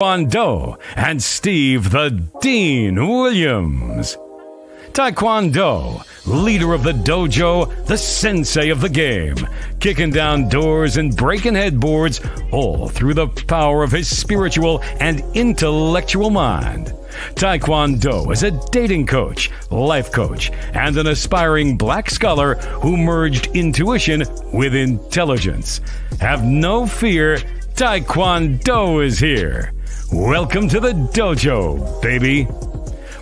Taekwondo and Steve the Dean Williams. Taekwondo, leader of the dojo, the sensei of the game, kicking down doors and breaking headboards, all through the power of his spiritual and intellectual mind. Taekwondo is a dating coach, life coach, and an aspiring black scholar who merged intuition with intelligence. Have no fear, Taekwondo is here. Welcome to the dojo, baby.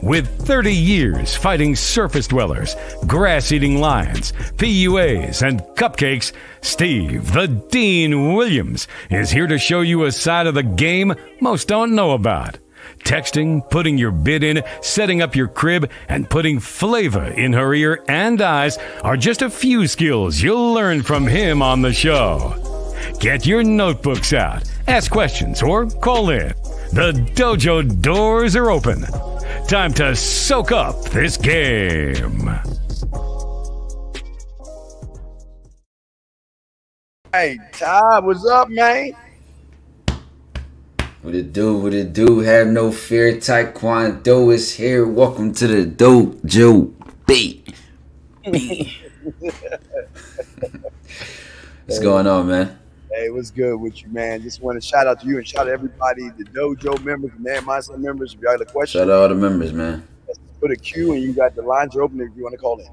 With 30 years fighting surface dwellers, grass-eating lions, PUAs, and cupcakes, Steve the Dean Williams is here to show you a side of the game most don't know about. Texting, putting your bid in, setting up your crib, and putting flavor in her ear and eyes are just a few skills you'll learn from him on the show. Get your notebooks out, ask questions, or call in. The dojo doors are open. Time to soak up this game. Hey, Ty, what's up, man? What it do? Have no fear. Taekwondo is here. Welcome to the dojo, B. What's going on, man? Hey, what's good with you, man? Just want to shout out to you and shout out everybody, the dojo members, the Man Mindset members. If you got a question, Shout out all the members, man. put a Q and you got the lines are open if you want to call in.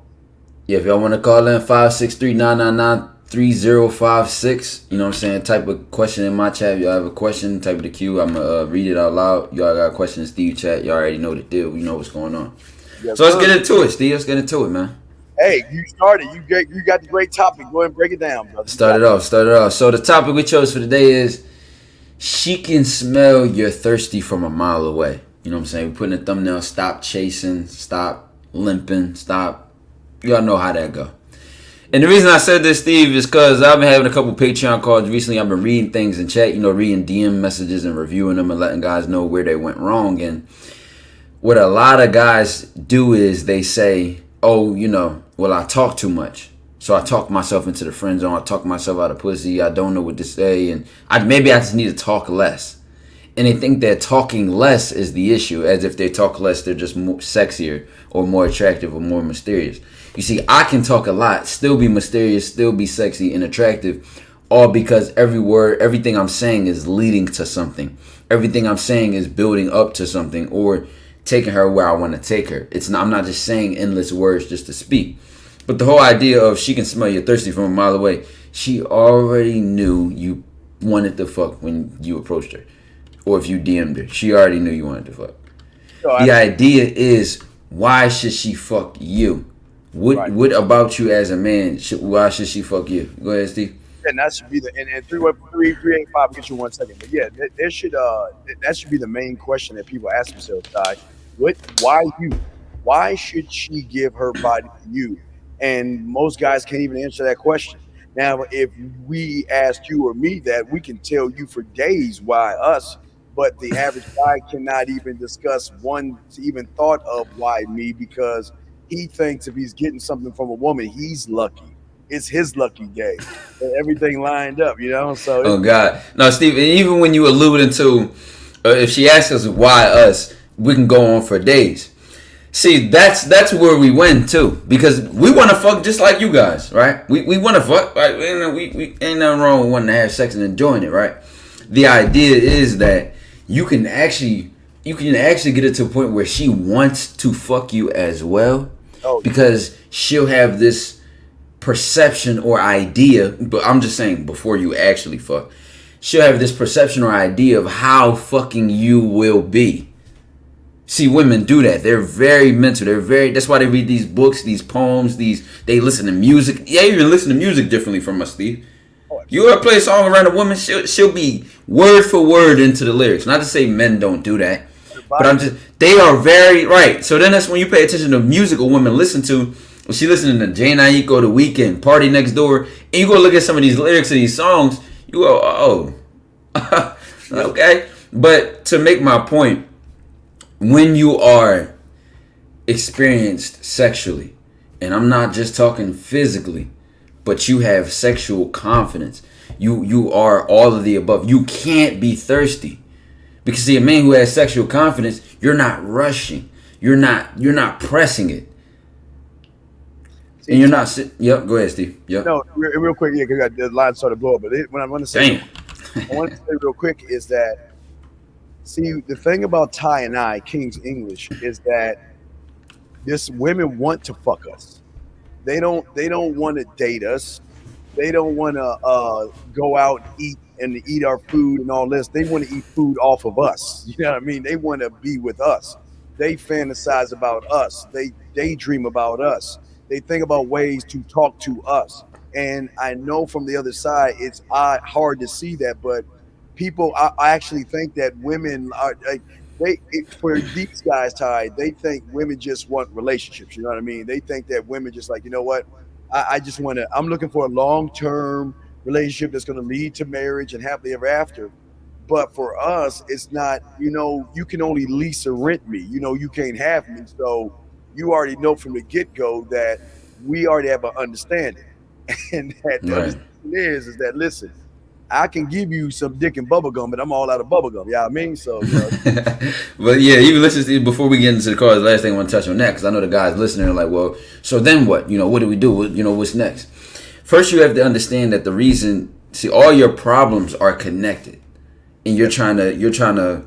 Yeah, if y'all want to call in, 563-999-3056. You know what I'm saying? Type a question in my chat. If y'all have a question, type the Q. I'm going to read it out loud. Y'all got a question in Steve chat. Y'all already know the deal. We know what's going on. Yes, So let's get into it, Steve. Let's get into it, man. Hey, you started. You got the great topic. Go ahead and break it down, brother. Start it off. So the topic we chose for today is she can smell you're thirsty from a mile away. You know what I'm saying? We're putting a thumbnail. Stop chasing. Stop limping. Stop. Y'all know how that go. And the reason I said this, Steve, is because I've been having a couple Patreon calls recently. I've been reading things in chat, reading DM messages and reviewing them and letting guys know where they went wrong. And what a lot of guys do is they say, oh, well, I talk too much. So I talk myself into the friend zone. I talk myself out of pussy. I don't know what to say. And maybe I just need to talk less. And they think that talking less is the issue. As if they talk less, they're just more sexier or more attractive or more mysterious. You see, I can talk a lot, still be mysterious, still be sexy and attractive. All because every word, everything I'm saying is leading to something. Everything I'm saying is building up to something or taking her where I want to take her. I'm not just saying endless words just to speak. But the whole idea of she can smell you're thirsty from a mile away, she already knew you wanted to fuck when you approached her. Or if you DM'd her, she already knew you wanted to fuck. The idea is, why should she fuck you? What about you as a man? Why should she fuck you? Go ahead, Steve. And that should be the and 313-385. Get you 1 second. But yeah, that should be the main question that people ask themselves, Ty. Why you? Why should she give her body to you? And most guys can't even answer that question. Now, if we asked you or me that, we can tell you for days why us, but the average guy cannot even discuss one even thought of why me, because he thinks if he's getting something from a woman, he's lucky. It's his lucky day. Everything lined up, So oh God, no, Steve. And even when you alluding to, if she asks us why us, we can go on for days. See, that's where we win too, because we want to fuck just like you guys, right? We want to fuck, right? We ain't nothing wrong with wanting to have sex and enjoying it, right? The idea is that you can actually get it to a point where she wants to fuck you as well, because she'll have this perception or idea, but I'm just saying before you actually fuck, she'll have this perception or idea of how fucking you will be. See, women do that. They're very mental. That's why they read these books, these poems, they listen to music. Yeah, you even listen to music differently from us, Steve. You ever play a song around a woman, she'll be word for word into the lyrics. Not to say men don't do that, but they are very right. So then that's when you pay attention to music a woman listen to. When she listening to Jane Aiko, The Weeknd, Party Next Door, and you go look at some of these lyrics of these songs, you go, oh, okay. But to make my point, when you are experienced sexually, and I'm not just talking physically, but you have sexual confidence, you are all of the above. You can't be thirsty Because see, a man who has sexual confidence, you're not rushing. You're not pressing it. And you're not. Yep. Go ahead, Steve. Yep. No, real quick, yeah, because the line started to blow up. But what I want to say, I want to say real quick is that, see, the thing about Ty and I, King's English, is that this women want to fuck us. They don't want to date us. They don't want to go out and eat our food and all this. They want to eat food off of us. You know what I mean? They want to be with us. They fantasize about us. They daydream about us. They think about ways to talk to us. And I know from the other side, it's hard to see that, but people, I actually think that women are like, for these guys, Ty, they think women just want relationships. You know what I mean? They think that women just like, you know what? I just want to. I'm looking for a long-term relationship that's going to lead to marriage and happily ever after. But for us, it's not. You know, you can only lease or rent me. You know, you can't have me. So you already know from the get-go that we already have an understanding, and that understanding is that, listen, I can give you some dick and bubble gum, but I'm all out of bubble gum. Yeah, I mean, so. But yeah, even listen to before we get into the cars. The last thing I want to touch on that, because I know the guys listening are like, well, so then what? You know, what do we do? You know, what's next? First, you have to understand that the reason, see, all your problems are connected, and you're trying to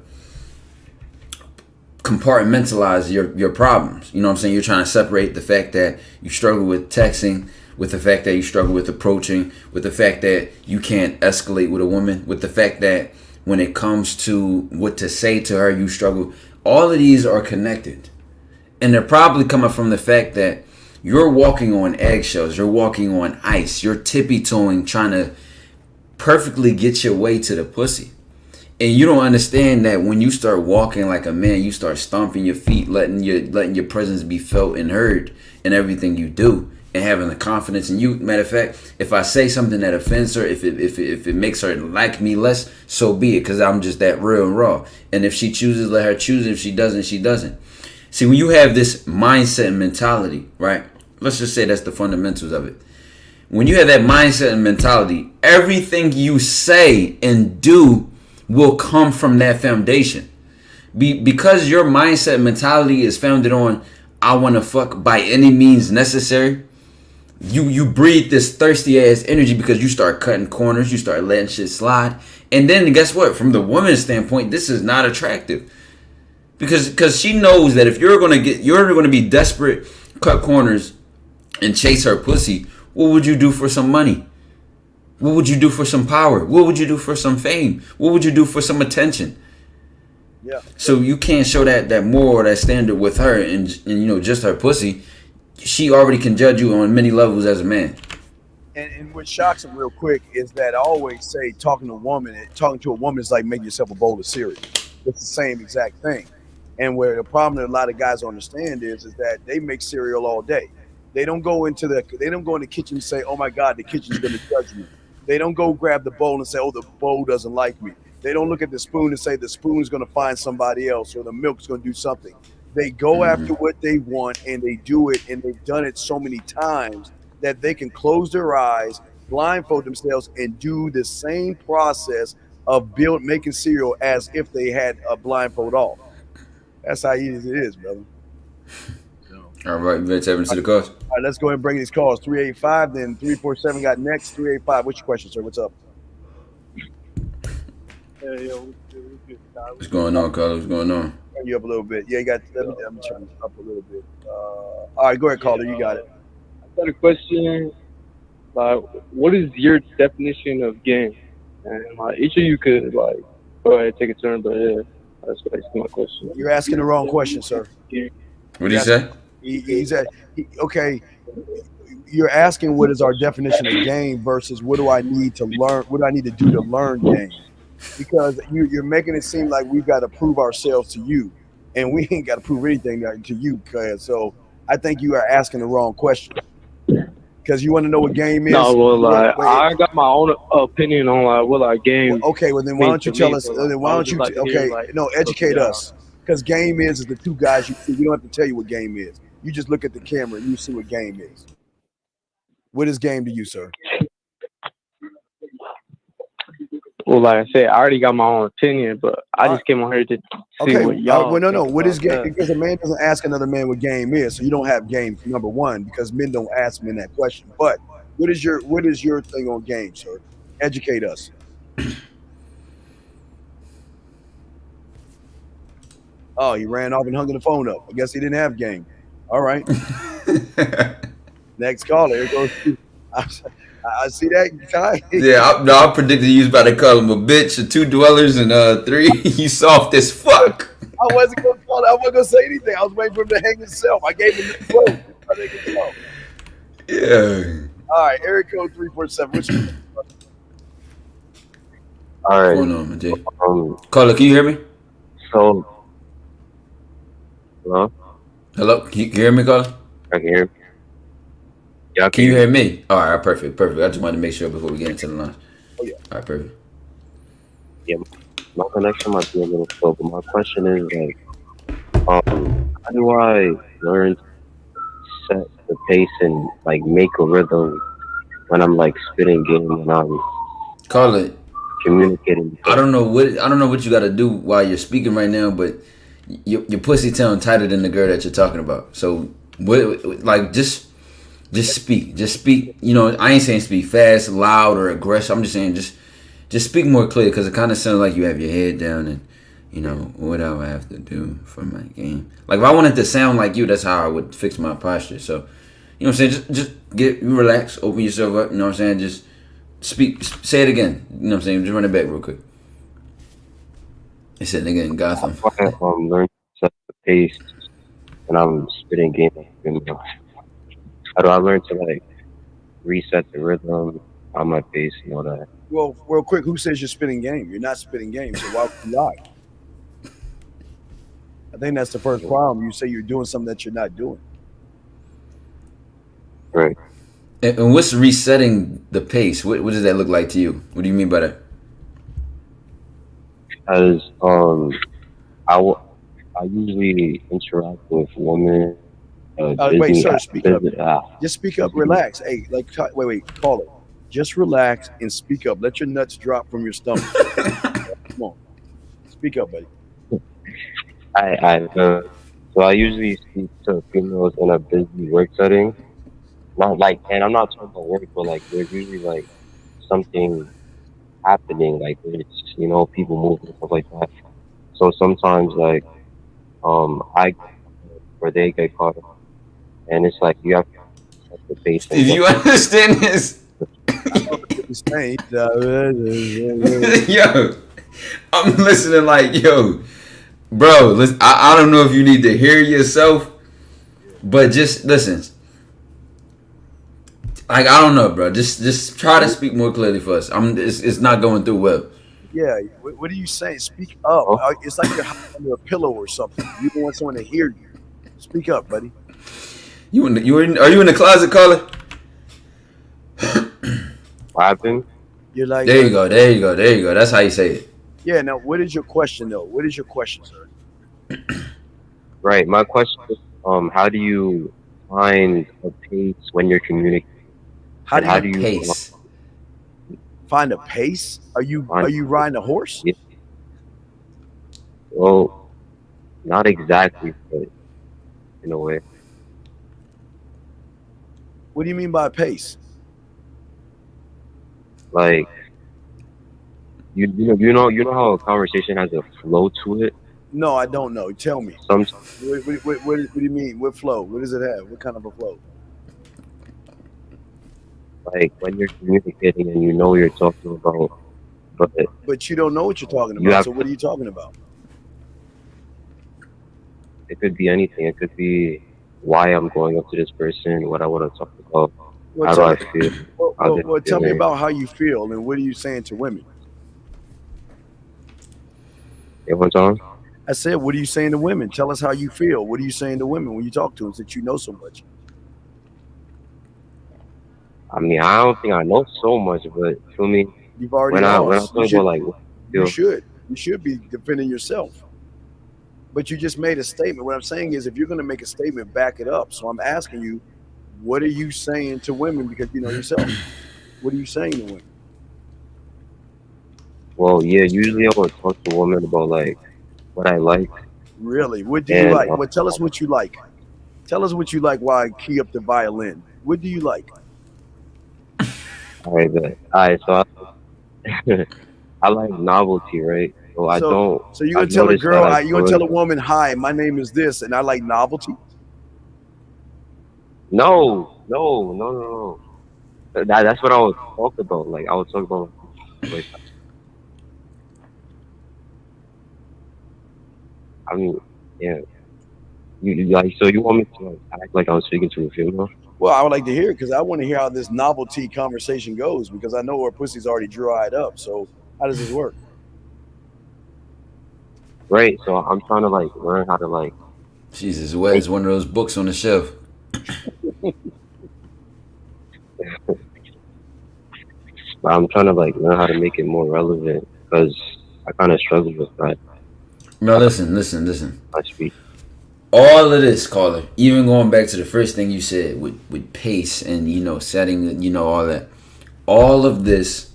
compartmentalize your problems. You know what I'm saying? You're trying to separate the fact that you struggle with texting, with the fact that you struggle with approaching, with the fact that you can't escalate with a woman, with the fact that when it comes to what to say to her, you struggle. All of these are connected. And they're probably coming from the fact that you're walking on eggshells, you're walking on ice, you're tippy-toeing, trying to perfectly get your way to the pussy. And you don't understand that when you start walking like a man, you start stomping your feet, letting your presence be felt and heard in everything you do, and having the confidence in you. Matter of fact, if I say something that offends her, if it makes her like me less, so be it, because I'm just that real and raw. And if she chooses, let her choose. If she doesn't, she doesn't. See, when you have this mindset and mentality, right? Let's just say that's the fundamentals of it. When you have that mindset and mentality, everything you say and do will come from that foundation. Because your mindset and mentality is founded on, I want to fuck by any means necessary. You breathe this thirsty ass energy because you start cutting corners, you start letting shit slide, and then guess what? From the woman's standpoint, this is not attractive because she knows that if you're gonna be desperate, cut corners, and chase her pussy, what would you do for some money? What would you do for some power? What would you do for some fame? What would you do for some attention? Yeah. So you can't show that moral, that standard with her, and you know, just her pussy. She already can judge you on many levels as a man. And what shocks them real quick is that I always say talking to a woman is like making yourself a bowl of cereal. It's the same exact thing. And where the problem that a lot of guys don't understand is that they make cereal all day. They don't go in the kitchen and say, oh my God, the kitchen's gonna judge me. They don't go grab the bowl and say, oh, the bowl doesn't like me. They don't look at the spoon and say the spoon is gonna find somebody else or the milk's gonna do something. They go after what they want and they do it, and they've done it so many times that they can close their eyes, blindfold themselves, and do the same process of making cereal as if they had a blindfold off. That's how easy it is, brother. All right, let's tap into the calls. All right, let's go ahead and bring these calls. 385, then 347 got next. 385. What's your question, sir? What's up? Hey, yo, What's going on, Carlos? What's going on? Turn you up a little bit. Yeah, you got. Let me turn you up a little bit. All right, go ahead, caller. You got it. I got a question. Like, what is your definition of game? And like, each of you could like go ahead and take a turn, but yeah, that's basically my question. You're asking the wrong question, sir. What did he say? Okay. You're asking what is our definition of game versus what do I need to learn? What do I need to do to learn game? Because you're making it seem like we've got to prove ourselves to you, and we ain't got to prove anything to you. So I think you are asking the wrong question. Because you want to know what game is. No, well, like I got my own opinion on like what like game. Well, okay, well then why don't you tell us? Then why don't you? like Okay, like, no, educate us. Because game is the two guys you see. We don't have to tell you what game is. You just look at the camera and you see what game is. What is game to you, sir? Well, like I said, I already got my own opinion, but I just came on here to see Okay. what y'all. Well, no. think What is about game? that. Because a man doesn't ask another man what game is, so you don't have game number one because men don't ask men that question. But what is your thing on game, sir? Educate us. Oh, he ran off and hung the phone up. I guess he didn't have game. All right. Next caller. Here goes. I see that guy. Yeah, I predicted you was about to call him a bitch, or 2 dwellers, and 3. You soft as fuck. I wasn't gonna call it. I wasn't gonna say anything. I was waiting for him to hang himself. I gave him the quote. I think it's low. Yeah. All right, area code 347. What's your All What's right. going on, man, Jay? Um. Caller, can you hear me? So, hello. Hello? Can you hear me, caller? I can hear. Yeah. Can you hear me? All right, perfect. I just wanted to make sure before we get into the line. Oh, yeah. All right, perfect. My connection might be a little slow, but my question is like, how do I learn to set the pace and like make a rhythm when I'm like spitting game and I'm Caller, communicating? I don't know what you got to do while you're speaking right now, but your pussy sound tighter than the girl that you're talking about. So, like, just speak. Just speak. You know, I ain't saying speak fast, loud, or aggressive. I'm just saying just speak more clear because it kind of sounds like you have your head down and, you know, what do I have to do for my game? Like, if I wanted to sound like you, that's how I would fix my posture. So, you know what I'm saying? Just relax, open yourself up. You know what I'm saying? Just speak. Say it again. You know what I'm saying? Just run it back real quick. He said, nigga in Gotham. Learn to set the pace when I'm spitting game. How do I learn to like reset the rhythm on my pace and all that? Well, real quick, who says you're spitting game? You're not spitting game, so why would you lie? I think that's the first problem. You say you're doing something that you're not doing. Right. And what's resetting the pace? What does that look like to you? What do you mean by that? As I usually interact with women. Wait, Disney- sir, speak up. Disney- ah, Just speak up. Relax. Hey, like, wait, call it. Just relax and speak up. Let your nuts drop from your stomach. Come on, speak up, buddy. So I usually speak to females in a busy work setting. Not like, and I'm not talking about work, but like there's usually like something happening, like it's, you know, people moving and stuff like that. So sometimes like where they get caught up, and it's like you have to set the pace. Do you understand this? He's saying, Yo, I'm listening like, yo, bro, listen, I don't know if you need to hear yourself, but just listen. Like, I don't know, bro. Just try to speak more clearly for us. It's not going through well. yeah. What are you saying? Speak up. It's like you're hiding under a pillow or something. You don't want someone to hear you. Speak up, buddy. Are you in the closet, caller? What happened? You're like, There you go. That's how you say it. yeah. Now, what is your question, though? What is your question, sir? Right. My question is, how do you find a pace when you're communicating? How do How you do you Pace. find a pace? Are you riding a horse? Yeah. Well, not exactly, but in a way. What do you mean by pace? Like you know how a conversation has a flow to it. No, I don't know. Tell me. Sometimes What do you mean? What flow? What does it have? What kind of a flow? like when you're communicating and you know what you're talking about, but But you don't know what you're talking You about. have- So what are you talking about? it could be anything. It could be why I'm going up to this person, what I want to talk about, Well, how do tell, I feel. How they tell me feeling. about how you feel and what are you saying to women? Everyone's on. I said, what are you saying to women? Tell us how you feel. What are you saying to women when you talk to them since you know so much? I mean, I don't think I know so much, but feel me. You've already When I lost. talk about like, You should be defending yourself. But you just made a statement. What I'm saying is, if you're going to make a statement, back it up. So I'm asking you, what are you saying to women? Because you know yourself. What are you saying to women? Well, yeah, usually I would talk to women about like what I like, Really? What do you and like? Well, tell us what you like. Tell us what you like while I key up the violin. What do you like? alright, so I like novelty, right? So I So, don't. so you gonna I've tell a noticed girl, that I you gonna tell a could. woman, "Hi, my name is this, and I like novelty." No. That's what I would talk about. Like I would talk about like I mean, yeah. Like so you want me to like act like I'm speaking to a female? Well, I would like to hear it because I want to hear how this novelty conversation goes because I know her pussy's already dried up. So, how does this work? Right. So I'm trying to like learn how to like Jesus, what is one of those books on the shelf? I'm trying to like learn how to make it more relevant because I kind of struggle with that. No, listen. I speak. All of this, caller, even going back to the first thing you said with pace and setting, all that. All of this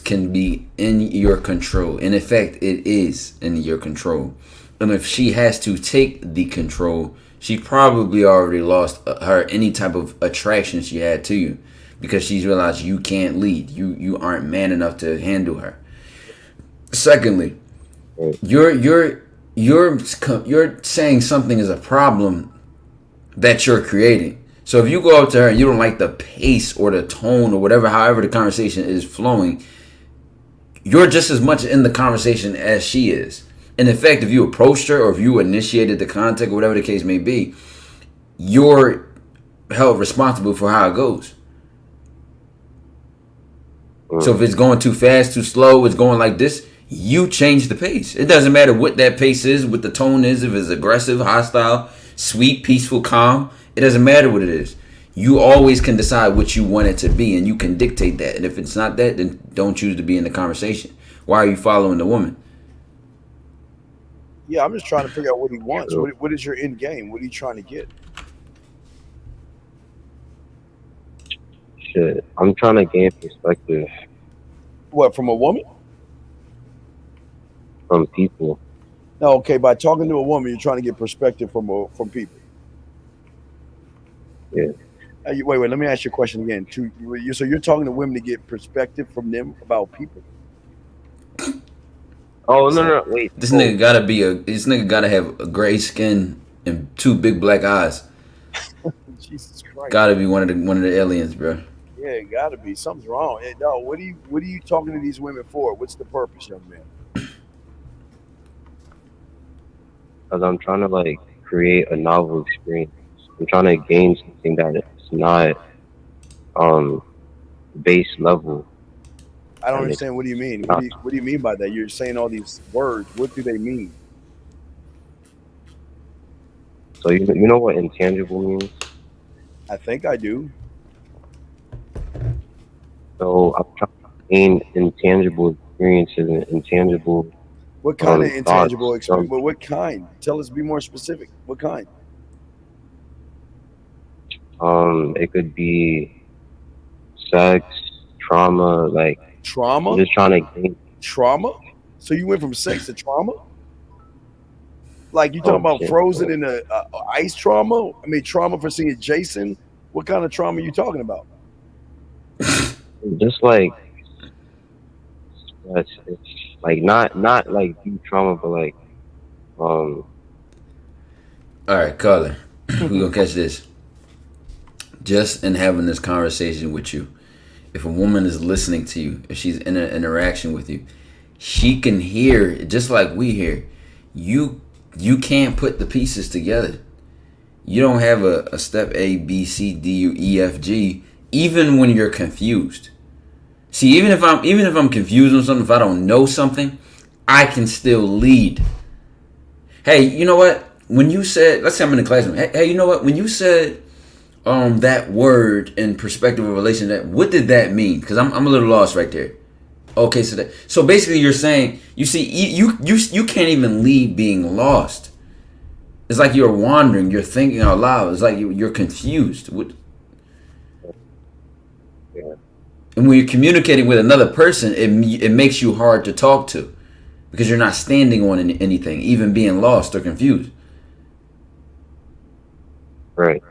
can be in your control. In effect, it is in your control. And if she has to take the control, she probably already lost her any type of attraction she had to you because she's realized you can't lead. You aren't man enough to handle her. Secondly, you're saying something is a problem that you're creating. So if you go up to her and you don't like the pace or the tone or whatever, however the conversation is flowing, you're just as much in the conversation as she is. And in fact, if you approached her or if you initiated the contact or whatever the case may be, you're held responsible for how it goes. So if it's going too fast, too slow, it's going like this, you change the pace. It doesn't matter what that pace is, what the tone is, if it's aggressive, hostile, sweet, peaceful, calm. It doesn't matter what it is. You always can decide what you want it to be, and you can dictate that. And if it's not that, then don't choose to be in the conversation. Why are you following the woman? Yeah, I'm just trying to figure out what he wants. What is your end game? What are you trying to get? Shit, I'm trying to gain perspective What, from a woman? from people. No, okay. By talking to a woman, you're trying to get perspective from people. Yeah. Wait. Let me ask you a question again. So you're talking to women to get perspective from them about people. Oh no, wait. This nigga gotta have a gray skin and two big black eyes. Jesus Christ. Gotta be one of the aliens, bro. Yeah, it gotta be. Something's wrong. No, what are you talking to these women for? What's the purpose, young man? Because I'm trying to like create a novel experience. I'm trying to gain something that is not base level. I don't understand. What do you mean? What do you mean by that? You're saying all these words. What do they mean? So you know what intangible means? I think I do. So I'm trying to gain intangible experiences and intangible. What kind of intangible thoughts, experience? But what kind? Tell us. Be more specific. What kind? It could be sex, trauma, like Trauma? I'm just trying to gain. Trauma? So you went from sex to trauma? Like you talking about shit. Frozen in the ice trauma? I mean, trauma for seeing Jason? What kind of trauma are you talking about? Just like it's like not like deep trauma, but like All right, caller, we gonna catch this. Just in having this conversation with you, if a woman is listening to you, if she's in an interaction with you, she can hear just like we hear. You can't put the pieces together. You don't have a step A, B, C, D, E, F, G, even when you're confused. See, even if I'm confused on something, if I don't know something, I can still lead. Hey, you know what? When you said, let's say I'm in the classroom. Hey, you know what? When you said that word in perspective of relation, what did that mean? Because I'm a little lost right there. Okay, so basically you're saying, you see, you can't even leave being lost. It's like you're wandering, you're thinking out loud. It's like you're confused. Yeah. And when you're communicating with another person, it makes you hard to talk to because you're not standing on anything, even being lost or confused. Right.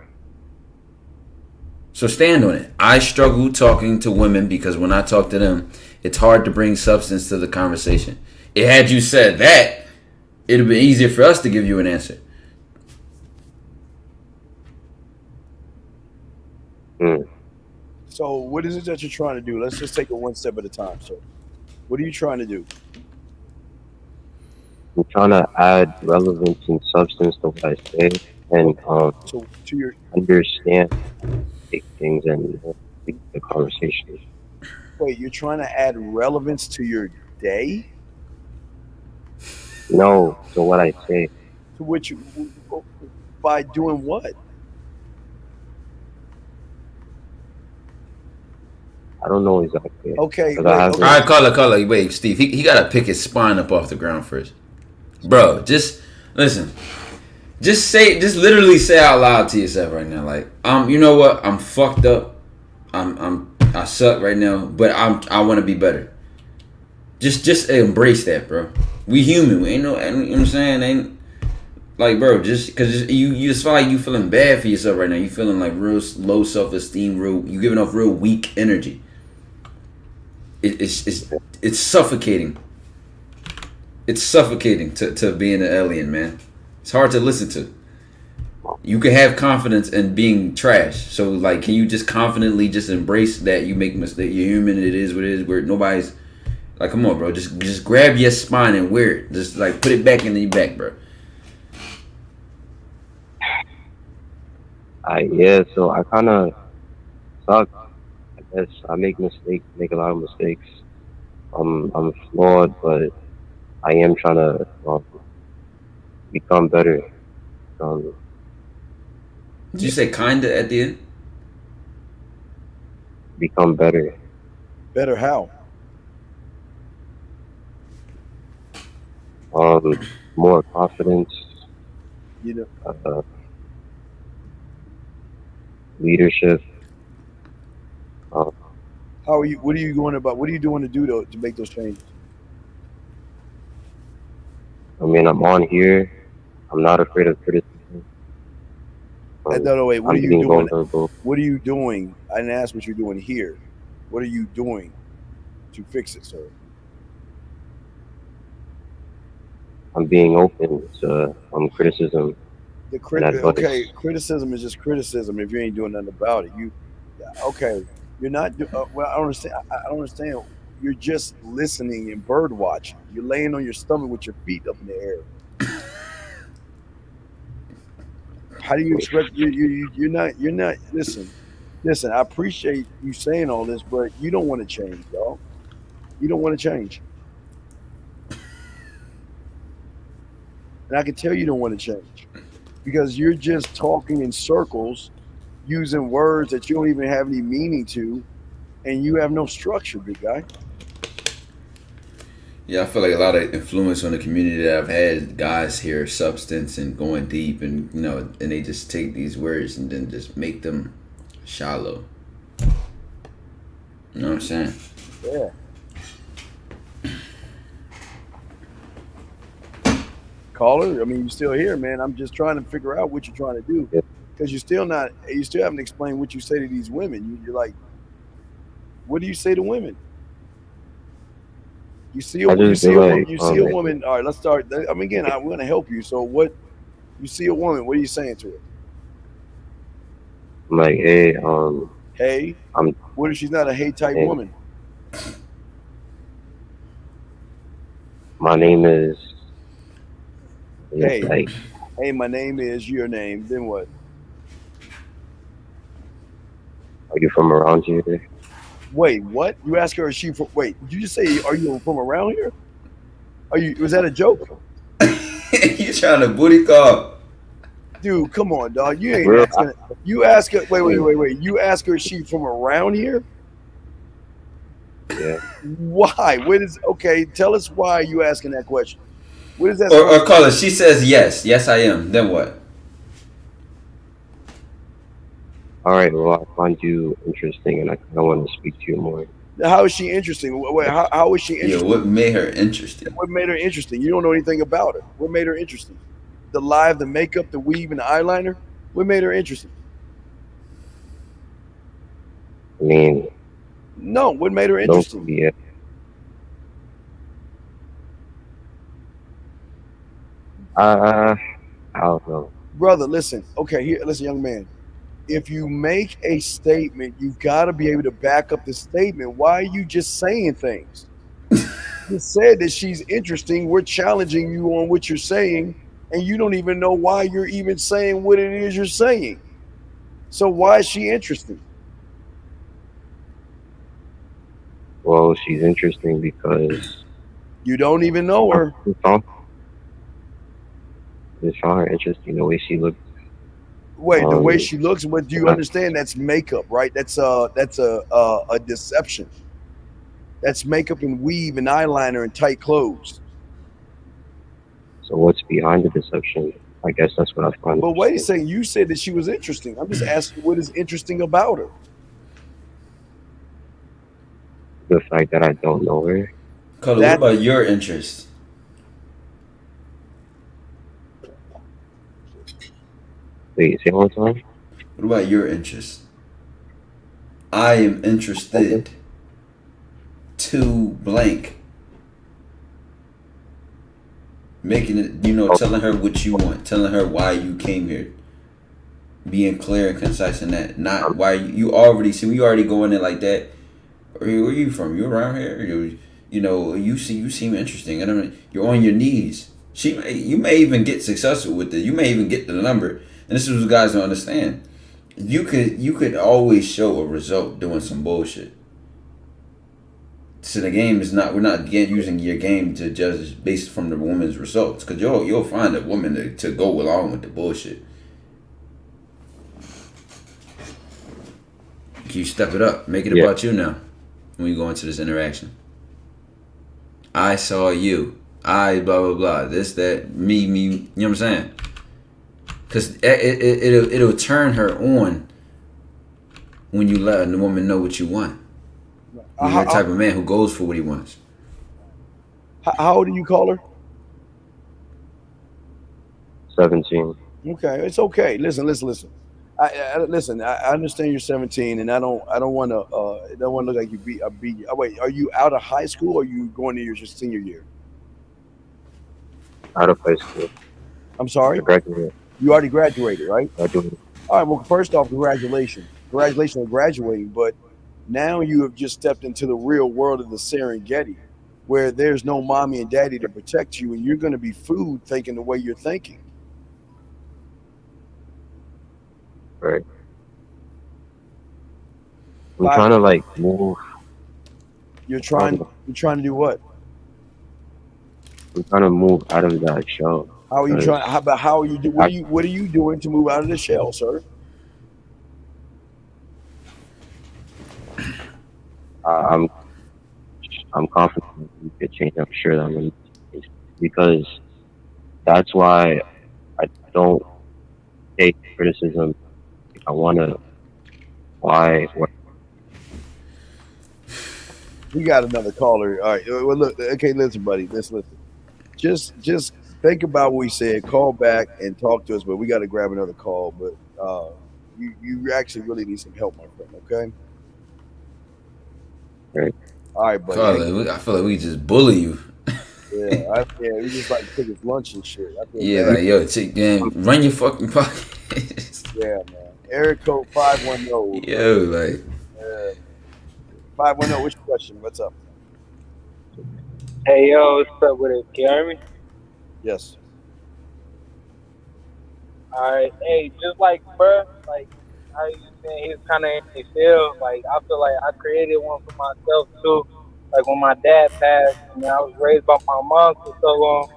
So stand on it. I struggle talking to women because when I talk to them, it's hard to bring substance to the conversation. Had you said that, it'd be easier for us to give you an answer. So what is it that you're trying to do? Let's just take it one step at a time, sir. What are you trying to do? I'm trying to add relevance and substance to what I say, and So to your understand things and the conversation. wait, you're trying to add relevance to your day? No, to what I say. To which you by doing what? I don't know exactly. Okay, 'Cause wait, I haven't- All right, caller. Wait, Steve. He got to pick his spine up off the ground first, bro. Just listen. Just literally say out loud to yourself right now, like, you know what? I'm fucked up. I suck right now, but I want to be better. Just embrace that, bro. We human. We ain't no, you know what I'm saying? Ain't like, bro. Just because you just feel like you feeling bad for yourself right now. You feeling like real low self-esteem. You giving off real weak energy. It's suffocating. It's suffocating to being an alien, man. It's hard to listen to. You can have confidence in being trash. So, like, can you just confidently just embrace that you make mistakes? You're human. It is what it is. Where nobody's like, come on, bro. Just grab your spine and wear it. Just like put it back in your back, bro. Yeah, so I kind of suck. I guess I make mistakes, make a lot of mistakes. I'm flawed, but I am trying to become better. Did you say kinda at the end? Become better. Better how? More confidence, You know, leadership. how are you? What are you going about? What are you doing to do to make those changes? I mean, I'm on here. I'm not afraid of criticism. No, wait. What I'm are you being doing? vulnerable. What are you doing? I didn't ask what you're doing here. What are you doing to fix it, sir? I'm being open to criticism. The And advice. okay, criticism is just criticism if you ain't doing nothing about it. Okay, you're not. Well, I don't understand. I don't understand. You're just listening and bird watching. You're laying on your stomach with your feet up in the air. How do you expect you're not listen. I appreciate you saying all this, but you don't want to change, y'all. You don't want to change. And I can tell you don't want to change. Because you're just talking in circles, using words that you don't even have any meaning to, and you have no structure, big guy. Yeah, I feel like a lot of influence on the community that I've had, guys hear substance and going deep, and and they just take these words and then just make them shallow. You know what I'm saying? Yeah. Caller, I mean, you're still here, man. I'm just trying to figure out what you're trying to do, because you still haven't explained what you say to these women. You're like, what do you say to women? You see a woman. All right, let's start. I mean, again, I'm going to help you. So, what you see a woman? What are you saying to her? I'm like, hey, Hey. What if she's not a hey type woman? My name is. Hey. Like, Hey, my name is your name. Then what? are you from around here? Wait, what? You ask her, is she from? Wait, did you just say, are you from around here? Was that a joke? You trying to booty call? Dude, come on, dog. You ain't asking. You ask her. Wait. You ask her, is she from around here? Yeah. Why? Okay, tell us why you asking that question. What is that? Or call her. She says yes. Yes, I am. Then what? All right. Well, I find you interesting, and I kind of want to speak to you more. How is she interesting? How is she Yeah, interesting? what made her interesting? What made her interesting? You don't know anything about her. What made her interesting? The live, the makeup, the weave, and the eyeliner. What made her interesting? I mean, No. What made her low interesting? key, yeah. Uh, I don't know. Brother, listen. Okay, here, listen, young man. If you make a statement, you've got to be able to back up the statement. Why are you just saying things? You said that she's interesting. We're challenging you on what you're saying, and you don't even know why you're even saying what it is you're saying. So why is she interesting? Well, she's interesting because You don't even know her. I found just found her interesting the way she looked. Wait, the way Um, she looks. But do you I- understand that's makeup, right? That's a deception. That's makeup and weave and eyeliner and tight clothes. so what's behind the deception? I guess that's what I find But wait a interesting. second, you said that she was interesting. I'm just asking what is interesting about her. The fact that I don't know her. Color, what That about your interest? Wait, say it one more time. What about your interest? I am Okay. interested to blank. Making it, telling her what you want, telling her why you came here, being clear and concise in that. Not why you already see. We already going in like that. Where are you from? You around here? You seem interesting. And I mean, you're on your knees. You may even get successful with it. You may even get the number. And this is what guys don't understand. You could always show a result doing some bullshit. So the game is not. We're not using your game to judge based from the woman's results, because you'll find a woman to go along with the bullshit. Can you step it up? Make it Yeah. about you now. When you go into this interaction, I saw you. I blah blah blah. This that me. You know what I'm saying? Because it'll turn her on when you let the woman know what you want. When you're the type of man who goes for what he wants. how old do you call her? 17. Okay, it's okay. Listen. Listen. I understand you're 17, and I don't want to don't want to look like you beat you. Oh, wait, are you out of high school or are you going to your senior year? Out of high school. I'm I sorry, graduated. you already graduated, right? Graduated. All right. Well, first off, congratulations on graduating. But now you have just stepped into the real world of the Serengeti, where there's no mommy and daddy to protect you, and you're going to be food thinking the way you're thinking. Right. I'm Five, trying to like move. you're trying to do what? I'm trying to move out of that shell. How are you Because trying? How are you do? What are you doing to move out of the shell, sir? I'm confident we could change. I'm sure that I'm going to change because that's why I don't take criticism. I want to. Why? We got another caller. All right. Well, look. Okay, listen, buddy. Let's listen. Just think about what we said. Call back and talk to us. But we got to grab another call. But you actually really need some help, my friend. Okay. Right. All right, buddy. Color, I feel like we just bully you. Yeah, we just like took his lunch and shit. I feel Yeah, bad. like run your fucking pockets. Yeah, man. Area code 510. Yo, like 510. What's your question? What's up? Hey yo, what's up with it? Can you hear me? Yes. Alright, hey, just like bruh, like how you saying he's kinda in the field, like I feel like I created one for myself too. Like when my dad passed, I was raised by my mom for so long,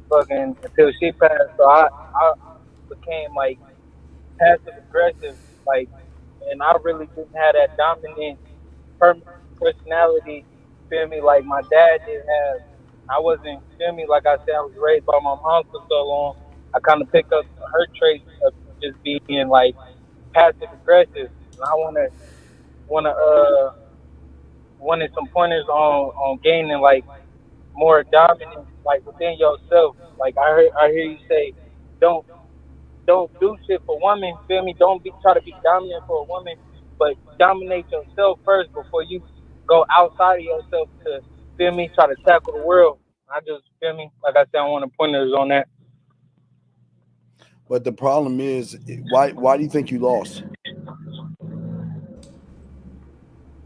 fucking until she passed. So I became like passive aggressive, like, and I really didn't have that dominant personality. Feel me? Like my dad did have. I wasn't. Feel me? Like I said, I was raised by my mom for so long. I kind of picked up her traits of just being like passive aggressive, and I wanna wanted some pointers on gaining like more dominance like within yourself. Like I hear you say, don't don't do shit for women. Feel me? Don't be try to be dominant for a woman, but dominate yourself first before you go outside of yourself to feel me. Try to tackle the world. I just feel me. Like I said, I want to pointers on that. But the problem is, why do you think you lost?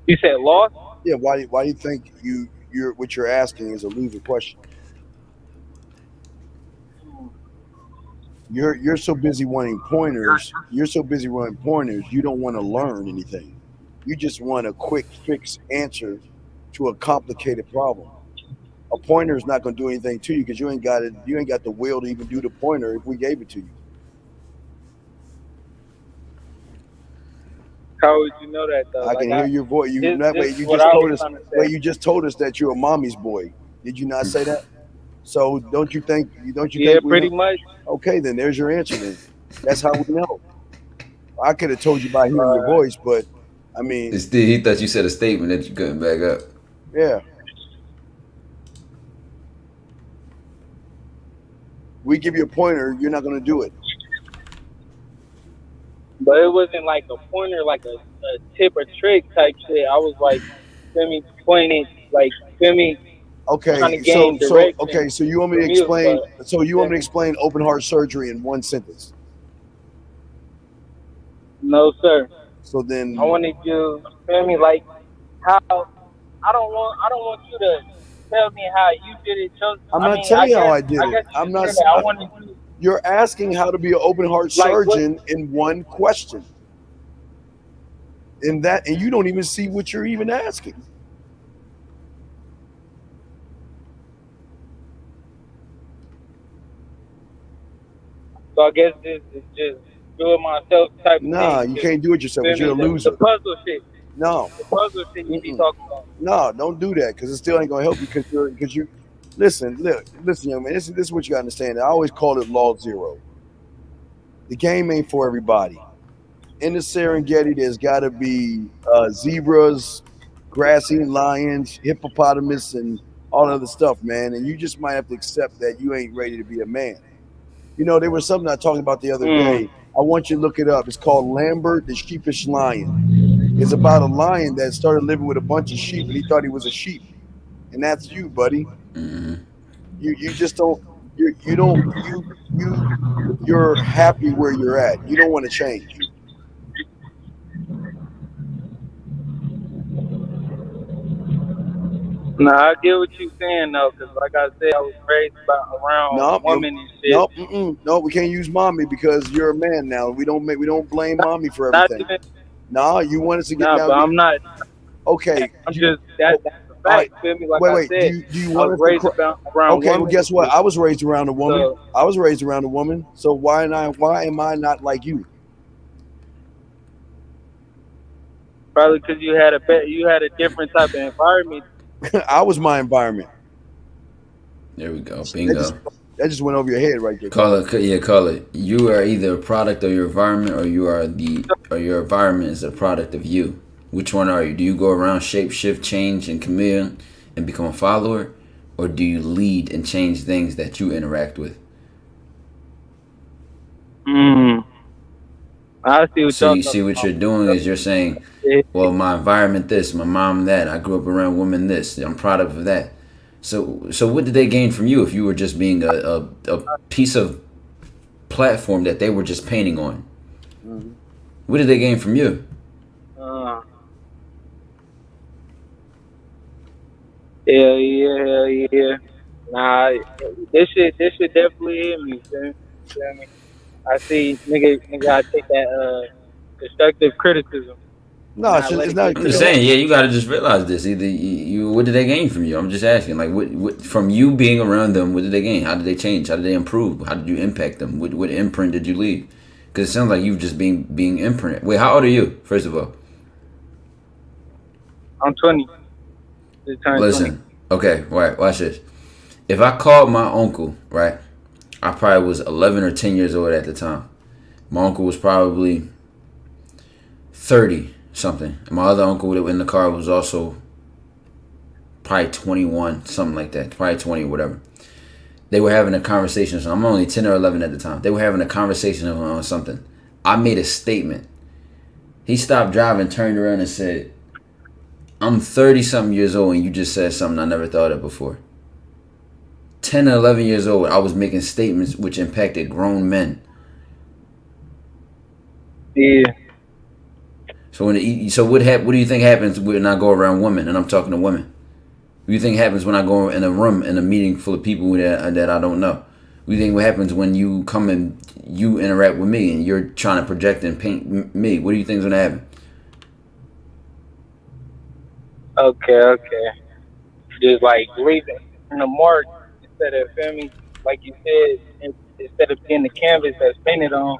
You said lost? Yeah, why do you think you're what you're asking is a loser question? You're so busy wanting pointers. You're so busy wanting pointers. You don't want to learn anything. You just want a quick fix answer to a complicated problem. A pointer is not going to do anything to you because you ain't got it. You ain't got the will to even do the pointer if we gave it to you. How would you know that though? I can hear your voice. You this, that this way. is You what just I told was us. trying to Well, say. you just told us that you're a mommy's boy. Did you not say that? So don't you think? Don't you Yeah, think? pretty much. Okay, then there's your answer. Then that's how we know. I could have told you by hearing your voice, but I mean, He thought you said a statement that you couldn't back up. yeah. We give you a pointer, you're not going to do it. But it wasn't like a pointer, like a tip or trick type shit. I was like, feel me, pointing, like, feel me, trying to Okay, gain so direction. okay, so you want me to from you, explain? but So you want me to feel me? explain open heart surgery in one sentence? No, sir. So then, I wanted you, feel me, like how I don't want you to tell me how you did it. I'm I not mean, telling you how I guess did it. you I'm could not. say that. I wanted you, You're asking how to be an open heart like, what? surgeon in one question, and you don't even see what you're even asking. So I guess this is just do it myself type of Nah, thing. you can't do it yourself Feel because you're a me? The loser. puzzle shit. No, The puzzle shit you be Mm-mm. talking about. No, don't do that because it still ain't gonna help you because you listen, young man. This is what you gotta understand. I always call it law zero. The game ain't for everybody. In the Serengeti, there's got to be zebras, grass-eating lions, hippopotamus, and all other stuff, man. And you just might have to accept that you ain't ready to be a man. You know, there was something I talked about the other day. I want you to look it up. It's called Lambert the Sheepish Lion. It's about a lion that started living with a bunch of sheep, and he thought he was a sheep. And that's you, buddy. Mm-hmm. You just don't. You're happy where you're at. You don't want to change. Nah, I get what you're saying though, because like I said, I was raised around No, women and shit. no, we can't use mommy because you're a man now. We don't blame mommy for Not everything. even, No, you want us to get nah, now. but I'm not. Okay, I'm just that's a all right. fact. Feel me? Like I Wait. said, Do you I want was us to? raised around Okay, women. well, guess what? I was raised around a woman. So I was raised around a woman. So why am I not like you? probably because you had a different type of environment. I was my environment. There we go. That Bingo. just went over your head right there. Call it. You are either a product of your environment, or your environment is a product of you. Which one are you? Do you go around, shape, shift, change, and chameleon, and become a follower, or do you lead and change things that you interact with? I see what So y'all you see what you're doing is you're saying, well, my environment this, my mom that, I grew up around women this, I'm product of that. So what did they gain from you if you were just being a piece of platform that they were just painting on? Mhm. What did they gain from you? Yeah. Nah, this shit definitely hit me. Feel me? I see, nigga, I take that constructive criticism. No, Nah, let it's it not. get I'm just saying, yeah, you got to just realize this. Either you, what did they gain from you? I'm just asking, like, what from you being around them, what did they gain? How did they change? How did they improve? How did you impact them? What imprint did you leave? Because it sounds like you've just being imprinted. Wait, how old are you? First of all, I'm 20. Just turned 20. listen. Okay, right. Watch this. If I called my uncle, right, I probably was 11 or 10 years old at the time. My uncle was probably 30 something. And my other uncle in the car was also probably 21, something like that, probably 20 or whatever. They were having a conversation. So I'm only 10 or 11 at the time. They were having a conversation on something. I made a statement. He stopped driving, turned around and said, I'm 30-something years old and you just said something I never thought of before. 10 or 11 years old, I was making statements which impacted grown men. Yeah. So what do you think happens when I go around women and I'm talking to women? What do you think happens when I go in a room in a meeting full of people that I don't know? What do you think what happens when you come and you interact with me and you're trying to project and paint me? What do you think is going to happen? Okay. Just like leaving the mark instead of, feel me, like you said, instead of being the canvas that's painted on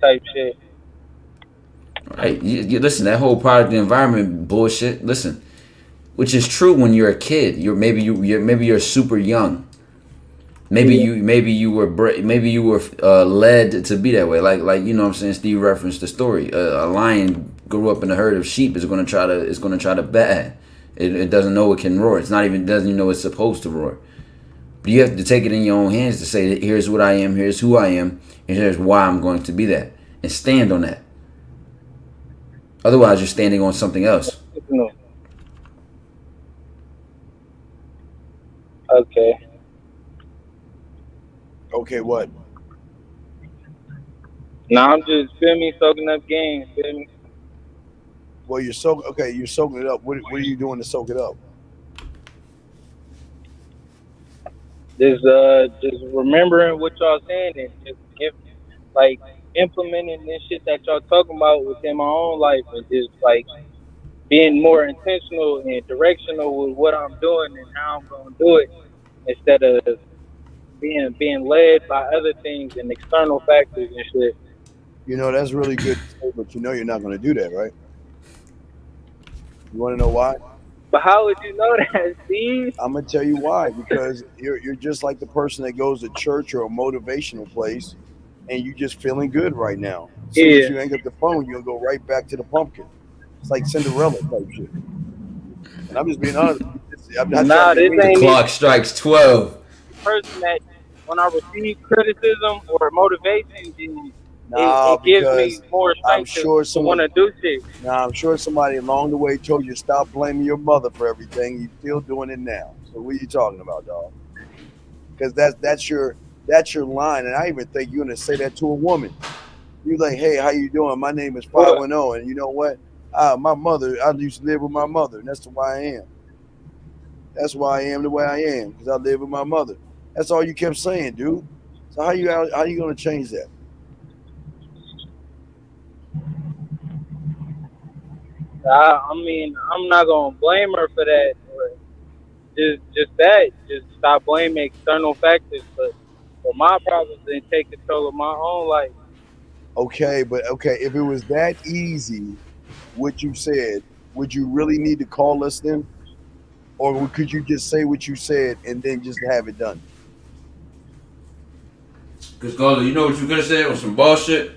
type shit. Right. You listen, that whole product environment bullshit. Listen, which is true when you're a kid. Maybe you're super young. Maybe you were led to be that way. Like you know what I'm saying. Steve referenced the story. A lion grew up in a herd of sheep. Is going to try to bat. It doesn't know it can roar. Doesn't even know it's supposed to roar. But you have to take it in your own hands to say, here's what I am, here's who I am, and here's why I'm going to be that, and stand on that. Otherwise, you're standing on something else. Okay. Okay, what? Now I'm just, feel me, soaking up game, feel me? Well, you're soaking it up. What are you doing to soak it up? Just remembering what y'all saying and just implementing this shit that y'all talking about within my own life, and just like being more intentional and directional with what I'm doing and how I'm gonna do it, instead of being led by other things and external factors and shit. You know, that's really good, but you know you're not going to do that, right? You want to know why? But how would you know that, Steve? I'm going to tell you why. Because you're just like the person that goes to church or a motivational place and you just feeling good right now. As soon as you hang up the phone, you'll go right back to the pumpkin. It's like Cinderella type shit. And I'm just being honest. The clock strikes 12. Person that when I receive criticism or motivation, it gives me more strength to want to do shit. I'm sure somebody along the way told you to stop blaming your mother for everything. You're still doing it now. So what are you talking about, dog? Because that's your line. And I even think you're gonna say that to a woman. You're like, hey, how you doing? My name is 510, and you know what? My mother, I used to live with my mother, and that's why I am. That's why I am the way I am, because I live with my mother. That's all you kept saying, dude. So how you gonna change that? I mean, I'm not gonna blame her for that. Just stop blaming external factors, but for my problems and take control of my own life. Okay, if it was that easy, what you said, would you really need to call us then? Or could you just say what you said and then just have it done? Because, Carla, you know what you could have said was some bullshit?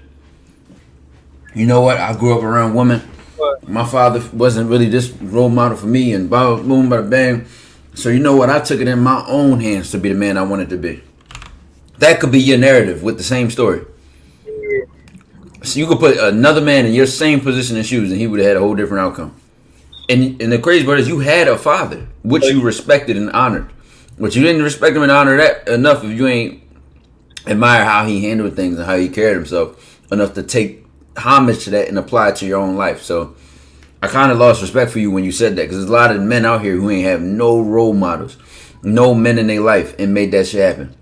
You know what? I grew up around women. What? My father wasn't really this role model for me, and boom, bada bang. So you know what? I took it in my own hands to be the man I wanted to be. That could be your narrative with the same story. Yeah. So you could put another man in your same position and shoes, and he would have had a whole different outcome. And the crazy part is you had a father, which you respected and honored. But you didn't respect him and honor that enough if you ain't admire how he handled things and how he carried himself enough to take homage to that and apply it to your own life. So I kind of lost respect for you when you said that, because there's a lot of men out here who ain't have no role models, no men in their life, and made that shit happen.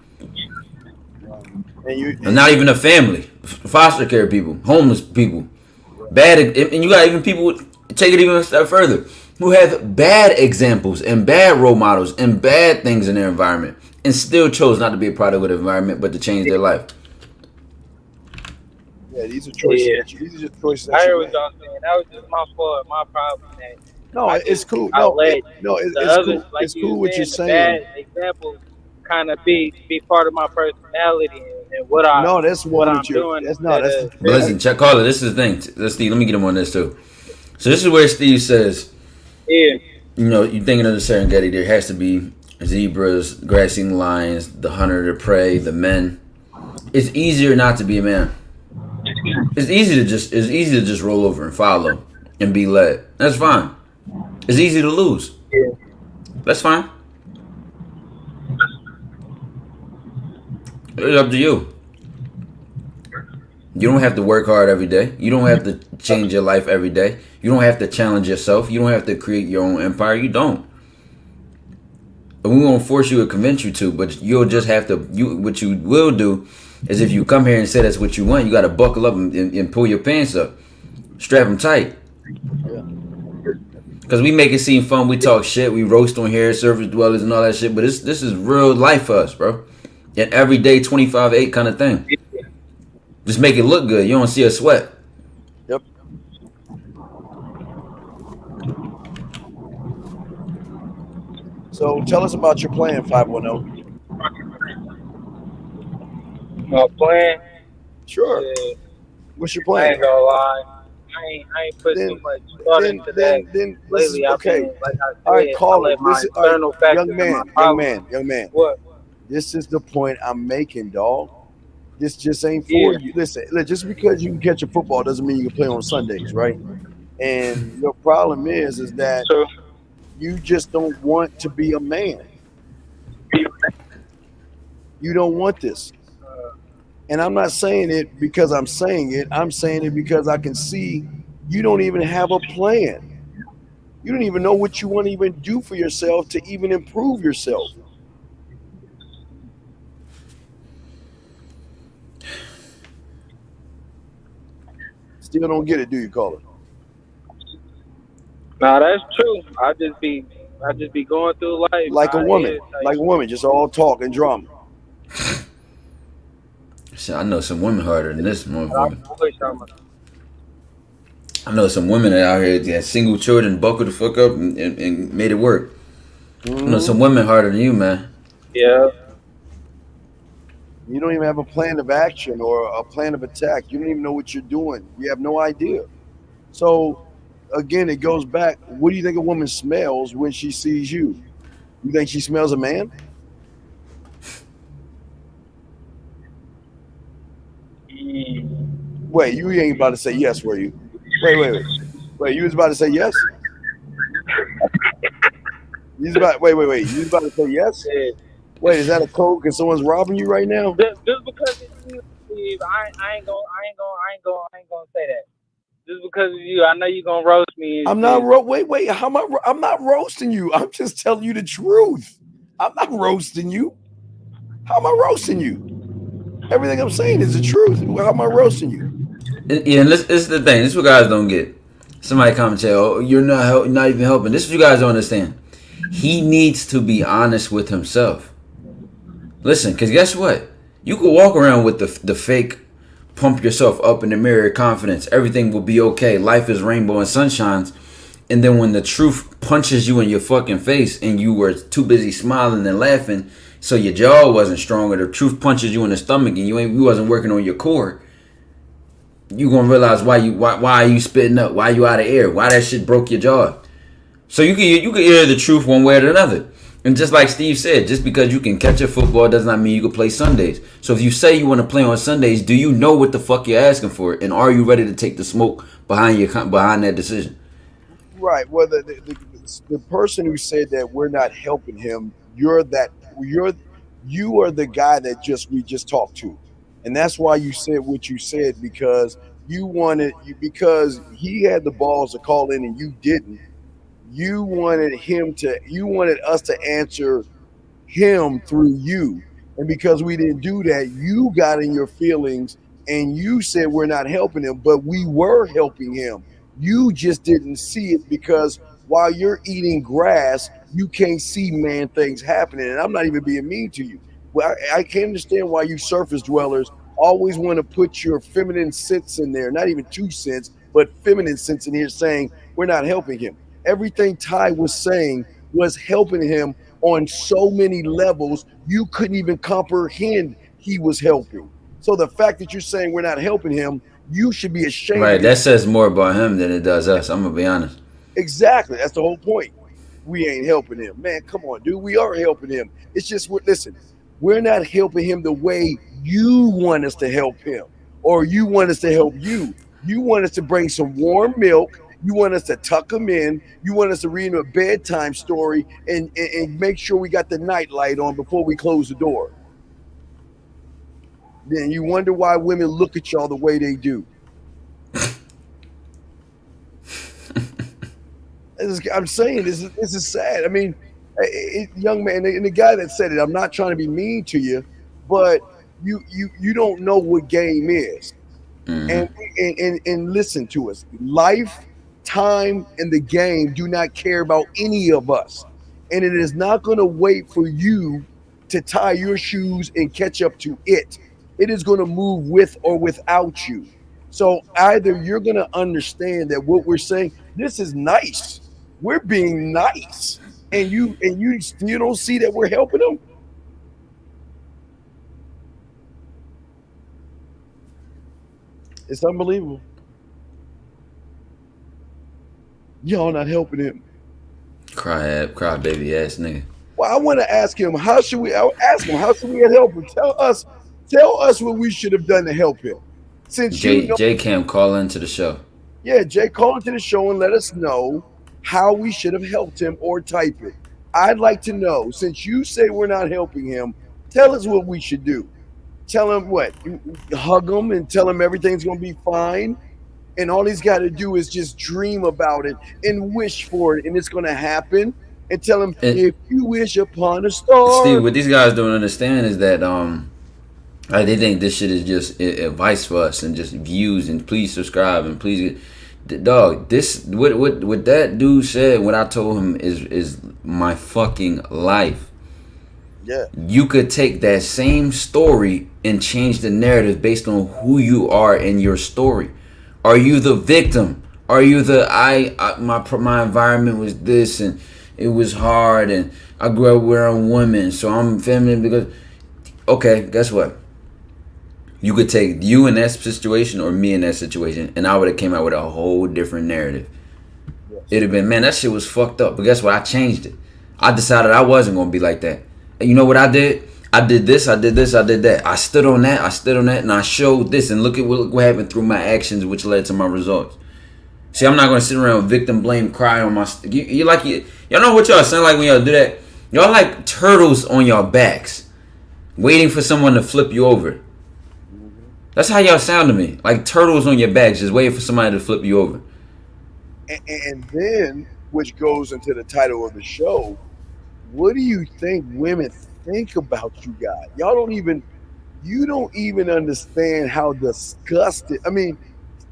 And not even a family, foster care people, homeless people, and you got even people, take it even a step further, who have bad examples and bad role models and bad things in their environment and still chose not to be a product of the environment but to change their life. Yeah, these are choices. Yeah. These are just choices. I heard what y'all saying. That was just my fault, my problem. No, it's cool. It's cool. Like it's cool what you're saying. Bad examples kind of be part of my personality and what I. No, that's what I'm doing. That's not. But listen, check Carla. This is the thing. Steve, let me get him on this too. So this is where Steve says, yeah, You know, you're thinking of the Serengeti. There has to be zebras, grassing lions, the hunter, the prey, the men. It's easier not to be a man. It's easy to just roll over and follow and be led. That's fine. It's easy to lose. Yeah. That's fine. It's up to you. You don't have to work hard every day. You don't have to change your life every day. You don't have to challenge yourself. You don't have to create your own empire. You don't. And we won't force you or convince you to, but you'll just have to. What you will do is if you come here and say that's what you want, you got to buckle up and pull your pants up. Strap them tight. Because we make it seem fun. We talk shit. We roast on here, surface dwellers and all that shit. But this is real life for us, bro. An everyday 25-8 kind of thing. Just make it look good. You don't see a sweat. Yep. So tell us about your plan, 510. My plan. Sure. Yeah, What's your I plan? ain't gonna lie. I ain't put too much thought into that Then lately. I've okay. been, like I said, All right, call I it. let my Listen, all right, internal factors young and my man, problems. What? This is the point I'm making, dog. This just ain't for Yeah. you. Listen, just because you can catch a football doesn't mean you can play on Sundays, right? And your problem is that So, you just don't want to be a man. You don't want this. And I'm not saying it because I'm saying it. I'm saying it because I can see you don't even have a plan. You don't even know what you want to even do for yourself to even improve yourself. Still don't get it, do you, Caller? nah, that's true. I just be going through life. Like a how it woman, is, like a woman, just all talk and drama. Shit, I know some women harder than this motherfucker. I wish I know some women that out here that single children, buckled the fuck up and made it work. I know some women harder than you, man. yeah. You don't even have a plan of action or a plan of attack. You don't even know what you're doing. You have no idea. So, again, it goes back. What do you think a woman smells when she sees you? You think she smells a man? Wait, you ain't about to say yes, were you? Wait, you was about to say yes? You was about, wait. You was about to say yes? Yeah. Wait, is that a code because someone's robbing you right now? Just because of you, Steve, I ain't gonna say that. Just because of you, I know you gonna roast me. I'm not wait. How am I'm not roasting you. I'm just telling you the truth. I'm not roasting you. How am I roasting you? Everything I'm saying is the truth. How am I roasting you? Yeah, and this is the thing. This is what guys don't get. Somebody comment say, "Oh, you're not even helping." This is what you guys don't understand. He needs to be honest with himself. Listen, because guess what? You could walk around with the fake, pump yourself up in the mirror, confidence. Everything will be okay. Life is rainbow and sunshines. And then when the truth punches you in your fucking face and you were too busy smiling and laughing, so your jaw wasn't strong, or the truth punches you in the stomach and you wasn't working on your core, you gonna realize why are you spitting up? Why you out of air? Why that shit broke your jaw? So you can hear the truth one way or another. And just like Steve said, just because you can catch a football does not mean you can play Sundays. So if you say you want to play on Sundays, do you know what the fuck you're asking for? And are you ready to take the smoke behind that decision? Right. Well, the person who said that we're not helping him, you are the guy that we just talked to, and that's why you said what you said, because because he had the balls to call in and you didn't. You wanted us to answer him through you, and because we didn't do that, you got in your feelings and you said we're not helping him, but we were helping him. You just didn't see it because while you're eating grass, you can't see man things happening. And I'm not even being mean to you. Well, I can understand why you surface dwellers always want to put your feminine sense in there, not even 2 cents, but feminine sense in here, saying we're not helping him. Everything Ty was saying was helping him on so many levels, you couldn't even comprehend he was helping. So the fact that you're saying we're not helping him, you should be ashamed. Right, that says more about him than it does us. I'm gonna be honest. Exactly. That's the whole point. we ain't helping him. Man, come on, dude. We are helping him. It's just, listen, we're not helping him the way you want us to help him, or you want us to help you. You want us to bring some warm milk. You want us to tuck him in. You want us to read him a bedtime story and make sure we got the night light on before we close the door. Then you wonder why women look at y'all the way they do. I'm saying this is sad. I mean, young man, and the guy that said it, I'm not trying to be mean to you, but you don't know what game is. And listen to us. Life, time, and the game do not care about any of us. And it is not going to wait for you to tie your shoes and catch up to it. It is going to move with or without you. So either you're going to understand that what we're saying, this is nice. We're being nice. And you still don't see that we're helping them? It's unbelievable. Y'all not helping him. Cry baby ass nigga. Well, I want to ask him, how should we help him? Tell us what we should have done to help him. Since J Cam, call into the show. Yeah, Jay, call into the show and let us know how we should have helped him, or type it. I'd like to know, since you say we're not helping him, tell us what we should do. Tell him what? Hug him and tell him everything's going to be fine. And all he's got to do is just dream about it and wish for it, and it's going to happen. And tell him, if you wish upon a star. Steve, what these guys don't understand is that they think this shit is just advice for us and just views, and please subscribe and please. Dog, this what that dude said, what I told him is my fucking life. Yeah. You could take that same story and change the narrative based on who you are in your story. Are you the victim? Are you the my environment was this and it was hard and I grew up wearing women, so I'm feminine because okay, guess what? You could take you in that situation or me in that situation, and I would have came out with a whole different narrative. Yes. It'd have been, man, that shit was fucked up. But guess what? I changed it. I decided I wasn't going to be like that. And you know what I did? I did this, I did this, I did that. I stood on that, and I showed this, and look at what happened through my actions, which led to my results. See, I'm not going to sit around with victim blame, cry on my... Y'all know what y'all sound like when y'all do that? Y'all like turtles on your backs, waiting for someone to flip you over. That's how y'all sound to me. Like turtles on your backs, just waiting for somebody to flip you over. And then, which goes into the title of the show, what do you think women think about you guys? You don't even understand how disgusted. I mean,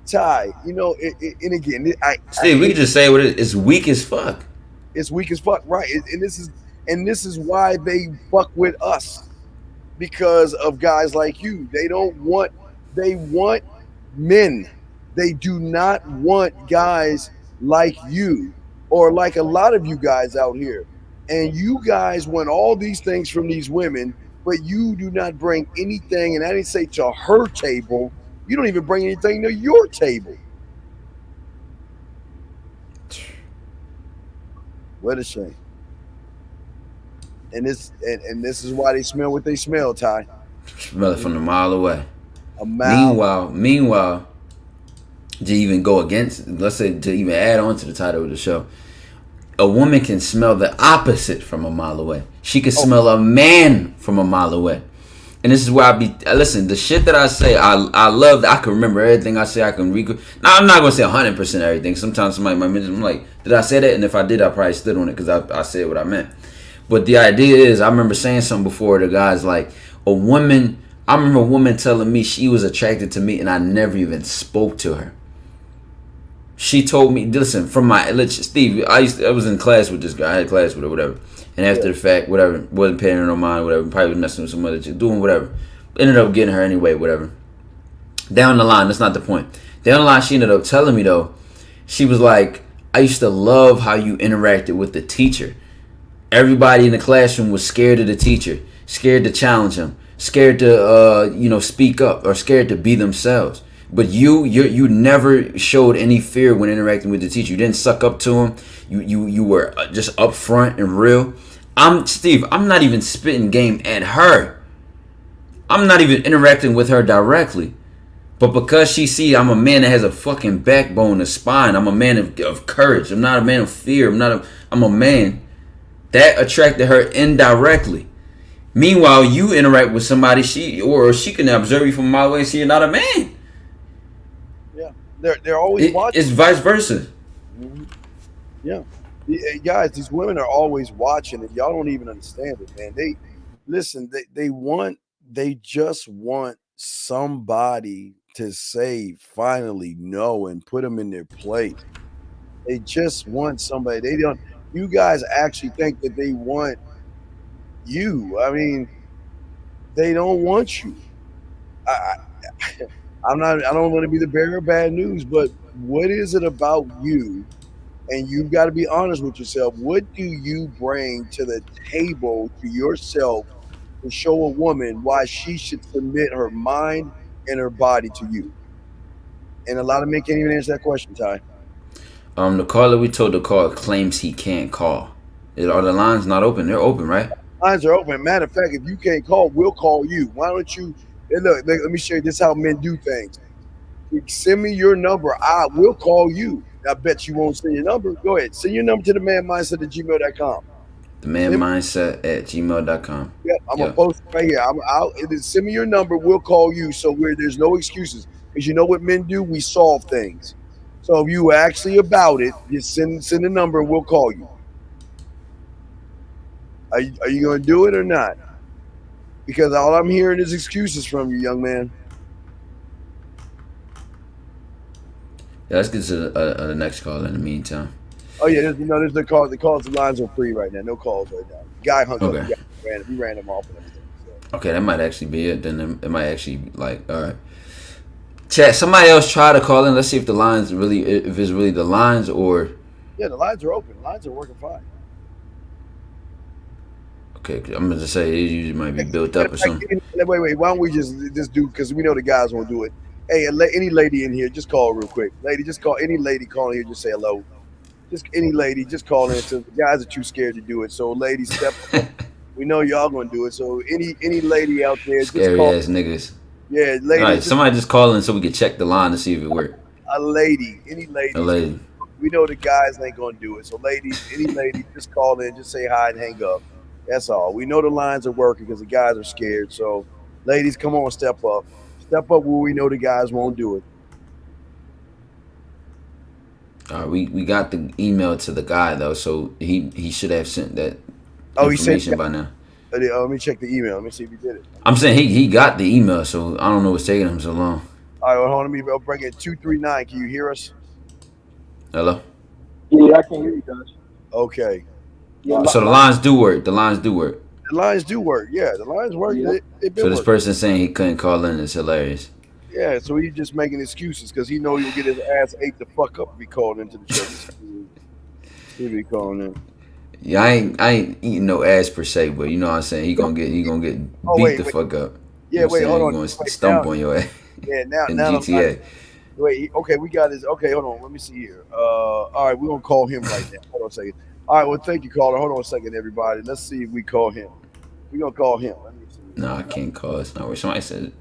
Ty, and again, Steve, we can just say what it's weak as fuck. It's weak as fuck, right? And this is why they fuck with us, because of guys like you. They want men. They do not want guys like you or like a lot of you guys out here. And you guys want all these things from these women, but you do not bring anything, and I didn't say to her table. You don't even bring anything to your table. What a shame. And this is why they smell what they smell, Ty. Smell it from a mile away. A mile. Meanwhile, to even go against, let's say, to even add on to the title of the show, a woman can smell the opposite from a mile away. She can smell a man from a mile away. And this is where listen, the shit that I say, I love that I can remember everything I say. I can recall. Now, I'm not going to say 100% everything. Sometimes somebody might mention, I'm like, did I say that? And if I did, I probably stood on it because I said what I meant. But the idea is, I remember saying something before to guys like, I remember a woman telling me she was attracted to me and I never even spoke to her. She told me, listen, Steve, I was in class with this guy. I had class with her, whatever. And after the fact, whatever, wasn't paying her no mind, whatever, probably was messing with some other chick, doing whatever. Ended up getting her anyway, whatever. Down the line, that's not the point. Down the line, she ended up telling me, though, she was like, I used to love how you interacted with the teacher. Everybody in the classroom was scared of the teacher, scared to challenge him, scared to, speak up, or scared to be themselves. But you never showed any fear when interacting with the teacher. You didn't suck up to him. You were just upfront and real. Steve. I'm not even spitting game at her. I'm not even interacting with her directly. But because she see I'm a man that has a fucking backbone, a spine. I'm a man of courage. I'm not a man of fear. I'm a man. That attracted her indirectly. Meanwhile, you interact with somebody she can observe you from a mile away and see you're not a man. Yeah, they're always watching. It's vice versa. Yeah, guys, these women are always watching, and y'all don't even understand it, man. They listen. They just want somebody to say finally no and put them in their place. They just want somebody. They don't. You guys actually think that they want you. I mean, they don't want you. I'm not. I don't want to be the bearer of bad news, but what is it about you? And you've got to be honest with yourself. What do you bring to the table to yourself to show a woman why she should submit her mind and her body to you? And a lot of men can't even answer that question, Ty. The caller we told to call claims he can't call. Are the lines not open? They're open, right? Lines are open. Matter of fact, if you can't call, we'll call you. Why don't you? And look, let me show you this how men do things. Send me your number. I will call you. I bet you won't send your number. Go ahead. Send your number to the manmindset@gmail.com. themanmindset@gmail.com. Yep, I'm gonna post it right here. Send me your number. We'll call you. So there's no excuses. Because you know what men do? We solve things. So if you actually about it, just send the number. We'll call you. Are you gonna do it or not? Because all I'm hearing is excuses from you, young man. Yeah, let's get to the next call in the meantime. Oh yeah, there's the call. The calls, the lines are free right now. No calls right now. Guy hung up. We ran him off and everything. So. Okay, that might actually be it. Then it might actually all right. Chat. Somebody else try to call in. Let's see if the lines if it's really the lines or. Yeah, the lines are open. The lines are working fine. Okay, I'm gonna just say it usually might be built up or something. Wait. Why don't we just do? Because we know the guys won't do it. Hey, any lady in here, just call real quick. Lady, just call any lady calling here. Just say hello. Just any lady, just call in. So the guys are too scared to do it. So ladies, step up. We know y'all gonna do it. So any lady out there, scary just call. Ass niggas. Yeah, lady. All right, somebody just call in so we can check the line to see if it worked. A lady, any lady. A lady. We know the guys ain't gonna do it. So ladies, any lady, just call in, just say hi and hang up. That's all. We know the lines are working because the guys are scared. So ladies, come on, step up. Step up where we know the guys won't do it. We got the email to the guy though, so he should have sent that information by now. Let me check the email. Let me see if he did it. I'm saying he got the email, so I don't know what's taking him so long. All right, well, hold on. Let me bring it 239. Can you hear us? Hello? Yeah, I can hear you guys. Okay. So the lines do work. The lines do work. The lines do work. Yeah, the lines work. Yeah. So this person saying he couldn't call in is hilarious. Yeah, so he's just making excuses because he know he'll get his ass ate the fuck up if he called into the show. He'll be calling in. Yeah, I ain't eating no ass per se, but you know what I'm saying. He gonna get beat the fuck up. Yeah, you know wait, hold on. He gonna stomp on your ass. Yeah, now in GTA. Wait, okay, we got his. Okay, hold on. Let me see here. All right, we're gonna call him right now. Hold on a second. All right, well, thank you, caller. Hold on a second, everybody. Let's see if we call him. We're gonna call him. Let me see. No, I can't call. It's not where somebody said it.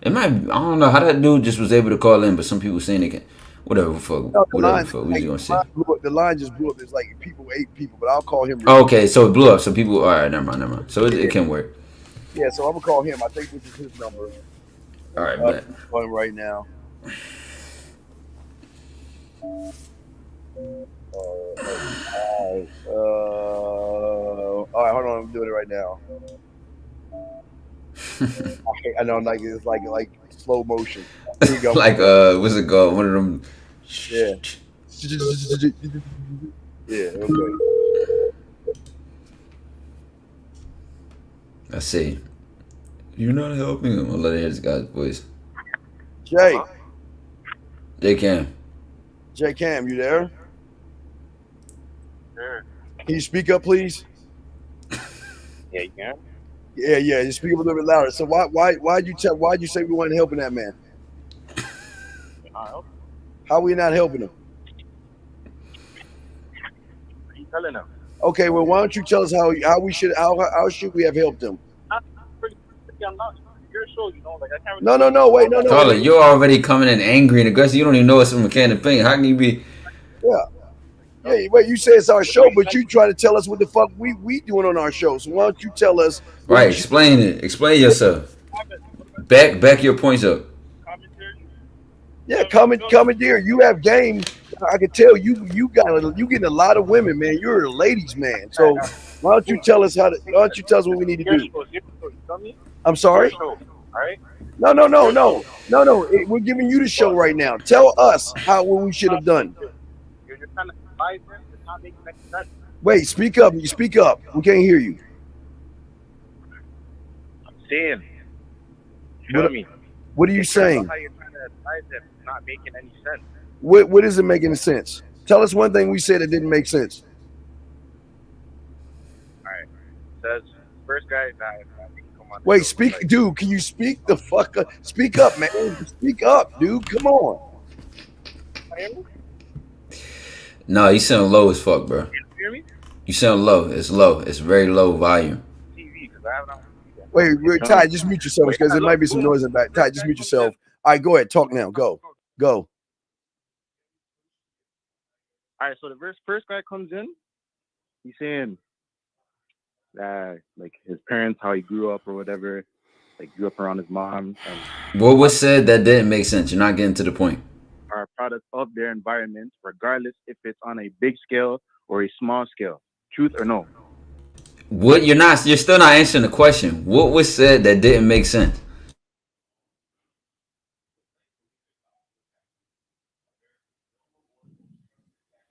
It might. I don't know how that dude just was able to call in, but some people saying they can. Whatever, fuck. No, whatever, fuck. We just gonna say. The line just blew up. It's like 8 people, but I'll call him. Okay, so it blew up. So people. All right, never mind. So it can work. Yeah, so I'm gonna call him. I think this is his number. All right, bet. I'm calling him right now. All right, hold on. I'm doing it right now. I know, like it's like slow motion. Here you go. Like what's it called? One of them. Yeah. Yeah. Okay. I see. You're not helping him. I'll let it hear this guy's voice. Jay. J Cam, you there? Sure. Can you speak up, please? Yeah, you can. Yeah. Just speak up a little bit louder. So why'd you say we weren't helping that man? How we not helping them? What are you telling them? Okay, well, why don't you tell us how should we have helped them? I'm not your show, you know. Like I can't really. No, wait, no. Caller, you're already coming in angry and aggressive. You don't even know what's a mechanic thing. How can you be? Yeah, wait, you say it's our show, but you try to tell us what the fuck we doing on our show. So why don't you tell us? Right, explain it. Explain yourself. Back your points up. Yeah, commandeer. You have game. I can tell you getting a lot of women, man. You're a ladies' man. So why don't you tell us why don't you tell us what we need to do? I'm sorry. All right. No. We're giving you the show right now. Tell us what we should have done. You're just trying to advise them. It's not making any sense. Wait, speak up. You speak up. We can't hear you. I'm saying. Show me. What are you saying? How you're trying to advise them? It's not making any sense. What isn't making sense? Tell us one thing we said that didn't make sense. All right. Says first guy died. Wait, speak, dude. Can you speak the fuck up? Speak up, man. Speak up, dude. Come on. No, you sound low as fuck, bro. You hear me? You sound low. It's low. It's very low volume. TV, because I have it on. Wait, Ty, just mute yourself because there might be some noise in the back. Ty, just mute yourself. All right, go ahead. Talk now. Go. All right, so the first guy comes in. He's saying that like his parents, how he grew up or whatever, like grew up around his mom, and What was said that didn't make sense? You're not getting to the point. are products of their environment, regardless if it's on a big scale or a small scale. Truth or no? What you're still not answering the question. What was said that didn't make sense?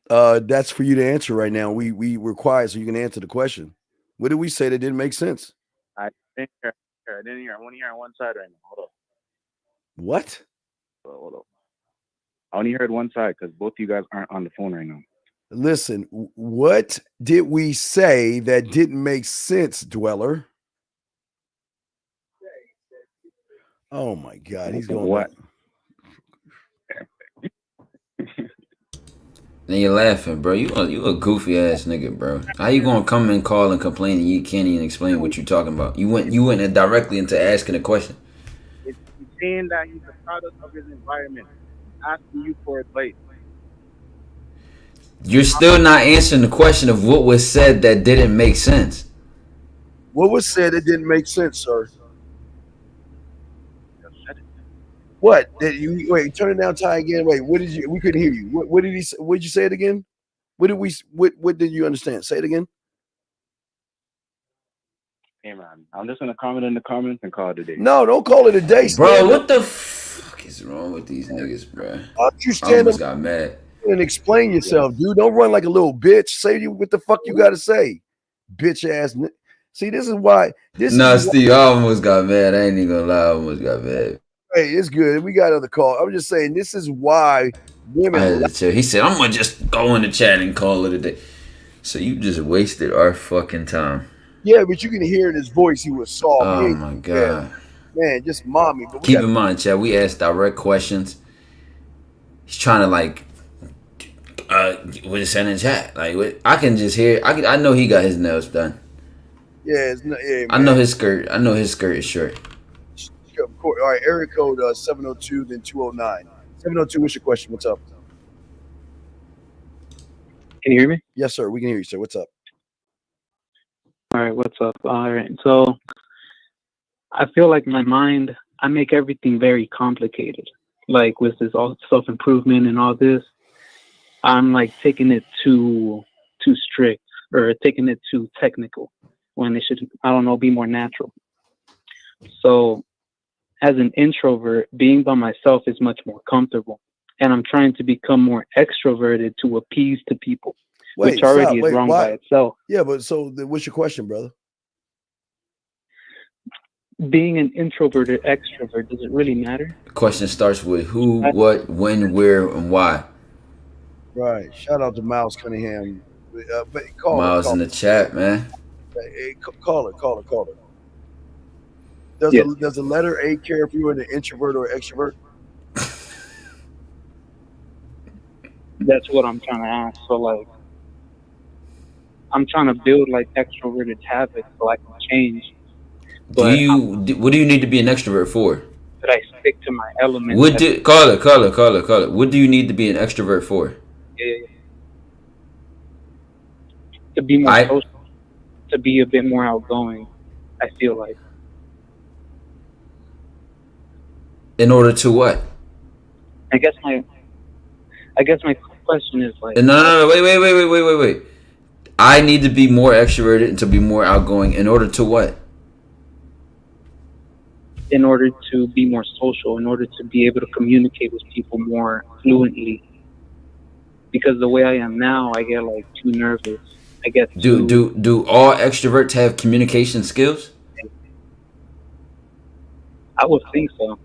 That's for you to answer right now. We're quiet so you can answer the question. What did we say that didn't make sense? I didn't hear. I want to hear on one side right now. Hold up. What? Hold up. I only heard one side because both of you guys aren't on the phone right now. Listen, what did we say that didn't make sense, Dweller? Oh my God, he's going what? Then you're laughing, bro. You a goofy ass nigga, bro. How you gonna come and call and complain and you can't even explain what you're talking about? You went directly into asking a question. It's saying that he's a product of his environment. Asking you for advice. You're still not answering the question of what was said that didn't make sense. What was said that didn't make sense, sir? What? Wait, turn it down, Ty, again. Wait, what did you? We couldn't hear you. What did he say? What did you say it again? What did you understand? Say it again. Hey man, I'm just gonna comment in the comments and call it a day. No, don't call it a day, bro. What the fuck is wrong with these niggas, bro? Why don't you I stand almost up got mad and explain yourself, dude? Don't run like a little bitch. Say what the fuck you got to say, bitch ass. See, this is why. Steve, I almost got mad. I ain't even gonna lie, I almost got mad. Hey, it's good. We got other call. I'm just saying, this is why women. He said, "I'm gonna just go in the chat and call it a day." So you just wasted our fucking time. Yeah, but you can hear in his voice he was soft. Oh my God, man, just mommy. But keep in mind, chat. We ask direct questions. He's trying to like, we're just sending chat. Like, I can just hear. I know he got his nails done. Yeah, I know his skirt. I know his skirt is short. Of course. All right, area code 702, then 209. 702, what's your question? What's up? Can you hear me? Yes, sir. We can hear you, sir. What's up? All right, what's up? All right, so I feel like my mind, I make everything very complicated. Like with this all self-improvement and all this, I'm like taking it too strict or taking it too technical when it should, I don't know, be more natural. So as an introvert, being by myself is much more comfortable. And I'm trying to become more extroverted to appease to people, which already is wrong by itself. Yeah, but so what's your question, brother? Being an introvert or extrovert, does it really matter? The question starts with who, what, when, where, and why. Right. Shout out to Miles Cunningham. But call Miles in the chat, man. Hey, call it. Does the letter A care if you're an introvert or extrovert? That's what I'm trying to ask. So like, I'm trying to build like extroverted habits so I can change. But What do you need to be an extrovert for? that I stick to my element. What do call it? What do you need to be an extrovert for? To be more I social, to be a bit more outgoing. I feel like in order to what? I guess my question is like No, wait. I need to be more extroverted and to be more outgoing in order to what? in order to be more social, in order to be able to communicate with people more fluently. Because the way I am now, I get like too nervous. I get Do all extroverts have communication skills? I would think so.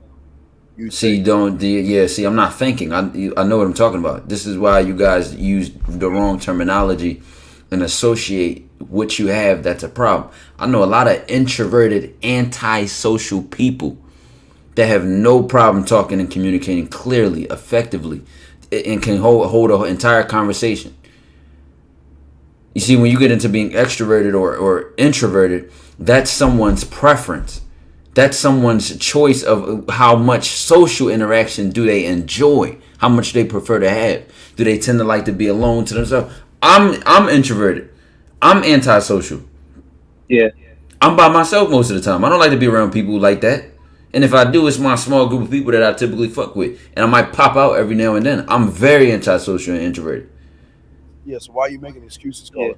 See, I'm not thinking. I know what I'm talking about. This is why you guys use the wrong terminology and associate what you have. That's a problem. I know a lot of introverted, antisocial people that have no problem talking and communicating clearly, effectively, and can hold an entire conversation. You see, when you get into being extroverted or introverted, that's someone's preference. That's someone's choice of how much social interaction do they enjoy, how much they prefer to have. Do they tend to like to be alone to themselves? I'm introverted. I'm antisocial. Yeah. I'm by myself most of the time. I don't like to be around people like that. And if I do, it's my small group of people that I typically fuck with. And I might pop out every now and then. I'm very antisocial and introverted. Yeah, so why are you making excuses, Caller?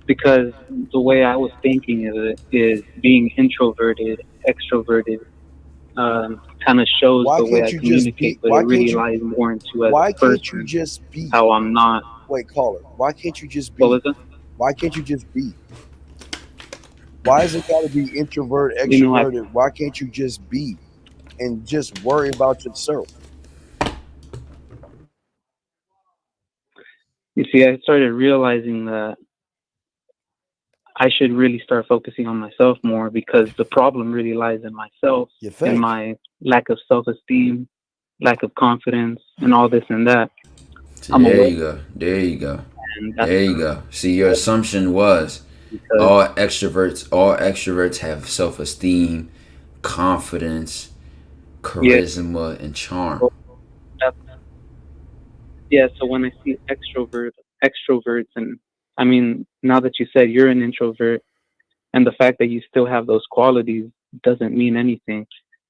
Because the way I was thinking of it is being introverted, extroverted, kind of shows Why the way I can't you just communicate, be? but Why it really can't you? lies more into as Why a can't you person, just be? how I'm not. Wait, Caller. Why can't you just What be? was it? Why can't you just be? Why is it got to be introvert, You know, extroverted? Why can't you just be and just worry about yourself? you see, I started realizing that I should really start focusing on myself more because the problem really lies in myself, You in think? my lack of self-esteem, lack of confidence, and all this and that. See, I'm there aware, you go. There you go. and that's There you go. See, your assumption was because all extroverts have self-esteem, confidence, charisma, and charm. that's, yeah. So when I see extroverts, and I mean, now that you said you're an introvert, and the fact that you still have those qualities doesn't mean anything.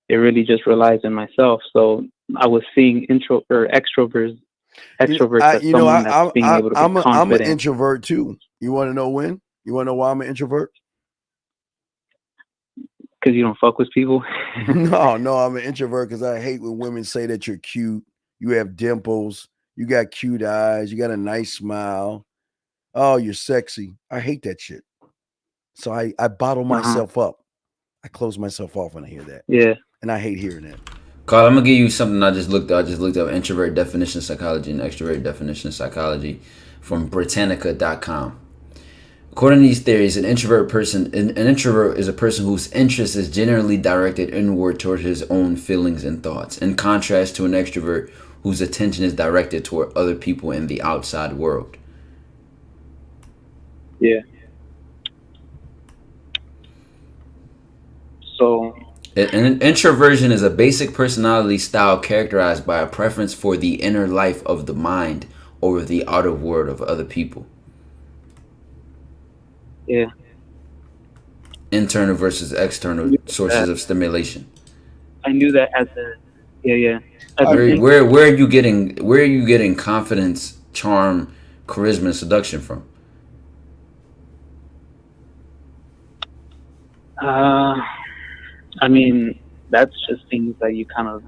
It really just relies on myself. So I was seeing extroverts as someone that's being able to be I'm an confident introvert too. You want to know when? You want to know why I'm an introvert? because you don't fuck with people. No, I'm an introvert because I hate when women say that you're cute, you have dimples, you got cute eyes, you got a nice smile. Oh, you're sexy. I hate that shit. So I bottle myself up. I close myself off when I hear that. Yeah. And I hate hearing that. Carl, I'm gonna give you something I just looked up. I just looked up introvert definition of psychology and extrovert definition of psychology from Britannica.com. According to these theories, an introvert is a person whose interest is generally directed inward toward his own feelings and thoughts, in contrast to an extrovert whose attention is directed toward other people in the outside world. Yeah. So An introversion is a basic personality style characterized by a preference for the inner life of the mind over the outer world of other people. yeah. Internal versus external sources of stimulation. I knew that as a yeah. As Where are you getting confidence, charm, charisma, and seduction from? I mean, that's just things that you kind of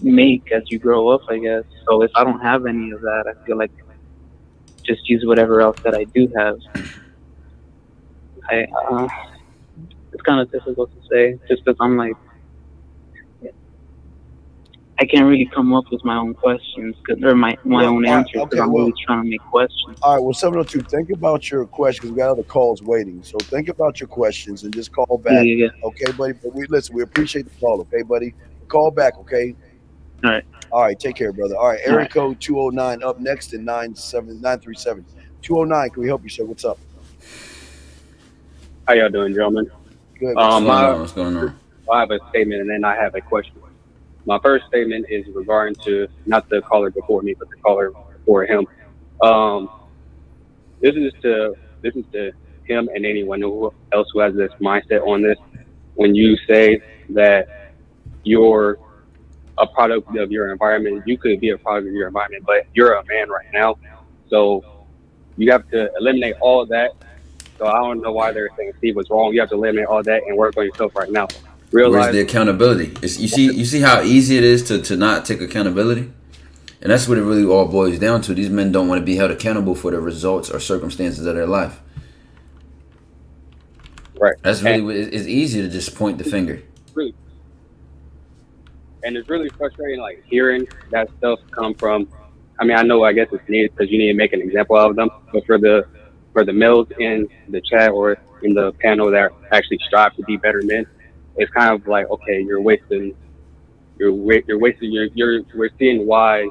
make as you grow up, I guess. So if I don't have any of that, I feel like just use whatever else that I do have. It's kind of difficult to say, just because I'm like, I can't really come up with my own questions or my own answers because I'm really trying to make questions. All right, well, 702, think about your questions. We got other calls waiting. So think about your questions and just call back. Yeah. Okay, buddy? But we appreciate the call, okay, buddy? Call back, okay? All right. All right, take care, brother. All right, All area right. code 209 up next in 937. 209, can we help you, sir? What's up? How y'all doing, gentlemen? Good. What's going My on? What's going on? I have a statement and then I have a question. My first statement is regarding to not the caller before me, but the caller before him. Um, this is to him and anyone else who has this mindset on this. When you say that you're a product of your environment, you could be a product of your environment, but you're a man right now, so you have to eliminate all of that. So I don't know why they're saying Steve was wrong. You have to eliminate all that and work on yourself right now. Where's Realize the accountability? You see how easy it is to not take accountability? And that's what it really all boils down to. These men don't want to be held accountable for the results or circumstances of their life. right. That's really what it's easy to just point the finger. Really, and it's really frustrating, like hearing that stuff come from. I mean, I guess it's needed because you need to make an example of them. But for the males in the chat or in the panel that actually strive to be better men, it's kind of like, okay, we're seeing why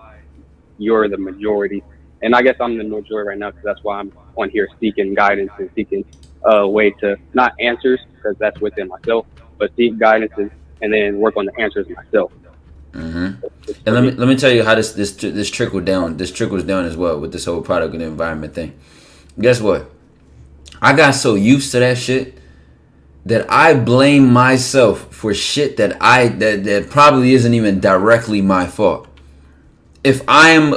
you're the majority. And I guess I'm the majority right now because that's why I'm on here seeking guidance and seeking a way to, not answers, because that's within myself, but seek guidance and then work on the answers myself. Mm-hmm. And let me tell you how this trickled down. This trickles down as well with this whole product and environment thing. Guess what? I got so used to that shit that I blame myself for shit that probably isn't even directly my fault. If I am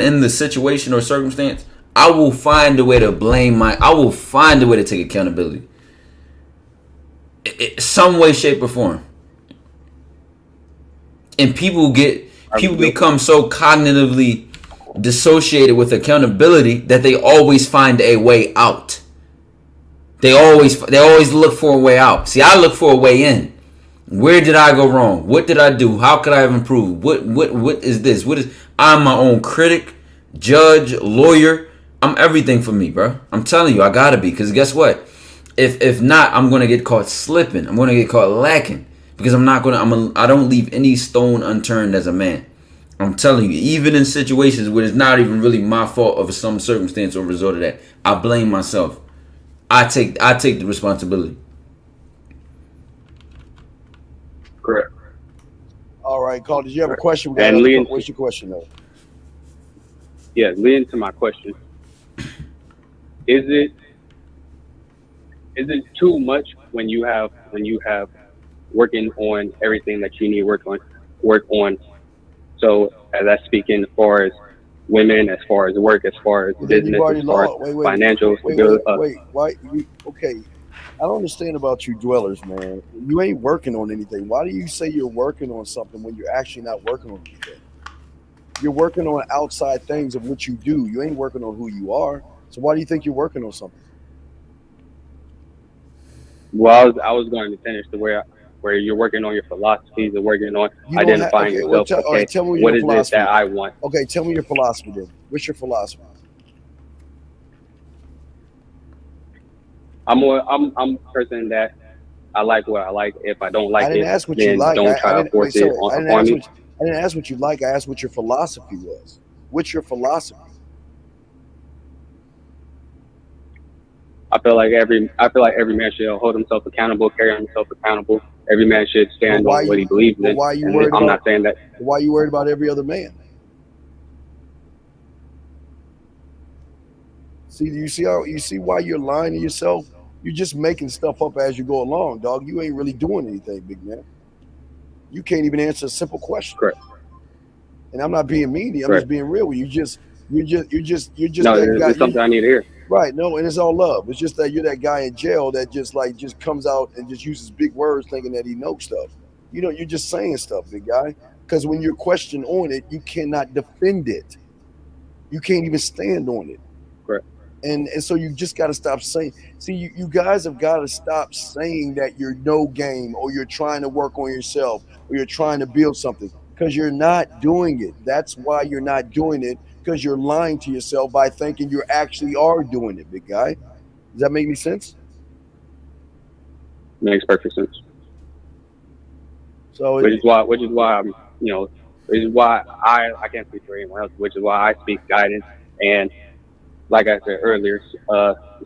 in the situation or circumstance, I will find a way to I will find a way to take accountability. Some way, shape, or form. And people become so cognitively dissociated with accountability that they always find a way out. They always look for a way out. See, I look for a way in. Where did I go wrong? What did I do? How could I have improved? What is this? I'm my own critic, judge, lawyer. I'm everything for me, bro. I'm telling you, I gotta be, because guess what? If not, I'm gonna get caught slipping. I'm gonna get caught lacking. Because I don't leave any stone unturned as a man. I'm telling you, even in situations where it's not even really my fault of some circumstance or result of that, I blame myself. I take the responsibility. Correct. All right, Carl, did you have a question? What's your question, though? Yeah, leading to my question. Is it too much when you have working on everything that you need to work on? So as I speak in as far as women, as far as work, as far as business, as far as financials. Okay, I don't understand about you dwellers, man. You ain't working on anything. Why do you say you're working on something when you're actually not working on anything? You're working on outside things of what you do. You ain't working on who you are. So why do you think you're working on something? Well, I was going to finish to where you're working on your philosophies and working on identifying yourself. Tell me what your is philosophy. it that I want? Okay, tell me your philosophy then. What's your philosophy? I'm a person that I like what I like. If I don't like I didn't it, ask what then you like. don't try to force it on me. I didn't ask what you like. I asked what your philosophy was. What's your philosophy? I feel like every man should hold himself accountable, carry himself accountable. Every man should stand on what he believes in. I'm not saying that. Why are you worried about every other man? See, you see why you're lying to yourself? You're just making stuff up as you go along, dog. You ain't really doing anything, big man. You can't even answer a simple question. Correct. And I'm not being mean to you. I'm just being real with you. You're just no, it's something I need to hear. Right, no, and it's all love. It's just that you're that guy in jail that just comes out and just uses big words thinking that he knows stuff. You know, you're just saying stuff, big guy. Because when you're questioned on it, you cannot defend it. You can't even stand on it. Correct. And so you just got to stop saying. See, you guys have got to stop saying that you're no game or you're trying to work on yourself or you're trying to build something, because you're not doing it. That's why you're not doing it, because you're lying to yourself by thinking you actually are doing it, big guy. Does that make any sense? Makes perfect sense. So which is why I'm, which is why I can't speak for anyone else, which is why I speak guidance. And like I said earlier,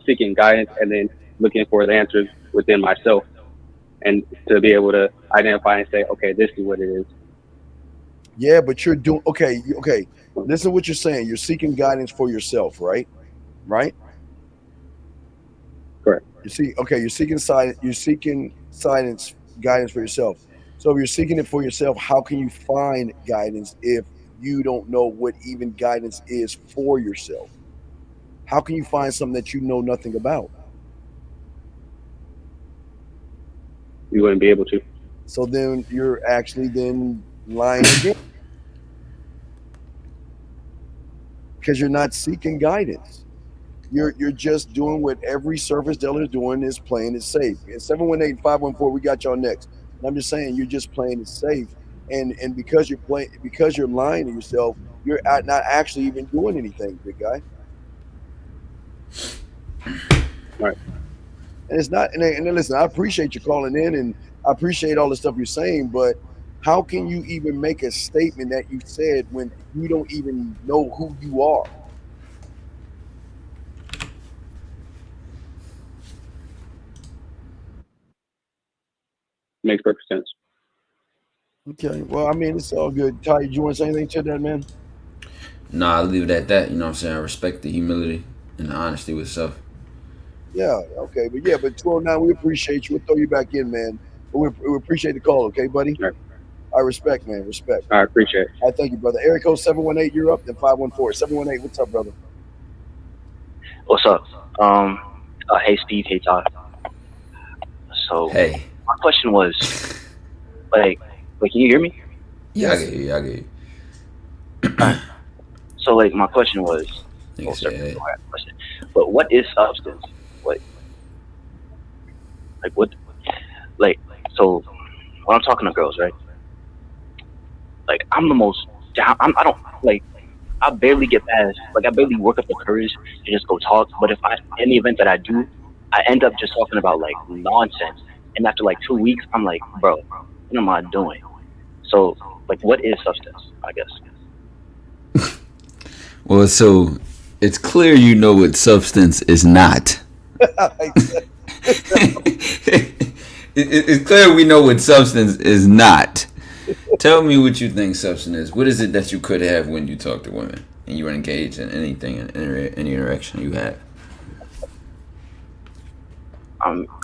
seeking guidance and then looking for the answers within myself, and to be able to identify and say, okay, this is what it is. Yeah, but you're doing okay. Listen to what you're saying. You're seeking guidance for yourself, right? Right. Correct. You're seeking guidance for yourself. So if you're seeking it for yourself, how can you find guidance if you don't know what even guidance is for yourself? How can you find something that you know nothing about? You wouldn't be able to. So then you're actually then lying again. Because you're not seeking guidance. You're just doing what every surface dealer is doing, is playing it safe. And 718-514, we got y'all next. And I'm just saying, you're just playing it safe. And because you're lying to yourself, you're not actually even doing anything, big guy. Right. And it's not. And listen, I appreciate you calling in, and I appreciate all the stuff you're saying. But how can you even make a statement that you said when you don't even know who you are? Makes perfect sense. Okay. Well, I mean, it's all good. Ty, do you want to say anything to that, man? Nah, I'll leave it at that. You know what I'm saying? I respect the humility and the honesty with self. Yeah. Okay. But 209, we appreciate you. We'll throw you back in, man. But we appreciate the call. Okay, buddy. Right. I respect, man. Respect. I appreciate it. I thank you, brother. Area code 718, you're up. Then 514. 718. What's up, brother? What's up? Hey Steve, hey Todd. So Hey. my question was, like, can you hear me? Yeah, I get you. I get you. So like, my question was, Nigga say, hey. but what is substance? So when I'm talking to girls, right? Like, I'm the most down. I barely get past. Like, I barely work up the courage to just go talk. But in the event that I do, I end up just talking about like nonsense. And after like 2 weeks, I'm like, bro, what am I doing? So, like, what is substance, I guess? Well, so it's clear you know what substance is not. It's clear we know what substance is not. Tell me what you think substance is. What is it that you could have when you talk to women and you were engaged in anything, in any interaction you had?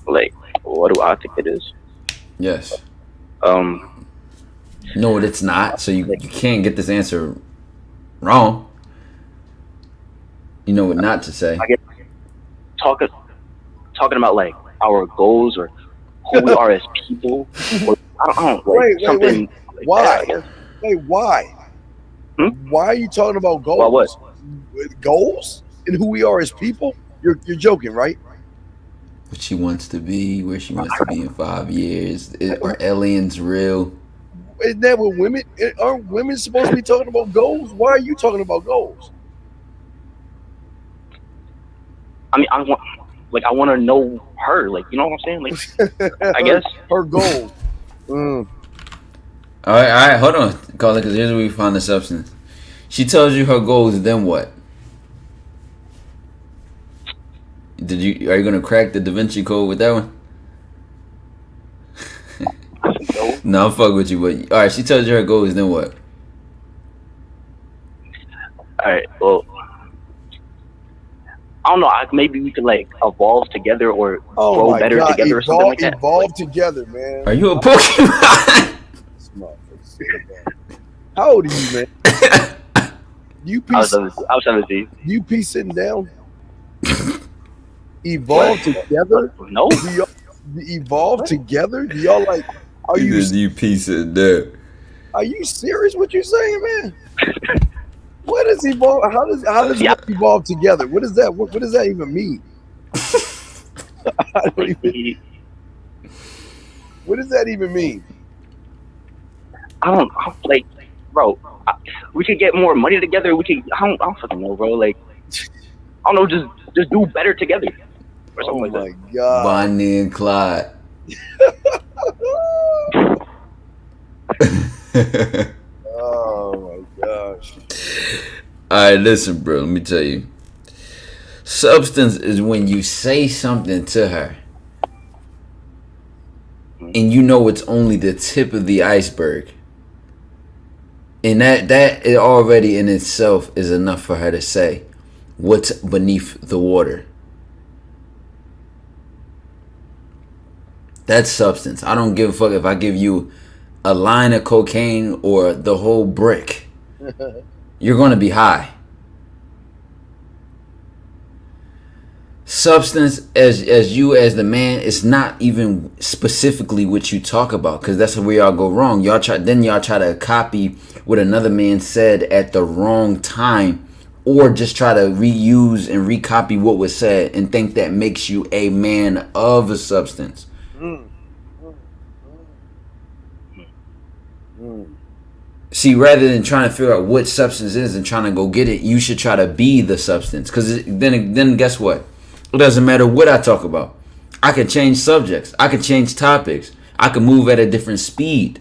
Like, what do I think it is? Yes. No, it's not. So you can't get this answer wrong. You know what not to say. I guess talking about like our goals or who we are as people. Or, I don't know. Like, something. Wait. Why? Like that, I guess. Wait, why? Why are you talking about goals? Well, what? Goals and who we are as people? You're joking, right? What she wants to be, where she wants to be in 5 years. Are aliens real? Isn't that what women? Aren't women supposed to be talking about goals? Why are you talking about goals? I mean, I want to know her. Like, you know what I'm saying? Like, I guess her goals. All right, hold on, Colin, because here's where we find the substance. She tells you her goals, then what? Are you gonna crack the Da Vinci Code with that one? No, I'm fucking with you, but all right, she tells you her goals, then what? All right, well, I don't know. Maybe we could like evolve together or grow better together or something like that. Evolve together, man. Are you a Pokemon? How old are you, man? I was 17. You sitting down? Evolve together? No. Do y'all evolve together? Do y'all like? Are you sitting there? Are you serious? What you saying, man? What is evolve? How does it evolve together? What is that? What does that even mean? What does that even mean? I don't like, bro. We could get more money together. We could. I don't fucking know, bro. Like, I don't know. Just do better together. Or something like that. God. Bonnie and Clyde. Oh right, listen, bro. Let me tell you. Substance is when you say something to her, and you know it's only the tip of the iceberg, and that it already in itself is enough for her to say what's beneath the water. That's substance. I don't give a fuck if I give you a line of cocaine or the whole brick. You're going to be high. Substance, as you as the man, it's not even specifically what you talk about, because that's where y'all go wrong. Y'all try to copy what another man said at the wrong time, or just try to reuse and recopy what was said and think that makes you a man of a substance. See, rather than trying to figure out what substance is and trying to go get it, you should try to be the substance. Because then guess what? It doesn't matter what I talk about. I can change subjects. I can change topics. I can move at a different speed.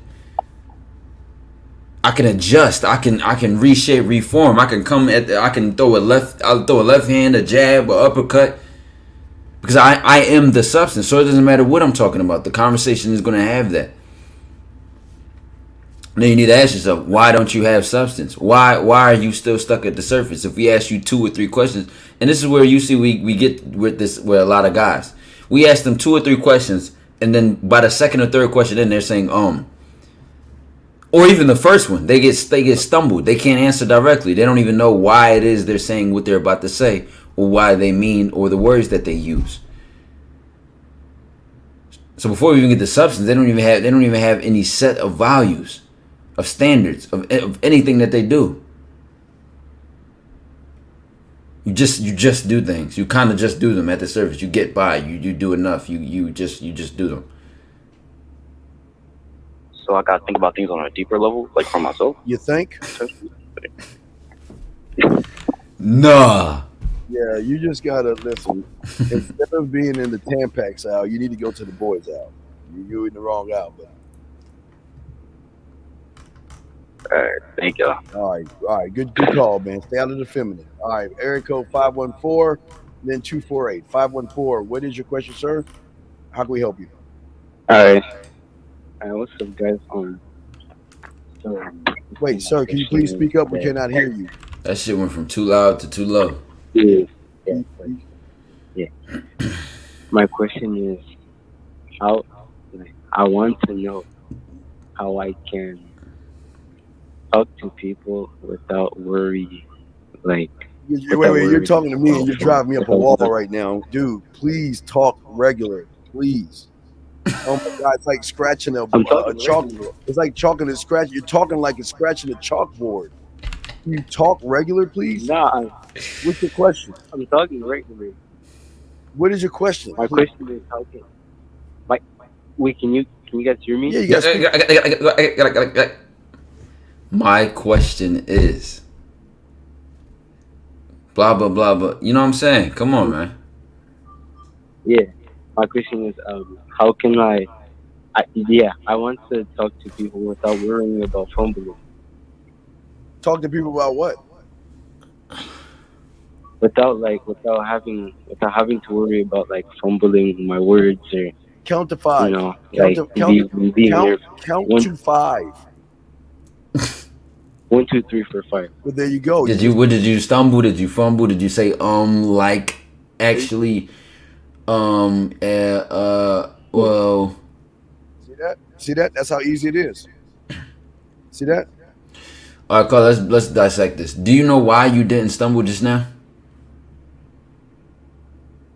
I can adjust. I can reshape, reform. I can throw a left hand, a jab, or uppercut. Because I am the substance. So it doesn't matter what I'm talking about. The conversation is going to have that. Then you need to ask yourself, why don't you have substance? Why are you still stuck at the surface? If we ask you 2 or 3 questions, and this is where you see we get with a lot of guys. We ask them 2 or 3 questions, and then by the second or third question, then they're saying or even the first one, they get stumbled. They can't answer directly. They don't even know why it is they're saying what they're about to say, or why they mean, or the words that they use. So before we even get the substance, they don't even have any set of values, of standards, of anything that they do. You just do things. You kind of just do them at the surface. You get by. You do enough. You just do them. So I gotta think about things on a deeper level, like for myself. You think? Nah. Yeah, you just gotta listen. Instead of being in the Tampax aisle, you need to go to the boys aisle. You're in the wrong aisle, but. All right, thank you. All right, good call, man. Stay out of the feminine. All right, area code 514, then 248. 514. What is your question, sir? How can we help you? All right. What's up, guys? Wait, sir, can you please speak up? We cannot hear you. That shit went from too loud to too low. Yeah. My question is, I want to know how I can talk to people without worry, Wait, you're talking to me and you're driving me up a wall right now. Dude, please talk regular, please. Oh my God, it's like scratching a chalkboard. It's like chalking and scratching. You're talking like it's scratching a chalkboard. Can you talk regular, please? Nah. What's your question? I'm talking regular. What is your question? My question is, how can... Wait, can you guys hear me? Yeah, you guys. My question is, blah blah blah blah. You know what I'm saying? Come on, man. Yeah. My question is, how can I want to talk to people without worrying about fumbling. Talk to people about what? Without having to worry about like fumbling my words or count to 5. You know, count to 5. 1, 2, 3, 4, 5. Well, there you go. Did you stumble? Did you fumble? Did you say like actually well? See that? That's how easy it is. See that? All right, Carl. Let's dissect this. Do you know why you didn't stumble just now?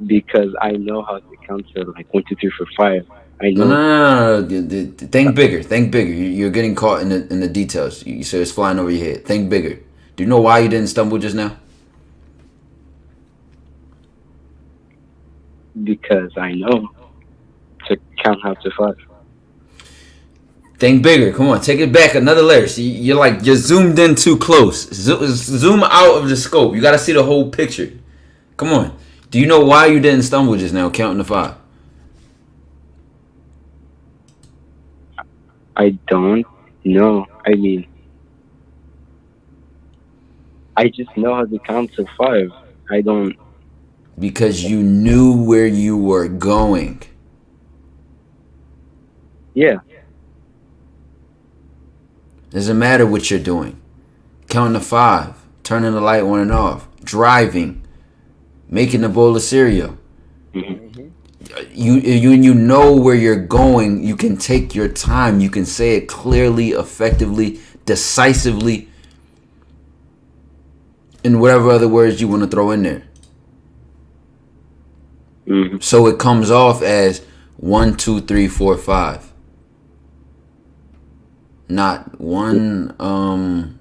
Because I know how to count to like 1, 2, 3, 4, 5. I know. No. Think bigger. Think bigger. You're getting caught in the details. So it's flying over your head. Think bigger. Do you know why you didn't stumble just now? Because I know to count up to 5. Think bigger. Come on, take it back another layer. See, you're zoomed in too close. Zoom out of the scope. You got to see the whole picture. Come on. Do you know why you didn't stumble just now counting to 5? I don't know. I mean, I just know how to count to 5. I don't. Because you knew where you were going. Yeah. Doesn't matter what you're doing. Counting to 5, turning the light on and off, driving, making a bowl of cereal. You know where you're going. You can take your time. You can say it clearly, effectively, decisively, and whatever other words you want to throw in there. So it comes off as 1, 2, 3, 4, 5. Not 1,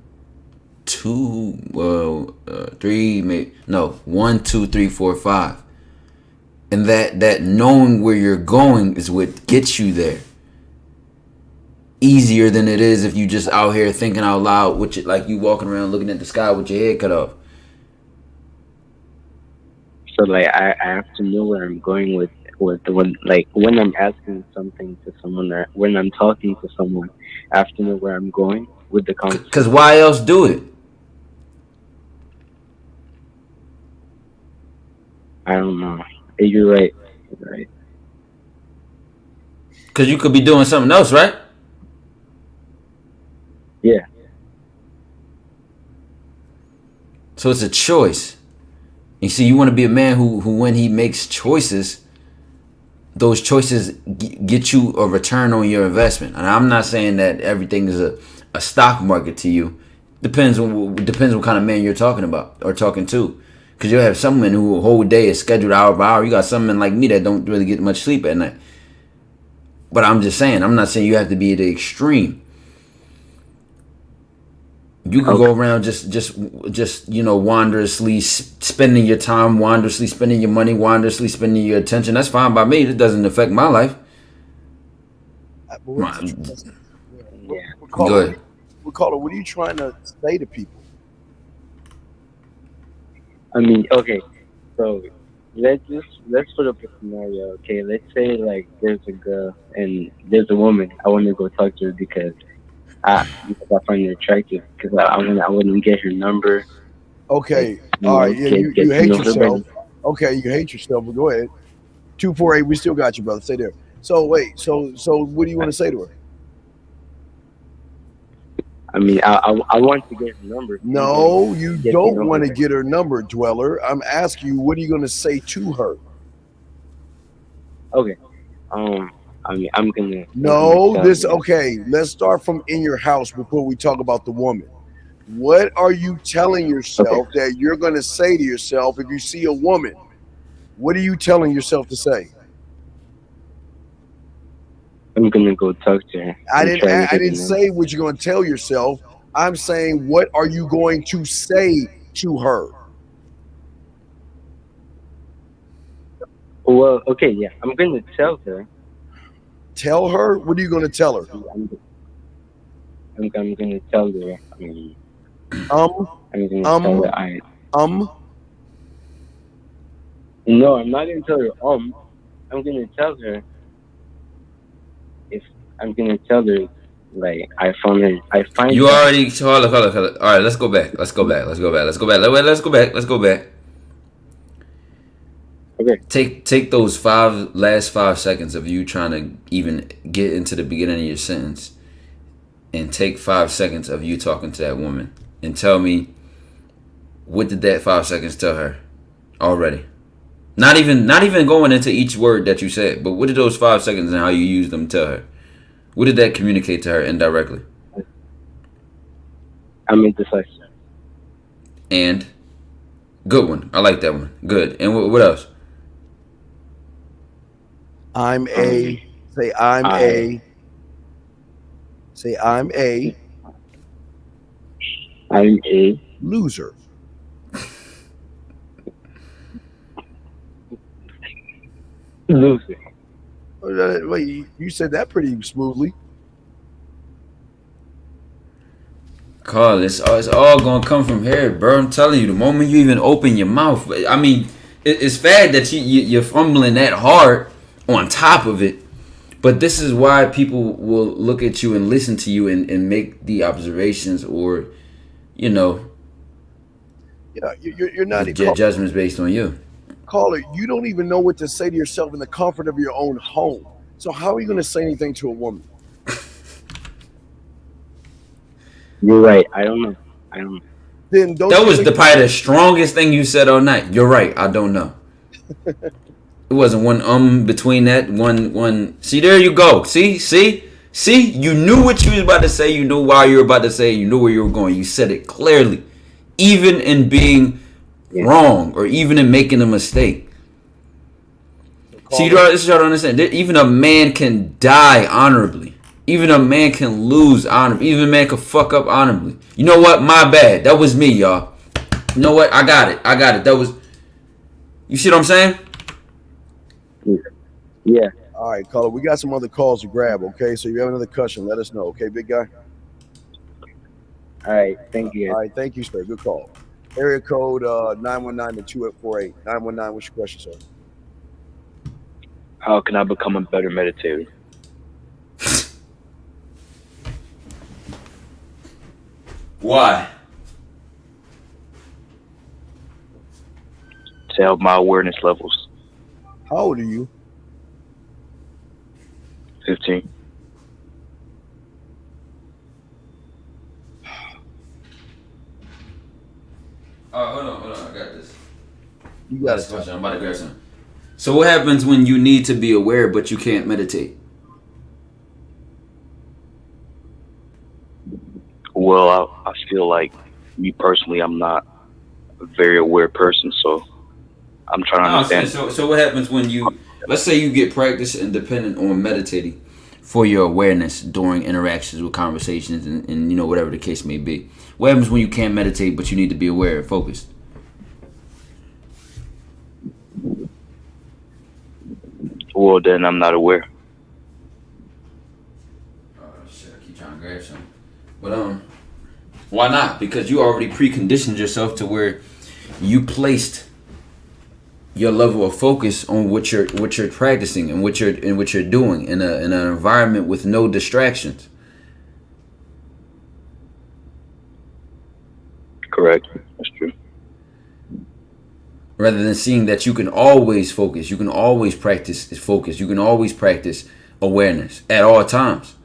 2, 3, maybe. No, 1, 2, 3, 4, 5. And that knowing where you're going is what gets you there. Easier than it is if you just out here thinking out loud, which like you walking around looking at the sky with your head cut off. So like I have to know where I'm going with when I'm asking something to someone or when I'm talking to someone, I have to know where I'm going with the conversation. Because why else do it? I don't know. You're right. You're right. Because you could be doing something else, right? Yeah. So it's a choice. You see, you want to be a man who when he makes choices, those choices get you a return on your investment. And I'm not saying that everything is a stock market to you. Depends what kind of man you're talking about or talking to. Because you'll have some men who a whole day is scheduled hour by hour. You got some men like me that don't really get much sleep at night. But I'm just saying, I'm not saying you have to be at the extreme. You could go around just wondrously spending your time, wondrously spending your money, wondrously spending your attention. That's fine by me. It doesn't affect my life. Go ahead. What are you trying to say to people? I mean, okay, so let's put up a scenario. Okay, let's say like there's a girl and there's a woman. I want to go talk to her because I find her attractive. Because I want to get her number. Okay, all right. Yeah, you hate yourself. Okay, you hate yourself. But go ahead. 248. We still got you, brother. Stay there. So wait. So what do you want to say to her? I mean, I want to get her number. No, you don't want to get her number, Dweller. I'm asking you, what are you going to say to her? Okay. I mean, I'm gonna. Okay. Let's start from in your house before we talk about the woman. What are you telling yourself that you're going to say to yourself if you see a woman? What are you telling yourself to say? I'm gonna go talk to her. I didn't say what you're going to tell yourself. I'm saying, what are you going to say to her? Well, okay, yeah, I'm gonna tell her. Tell her? What are you going to tell her? I'm gonna tell her. I'm gonna tell her No, I'm not gonna tell her. I'm gonna tell her. I'm gonna tell her, like, I find. You already hold on. All right, let's go back. Let's go back. Okay. Take those last 5 seconds of you trying to even get into the beginning of your sentence, and take 5 seconds of you talking to that woman, and tell me, what did that 5 seconds tell her already? Not even going into each word that you said, but what did those 5 seconds and how you used them tell her? What did that communicate to her indirectly? I'm indecisive. And? Good one. I like that one. Good. And what else? I'm a loser. Loser. Wait, you said that pretty smoothly. Carl, it's all gonna come from here, bro. I'm telling you, the moment you even open your mouth, I mean, it's bad that you're fumbling that hard on top of it. But this is why people will look at you and listen to you and make the observations, or, Yeah, you're not a Judgment's based on you. caller. You don't even know what to say to yourself in the comfort of your own home. So how are you going to say anything to a woman? You're right. I don't know. I don't know. Then don't That was probably the strongest thing you said all night. You're right. I don't know. It wasn't one between that one. See, there you go. See. You knew what you was about to say. You knew why you were about to say. You knew where you were going. You said it clearly, even in being wrong or even in making a mistake. See, this is what I understand. Even a man can die honorably. Even a man can lose honorably. Even a man can fuck up honorably. You know what? My bad. That was me, y'all. You know what? I got it. That was. You see what I'm saying? Yeah. All right, caller. We got some other calls to grab. Okay, so you have another question. Let us know. Okay, big guy. All right. Thank you. All right. Thank you, sir. Good call. Area code 919-2848. 919. What's your question, sir? How can I become a better meditator? Why? To help my awareness levels. How old are you? 15. Hold on. I got this. You got this question. I'm about to grab some. So what happens when you need to be aware but you can't meditate? Well, I feel like me personally, I'm not a very aware person, so I'm trying to understand. So what happens when you, let's say you get practice and dependent on meditating for your awareness during interactions with conversations and whatever the case may be. What happens when you can't meditate but you need to be aware and focused? Well, then I'm not aware. Oh shit! I keep trying to grab something. But why not? Because you already preconditioned yourself to where you placed your level of focus on what you're practicing and what you're doing in an environment with no distractions. Correct. That's true. Rather than seeing that you can always focus, you can always practice focus, you can always practice awareness at all times.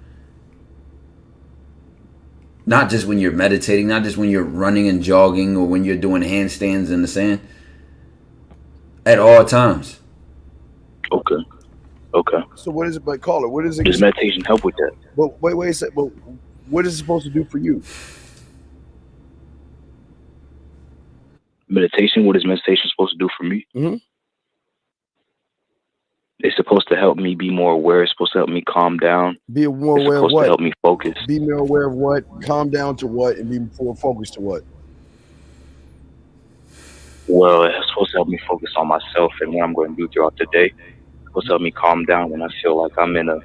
Not just when you're meditating, not just when you're running and jogging or when you're doing handstands in the sand. At all times. Okay. So what is it, but caller, what is it? Does meditation help with that? But wait a second. But what is it supposed to do for you? Meditation? What is meditation supposed to do for me? Mm-hmm. It's supposed to help me be more aware. It's supposed to help me calm down. Be more aware of what? It's supposed to help me focus. Be more aware of what? Calm down to what? And be more focused to what? Well, it's supposed to help me focus on myself and what I'm going to do throughout the day. It's supposed to help me calm down when I feel like I'm in a.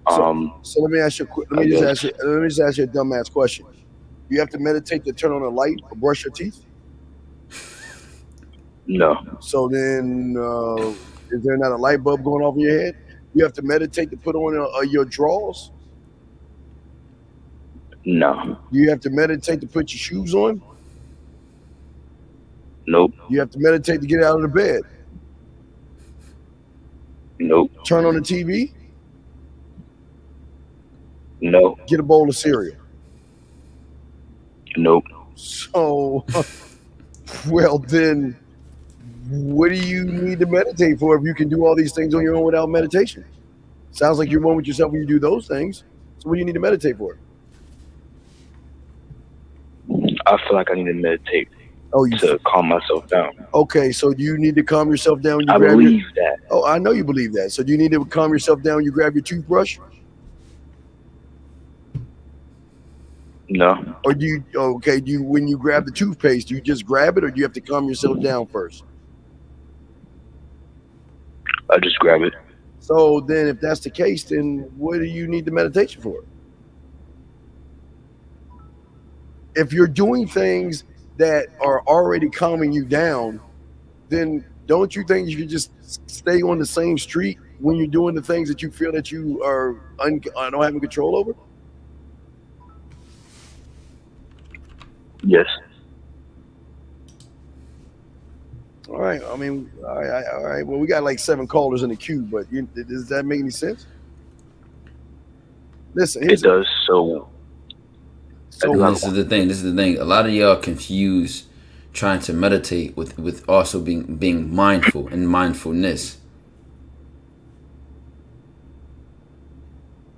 So let me ask you. Let me just ask you a dumbass question. You have to meditate to turn on a light or brush your teeth? No. So then, is there not a light bulb going off in your head? You have to meditate to put on your drawers? No. You have to meditate to put your shoes on? Nope. You have to meditate to get out of the bed? Nope. Turn on the TV? No. Get a bowl of cereal? Nope. So, well then, what do you need to meditate for if you can do all these things on your own without meditation? Sounds like you're one with yourself when you do those things. So what do you need to meditate for? I feel like I need to meditate to calm myself down. Okay, so do you need to calm yourself down when you I grab believe that. Oh, I know you believe that. So do you need to calm yourself down when you grab your toothbrush? No. Or do you when you grab the toothpaste, do you just grab it or do you have to calm yourself down first? I just grab it. So then if that's the case, then what do you need the meditation for? If you're doing things that are already calming you down, then don't you think you should just stay on the same street when you're doing the things that you feel that you are don't having control over? Yes. All right. I mean, all right. Well, we got like 7 callers in the queue, but does that make any sense? Listen, It does. So And this is the thing. This is the thing. A lot of y'all confuse trying to meditate with also being mindful and mindfulness.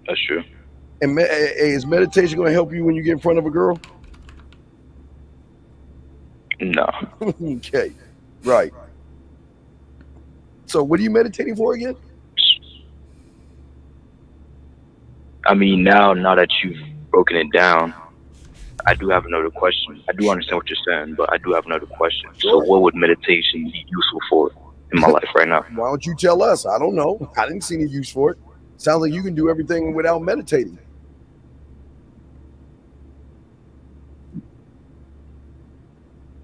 that's true. and is meditation going to help you when you get in front of a girl? No. Okay, right. So, what are you meditating for again? I mean, now that you've broken it down, I do have another question. I do understand what you're saying, but I do have another question. So, what would meditation be useful for in my life right now? Why don't you tell us? I don't know. I didn't see any use for it. Sounds like you can do everything without meditating.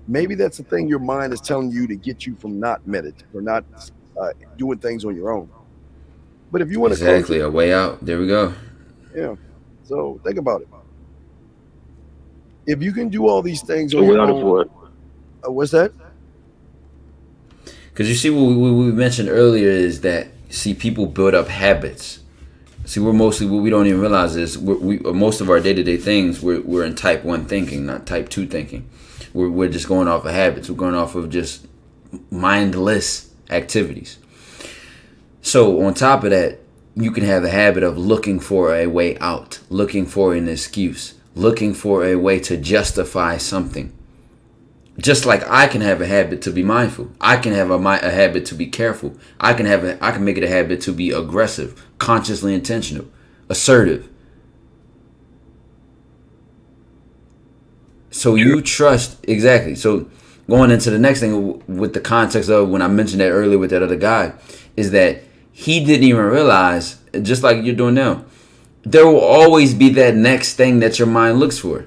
Maybe that's the thing your mind is telling you to get you from not meditating or not doing things on your own. But if you want to Exactly, a way out. There we go. Yeah. So think about it. If you can do all these things So on your without own, what? What's that? Because you see, what we mentioned earlier is that, see, people build up habits. See, we're mostly, what we don't even realize is we most of our day-to-day things, we're in type 1 thinking, not type 2 thinking. We're just going off of habits. We're going off of just mindless activities. So on top of that, you can have a habit of looking for a way out, looking for an excuse, looking for a way to justify something. Just like I can have a habit to be mindful, I can have a habit to be careful. I can make it a habit to be aggressive, consciously intentional, assertive. So you trust, exactly. So going into the next thing with the context of when I mentioned that earlier with that other guy, is that he didn't even realize, just like you're doing now, there will always be that next thing that your mind looks for.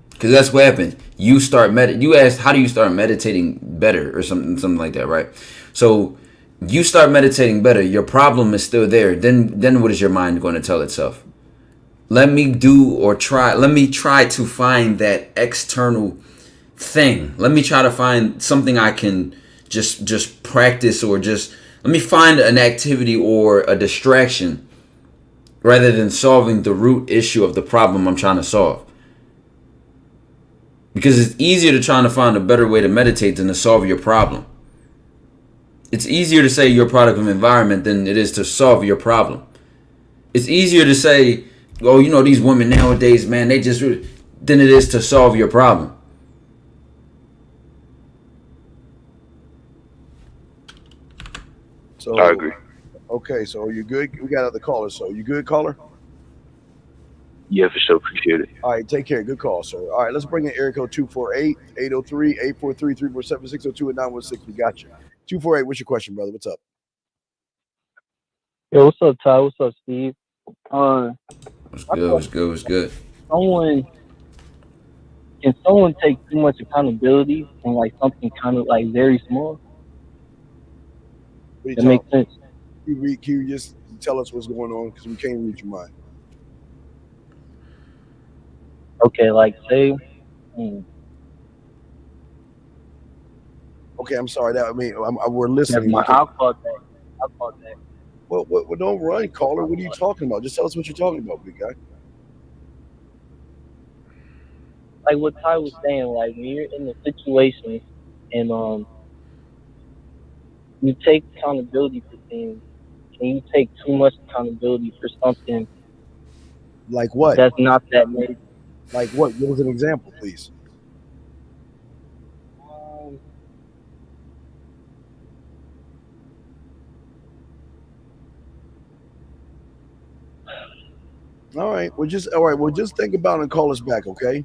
Because that's what happened. You start you asked, how do you start meditating better or something like that, right? So you start meditating better. Your problem is still there. Then what is your mind going to tell itself? Let me try to find that external thing. Let me try to find something I can just practice, or just let me find an activity or a distraction rather than solving the root issue of the problem I'm trying to solve. Because it's easier to try to find a better way to meditate than to solve your problem. It's easier to say you're a product of environment than it is to solve your problem. It's easier to say, oh, you know, these women nowadays, man, they just, than it is to solve your problem. So I agree. Okay, so you good? We got other callers. So you good, caller? Yeah, for sure. Appreciate it. All right, take care. Good call, sir. All right, let's bring in area code 248-803-843-347-602 and 916. We got you. 248, what's your question, brother? What's up? Yo, what's up, Ty? What's up, Steve? What's good? Can someone take too much accountability on like something kind of like very small? That makes sense. Can you just tell us what's going on, because we can't read your mind. Okay, like say. Okay, I'm sorry. We're listening. I'll call that. Well, don't run, caller. What are you talking about? Just tell us what you're talking about, big guy. Like what Ty was saying, like when you're in a situation and you take accountability for things, and you take too much accountability for something. Like what? That's not that major. Like what? Give us an example, please. All right. Well, just think about it and call us back, okay?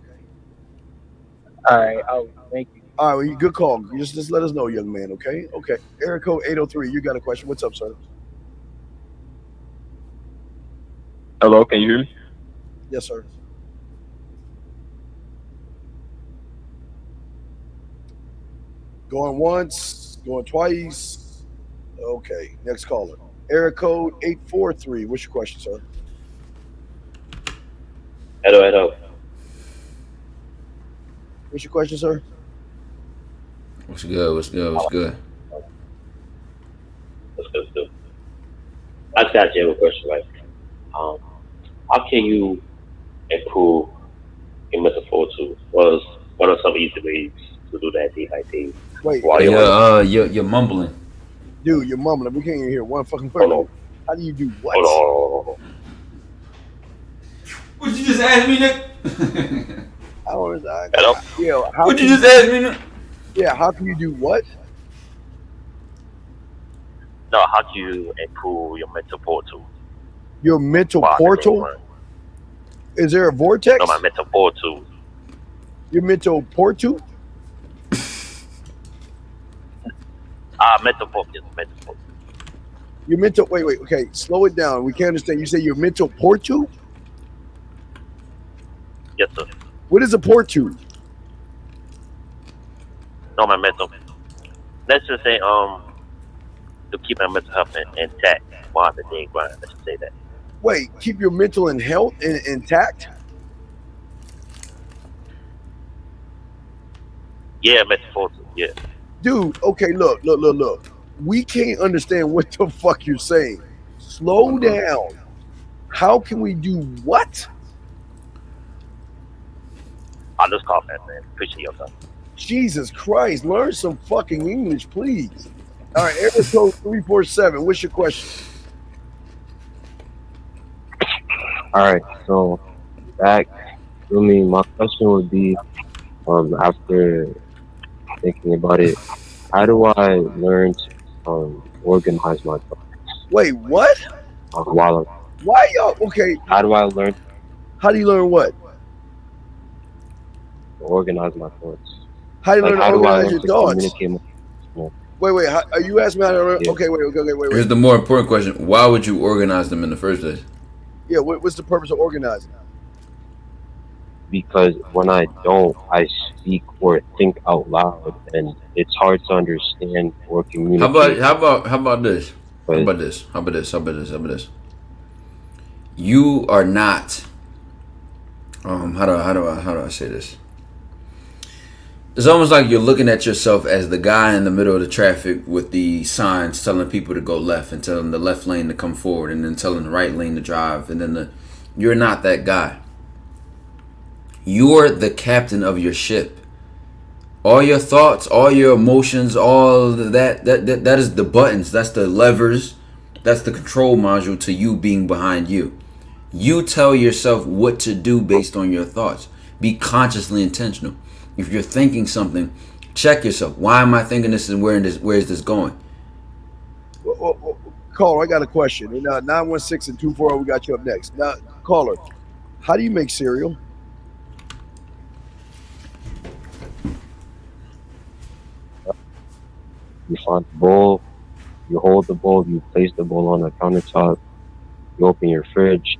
All right. Thank you. All right. Well, good call. Just let us know, young man. Okay. Okay. Area code 803. You got a question? What's up, sir? Hello. Can you hear me? Yes, sir. Going once, going twice. Okay. Next caller. Area code 843. What's your question, sir? Hello. What's your question, sir? What's good? just got you a question. Like, how can you improve your mental fortitude? What are some easy ways to do that day by day? Wait, While You're mumbling. dude, you're mumbling. We can't even hear one fucking word. Hold on. How do you do what? Hold on. What you just ask me, Nick? I don't know. Hello? Yeah, how What can you just ask me, Nick? Yeah, how can you do what? No, how do you improve your mental fortitude? Your mental While portal? Is there a vortex? No, my mental fortitude. Your mental portal? Mental focus. Mental focus. Your mental. Wait. Okay, slow it down. We can't understand. You say your mental portal? Yes, sir. What is a portal? No, my mental. Let's just say to keep my mental health intact while the day grind. Let's just say that. Wait, keep your mental and health intact? Yeah, mental fortitude. Yeah. Dude, okay, look. We can't understand what the fuck you're saying. Slow down. How can we do what? I'll just call that, man. Appreciate your time. Jesus Christ, learn some fucking English, please. All right, area code 347. What's your question? All right, so back to me. My question would be, after thinking about it, how do I learn to organize my thoughts? Wait, what? While Why y'all? Okay. how do I learn How do you learn what? to organize my thoughts? How do you learn to how do I organize learn your to thoughts? communicate my Wait. Are you asking me how to learn? Yeah. Okay, wait. Here's the more important question: why would you organize them in the first place? Yeah, what's the purpose of organizing? Because when I don't, I speak or think out loud, and it's hard to understand or communicate. How about this? How about this? You are not. How do I say this? It's almost like you're looking at yourself as the guy in the middle of the traffic with the signs telling people to go left and telling the left lane to come forward and then telling the right lane to drive, and then you're not that guy. You're the captain of your ship. All your thoughts, all your emotions, all that is the buttons, that's the levers, that's the control module to you being behind you. You tell yourself what to do based on your thoughts. Be consciously intentional. If you're thinking something, check yourself. Why am I thinking this, and where is this going? Caller, I got a question. 916 and 240, we got you up next. Now, caller, how do you make cereal? You find the bowl, you hold the bowl, you place the bowl on the countertop, you open your fridge,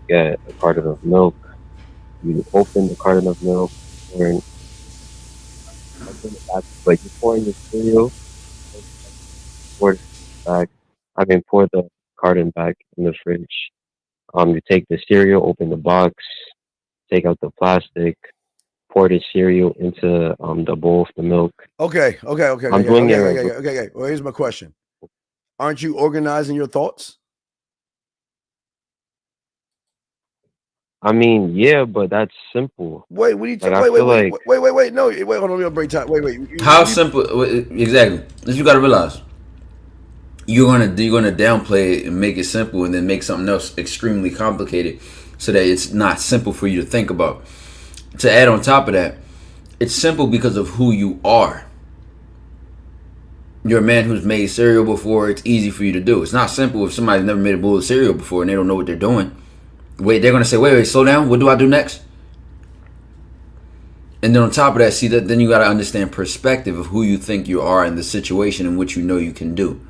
get a carton of milk, you open the carton of milk, and like you pour in the cereal, pour the carton back in the fridge. You take the cereal, open the box, take out the plastic, pour the cereal into the bowl of the milk. Okay. I'm doing it right. Okay. Well, here's my question. Aren't you organizing your thoughts? I mean, yeah, but that's simple. Wait, what are you Like, talking? I feel Wait. No, wait. Hold on, we'll break time. Wait. How simple? Exactly. This you got to realize. You're gonna downplay it and make it simple, and then make something else extremely complicated, so that it's not simple for you to think about. To add on top of that, it's simple because of who you are. You're a man who's made cereal before. It's easy for you to do. It's not simple if somebody's never made a bowl of cereal before and they don't know what they're doing. They're gonna say, wait, slow down. What do I do next? And then on top of that, see that then you gotta understand perspective of who you think you are and the situation in which you know you can do.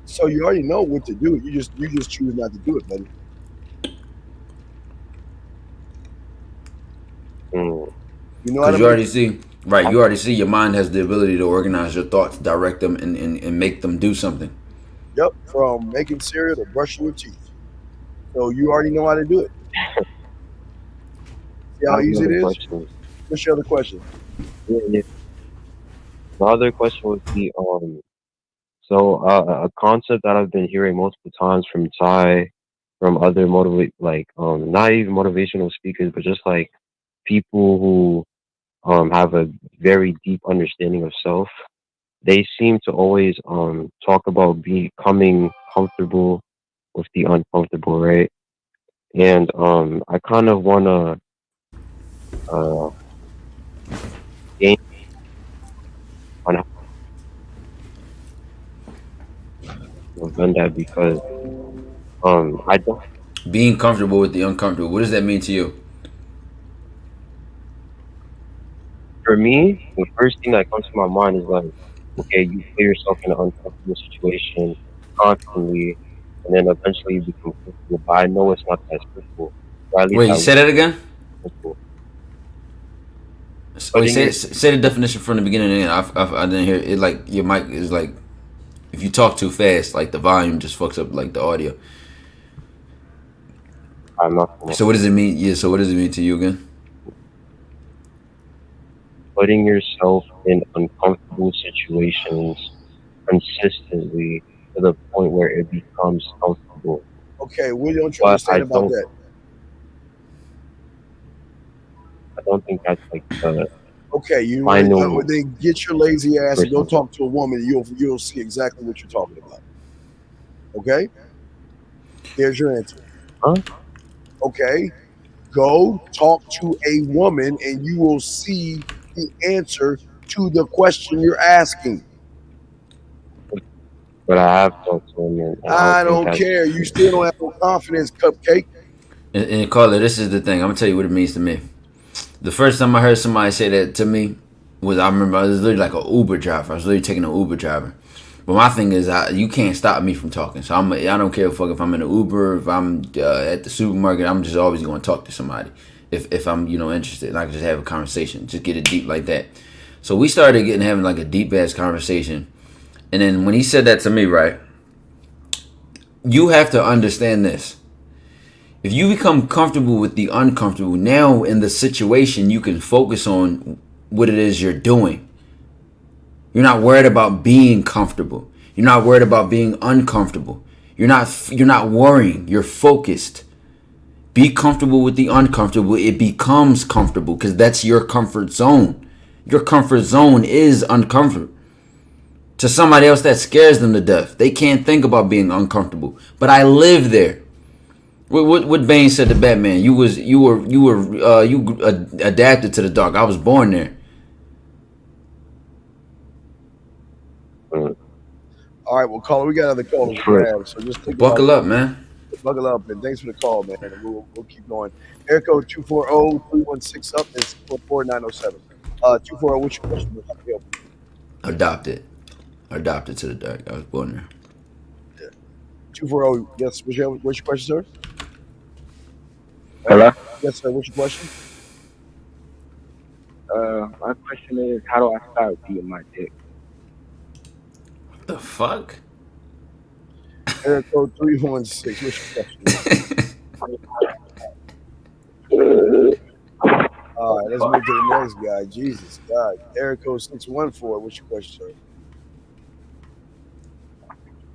So you already know what to do. You just choose not to do it, buddy. You know what I mean? You already see your mind has the ability to organize your thoughts, direct them, and make them do something. Yep, from making cereal to brushing your teeth. So you already know how to do it. See how easy it is? What's your other question? Yeah. My other question would be, so a concept that I've been hearing multiple times from Ty, from other not even motivational speakers, but just like people who have a very deep understanding of self. They seem to always talk about becoming comfortable with the uncomfortable, right? And I kind of wanna uh gain on how I've done that because I don't. Being comfortable with the uncomfortable. What does that mean to you? For me, the first thing that comes to my mind is like, okay, you put yourself in an uncomfortable situation constantly, and then eventually you become comfortable. But I know it's not that simple. Or at least Wait, you say that again? simple. Oh, say the definition from the beginning. And I didn't hear it. Like your mic is like, if you talk too fast, like the volume just fucks up like the audio. I'm not. So what does it mean? Yeah. So what does it mean to you again? Putting yourself in uncomfortable situations consistently to the point where it becomes comfortable. Okay, what don't you understand about that? I don't think that's like the Okay, you final. they get your lazy ass and go talk to a woman. You'll see exactly what you're talking about. Okay, there's your answer. Huh? Okay, go talk to a woman and you will see the answer to the question you're asking. But I have talked to him. And I don't care. You still don't have no confidence, Cupcake. And Carla, this is the thing. I'm gonna tell you what it means to me. The first time I heard somebody say that to me was, I remember I was literally like an Uber driver. I was literally taking an Uber driver. But my thing is, you can't stop me from talking. So I don't care if I'm in an Uber, if I'm at the supermarket. I'm just always going to talk to somebody if I'm interested. And I can just have a conversation, just get it deep like that. So we started having like a deep ass conversation. And then when he said that to me, right, you have to understand this. If you become comfortable with the uncomfortable, now in the situation, you can focus on what it is you're doing. You're not worried about being comfortable. You're not worried about being uncomfortable. You're not worrying. You're focused. Be comfortable with the uncomfortable. It becomes comfortable because that's your comfort zone. Your comfort zone is uncomfortable. To somebody else, that scares them to death. They can't think about being uncomfortable. But I live there. What Bane said to Batman? You adapted to the dark. I was born there. All right, well, caller, we got other callers to grab, so just think buckle up, man. Buckle up, and thanks for the call, man. And we'll keep going. Air code 240-316 up and 644-907. 240, what's your question? Adopted to the dark. I was born there. Yeah. 240, yes. What's your question, sir? Hello? Yes, sir. What's your question? My question is, how do I start beating my dick? What the fuck? Air code 316. What's your question? All right, let's move to the next guy. Jesus God. Air code 614. What's your question, sir?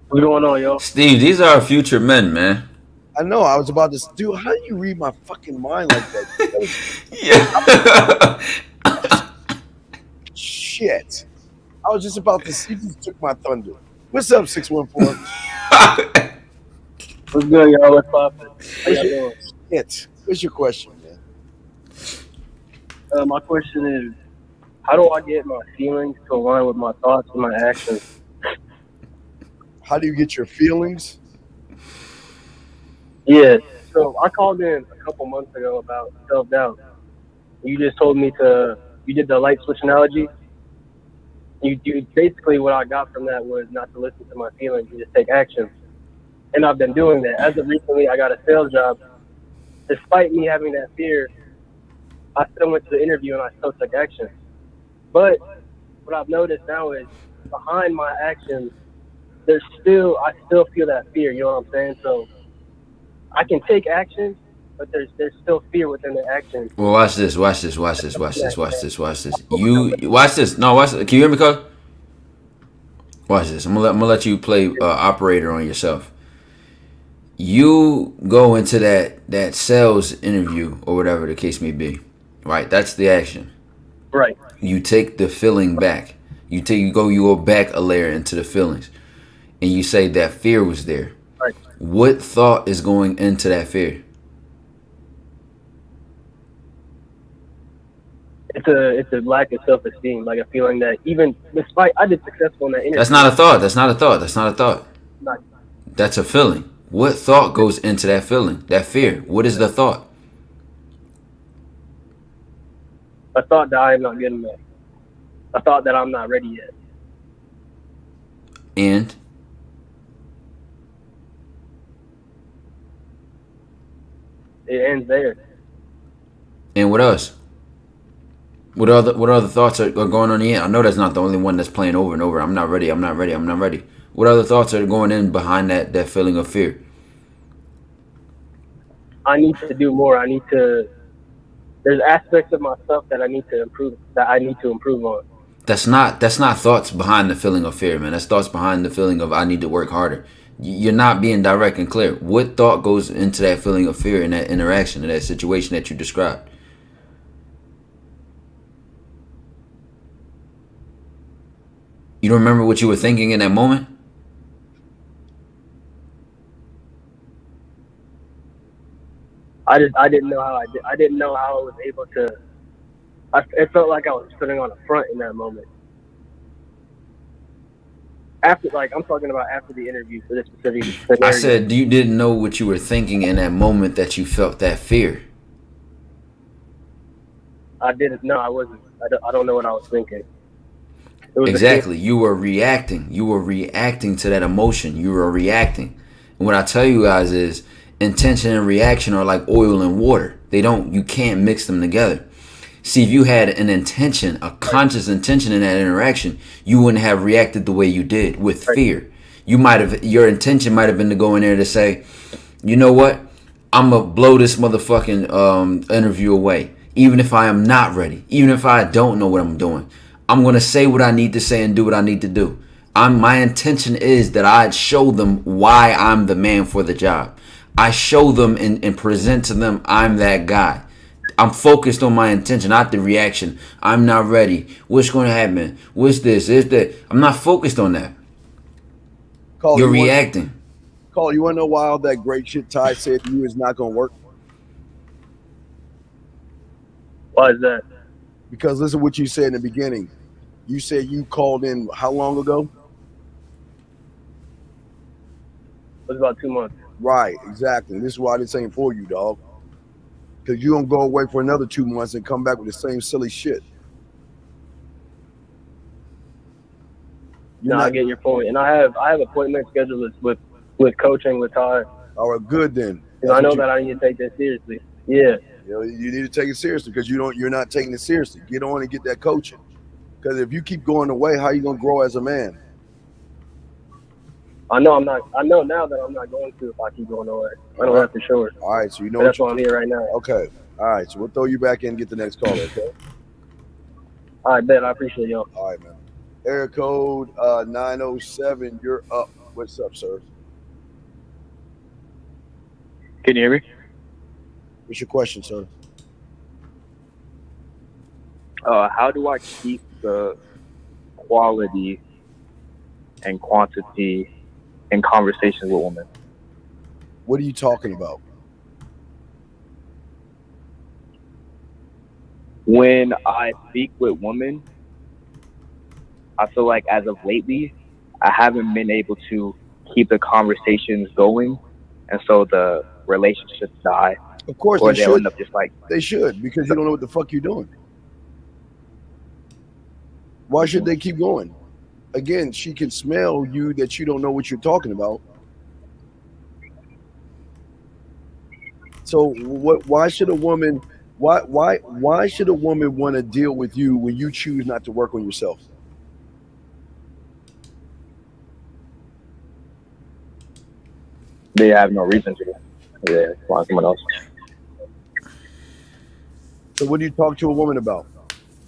What's going on, yo? Steve, these are our future men, man. I know. I was about to. Dude, how do you read my fucking mind like that? Yeah. Shit. I was just about to see. You just took my thunder. What's up, 614? What's good, y'all? What's poppin'? How y'all doing? What's your question, man? My question is, how do I get my feelings to align with my thoughts and my actions? How do you get your feelings? Yeah. So I called in a couple months ago about self-doubt. You just told me you did the light switch analogy. You basically what I got from that was not to listen to my feelings, you just take action. And I've been doing that. As of recently, I got a sales job. Despite me having that fear, I still went to the interview and I still took action. But what I've noticed now is behind my actions, I still feel that fear, you know what I'm saying? So I can take action, but there's still fear within the action. Well, watch this. You watch this. No, watch this. Can you hear me, cuz? Watch this. I'm gonna let you play operator on yourself. You go into that sales interview or whatever the case may be, right? That's the action. Right. You take the feeling back. You go back a layer into the feelings, and you say that fear was there. Right. What thought is going into that fear? It's a lack of self-esteem, like a feeling that even despite I did successful in that interview. That's not a thought. That's not a thought. That's not a thought. Not, That's a feeling. What thought goes into that feeling? That fear. What is the thought? a thought that I am not good enough. A thought that I'm not ready yet. And it ends there. And what else? What other thoughts are going on in the end? I know that's not the only one that's playing over and over. I'm not ready. I'm not ready. I'm not ready. What other thoughts are going in behind that feeling of fear? I need to do more. There's aspects of myself that I need to improve on. That's not thoughts behind the feeling of fear, man. That's thoughts behind the feeling of I need to work harder. You're not being direct and clear. What thought goes into that feeling of fear in that interaction, in that situation that you described? You don't remember what you were thinking in that moment? I didn't know how I didn't know how I was able to. It felt like I was putting on a front in that moment. After, I'm talking about after the interview for this specific scenario. I said you didn't know what you were thinking in that moment that you felt that fear. I didn't. No, I wasn't. I don't know what I was thinking. Exactly. You were reacting. You were reacting to that emotion. You were reacting. And what I tell you guys is intention and reaction are like oil and water. You can't mix them together. See, if you had an intention, a conscious intention in that interaction, you wouldn't have reacted the way you did with fear. Your intention might have been to go in there to say, you know what? I'm going to blow this motherfucking interview away. Even if I am not ready. Even if I don't know what I'm doing. I'm going to say what I need to say and do what I need to do. My intention is that I show them why I'm the man for the job. I show them and present to them I'm that guy. I'm focused on my intention, not the reaction. I'm not ready. What's going to happen? What's this? Is that? I'm not focused on that. You're reacting. Cole, you want to know why all that great shit Ty said to you is not going to work? Why is that? Because listen to what you said in the beginning. You said you called in how long ago? It was about 2 months. Right, exactly. This is why this ain't for you, dog. Because you don't go away for another 2 months and come back with the same silly shit. I get your point. And I have appointments scheduled with coaching with Ty. All right, good then. I know that I need to take that seriously. Yeah. You need to take it seriously because you're not taking it seriously. Get on and get that coaching. Because if you keep going away, how are you gonna grow as a man? I know now that I'm not going to if I keep going away. I know that for sure. All right, so you know that's why I'm here right now. Okay. All right, so we'll throw you back in and get the next caller, okay? All right, bet. I appreciate y'all. All right, man. Area code 907, you're up. What's up, sir? Can you hear me? What's your question, sir? How do I keep the quality and quantity in conversations with women? What are you talking about? When I speak with women, I feel like as of lately, I haven't been able to keep the conversations going, and so the relationships die. Of course, or they they'll should. end up just like They should, because you don't know what the fuck you're doing. Why should they keep going? Again, she can smell you that you don't know what you're talking about. So why should a woman want to deal with you when you choose not to work on yourself? they have no reason to. Yeah, find someone else. So what do you talk to a woman about?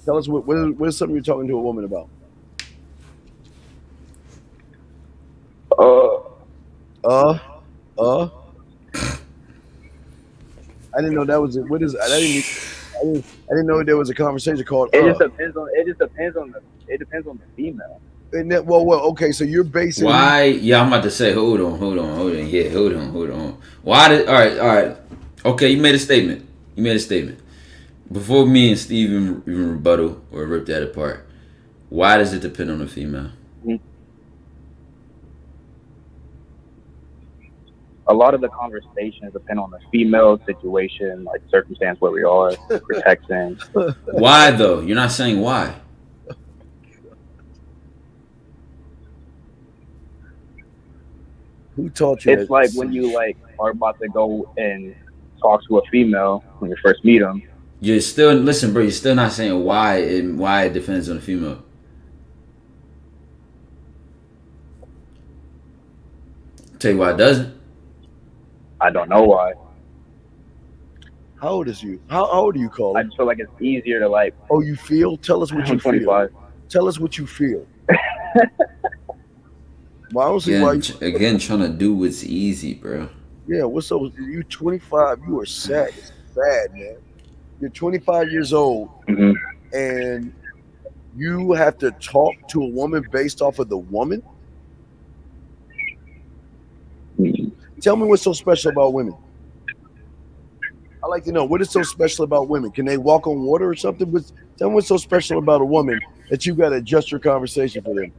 Tell us what is something you're talking to a woman about? I didn't know that was it. What is? I didn't know there was a conversation called. It just depends on. It depends on the female. And that, well, okay. So you're basing why? Yeah, I'm about to say. Hold on. Yeah, hold on. Why did? All right. Okay, you made a statement. Before me and Steve even rebuttal or rip that apart, why does it depend on the female? A lot of the conversations depend on the female situation, like circumstance where we are, protection. Why though? You're not saying why. Who taught you? It's like when you like are about to go and talk to a female when you first meet them. You're still listen, bro. You're still not saying why it depends on the female. Tell you why it doesn't. I don't know why. How old is you? How old are you, Colin? I just feel like it's easier to like. Oh, you feel? Tell us what you 25. feel. Tell us what you feel. Well, I don't see why you... Again, trying to do what's easy, bro. Yeah, what's up? You 25. You are sad. It's bad, man. You're 25 years old, and you have to talk to a woman based off of the woman. Tell me what's so special about women. I like to know what is so special about women. Can they walk on water or something? Tell me what's so special about a woman that you got to adjust your conversation for them.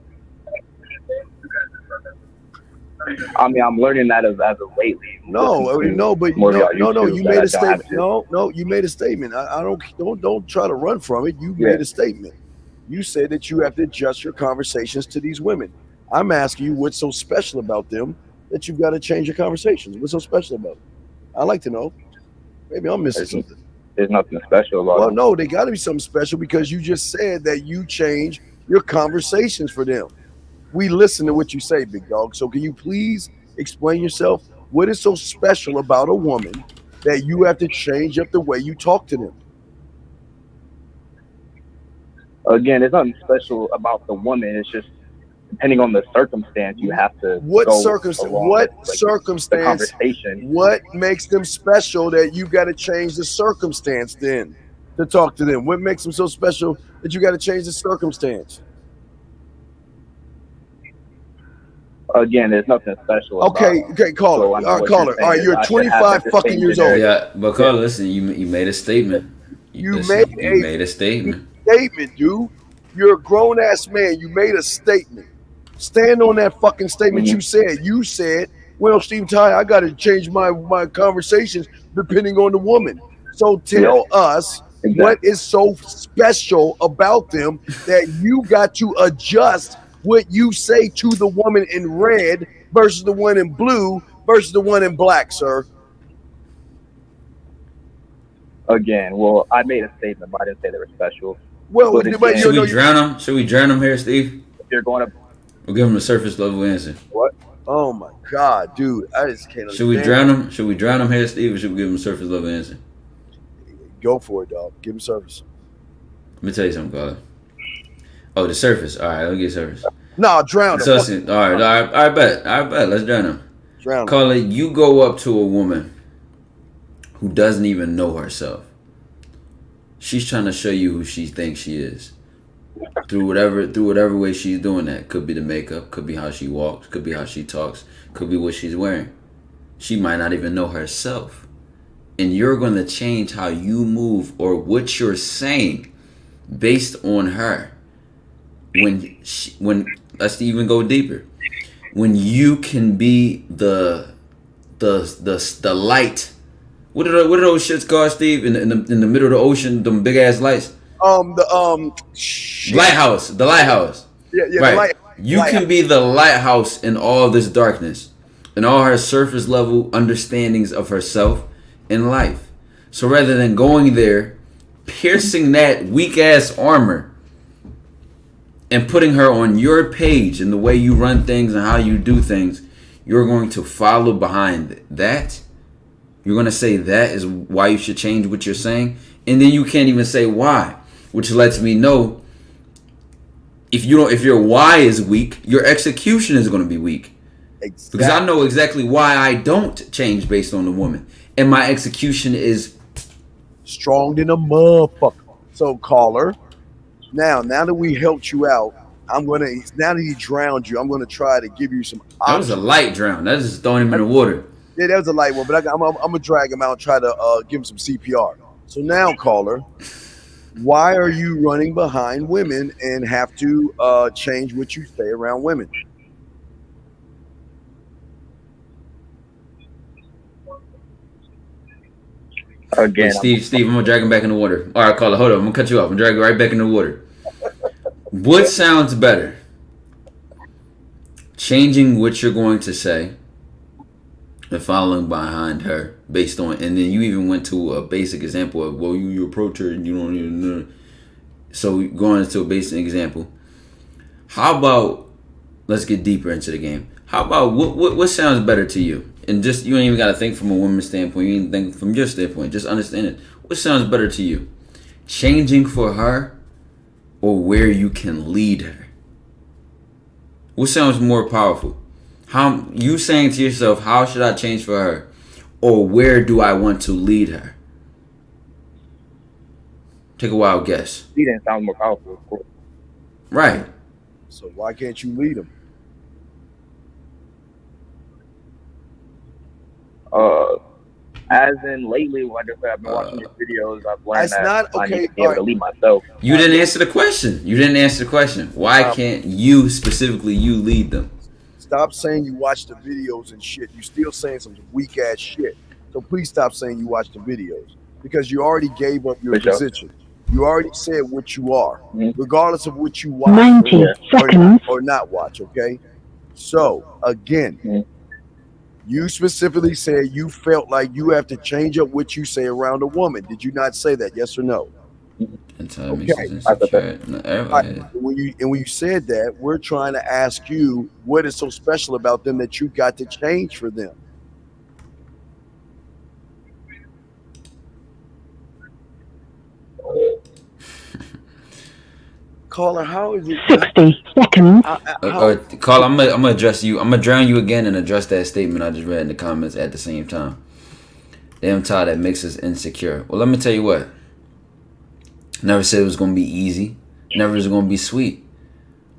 I mean, I'm learning that as of lately. No, but you made a statement. No, you made a statement. I don't try to run from it. You made a statement. You said that you have to adjust your conversations to these women. I'm asking you what's so special about them that you've got to change your conversations. What's so special about them? I'd like to know. Maybe I'm missing something. There's nothing special about it. Well, no, they got to be something special because you just said that you change your conversations for them. We listen to what you say, big dog. So can you please explain yourself? What is so special about a woman that you have to change up the way you talk to them? Again, there's nothing special about the woman. It's just depending on the circumstance, you have to. What circumstance? The conversation. What makes them special that you got to change the circumstance then to talk to them? What makes them so special that you got to change the circumstance? Again, there's nothing special. Okay, caller. All right, caller. All right, you're 25 fucking years old. Yeah, but caller, listen, you made a statement. You made a statement. Statement, dude. You're a grown ass man. You made a statement. Stand on that fucking statement you said. You said, well, Steve Ty, I got to change my conversations depending on the woman. So tell us what is so special about them that you got to adjust what you say to the woman in red versus the one in blue versus the one in black, sir. Again, well, I made a statement, but I didn't say they were special. Well, should we drown them? Should we drown them here, Steve? If you're going to, we'll give them a surface level answer. What? Oh my God, dude! I just can't. Should we drown them? Should we drown them here, Steve, or should we give them a surface level answer? Go for it, dog. Give them surface. Let me tell you something, caller. Oh, the surface. All right, let me get surface. No, drown them. All right. I bet. Let's drown them. Drown them. Caller, you go up to a woman who doesn't even know herself. She's trying to show you who she thinks she is. Through whatever way she's doing that. Could be the makeup, could be how she walks, could be how she talks, could be what she's wearing. She might not even know herself. And you're going to change how you move or what you're saying based on her. When let's even go deeper. When you can be the light. What are those shits called, Steve? In the middle of the ocean, them big ass lights. Lighthouse. The lighthouse. Yeah. Right. You can be the lighthouse in all this darkness, and all her surface level understandings of herself and life. So rather than going there, piercing that weak ass armor, and putting her on your page and the way you run things and how you do things, you're going to follow behind that. You're going to say that is why you should change what you're saying. And then you can't even say why, which lets me know if your why is weak, your execution is going to be weak. Exactly. Because I know exactly why I don't change based on the woman, and my execution is strong than a motherfucker. So, caller, now that we helped you out, now that he drowned you, I'm gonna try to give you some options. That was a light drown. That's just throwing him in the water. Yeah, that was a light one, but I'm gonna drag him out and try to give him some CPR. So now, caller, why are you running behind women and have to change what you say around women? Again, Hey, Steve, I'm gonna drag him back in the water. All right, caller, hold on. I'm gonna cut you off. I'm gonna drag you right back in the water. What sounds better? Changing what you're going to say and following behind her based on, and then you even went to a basic example of, well, you approach her and you don't even know. So going into a basic example, how about, let's get deeper into the game. How about what sounds better to you? And just, you ain't even got to think from a woman's standpoint. You ain't think from your standpoint. Just understand it. What sounds better to you? Changing for her or where you can lead her? What sounds more powerful? How you saying to yourself, how should I change for her? Or where do I want to lead her? Take a wild guess. Leading sounds more powerful, of course. Right. So why can't you lead them? As in lately, like I said, I've been watching these videos. I've learned That's that not I okay. need to be able to lead myself. You didn't answer the question. Why can't you specifically lead them? Stop saying you watch the videos and shit. You still saying some weak ass shit. So please stop saying you watch the videos because you already gave up your position. You already said what you are, regardless of what you watch 90 seconds. Or not watch. Okay. So again, you specifically said you felt like you have to change up what you say around a woman. Did you not say that? Yes or no? Okay. When you said that, we're trying to ask you what is so special about them that you got to change for them. Caller, how is it? 60 seconds. Caller, I'm gonna address you. I'm gonna drown you again and address that statement I just read in the comments at the same time. Damn Todd, that makes us insecure. Well, let me tell you what. Never said it was gonna be easy. Never is gonna be sweet.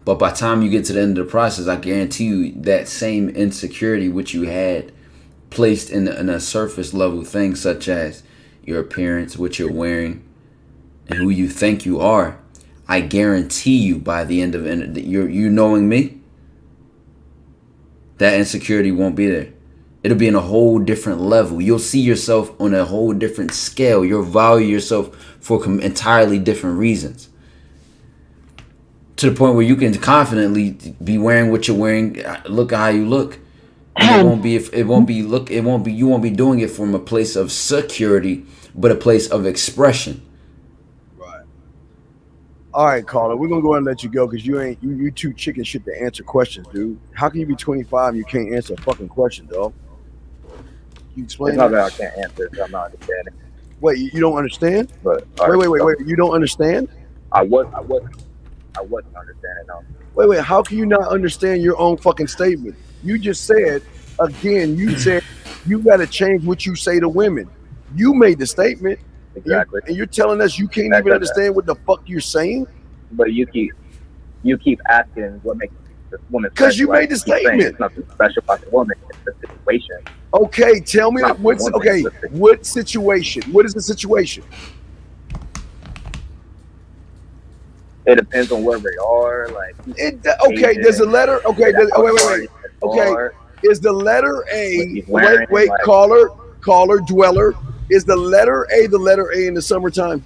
But by the time you get to the end of the process, I guarantee you that same insecurity which you had placed in a surface level thing, such as your appearance, what you're wearing, and who you think you are. I guarantee you by the end of it, you knowing me, that insecurity won't be there. It'll be in a whole different level. You'll see yourself on a whole different scale. You'll value yourself for entirely different reasons. To the point where you can confidently be wearing what you're wearing, look at how you look. And you won't be doing it from a place of security, but a place of expression. All right, caller, we're gonna go ahead and let you go because you too chicken shit to answer questions, dude. How can you be 25 and you can't answer a fucking question, dog? You explain. It's not that I can't answer it. I'm not understanding. Wait, you don't understand? But wait. You don't understand? I wasn't understanding. No. Wait. How can you not understand your own fucking statement? You just said again. You said you got to change what you say to women. You made the statement. Exactly. And you're telling us you can't even understand what the fuck you're saying? But you keep asking what makes this woman special. Because you made the statement. It's nothing special about the woman. It's the situation. Okay, tell me what situation? What is the situation? It depends on where they are. Like there's a letter. Okay, wait. Okay, is the letter A? Wait, caller, dweller. Is the letter A in the summertime?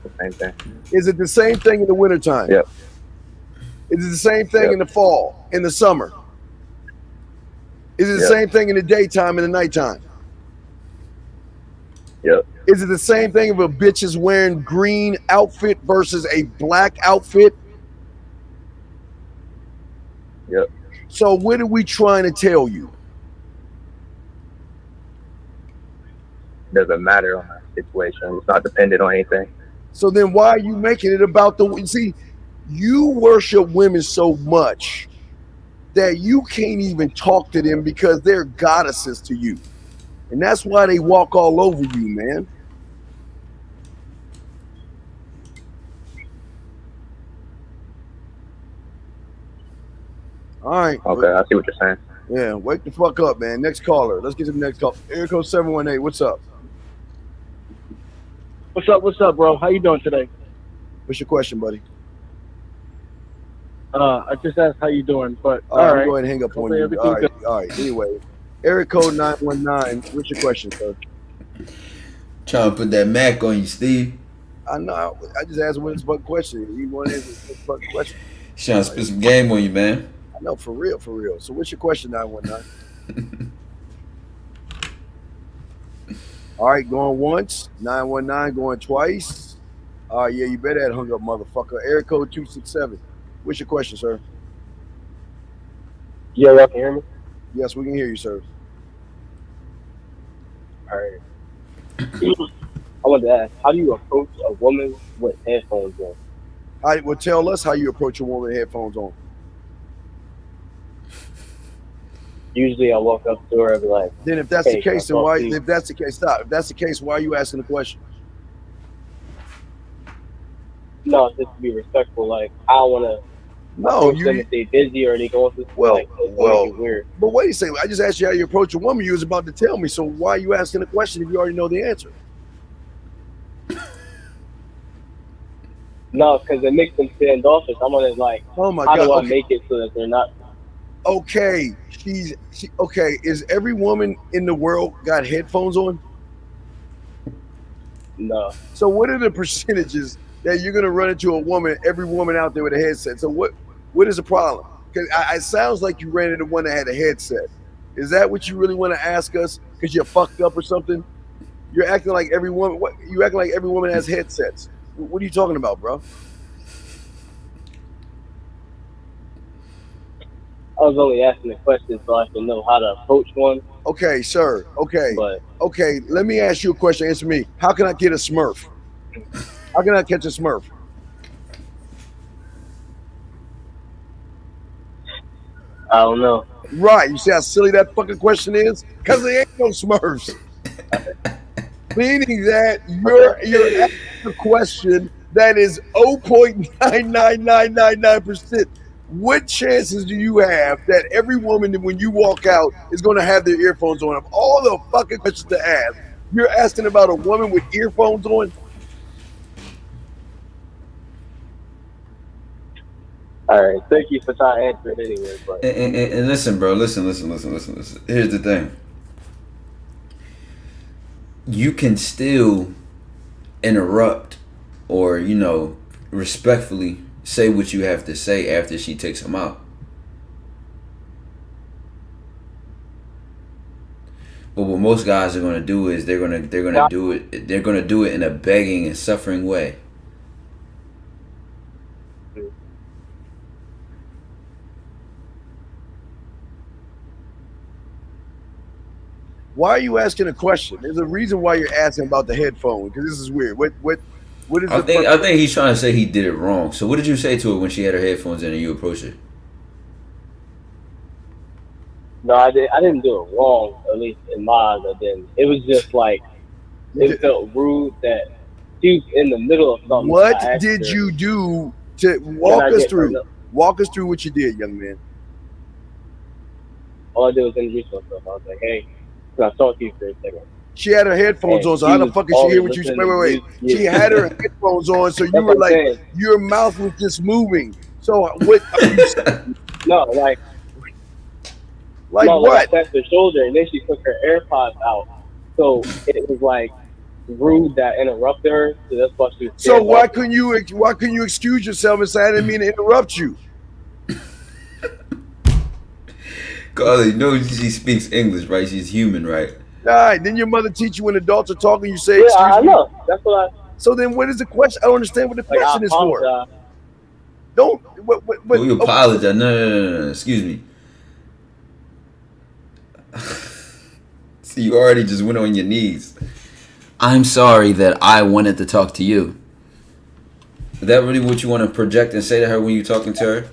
The same thing. Is it the same thing in the wintertime? Yep. Is it the same thing in the fall, in the summer? Is it the same thing in the daytime and the nighttime? Yep. Is it the same thing if a bitch is wearing green outfit versus a black outfit? Yep. So what are we trying to tell you? Doesn't matter on that situation. It's not dependent on anything. So then why are you making it about you worship women so much that you can't even talk to them because they're goddesses to you. And that's why they walk all over you, man. All right. Okay, I see what you're saying. Yeah, wake the fuck up, man. Next caller. Let's get to the next call. Area code 718. What's up? What's up, bro? How you doing today? What's your question, buddy? I just asked how you doing, but All right, all right. go ahead and hang up on Hopefully you. everything's All right, all right. Anyway, area code 919. What's your question, sir? Trying to put that Mac on you, Steve. I know. I just asked what his fucking question is. He wanted his fucking question. Trying to spit some game on you, man. I know, for real, for real. So what's your question, 919? All right, going once. 919 going twice. Yeah, you better have hung up, motherfucker. Area code 267. What's your question, sir? Yeah, y'all can hear me? Yes, we can hear you, sir. All right. I wanted to ask, how do you approach a woman with headphones on? Well, tell us how you approach a woman with headphones on. Usually I walk up to her and be like, Then if that's hey, the case, then can I why? talk to you? If that's the case, stop. If that's the case, why are you asking the question? No, just to be respectful. Like, I don't want to No, approach them if they busy or they going through something, like, it's gonna make it weird. But wait a second. I just asked you how you approach a woman. You was about to tell me. So why are you asking the question if you already know the answer? No, because it makes them standoffish. I'm gonna like, Oh my how God, do I okay. make it so that they're not? Okay, okay. Is every woman in the world got headphones on? No. So what are the percentages that you're gonna run into a woman, every woman out there with a headset? So what is the problem? Because it sounds like you ran into one that had a headset. Is that what you really want to ask us? Because you're fucked up or something? You're acting like every woman. What you acting like every woman has headsets? What are you talking about, bro? I was only asking the question so I can know how to approach one. Okay, sir. Okay. But Okay, let me ask you a question. Answer me. How can I get a Smurf? How can I catch a Smurf? I don't know. Right. You see how silly that fucking question is? Because there ain't no Smurfs. Meaning that you're asking a question that is 0.99999%. What chances do you have that every woman, when you walk out, is going to have their earphones on? Of all the fucking questions to ask, you're asking about a woman with earphones on? All right, thank you for trying to answer it anyway. But And listen, bro. Listen. Here's the thing. You can still interrupt or, respectfully say what you have to say after she takes them out. But what most guys are gonna do is they're gonna do it in a begging and suffering way. Why are you asking a question? There's a reason why you're asking about the headphone, because this is weird. What is I think he's trying to say he did it wrong. So what did you say to her when she had her headphones in and you approached her? no, I didn't do it wrong, at least in my eyes. I didn't. It was just like it felt rude that she was in the middle of something. I What asked did her, you do to "Can walk I us get through? her?" Walk us through what you did, young man. All I did was introduce myself. I was like, "Hey, can I talk to you for a second?" She had her headphones And on, so she how the was fuck did she hear what you said? always Wait. listening to She had her headphones on, so you That's were what I'm like, saying. your mouth was just moving. So what? No, like Like no, what? like I tapped her shoulder and then she took her AirPods out. So it was like rude that I interrupted her. So that's why she was So scared why off. couldn't you excuse yourself and say I didn't mean to interrupt you? Carly, you know she speaks English, right? She's human, right? All right, then your mother teach you when adults are talking, you say, Yeah, excuse I me. know. That's what So then what is the question? I don't understand what the I question is for. apologize. Don't, Well, you apologize. No. Excuse me. See, you already just went on your knees. I'm sorry that I wanted to talk to you. Is that really what you want to project and say to her when you're talking to her?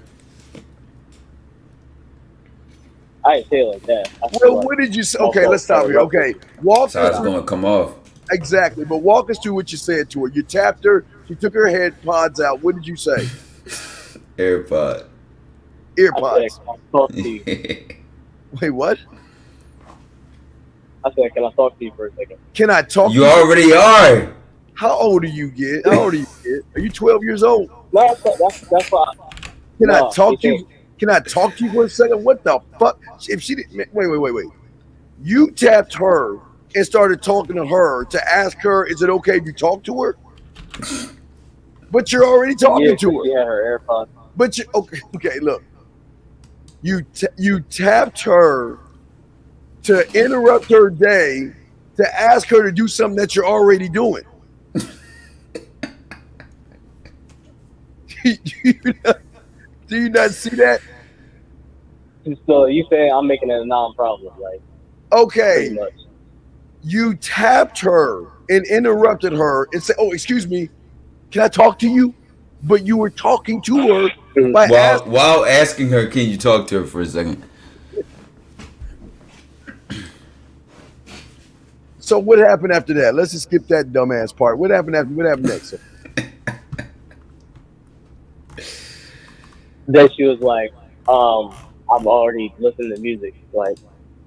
I didn't say it like that. I said, Well, like, what did you say? my Okay, fault let's stop for here. Okay, walk So it's us going through. to come off. Exactly, but walk us through what you said to her. You tapped her. She took her head pods out. What did you say? AirPod. Earpods. I said, can I talk to you? Wait, what? I said, can I talk to you for a second? Can I talk? You to already are. How old are you, Get? How old are you, Get? Are you 12 years old? No, that's why. Can No, I talk to he you? Can I talk to you for a second? What the fuck? If she didn't, wait. You tapped her and started talking to her to ask her, is it okay if you talk to her? But you're already talking to her. Yeah, her AirPods. But you okay? Look, you tapped her to interrupt her day to ask her to do something that you're already doing. Do you not see that? So you say I'm making it a non-problem, like Okay, pretty much. you tapped her and interrupted her and said, "Oh, excuse me, can I talk to you?" But you were talking to her by asking. While asking her, can you talk to her for a second? So what happened after that? Let's just skip that dumbass part. What happened after? What happened next? Then she was like, I'm already listening to music, like,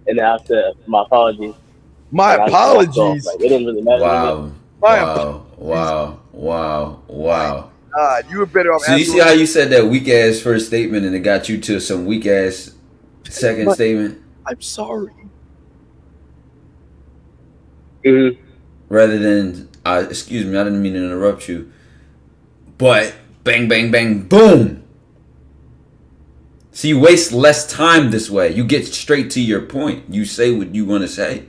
and then I said, my apologies. My Like, I just walked off. apologies. Like, it didn't really matter to me. Wow. God, you were better off. So you see how you said that weak ass first statement and it got you to some weak ass second But- statement? I'm sorry. Rather than, excuse me, I didn't mean to interrupt you. But bang, bang, bang, boom. So you waste less time this way. You get straight to your point. You say what you want to say.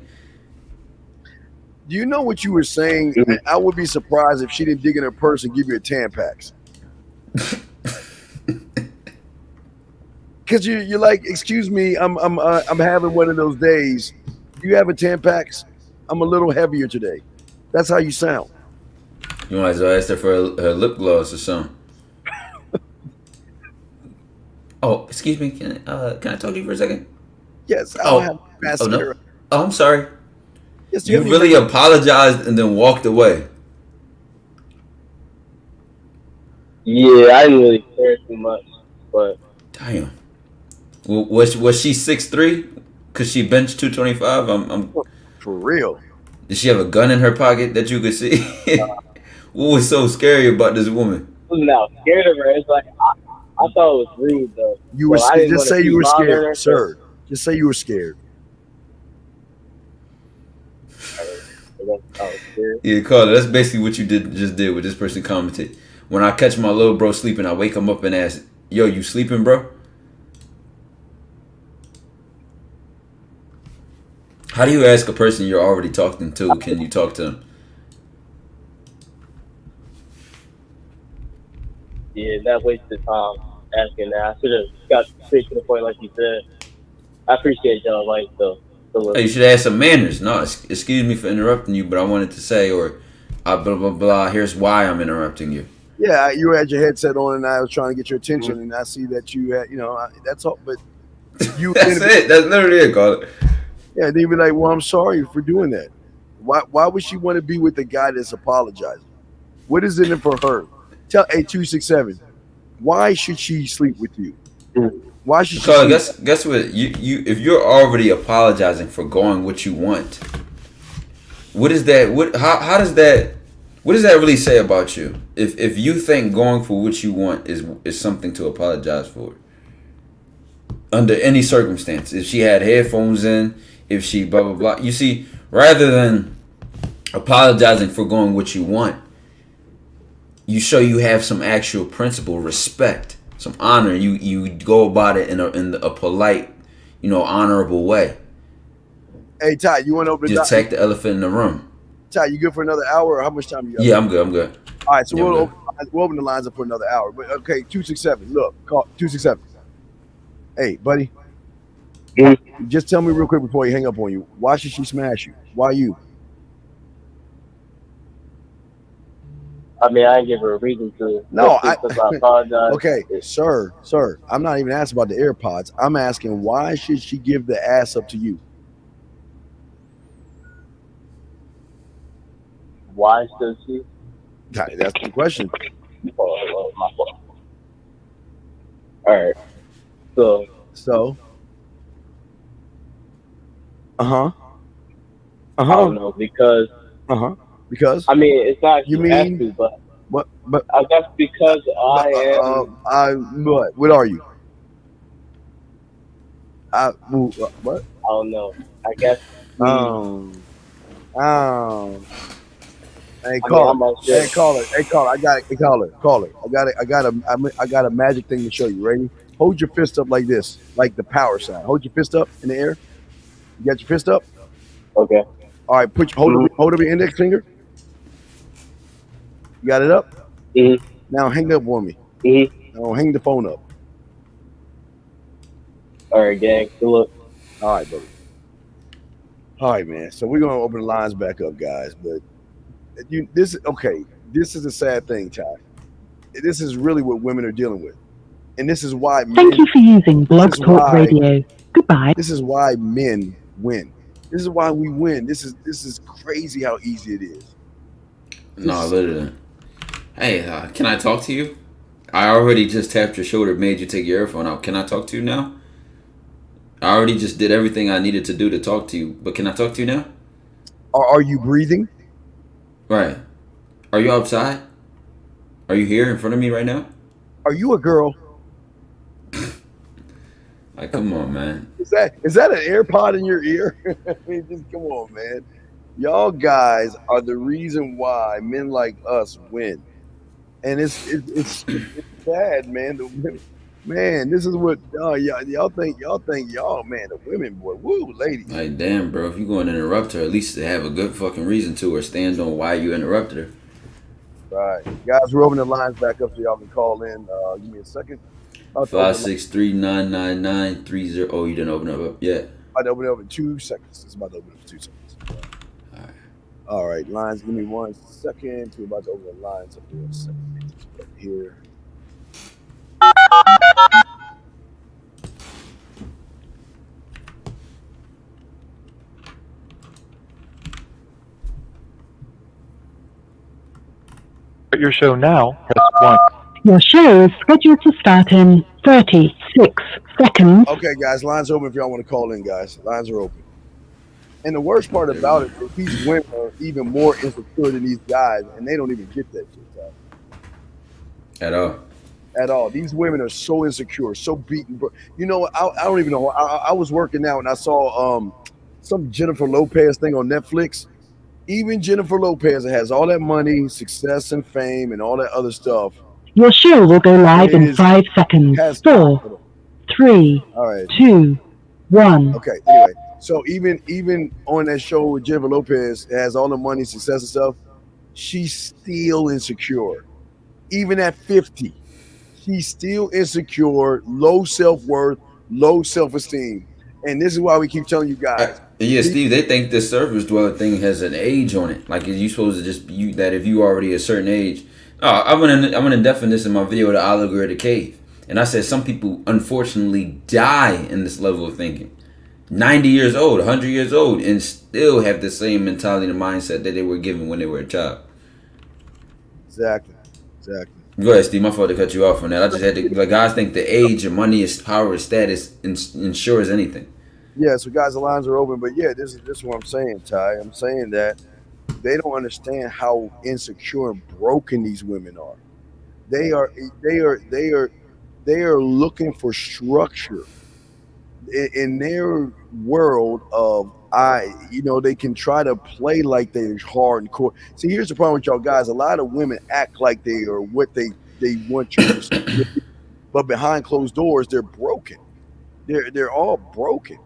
Do you know what you were saying? I would be surprised if she didn't dig in her purse and give you a Tampax. Because you're like, excuse me, I'm having one of those days. Do you have a Tampax? I'm a little heavier today. That's how you sound. You might as well ask her for her lip gloss or something. Oh, excuse me. Can I talk to you for a second? Yes. I have no. Oh, I'm sorry. Yes, You really apologized and then walked away. Yeah, I didn't really care too much, but Damn. Well, was she 6'3"? Cause she benched 225. I'm for real. Did she have a gun in her pocket that you could see? What was so scary about this woman? I was now scared of her. It's like, I thought it was rude, though. You were So I didn't just wanna say you keep were bothering scared, her, sir. Just say you were scared. I was scared. Yeah, Carla, that's basically what you just did with this person commented. When I catch my little bro sleeping, I wake him up and ask, "Yo, you sleeping, bro?" How do you ask a person you're already talking to, can you talk to them? Yeah, that wasted time asking that. I should have got straight to the point, like you said. I appreciate y'all, like, though. Hey, you should have some manners. No, excuse me for interrupting you, but I wanted to say, or blah, blah, blah, here's why I'm interrupting you. Yeah, you had your headset on, and I was trying to get your attention, and I see that you had, that's all. But you, That's it. That's literally it, Carla. Yeah, they'd be like, "Well, I'm sorry for doing that." Why would she want to be with the guy that's apologizing? What is in it for her? Tell 8267. Why should she sleep with you? Why should she? Carla, guess what? You if you're already apologizing for going what you want, what is that? How does that? What does that really say about you? If you think going for what you want is something to apologize for, under any circumstance, if she had headphones in, if she blah blah blah, you see, rather than apologizing for going what you want, you show you have some actual principle, respect, some honor. You go about it in a polite, honorable way. Hey Ty, you want to open? Just take the elephant in the room. Ty, you good for another hour? Or how much time you got? Yeah, I'm good. All right, so Yeah, we'll open the lines up for another hour. But okay, 267. Look, call 267. Hey, buddy. Just tell me real quick before you hang up on you. Why should she smash you? Why you? I mean, I didn't give her a reason to. No, Because I apologize. Okay, sir. I'm not even asking about the AirPods. I'm asking why should she give the ass up to you? Why should she? That's the question. Oh, my fault. All right. So. I I don't know because. Because. I mean, it's not. You mean? To, but. But. I guess because I am. What are you? What? I don't know. I guess. Hey, caller. Hey, caller. I got it. Caller. I got a magic thing to show you. Ready? Hold your fist up like this, like the power sign. Hold your fist up in the air. You got your fist up? Okay. All right. Hold up your index finger. You got it up? Mm-hmm. Now hang up on me. Mm-hmm. Now hang the phone up. All right, gang. Good luck. All right, buddy. All right, man. So we're gonna open the lines back up, guys. But this is a sad thing, Ty. This is really what women are dealing with, and this is why. Thank you for using Blog Talk Radio. Goodbye. This is why men win. This is why we win. This is crazy how easy it is. No, literally. Hey, can I talk to you? I already just tapped your shoulder, made you take your earphone out. Can I talk to you now? I already just did everything I needed to do to talk to you, but can I talk to you now? Are you breathing? Right. Are you outside? Are you here in front of me right now? Are you a girl? Like, come on, man. Is that an AirPod in your ear? I mean, just come on, man. Y'all guys are the reason why men like us win, and it's sad, man. Man, this is what y'all think. Y'all, man, the women, boy, woo, ladies. Like, damn, bro. If you going to interrupt her, at least have a good fucking reason to, or stand on why you interrupted her. Right, guys, we're opening the lines back up so y'all can call in. Give me a second. 563-999-30. Oh, you didn't open it up yet. I'd open it up in 2 seconds. It's about to open up in 2 seconds. All right, lines. Give me 1 second. We're about to open the lines up here. A second. Here. Your show now. Press 1. Your show is scheduled to start in 36 seconds. Okay, guys, lines open if y'all want to call in, guys. Lines are open. And the worst part about it is these women are even more insecure than these guys, and they don't even get that shit, Ty. At all. At all. These women are so insecure, so beaten. You know what? I don't even know. I was working out and I saw some Jennifer Lopez thing on Netflix. Even Jennifer Lopez has all that money, success, and fame, and all that other stuff. Your show will go live in 5 seconds. 4, 3, 2, 1. Okay, anyway. So even on that show with Jennifer Lopez, has all the money, success, and stuff, she's still insecure. Even at 50, she's still insecure, low self-worth, low self-esteem. And this is why we keep telling you guys. Yeah, Steve, they think this surface dweller thing has an age on it. Like, are you supposed to just be that if you already a certain age? I'm gonna define this in my video, The Allegory of the Cave. And I said some people, unfortunately, die in this level of thinking. 90 years old, 100 years old, and still have the same mentality and mindset that they were given when they were a child. Exactly. Go ahead, Steve. My fault to cut you off on that. I just had to, like, guys think the age or money is power or status ensures anything. Yeah, so guys, the lines are open, but yeah, this is what I'm saying, Ty. I'm saying that they don't understand how insecure and broken these women are. They are looking for structure in their world of they can try to play like they're hard and core. See, here's the problem with y'all guys. A lot of women act like they are what they want you to see, but behind closed doors, they're broken. They're all broken.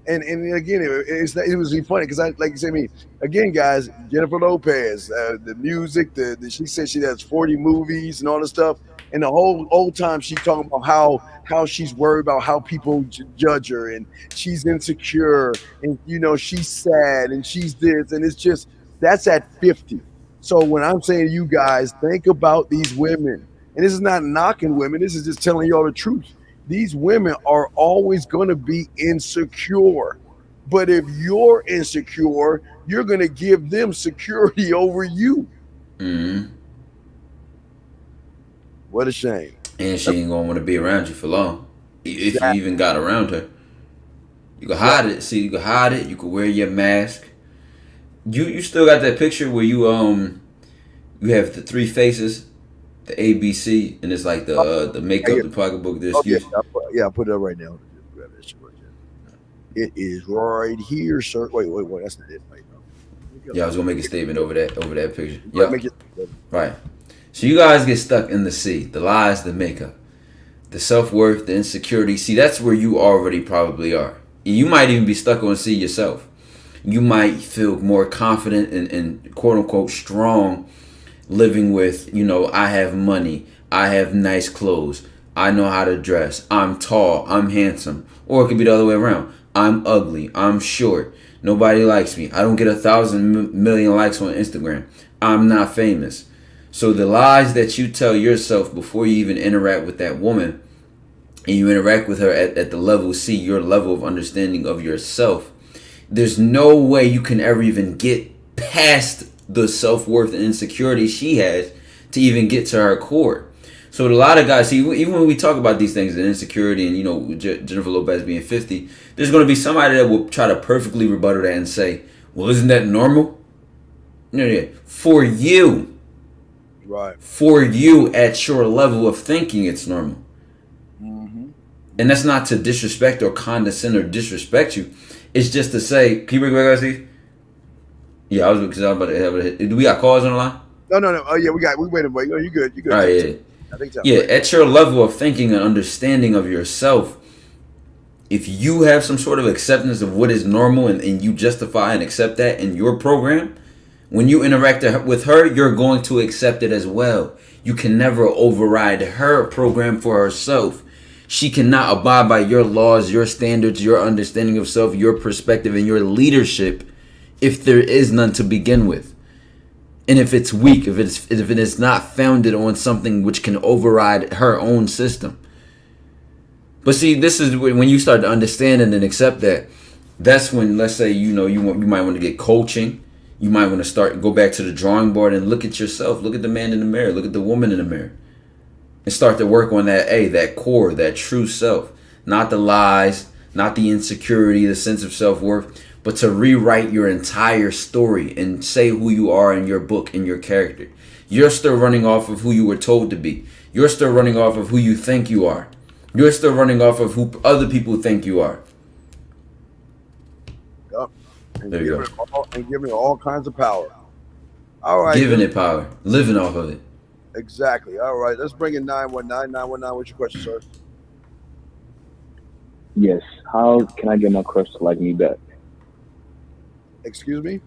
And again, it was funny because like you said, again, guys, Jennifer Lopez, the music, she said she has 40 movies and all this stuff, and the whole old time she's talking about how she's worried about how people judge her, and she's insecure, and she's sad, and she's this, and it's just that's at 50. So when I'm saying to you guys, think about these women, and this is not knocking women. This is just telling y'all the truth. These women are always going to be insecure. But if you're insecure, you're going to give them security over you. Mm-hmm. What a shame. And she ain't going to want to be around you for long. If you even got around her. You can hide it. See, you can hide it. You can wear your mask. You still got that picture where you have the three faces, the ABC, and it's like the makeup, the pocketbook, the excuse. I'll put it up right now. It is right here, sir. Wait, that's not it. Right now. Yeah, I was gonna make a statement over that picture. Yeah, right. So you guys get stuck in the C, the lies, the makeup, the self-worth, the insecurity. See, that's where you already probably are. You might even be stuck on C yourself. You might feel more confident and quote unquote strong living with, I have money, I have nice clothes, I know how to dress, I'm tall, I'm handsome. Or it could be the other way around. I'm ugly, I'm short, nobody likes me, I don't get 1,000 million likes on Instagram, I'm not famous. So the lies that you tell yourself before you even interact with that woman, and you interact with her at the level C, your level of understanding of yourself, there's no way you can ever even get past the self-worth and insecurity she has to even get to her core. So a lot of guys, see, even when we talk about these things, the insecurity and, Jennifer Lopez being 50, there's going to be somebody that will try to perfectly rebuttal that and say, well, isn't that normal? No, for you. Right. For you at your level of thinking, it's normal. Mm-hmm. And that's not to disrespect or condescend or disrespect you. It's just to say, can you bring it back, Steve? Yeah, I was about to have it. Do we got calls on the line? No. Oh, yeah, we wait a minute. Oh, you good. You good. All right, yeah. I think so. Yeah, at your level of thinking and understanding of yourself, if you have some sort of acceptance of what is normal and you justify and accept that in your program, when you interact with her, you're going to accept it as well. You can never override her program for herself. She cannot abide by your laws, your standards, your understanding of self, your perspective, and your leadership if there is none to begin with. And if it's weak, if it is not founded on something which can override her own system. But see, this is when you start to understand and accept that. That's when, let's say, you might want to get coaching. You might want to go back to the drawing board and look at yourself. Look at the man in the mirror. Look at the woman in the mirror. And start to work on that core, that true self. Not the lies, not the insecurity, the sense of self-worth, but to rewrite your entire story and say who you are in your book and your character. You're still running off of who you were told to be. You're still running off of who you think you are. You're still running off of who other people think you are. Yep. And there you go. And giving it all kinds of power. All right. Giving it power. Living off of it. Exactly. All right. Let's bring in 919. 919, what's your question, sir? Yes. How can I get my crush to like me back? Excuse me?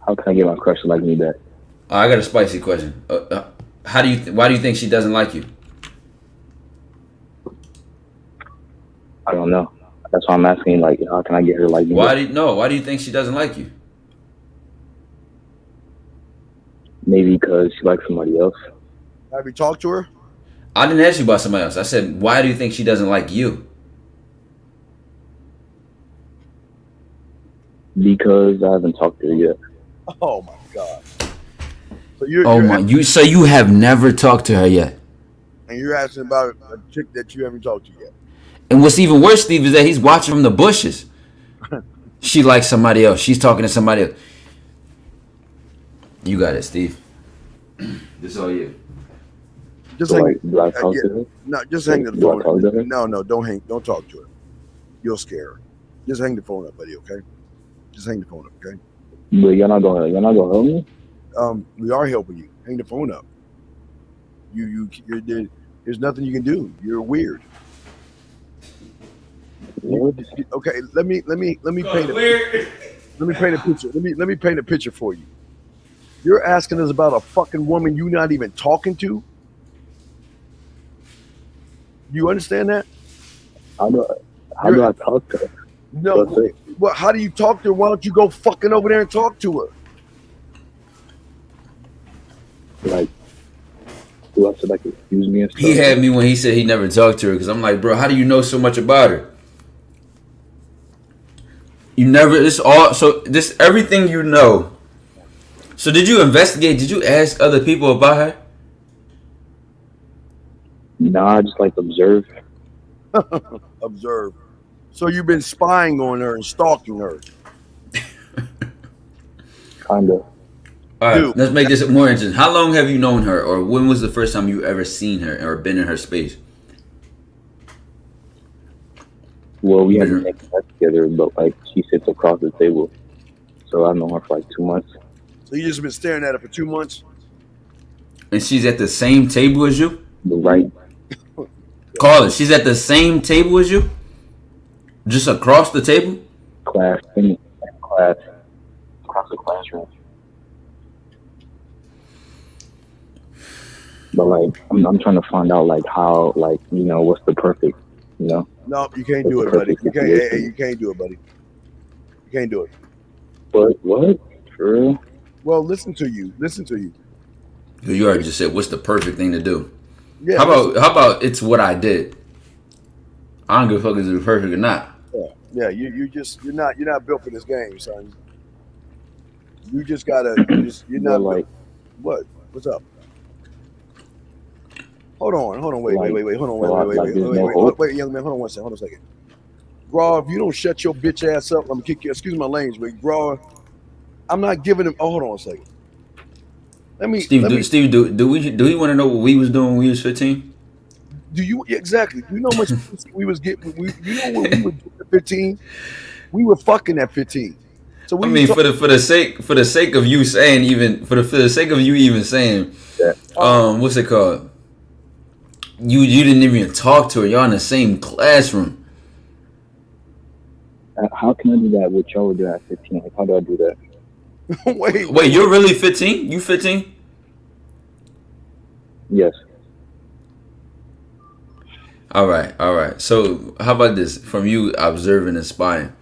How can I get my crush to like me back? I got a spicy question. Why do you think she doesn't like you? I don't know. That's why I'm asking. Like, how can I get her to like me? Why do you think she doesn't like you? Maybe because she likes somebody else. Have you talked to her? I didn't ask you about somebody else. I said, why do you think she doesn't like you? Because I haven't talked to her yet. Oh my God. So you have never talked to her yet. And you're asking about a chick that you haven't talked to yet. And what's even worse, Steve, is that he's watching from the bushes. She likes somebody else. She's talking to somebody else. You got it, Steve. This all you. Just hang. No, just hang the phone. No, don't hang. Don't talk to her. You'll scare her. Just hang the phone up, buddy. Okay. Just hang the phone up. Okay. But you're not gonna help me. We are helping you. Hang the phone up. There's nothing you can do. You're weird. Okay, let me paint a picture. Let me paint a picture for you. You're asking us about a fucking woman you're not even talking to. You understand that? How do I talk to her? No. Well, how do you talk to her? Why don't you go fucking over there and talk to her? Like, who else would like excuse me and stuff? He had me when he said he never talked to her because I'm like, bro, how do you know so much about her? You never. This everything you know. So did you investigate? Did you ask other people about her? Nah, I just like observe. Observe. So you've been spying on her and stalking her. Kinda. All right, Dude. let's make this more interesting. How long have you known her, or when was the first time you ever seen her or been in her space? Well, we haven't met together, but like she sits across the table, so I've known her for like 2 months. So you just been staring at her for 2 months? And she's at the same table as you? Right. Carla, she's at the same table as you? Just across the table? Class, in class, across the classroom. But like, I'm trying to find out like how, like, you know, what's the perfect, you know? No, you can't do it, buddy. You can't. Hey, you can't do it, buddy. You can't do it. What? For real? Well, listen to you. Listen to you. You already just said, what's the perfect thing to do? Yeah. How about it's what I did? I don't give a fuck if it's perfect or not. Yeah. You're not built for this game, son. You just gotta. You're not like. What? What's up? Hold on. Wait. Hold on. Wait, young man. Hold on one second. Hold on a second. Raw, if you don't shut your bitch ass up, I'm gonna kick you. Excuse my language, but Raw, I'm not giving him. Oh, hold on a second. Steve, do we want to know what we was doing when we was 15? Do you exactly? You know how much we was getting? You know when we were 15? We were fucking at 15. So I mean, for the sake of you saying what's it called? You didn't even talk to her. Y'all in the same classroom. How can I do that with y'all doing at 15? Like, how do I do that? Wait, you're really 15? You 15? Yes. All right. So how about this? From you observing and spying,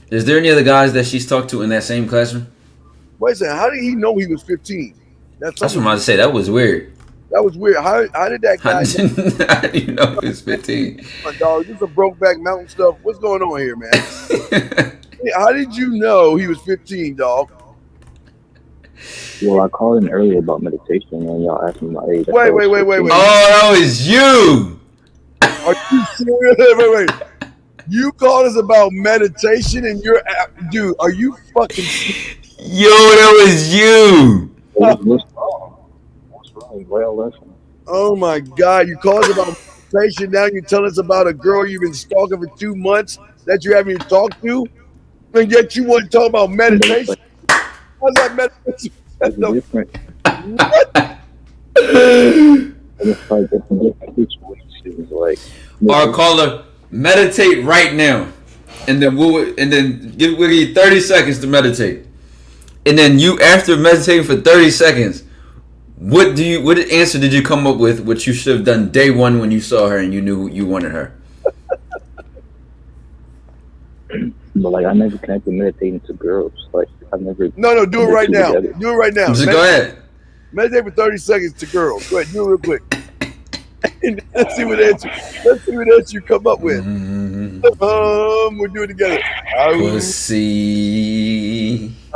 is there any other guys that she's talked to in that same classroom? Wait a second. How did he know he was 15? That's what I'm about to say. That was weird. That was weird. How did that guy? How do you know he was 15? My dog, this is a Brokeback Mountain stuff. What's going on here, man? How did you know he was 15, dog? Well, I called in earlier about meditation, and y'all asked me my age. Wait. Oh, that was you. Are you serious? Wait. You called us about meditation, and dude, are you fucking? Yo, that was you. What's wrong? Well, listen. Oh my God! You called us about meditation. Now you tell us about a girl you've been stalking for 2 months that you haven't even talked to, and yet you want to talk about meditation. How's that meditation? It's different. What? It's like it's a different situation. Like, Our caller, meditate right now, and then give 30 seconds to meditate, and then you, after meditating for 30 seconds, what answer did you come up with? What you should have done day one when you saw her and you knew you wanted her. But like, I never connected meditating to girls. Like, I never. No, do it right now. Do it right now. Just go ahead. Meditate for 30 seconds to girls. Go ahead, do it real quick. Let's see what answer you come up with. We'll do it together. Pussy.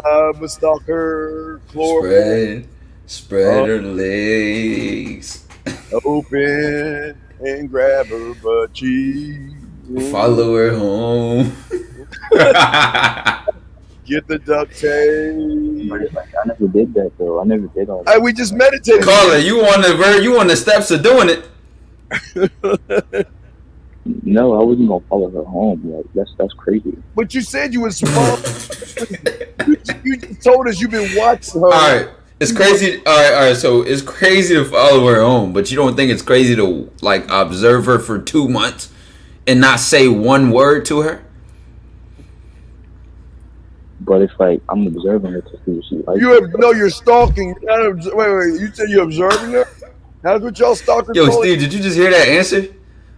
I'm a stalker. Spread her legs. Open and grab her butt cheek. Follow her home. Get the duct tape. Like, I never did that though. I never did all that. We just meditated. Carla, you on the steps of doing it. No, I wasn't gonna follow her home. Like, that's crazy. But you said you was small. you just told us you've been watching her. All right. It's crazy. All right. So it's crazy to follow her home, but you don't think it's crazy to like observe her for 2 months and not say one word to her? But it's like I'm observing her to see what she likes. You're stalking. Wait. You said you're observing her? That's what y'all stalkers. Yo, Steve, did you just hear that answer?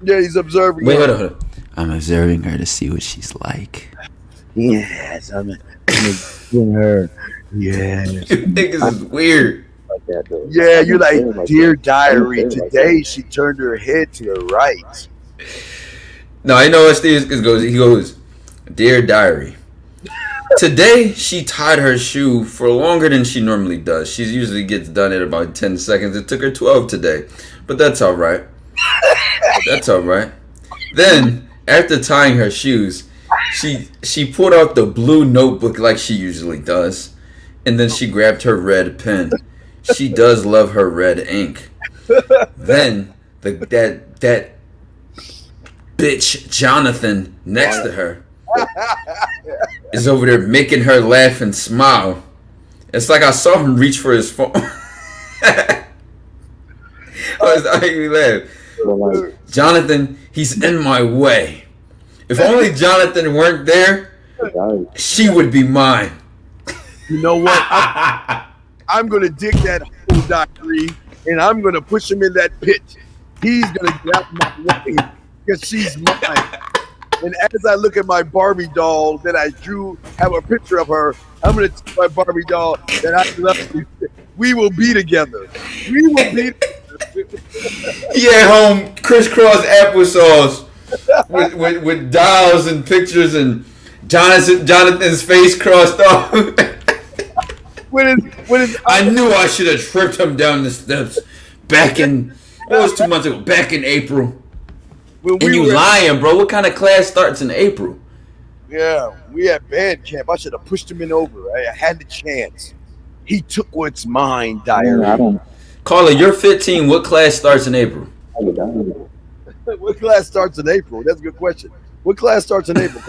Yeah, he's observing. Wait, hold on. I'm observing her to see what she's like. Yes, I'm observing her. Yes. You niggas is weird. Like, like that though. Yeah, you're I didn't say it like, dear that. I didn't say diary. it like Today that. she turned her head to the right. No, I know what Steve goes. He goes, dear diary. Today she tied her shoe for longer than she normally does. She usually gets done in about 10 seconds. It took her 12 today, but that's all right. That's all right. Then after tying her shoes, she pulled out the blue notebook like she usually does, and then she grabbed her red pen. She does love her red ink. Then that bitch Jonathan next to her is over there making her laugh and smile. It's like I saw him reach for his phone. I made me laugh. Jonathan, he's in my way. If only Jonathan weren't there, she would be mine. You know what? I'm going to dig that hole, diary, and I'm going to push him in that pit. He's going to get out my way because she's mine. And as I look at my Barbie doll that I drew, have a picture of her, I'm going to take my Barbie doll that I love. We will be together. We will be together. Yeah, home crisscross applesauce with dolls and pictures and Jonathan's face crossed off. I knew I should have tripped him down the steps back in, what was 2 months ago? Back in April. And you lying, bro. What kind of class starts in April? Yeah, we had band camp. I should have pushed him in over. I had the chance. He took what's mine, diary. Carla, you're 15. What class starts in April? What class starts in April? That's a good question. What class starts in April?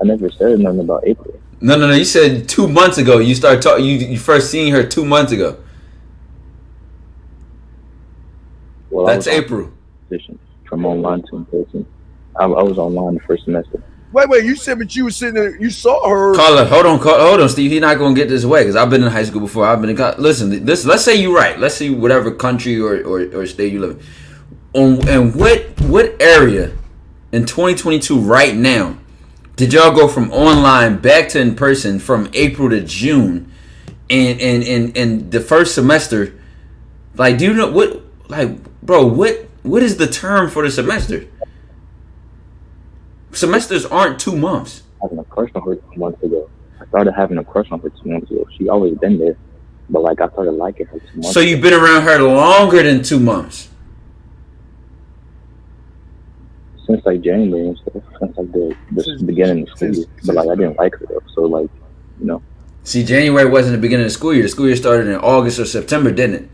I never said nothing about April. No. You said 2 months ago. You started talking. You first seen her 2 months ago. Well, that's April. From online to in person. I was online the first semester. Wait. You said, but you were sitting there. You saw her. Carla, hold on, Steve. He's not gonna get this way because I've been in high school before. I've been in listen. Let's say you're right. Let's see whatever country or state you live in. And what area in 2022 right now did y'all go from online back to in person from April to June, and the first semester? Like, do you know what? Like, bro, what is the term for the semester? Semesters aren't 2 months. Having a crush on her 2 months ago. I started having a crush on her 2 months ago. She always been there, but like I started liking her 2 months. So you've been around her longer than 2 months. Since like January and stuff. Since like the beginning of the school year. But like I didn't like her though. So like, you know. See, January wasn't the beginning of the school year. The school year started in August or September, didn't it?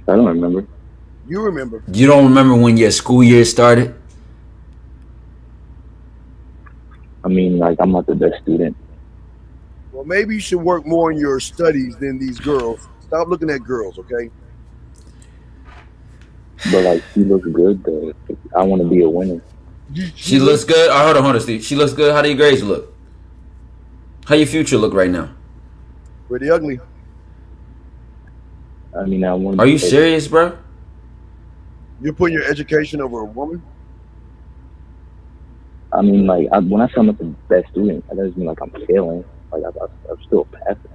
I don't remember. You remember. You don't remember when your school year started? I mean, like, I'm not the best student. Well, maybe you should work more on your studies than these girls. Stop looking at girls, okay? But like, she looks good though. I want to be a winner. She looks good. Oh, hold on, Steve. She looks good. How do your grades look? How your future look right now? Pretty ugly. I mean, I want. Are you serious, bro? You're putting your education over a woman? I mean, like, when I say I'm not the best student, that doesn't mean like I'm failing. Like, I'm still passing.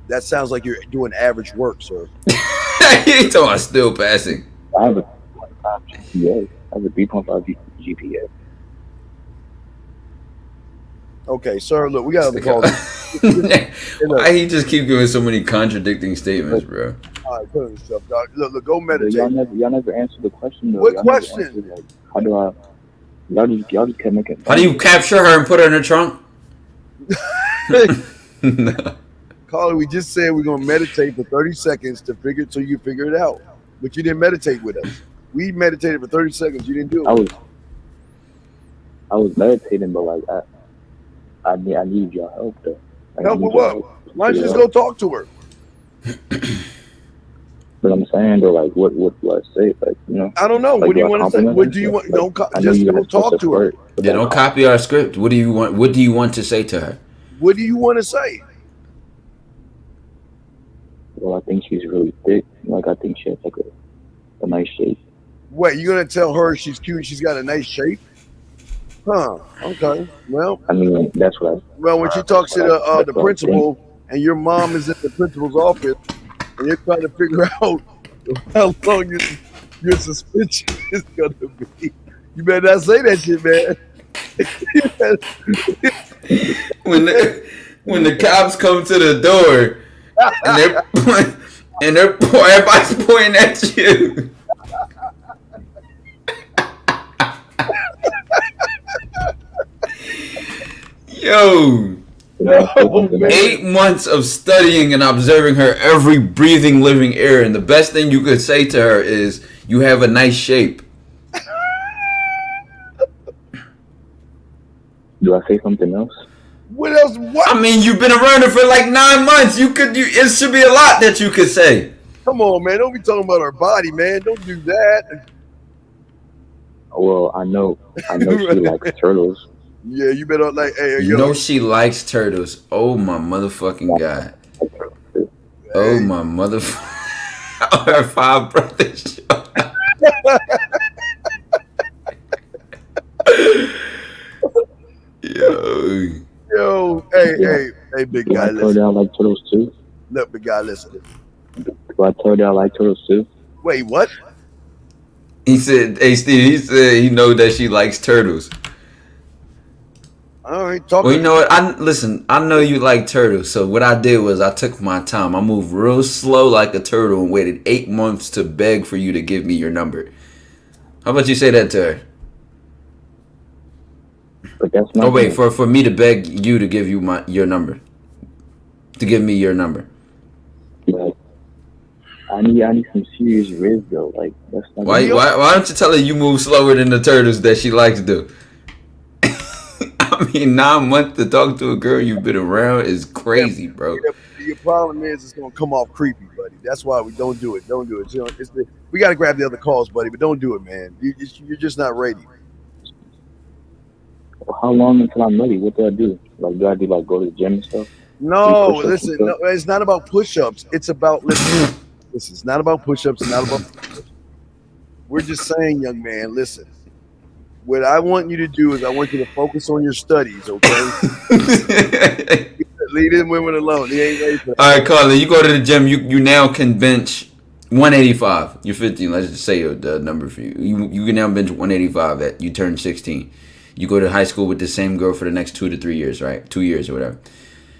That sounds like you're doing average work, sir. You talking about still passing? I have a 3.5 GPA. I have a 3.5 GPA. Okay, sir. Look, we got to call. Why he just keep giving so many contradicting statements, bro? All right, put yourself, dog. Look, go meditate. Y'all never answered the question though. What Y'all question? Answered, like, how do I? Y'all just kept making. How do you capture her and put her in the trunk? No. Carly, we just said we're gonna meditate for 30 seconds to figure till you figure it out. But you didn't meditate with us. We meditated for 30 seconds. You didn't do it. I was meditating, but like I need your help though. Like, help with what? Why don't you just go talk to her? But I'm saying though, like, what do I say? Like, you know, I don't know. Like, what do you want to say? What do you want? Don't just go talk to her. Yeah, don't copy our script. What do you want? What do you want to say to her? What do you want to say? Well, I think she's really thick. Like, I think she has like a nice shape. Wait, you're gonna tell her she's cute? She's got a nice shape. Huh. Okay. Well. I mean, that's what I. Well, when she talks to the principal, and your mom is in the principal's office, and you're trying to figure out how long your suspension is gonna be, you better not say that shit, man. when the cops come to the door and everybody's pointing at you. Yo, 8 months of studying and observing her every breathing living air, and the best thing you could say to her is, "You have a nice shape." Do I say something else? What else? What? I mean, you've been around her for like 9 months. It should be a lot that you could say. Come on, man. Don't be talking about her body, man. Don't do that. Well, I know she likes turtles. Yeah, you better like. Hey, you know she likes turtles. Oh my motherfucking god. Oh my motherfucking. Her 5 brothers. Yo, hey, big guy, listen. I told you I like turtles too. Look, big guy, listen. I told you I like turtles too. Wait, what? He said, "Hey, Steve." He said he know that she likes turtles. All right, talk. Well, you know what? I know you like turtles. So what I did was I took my time. I moved real slow like a turtle and waited 8 months to beg for you to give me your number. How about you say that to her? But that's not. Oh wait, for me to beg you to give you your number, to give me your number. Like, I need some serious riz though. Like that's not. Why don't you tell her you move slower than the turtles that she likes to? I mean, 9 months to talk to a girl you've been around is crazy, bro. Your problem is it's gonna come off creepy, buddy. That's why we don't do it. Don't do it. You know, we gotta grab the other calls, buddy, but don't do it, man. You're just not ready. Well, how long until I'm ready? What do I do? Like, do I do like go to the gym and stuff? No, listen. No, it's not about push-ups. It's about listen. It's not about push-ups. It's not about. We're just saying, young man. Listen. What I want you to do is I want you to focus on your studies, okay? Leave them women alone. They ain't ready for that. All right, Carlin, you go to the gym. You now can bench 185. You're 15. Let's just say the number for you. You can now bench 185 at you turn 16. You go to high school with the same girl for the next 2 to 3 years, right? 2 years or whatever.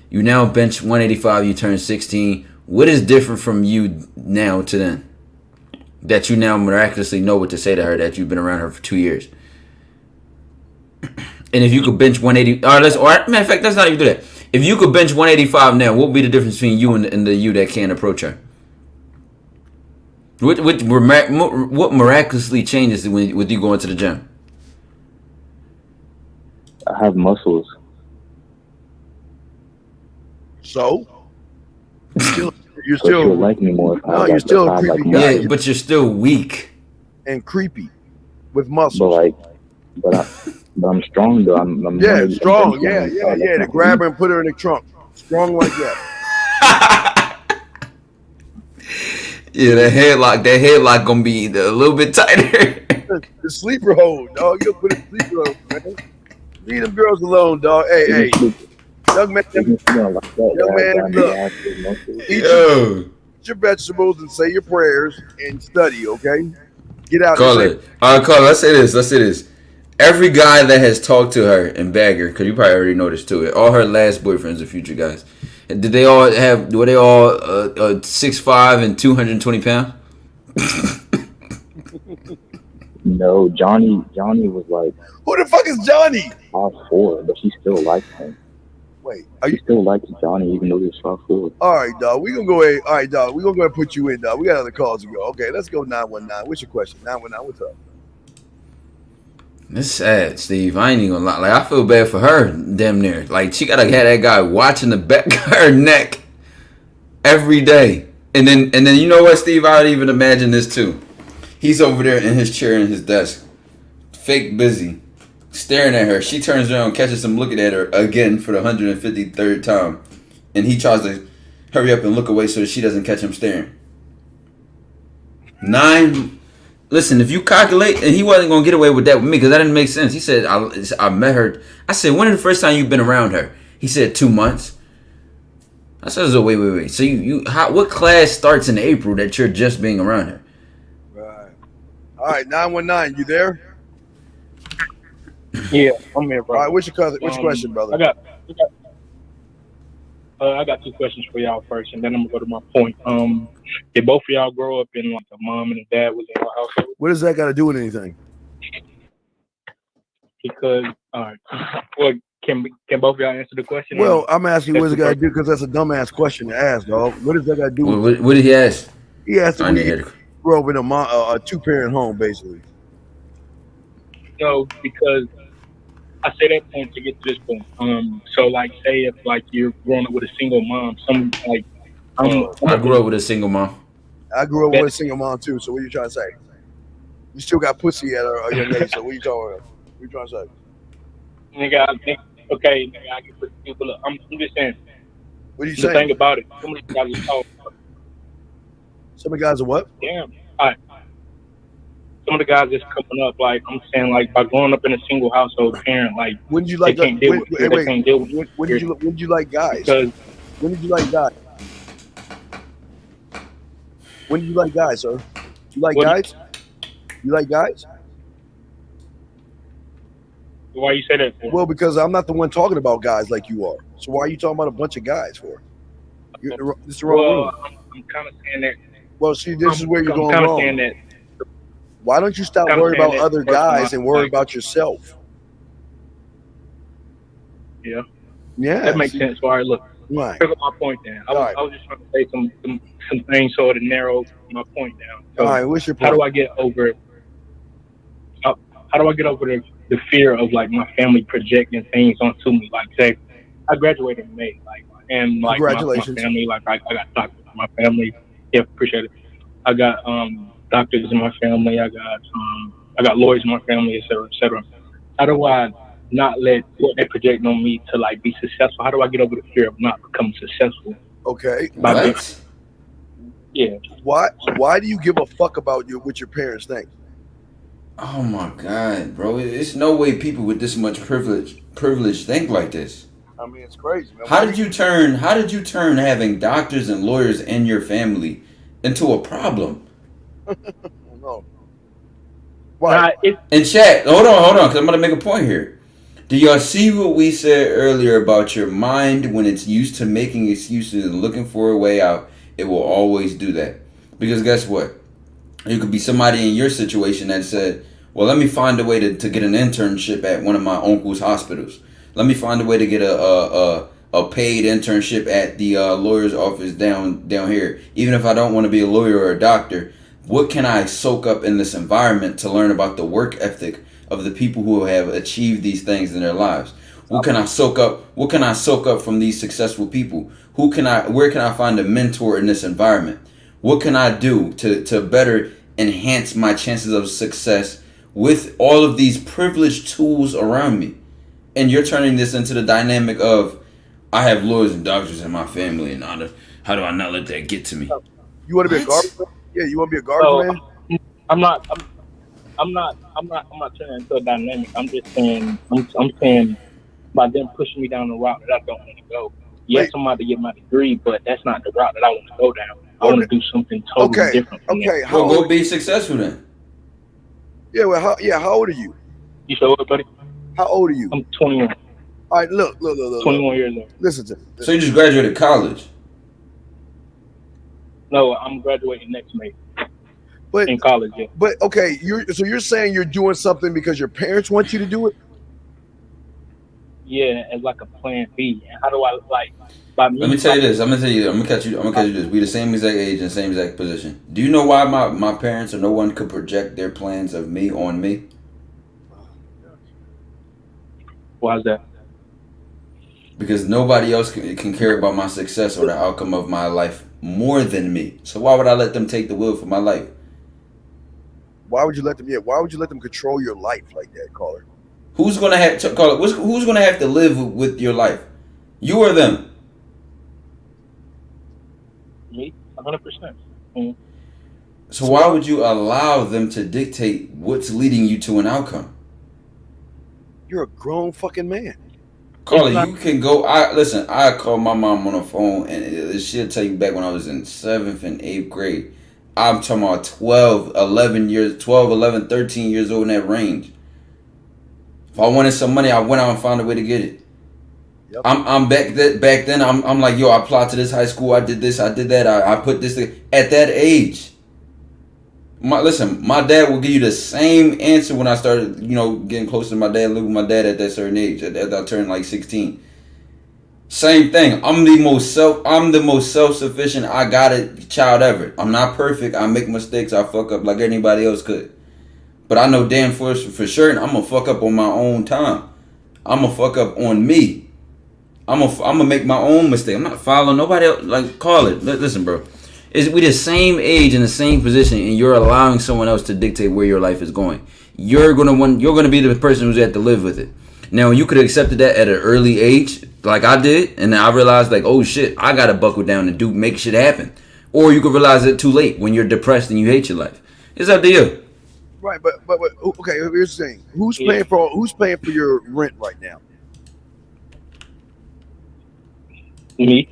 You now bench 185. You turn 16. What is different from you now to then? That you now miraculously know what to say to her that you've been around her for 2 years. And if you could bench 180, or matter of fact, let's not even do that. If you could bench 185 now, what would be the difference between you and the you that can't approach her? What miraculously changes with you going to the gym? I have muscles. So? You're still you like me more. No, you're still a creepy guy. Yeah, but you're still weak and creepy with muscles. But I'm strong though. I'm strong. Yeah. To grab her and put her in the trunk. Strong like that. Yeah, that headlock gonna be a little bit tighter. The sleeper hold, dog. You put a sleeper hold, man. Leave them girls alone, dog. Hey, young man. Look. Eat your vegetables and say your prayers and study, okay? Get out. Call it. All right, Let's say this. Every guy that has talked to her and bagged her, because you probably already noticed too, all her last boyfriends are future guys. Were they all 6'5" and 220 pounds? No, Johnny was like. Who the fuck is Johnny? 5'4", but she still likes him. Wait, she still likes Johnny even though he's 5'4". All right, dog. We gonna go ahead. All right, dog. We gonna go ahead and put you in, dog. We got other calls to go. Okay, let's go 919. What's your question? 919. What's up? It's sad, Steve. I ain't even gonna lie. Like, I feel bad for her, damn near. Like, she gotta have that guy watching the back of her neck every day. And then you know what, Steve? I would even imagine this too. He's over there in his chair in his desk, fake busy, staring at her. She turns around, catches him looking at her again for the 153rd time. And he tries to hurry up and look away so that she doesn't catch him staring. 9 Listen, if you calculate, and he wasn't gonna get away with that with me because that didn't make sense. He said, I met her. I said, when is the first time you've been around her? He said 2 months. I said, so wait. So what class starts in April that you're just being around her? Right. All right, 919, you there? Yeah, I'm here, bro. All right, what's your question, brother? I got two questions for y'all first, and then I'm gonna go to my point. Did both of y'all grow up in like a mom and a dad was in your household? What does that got to do with anything? Because, all right, well, can both of y'all answer the question? Well, I'm asking what's it got to do because that's a dumbass question to ask, dog. What does that got to do with? What did he ask? He asked if we grew up in a two-parent home, basically. No, because I say that point to get to this point. So like, say if like you're growing up with a single mom, I grew up with a single mom. I grew up with a single mom too. So what are you trying to say? You still got pussy at a young age. So what are you talking about? What are you trying to say? Nigga, I can put people up. I'm just saying. What are you the saying? thing about it, some of the guys are tall. Some of the guys are what? Damn. All right. Some of the guys that's coming up, like I'm saying, like by growing up in a single household parent, like when did you like? they can't deal with it. They can't deal with it. When did you like guys? Because when did you like guys? When did you like guys, sir? You like guys? You like guys? Why you say that for? Well, because I'm not the one talking about guys like you are. So why are you talking about a bunch of guys for? This is the wrong room. I'm kind of saying that. Well, see, this is where you're going kind of wrong. saying that. Why don't you stop worrying about other guys and worry about yourself? Yeah. Yeah. That makes sense. All right, look. Right. Here's my point then. I was just trying to say some things so to narrow my point down. So all right, what's your point? How do I get over the fear of like my family projecting things onto me? Like say I graduated in May, and my family, like I got doctors in my family. Yeah, appreciate it. I got doctors in my family. I got lawyers in my family, et cetera, et cetera. How do I not let what they project on me to like be successful? How do I get over the fear of not becoming successful? Okay. Yeah. Why do you give a fuck about what your parents think? Oh my God, bro! It's no way people with this much privilege think like this. I mean, it's crazy, man. How did you turn having doctors and lawyers in your family into a problem? No. Why? In chat, hold on, because I'm gonna make a point here. Do y'all see what we said earlier about your mind when it's used to making excuses and looking for a way out? It will always do that. Because guess what? You could be somebody in your situation that said, well, let me find a way to get an internship at one of my uncle's hospitals. Let me find a way to get a paid internship at the lawyer's office down here. Even if I don't want to be a lawyer or a doctor, what can I soak up in this environment to learn about the work ethic of the people who have achieved these things in their lives? What can I soak up? What can I soak up from these successful people? Where can I find a mentor in this environment? What can I do to better enhance my chances of success with all of these privileged tools around me? And you're turning this into the dynamic of, I have lawyers and doctors in my family, and how do I not let that get to me? You want to be a garbage man? Yeah, you want to be a garbage man? I'm not turning into a dynamic. I'm just saying, I'm saying by them pushing me down the route that I don't want to go. Yes, I'm about to get my degree, but that's not the route that I want to go down. I want to do something totally different. Okay. Well, go be successful then. Yeah. Well, how old are you? You said what, buddy? How old are you? I'm 21. All right, look. 21 years old. Listen to me. So you just graduated college? No, I'm graduating next May. In college, yeah. But okay, you're saying you're doing something because your parents want you to do it? Yeah, as like a plan B. And how do I by me? Let me tell you this. I'm gonna catch you this. We the same exact age and same exact position. Do you know why my parents or no one could project their plans of me on me? Why is that? Because nobody else can care about my success or the outcome of my life more than me. So why would I let them take the wheel for my life? Why would you let them? Yeah, why would you let them control your life like that, caller? Who's gonna have to call it? Who's gonna have to live with your life? You or them? Me, 100%. So why would you allow them to dictate what's leading you to an outcome? You're a grown fucking man. Carly, you can go. I called my mom on the phone, and she'll tell you back when I was in 7th and 8th grade. I'm talking about 12, 11, 13 years old in that range. If I wanted some money, I went out and found a way to get it. Yep. I'm back then. I'm like, yo, I applied to this high school. I did this. I did that. I put this thing. At that age. My dad will give you the same answer when I started, getting close to my dad, living with my dad at that certain age. At I turned like 16. Same thing. I'm the most self-sufficient. I got it child ever. I'm not perfect. I make mistakes. I fuck up like anybody else could. But I know damn for sure, I'm gonna fuck up on my own time. I'm gonna fuck up on me. I'm gonna make my own mistake. I'm not following nobody else. Like, call it. Listen, bro. We the same age in the same position, and you're allowing someone else to dictate where your life is going. You're gonna be the person who's had to live with it. Now, you could have accepted that at an early age, like I did, and then I realized, like, oh shit, I gotta buckle down and make shit happen. Or you could realize it too late when you're depressed and you hate your life. It's up to you. Right, but okay. Here's the thing: who's paying for your rent right now? Me.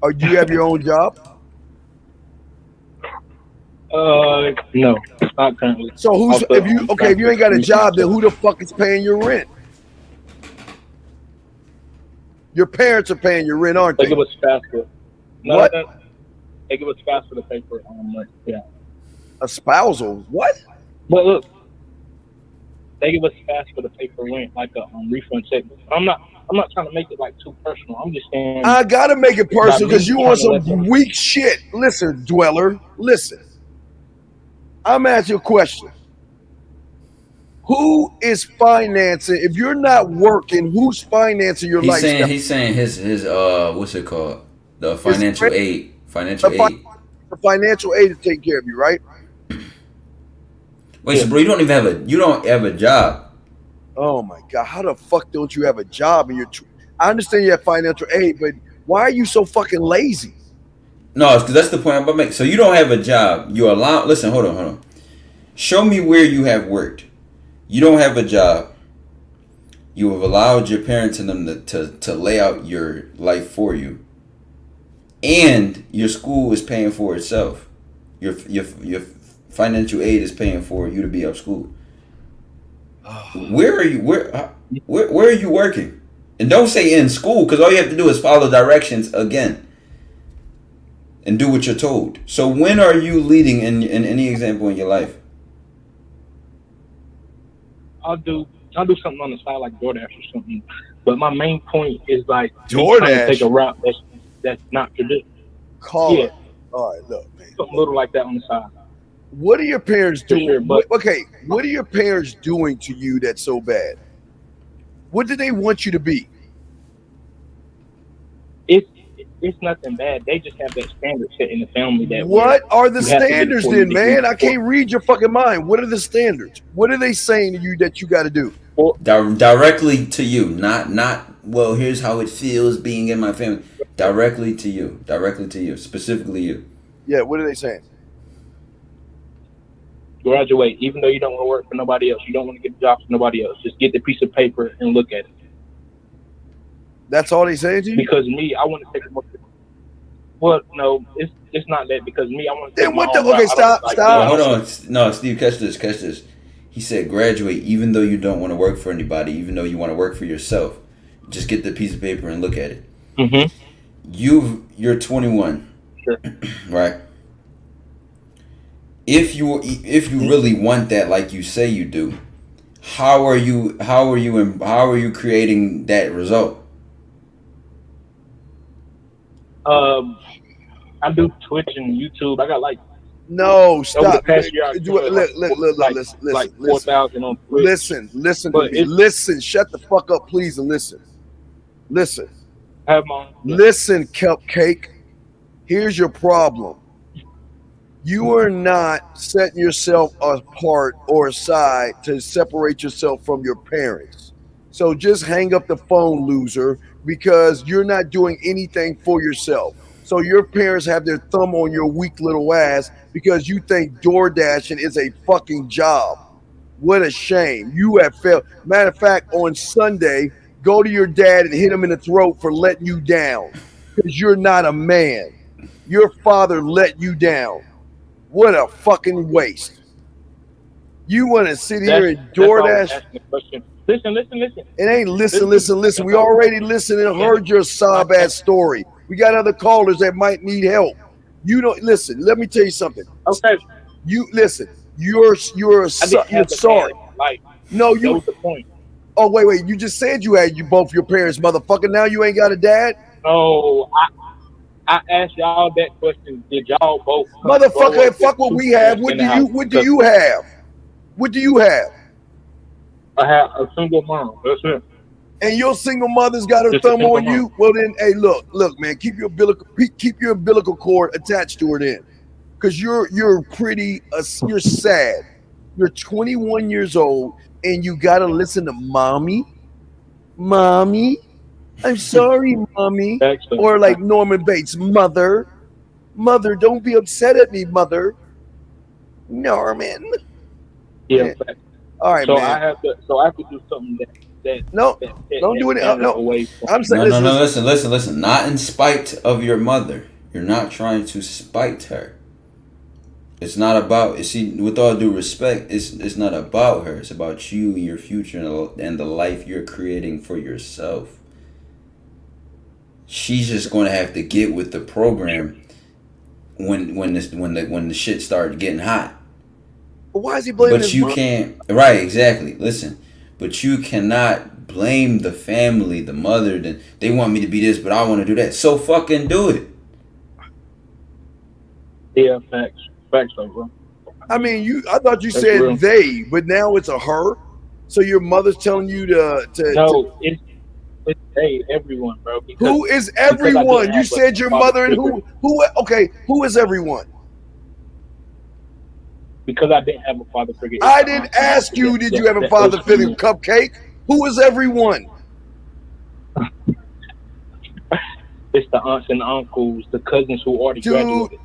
Or do you have your own job? No, not currently. So if you ain't got a job, then who the fuck is paying your rent? Your parents are paying your rent, aren't they? They give us FAFSA. What? They give us FAFSA to pay for rent. Yeah. A spousal? What? But look, they give us FAFSA to pay for rent, like a refund check. I'm not trying to make it like too personal. I'm just saying. I gotta make it personal because you want some weak shit. Listen, Dweller. Listen. I'm asking you a question. Who is financing? If you're not working, who's financing your lifestyle? He's saying his what's it called? The financial aid. The financial aid to take care of you, right? Wait, so bro, you don't have a job. Oh my God, how the fuck don't you have a job? And I understand you have financial aid, but why are you so fucking lazy? No, because that's the point I'm about to make. So you don't have a job. Listen, hold on. Show me where you have worked. You don't have a job. You have allowed your parents and them to lay out your life for you. And your school is paying for itself. Your financial aid is paying for you to be up school. Where are you? Where are you working? And don't say in school, because all you have to do is follow directions again. And do what you're told. So when are you leading in any example in your life? I'll do something on the side like DoorDash or something. But my main point is like DoorDash. Take a route that's not traditional. Call it. All right, look, man. Something little like that on the side. What are your parents doing? Sure, what are your parents doing to you that's so bad? What do they want you to be? It's nothing bad. They just have that standard set in the family. What are the standards then, man? I can't read your fucking mind. What are the standards? What are they saying to you that you got to do? Directly to you, not. Well, here's how it feels being in my family. Directly to you, specifically you. Yeah, what are they saying? Graduate, even though you don't want to work for nobody else. You don't want to get a job for nobody else. Just get the piece of paper and look at it. That's all they say to you? Because me, I want to take more. Well, no, it's not that. Because me, I want to. Then what the? Okay, stop. Hold on. No, Steve, catch this. He said, graduate, even though you don't want to work for anybody, even though you want to work for yourself. Just get the piece of paper and look at it. Mm-hmm. You're 21. Sure. Right. If you really want that, like you say you do, how are you creating that result? I do Twitch and YouTube. I got like no stop. Over the past year, listen, like 4,000 on Twitch. Listen. Shut the fuck up, please, and listen. I have my own. Listen, Cupcake. Here's your problem. You are not setting yourself apart or aside to separate yourself from your parents. So just hang up the phone, loser, because you're not doing anything for yourself. So your parents have their thumb on your weak little ass because you think door dashing is a fucking job. What a shame. You have failed. Matter of fact, on Sunday, go to your dad and hit him in the throat for letting you down because you're not a man. Your father let you down. What a fucking waste. You want to sit here and DoorDash? Listen. It ain't listen. We already listened and heard your sob ass story. We got other callers that might need help. You don't listen. Let me tell you something. Okay. You listen. You're sorry. No, you. That was the point. Oh wait. You just said you had both your parents, motherfucker. Now you ain't got a dad. No, I asked y'all that question. Did y'all both? Motherfucker, fuck what we have. What do you have? What do you have? I have a single mom. That's it. And your single mother's got her thumb on you. Well then, hey, look, man, keep your umbilical cord attached to her then, because you're sad. You're 21 years old and you gotta listen to mommy. I'm sorry, mommy. Or like Norman Bates, mother, don't be upset at me, mother. Norman. Yeah. All right, so man. I have to do something that don't do it. No. I'm saying Listen. Not in spite of your mother. You're not trying to spite her. It's not about. With all due respect, it's not about her. It's about you and your future and the life you're creating for yourself. She's just going to have to get with the program when the shit starts getting hot. Why is he blaming his mom? Can't. Right, exactly. Listen, but you cannot blame the family, the mother. That they want me to be this, but I want to do that. So fucking do it. Yeah, facts, bro. I mean, I thought you said real. They, but now it's a her. So your mother's telling you to it's they, everyone, bro. Who is everyone? You said your mother and who? Okay, who is everyone? Because I didn't have a father figure. I didn't ask you, did you have a father figure, Cupcake? Who is everyone? It's the aunts and uncles, the cousins who already graduated.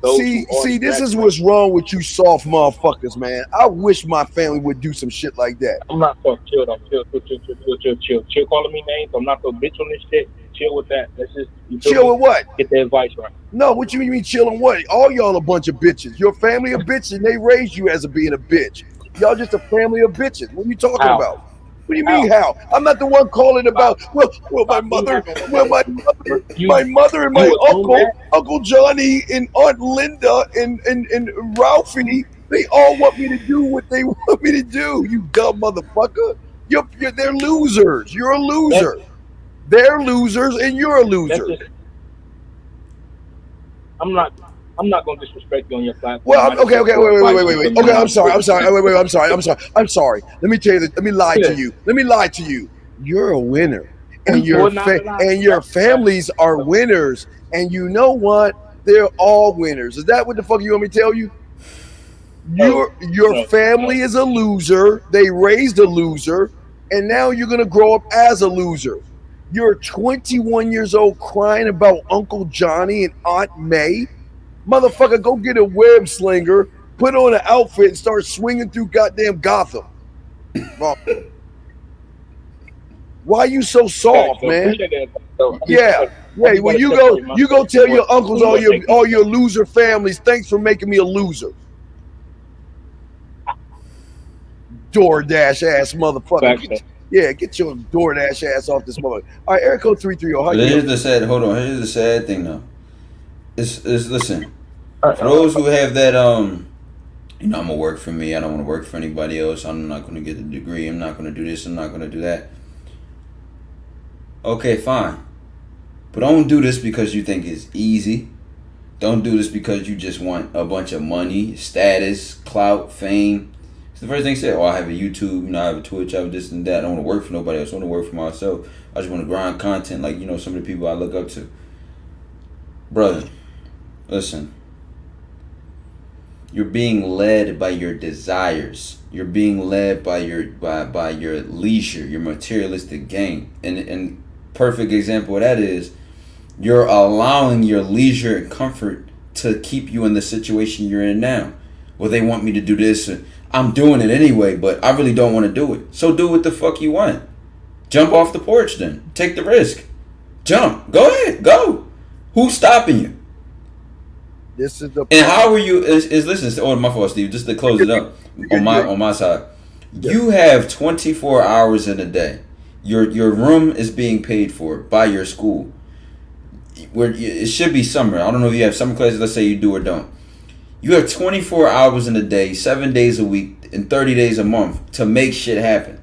See, this is what's wrong with you soft motherfuckers, man. I wish my family would do some shit like that. I'm not so chill though. Chill calling me names. I'm not so bitch on this shit. Chill with that. Let's just chill with what? Get the advice right. No, what you mean chilling what? All y'all a bunch of bitches. Your family of bitches, and they raised you as being a bitch. Y'all just a family of bitches. What are you talking about? What do you mean how? I'm not the one calling about. Well, my mother and my Uncle Johnny and Aunt Linda and Ralphie. They all want me to do what they want me to do. You dumb motherfucker. They're losers. You're a loser. They're losers and you're a loser. I'm not going to disrespect you on your platform. Well, okay, wait. Okay, I'm sorry. I'm sorry. Let me tell you. Let me lie to you. You're a winner, and your families are winners. And you know what? They're all winners. Is that what the fuck you want me to tell you? Your family is a loser. They raised a loser, and now you're gonna grow up as a loser. You're 21 years old crying about Uncle Johnny and Aunt May. Motherfucker, go get a web slinger, put on an outfit, and start swinging through goddamn Gotham. Why you so soft, man? Yeah. When you go tell your uncles, all your loser families, thanks for making me a loser. DoorDash ass motherfucker. Get your DoorDash ass off this motherfucker. All right, Eric Code 330. Here's the sad thing though. Listen. For those who have that, I'm gonna work for me. I don't want to work for anybody else. I'm not gonna get a degree. I'm not gonna do this. I'm not gonna do that. Okay, fine. But don't do this because you think it's easy. Don't do this because you just want a bunch of money, status, clout, fame. It's the first thing you say. I have a YouTube, I have a Twitch, I have this and that. I don't want to work for nobody else. I want to work for myself. I just want to grind content like, some of the people I look up to. Brother, listen. You're being led by your desires. You're being led by your leisure, your materialistic gain. And perfect example of that is You're allowing your leisure and comfort to keep you in the situation you're in now. Well, they want me to do this. And I'm doing it anyway, but I really don't want to do it. So do what the fuck you want. Jump off the porch then. Take the risk. Jump. Go ahead. Go. Who's stopping you? This is the And how are you? Listen. Oh, my fault, Steve. Just to close it up on my side. You have 24 hours in a day. Your room is being paid for by your school. Where it should be summer. I don't know if you have summer classes. Let's say you do or don't. You have 24 hours in a day, 7 days a week, and 30 days a month to make shit happen.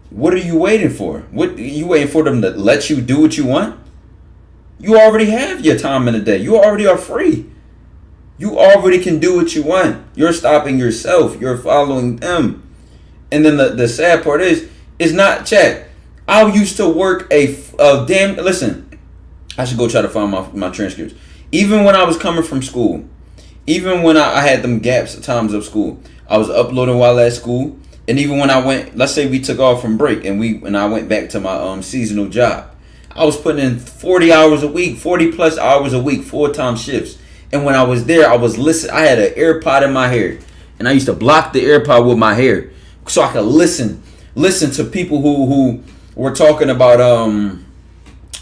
What are you waiting for? What you waiting for them to let you do what you want? You already have your time in a day. You already are free. You already can do what you want. You're stopping yourself. You're following them. And then the sad part is, it's not chat. I used to work a damn. Listen, I should go try to find my transcripts. Even when I was coming from school, even when I had them gaps at times of school, I was uploading while at school. And even when I went, let's say we took off from break and I went back to my seasonal job, I was putting in 40 hours a week, 40 plus hours a week, 4-time shifts. And when I was there, I was listening. I had an AirPod in my hair, and I used to block the AirPod with my hair so I could listen to people who were talking about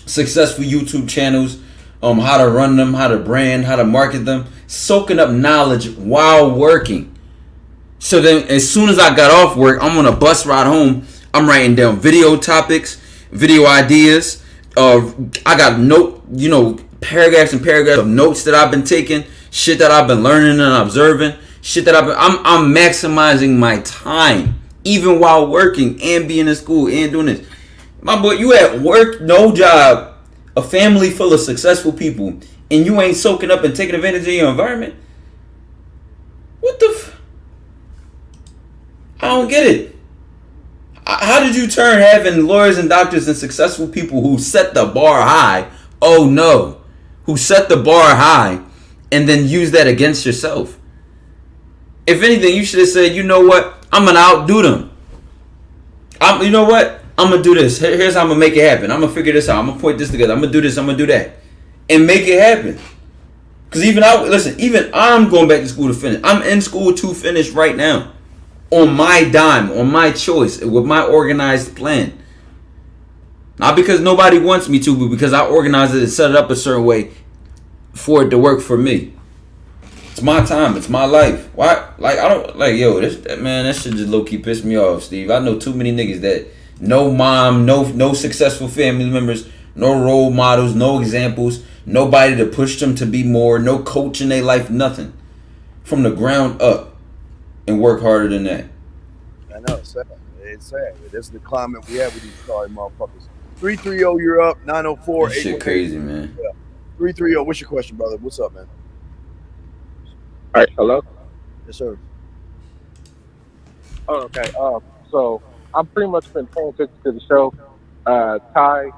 successful YouTube channels, how to run them, how to brand, how to market them, soaking up knowledge while working. So then as soon as I got off work, I'm on a bus ride home. I'm writing down video topics, video ideas. I got paragraphs and paragraphs of notes that I've been taking, shit that I've been learning and observing, shit that I'm maximizing my time, even while working and being in school and doing this. My boy, you at work, no job, a family full of successful people, and you ain't soaking up and taking advantage of your environment? What the I don't get it. How did you turn having lawyers and doctors and successful people who set the bar high, who set the bar high, and then use that against yourself? If anything, you should have said, you know what? I'm going to outdo them. You know what? I'm going to do this. Here's how I'm going to make it happen. I'm going to figure this out. I'm going to point this together. I'm going to do this. I'm going to do that. And make it happen. Because even I'm going back to school to finish. I'm in school to finish right now. On my dime, on my choice, with my organized plan. Not because nobody wants me to, but because I organized it and set it up a certain way for it to work for me. It's my time. It's my life. Why? Like, I don't, like, yo, that shit just low-key pissed me off, Steve. I know too many niggas that no mom, no successful family members, no role models, no examples, nobody to push them to be more, no coach in their life, nothing. From the ground up. And work harder than that. I know, it's sad. It's sad. This is the climate we have with these sorry motherfuckers. 330, you're up. 904. That shit crazy, man. Yeah. 330. What's your question, brother? What's up, man? All right, hello. Yes, sir. Oh, okay. So I'm pretty much been paying attention to the show. Ty,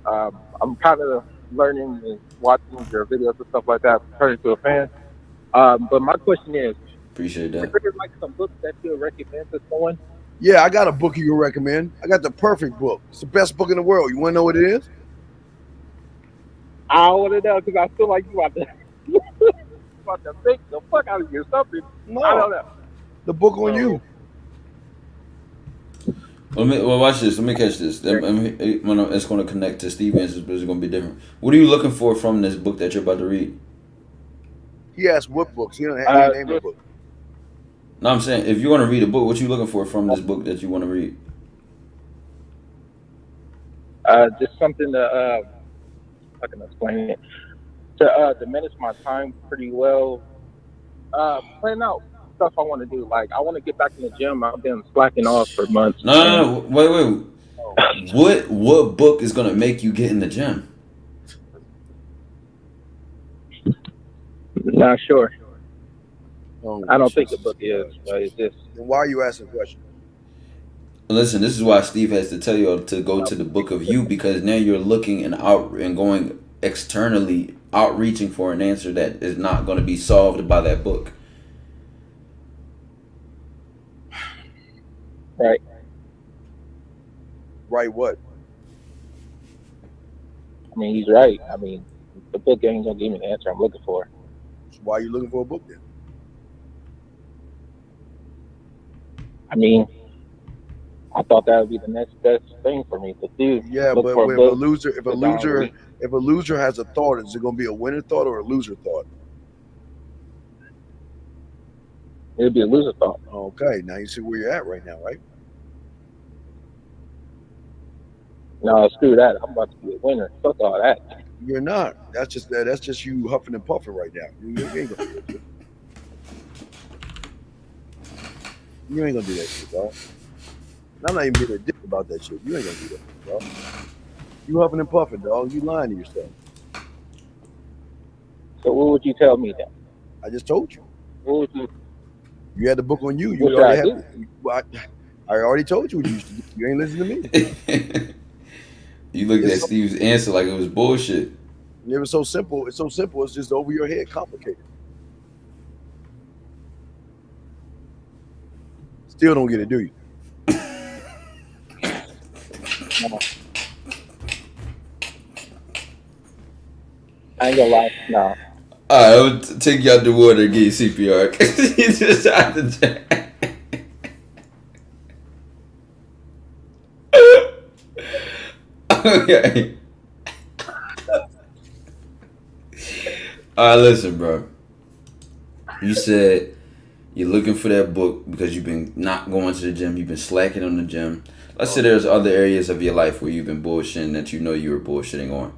I'm kind of learning and watching your videos and stuff like that, turning to a fan. But my question is, appreciate that. Is there like some books that you recommend to someone? Yeah, I got a book you can recommend. I got the perfect book. It's the best book in the world. You want to know what it is? I want to know because I feel like you about to think the fuck out of you or something. No. I don't know. The book on you. Watch this. Let me catch this. It's going to connect to Steve answers, but it's going to be different. What are you looking for from this book that you're about to read? He asked what books. He don't have any name of book. No, I'm saying if you want to read a book, what you looking for from this book that you want to read? Just something to how can I explain it? To diminish my time pretty well. Plan out stuff I want to do. Like I want to get back in the gym. I've been slacking off for months. No. Wait. What book is gonna make you get in the gym? Not sure. I don't think the book is, but it's just. Then why are you asking questions? Listen, this is why Steve has to tell you to go to the book of you, because now you're looking and out and going externally, outreaching for an answer that is not going to be solved by that book. Right. Right what? I mean, he's right. I mean, the book ain't gonna give me the answer I'm looking for. So why are you looking for a book then? I mean, I thought that would be the next best thing for me to do. Yeah, Look but for a if book a loser has a thought, is it going to be a winner thought or a loser thought? It'll be a loser thought. Okay, now you see where you're at right now, right? No, screw that. I'm about to be a winner. Fuck all that. You're not. That's just you huffing and puffing right now. You ain't gonna do that shit. You ain't gonna do that shit, dog. And I'm not even being a dick about that shit. You ain't gonna do that shit, dog. You huffing and puffing, dog. You lying to yourself. So what would you tell me then? I just told you. What would you? You had the book on you. You What already should I had. Well, I already told you what you used to do. You ain't listening to me. You looked at Steve's answer like it was bullshit. It was so simple. It's so simple. It's just over your head complicated. Still don't get it, do you? I ain't gonna lie. No. All right, I'll take you out the water and get you CPR. He's just out the jack. Okay. All right, listen, bro. You said you're looking for that book because you've been not going to the gym. You've been slacking on the gym. Let's say there's other areas of your life where you've been bullshitting that you know you were bullshitting on.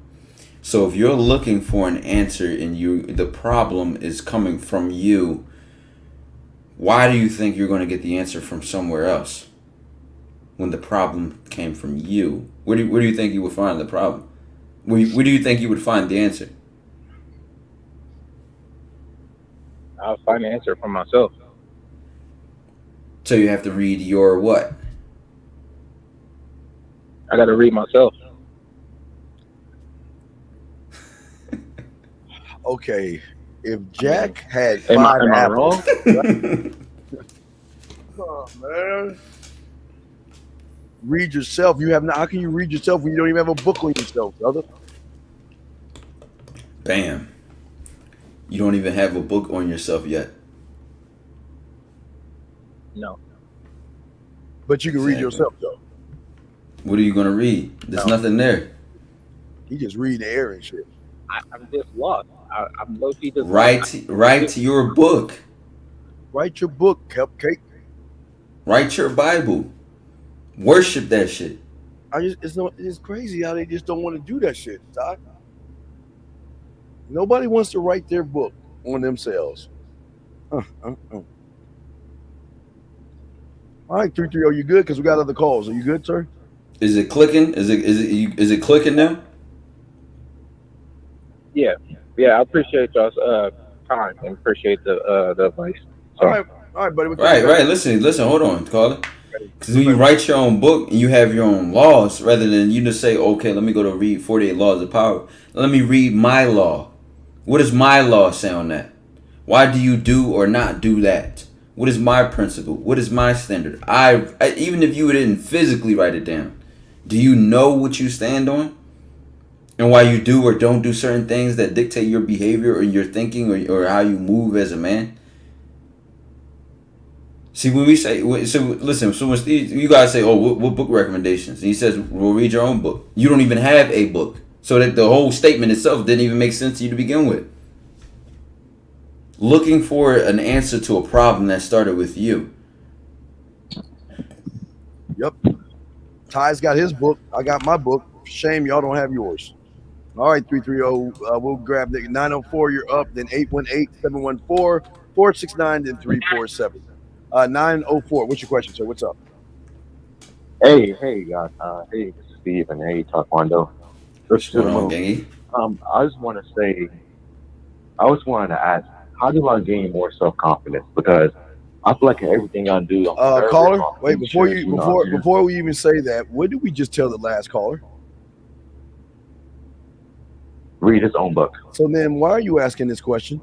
So if you're looking for an answer and the problem is coming from you, why do you think you're going to get the answer from somewhere else when the problem came from you? Where do you think you would find the problem? Where do you think you would find the answer? I'll find the answer for myself. So you have to read your what? I got to read myself. Okay, if Jack had Am five I apples, wrong? come on, man. Read yourself. You have not. How can you read yourself when you don't even have a book on yourself, brother? Bam. You don't even have a book on yourself yet. No. But you can read yourself though. What are you gonna read? There's nothing there. He just read the air and shit. I'm just lost. I'm low-key just Write your book. Write your book, Cupcake. Write your Bible. Worship that shit. It's crazy how they just don't want to do that shit, Doc. Nobody wants to write their book on themselves. All right, 330, you good? Because we got other calls. Are you good, sir? Is it clicking? Is it clicking now? Yeah. I appreciate y'all's time and appreciate the advice. So. All right, buddy. Right. Listen. Hold on, caller. Because when you write your own book and you have your own laws, rather than you just say, okay, let me go to read 48 Laws of Power. Let me read my law. What does my law say on that? Why do you do or not do that? What is my principle? What is my standard? I even if you didn't physically write it down, do you know what you stand on? And why you do or don't do certain things that dictate your behavior or your thinking or how you move as a man? See, when we say, so listen, so when Steve, you guys say, oh, what book recommendations? And he says, well, read your own book. You don't even have a book. So that the whole statement itself didn't even make sense to you to begin with. Looking for an answer to a problem that started with you. Yep. Ty's got his book. I got my book. Shame y'all don't have yours. All right, 330. We'll grab the 904. You're up. Then 818-714-469. Then 347. 904. What's your question, sir? What's up? Hey, guys. Hey, this is Steve, and hey, Taekwondo. What's going on, Gangy? I just want to say, I was wanting to ask, how do I gain more self-confidence? Because I feel like everything I do, I'm caller, wait, before we even say that, what did we just tell the last caller? Read his own book. So then why are you asking this question?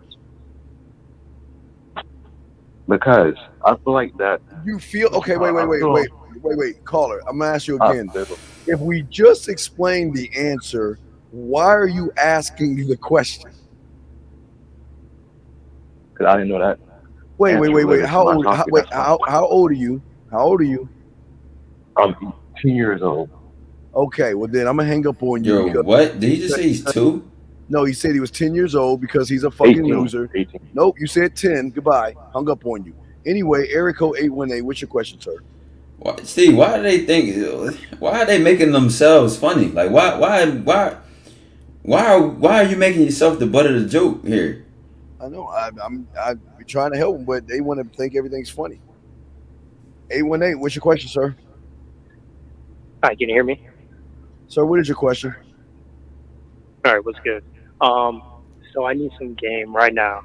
Because I feel like that. You feel okay, wait, caller. I'm gonna ask you again. If we just explained the answer, Why are you asking the question? Because I didn't know that. Wait. related to How my old? topic, Wait. that's why. How old are you? How old are you? I'm 10 years old. Okay. Well, then I'm gonna hang up on you. Yo, because- what? Did he just say he's 2? No, he said he was 10 years old because he's a fucking 18. loser. 18. Nope, you said 10. Goodbye. Hung up on you. Anyway, Area Code 818. What's your question, sir? Steve, why do they think? Why are they making themselves funny? Like, why are you making yourself the butt of the joke here? I know. I'm trying to help them, but they want to think everything's funny. 818. What's your question, sir? Hi, can you hear me? Sir, what is your question? All right, what's good? So I need some game right now.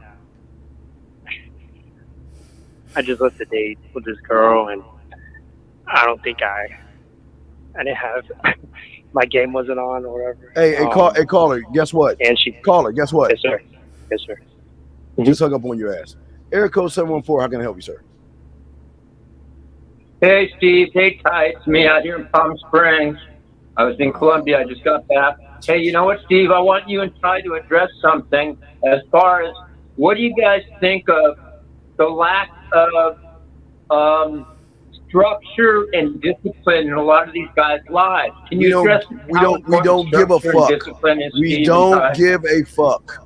I just left a date with this girl, and I don't think I didn't have my game wasn't on or whatever. Hey, caller. Guess what? And she caller. Guess what? Yes, sir. Yes, sir. Just hung up on your ass. Area Code 714. How can I help you, sir? Hey, Steve. Hey, Ty. It's me out here in Palm Springs. I was in Columbia. I just got back. Hey, you know what, Steve? I want you and Ty to address something as far as what do you guys think of the lack of structure and discipline in a lot of these guys' lives? Can you address We don't give a fuck. We don't give a fuck.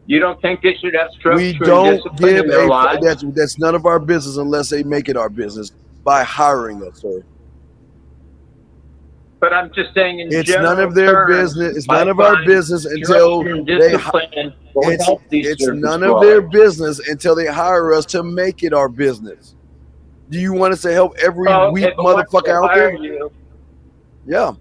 You don't think they should have structure We and don't discipline give in their a lives? fuck. That's none of our business unless they make it our business by hiring us, sir. But I'm just saying in It's general none of their terms, business. It's I none of our find business until structure and they. discipline will help these It's service none of their providers. business until they hire us to make it our business. Do you want us to help every weak if I want motherfucker to out hire there? you, Yeah.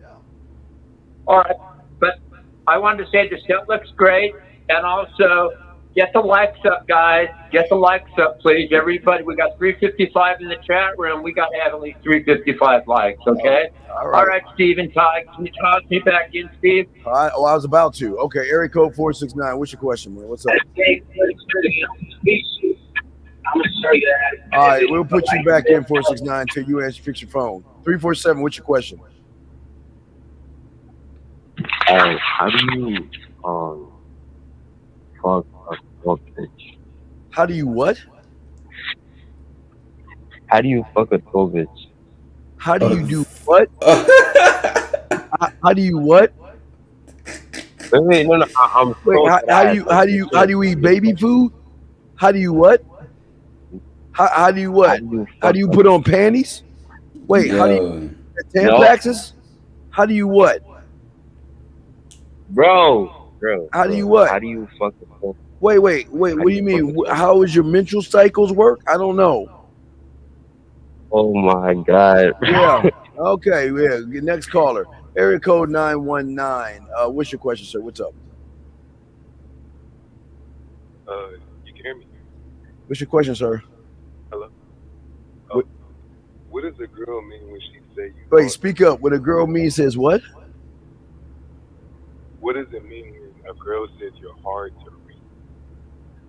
all right, but I wanted to say the set looks great, and also get the likes up, guys. Get the likes up, please, everybody. We got 355 in the chat room. We got to have at least 355 likes, okay? All right. All right, Steve and Ty, can you toss me back in, Steve? All right. Oh, I was about to. Okay. Area Code 469. What's your question, man? What's up? I'm gonna show you that. All right. We'll put you back in 469 until you answer. Fix your phone. 347. What's your question? How do you fuck a dog bitch? How do you what? How do you fuck a dog bitch? How do you do what? How do you what? Wait, no. I'm Wait, how do you eat baby food? How do you what? How do you what? How do you put on panties? Wait, how do you Tampaxes? How do you what? Bro. How do you what? How do you fuck a dog? Wait. What do you mean? How is your menstrual cycles work? I don't know. Oh my god. Yeah. Okay. Yeah. Next caller. Area code 919. What's your question, sir? What's up? You can hear me? What's your question, sir? Hello? What does a girl mean when she say you? Wait, speak up. What a girl means says what? What does it mean when a girl says you're hard to read?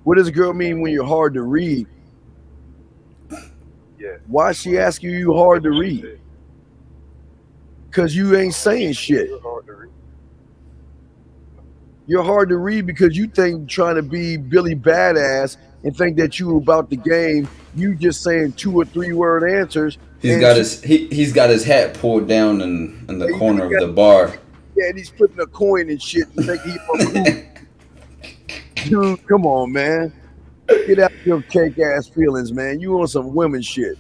What does a girl mean when you're hard to read? Yeah. Why she ask you hard to read? Because you ain't saying shit. You're hard to read. You're hard to read because you think trying to be Billy Badass and think that you about the game. You just saying 2 or 3 word answers. He's got his hat pulled down in the corner of the bar. Yeah, and he's putting a coin and shit and think he's Dude, come on, man. Get out your cake ass feelings, man. You on some women shit.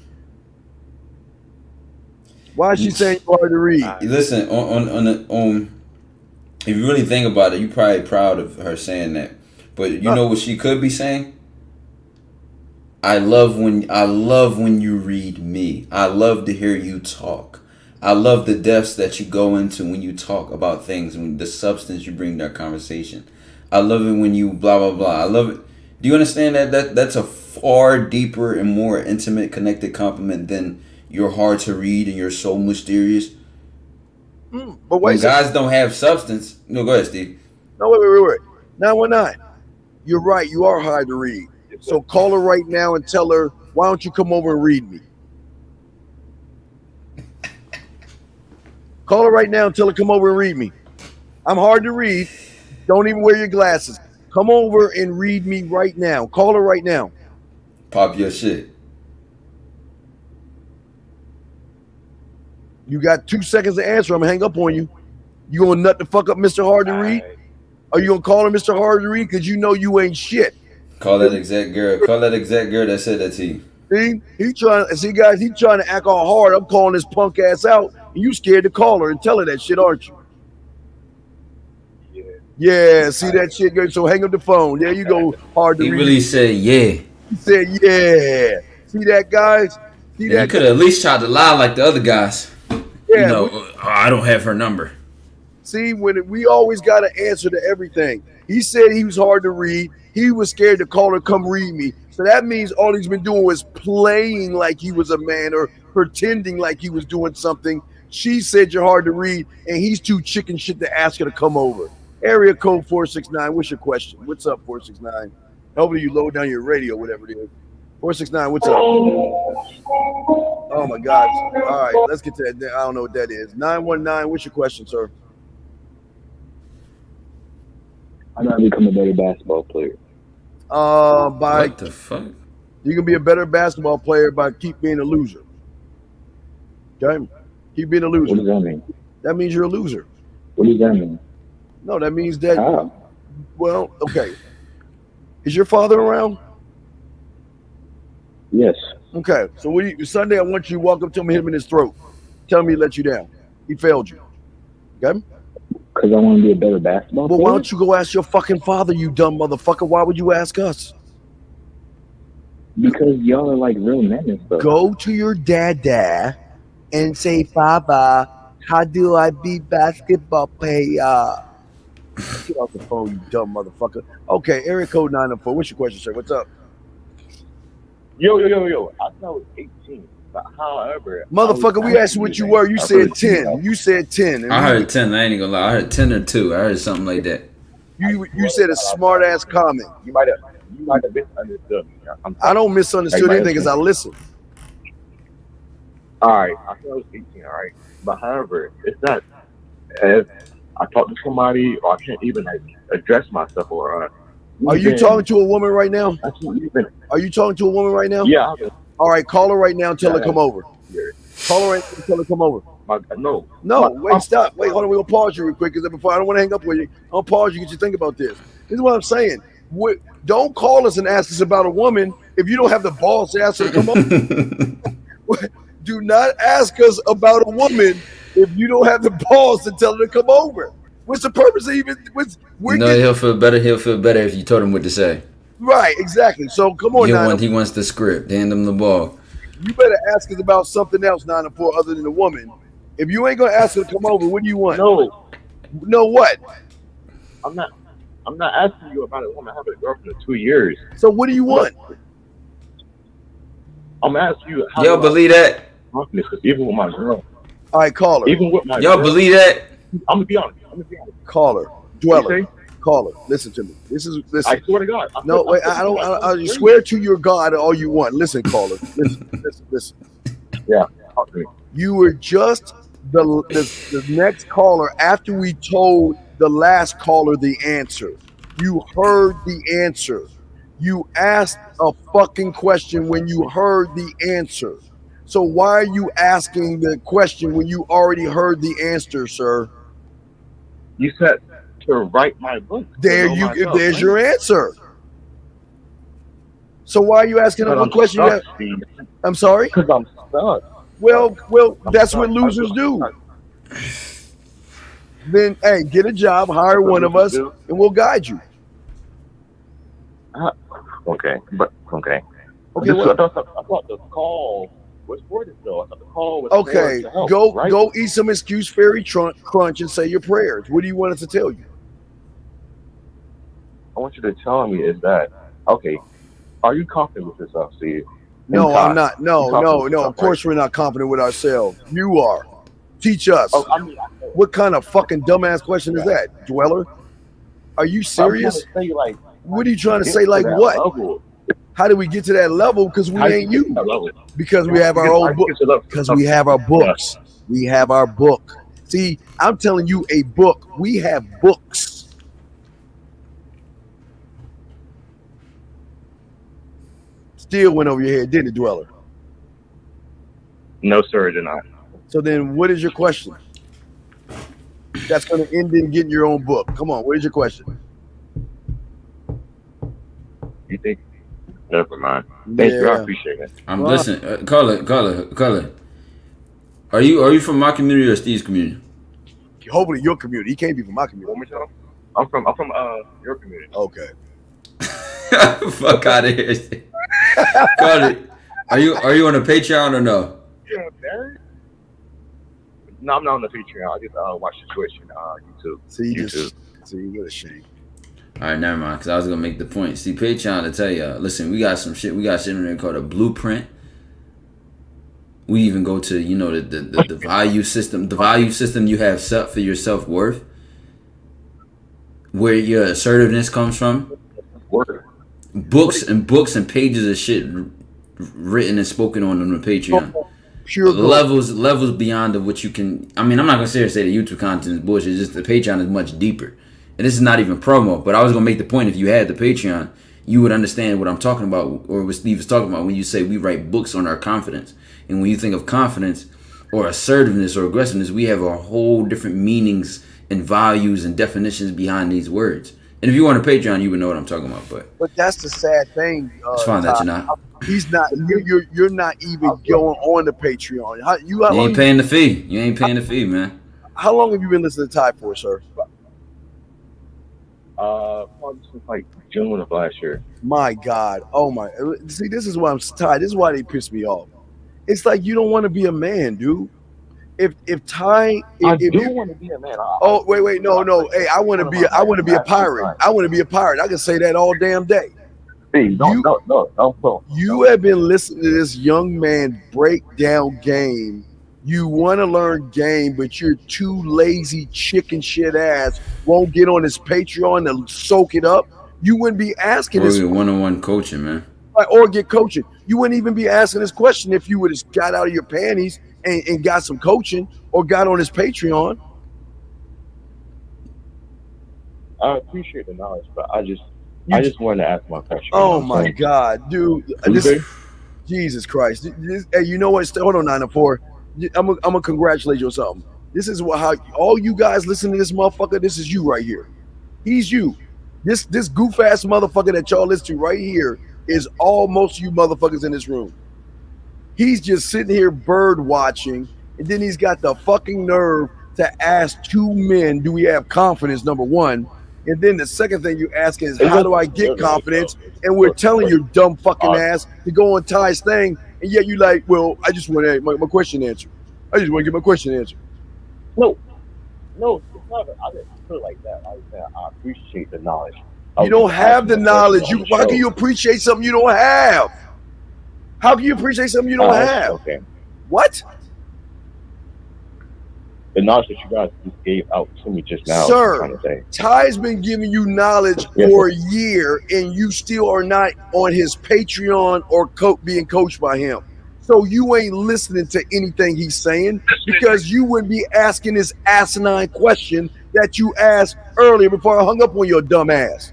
Why is she saying you hard to read? Listen, on if you really think about it, you're probably proud of her saying that. But you know what she could be saying? I love when you read me. I love to hear you talk. I love the depths that you go into when you talk about things, when the substance you bring to our conversation. I love it when you blah blah blah. I love it. Do you understand that that's a far deeper and more intimate, connected compliment than you're hard to read and you're so mysterious? But when guys don't have substance. No, go ahead, Steve. No, wait. 919. You're right. You are hard to read. So call her right now and tell her, why don't you come over and read me? Call her right now and tell her come over and read me. I'm hard to read. Don't even wear your glasses. Come over and read me right now. Call her right now. Pop your shit. You got 2 seconds to answer. I'm gonna hang up on you. You gonna nut the fuck up Mr. Hard to Read? Are you gonna call him Mr. Hard to Read? Because you know you ain't shit. Call that exact girl. Call that exact girl that said that to you. See, guys, he trying to act all hard. I'm calling this punk ass out, and you scared to call her and tell her that shit, aren't you? Yeah, see that shit, girl. So hang up the phone. There you go, Hard to Read. He really said, yeah. He said, yeah. See that, guys? See that? You could have at least tried to lie like the other guys. Yeah, you know, I don't have her number. See, when we always got to answer to everything. He said he was hard to read. He was scared to call her, come read me. So that means all he's been doing was playing like he was a man or pretending like he was doing something. She said you're hard to read, and he's too chicken shit to ask her to come over. Area code 469. What's your question? What's up, 469? Hopefully you load down your radio, whatever it is. 469, what's up? Oh, my God. All right, let's get to that. I don't know what that is. 919, what's your question, sir? How do I become a better basketball player? What the fuck? You can be a better basketball player by keep being a loser. Okay? Keep being a loser. What does that mean? That means you're a loser. What does that mean? No, that means that. How? Well, okay. Is your father around? Yes. Okay. So Sunday, I want you to walk up to him and hit him in his throat. Tell him he let you down. He failed you. Okay? Because I want to be a better basketball player? Well, why don't you go ask your fucking father, you dumb motherfucker? Why would you ask us? Because y'all are like real men and stuff. Go to your dada and say, Baba, how do I be basketball player? Get off the phone, you dumb motherfucker. Okay, area code 904. What's your question, sir? What's up? Yo. I thought I was 18. But however, motherfucker, we asked you what you were. You said 10. You said 10. I heard 10. I ain't even gonna lie. I heard 10 or 2. I heard something like that. You said a smart ass comment. You might have misunderstood me. I don't misunderstood anything because I listened. All right, I thought I was 18. All right, but however, it's not. If I talk to somebody, or I can't even address myself, or are you talking to a woman right now? Are you talking to a woman right now? Yeah. All right, call her right now and tell her come over. Call her right now and tell her come over. Wait, stop. Wait, hold on. We're going to pause you real quick because before I don't want to hang up with you. I'll pause you, get you to think about this. This is what I'm saying. Don't call us and ask us about a woman if you don't have the balls to ask her to come over. Do not ask us about a woman if you don't have the balls to tell her to come over. What's the purpose of even? He'll feel better. He'll feel better if you told him what to say. Right, exactly. So come on, he wants the script. Hand him the ball. You better ask us about something else, 904, other than a woman. If you ain't gonna ask her to come over, what do you want? No, what? I'm not asking you about a woman. I have a girlfriend for 2 years. So what do you want? I'm asking you. Y'all believe that? Even with my girl. All right, call her. Even with my y'all girl, believe that? I'm gonna be honest. Call her. Dweller. Call her. Listen to me. Listen. I swear to God. I swear to your God all you want. Listen, caller. Listen. Yeah. Talk to me. You were just the next caller after we told the last caller the answer. You heard the answer. You asked a fucking question when you heard the answer. So why are you asking the question when you already heard the answer, sir? You said to write my book. There's your answer. So why are you asking them what question you have? I'm sorry? Because I'm stuck. Well, that's what losers do. Then, hey, get a job, hire one of us, and we'll guide you. Okay. Okay. I thought the call was for this though. I thought the call was okay. For help, Go right? go eat some excuse fairy crunch and say your prayers. What do you want us to tell you? I want you to tell me is that okay? Are you confident with yourself, Steve? No, I'm not. No. Of course, we're not confident with ourselves. You are. Teach us. What kind of fucking dumbass question is that, Dweller? Are you serious? What are you trying to say? Like what? Level. How did we get to that level? Because we ain't you. Because we have our old book. Because we have our books. We have our book. See, I'm telling you a book. We have books. Still went over your head, didn't it, Dweller? No, sir, it did not. So then what is your question? That's going to end in getting your own book. Come on, what is your question? You think? Never mind. Thank you. I appreciate it. I'm listening. Caller. Are you from my community or Steve's community? Hopefully your community. He can't be from my community. I'm from your community. Okay. Fuck out of here. Caller, are you on a Patreon or no? No, I'm not on the Patreon. I just watch the Twitch and YouTube. See, what a shame. All right, never mind. Because I was gonna make the point. See, Patreon to tell you, listen, we got some shit. We got shit in there called a blueprint. We even go to the value system. The value system you have set for your self-worth, where your assertiveness comes from. Books and pages of shit written and spoken on the Patreon. Pure levels beyond of what you can. I mean, I'm not gonna say the YouTube content is bullshit. It's just the Patreon is much deeper, and this is not even promo. But I was gonna make the point: if you had the Patreon, you would understand what I'm talking about, or what Steve is talking about when you say we write books on our confidence. And when you think of confidence, or assertiveness, or aggressiveness, we have a whole different meanings and values and definitions behind these words. And if you want a Patreon, you would know what I'm talking about. But that's the sad thing. It's fine that you're not. He's not. You're not even going on the Patreon. You ain't paying the fee. You ain't paying the fee, man. How long have you been listening to Ty for, sir? Probably since like June of last year. My God. Oh my. See, this is why I'm tired. This is why they piss me off. It's like you don't want to be a man, dude. If Ty, I do want to be a man. Wait, no. Hey, I want to be a pirate. I want to be a pirate. I can say that all damn day. Hey, no. You have been listening to this young man break down game. You want to learn game, but you're too lazy, chicken shit ass. Won't get on his Patreon to soak it up. You wouldn't be asking this one-on-one coaching, man. Or get coaching. You wouldn't even be asking this question if you would have got out of your panties and got some coaching or got on his Patreon. I appreciate the knowledge, but I just wanted to ask my question. Oh my God, dude! Jesus Christ! Hey, you know what? Hold on, 904. I'm gonna congratulate you on something. This is how all you guys listen to this motherfucker. This is you right here. He's you. This goof ass motherfucker that y'all listen to right here is all most of you motherfuckers in this room. He's just sitting here bird watching, and then he's got the fucking nerve to ask two men, do we have confidence, number one? And then the second thing you ask is, how do I get confidence? And we're telling your dumb fucking ass to go on Ty's thing, and yet you like, well, I just want to my question answered. I just want to get my question answered. No, it's not. I didn't put it like that. I appreciate the knowledge. You don't have the knowledge. How can you appreciate something you don't have? How can you appreciate something you don't have? Okay. What? The knowledge that you guys just gave out to me just now. Sir, Ty's been giving you knowledge for a year, and you still are not on his Patreon or being coached by him. So you ain't listening to anything he's saying because you wouldn't be asking this asinine question that you asked earlier before I hung up on your dumb ass.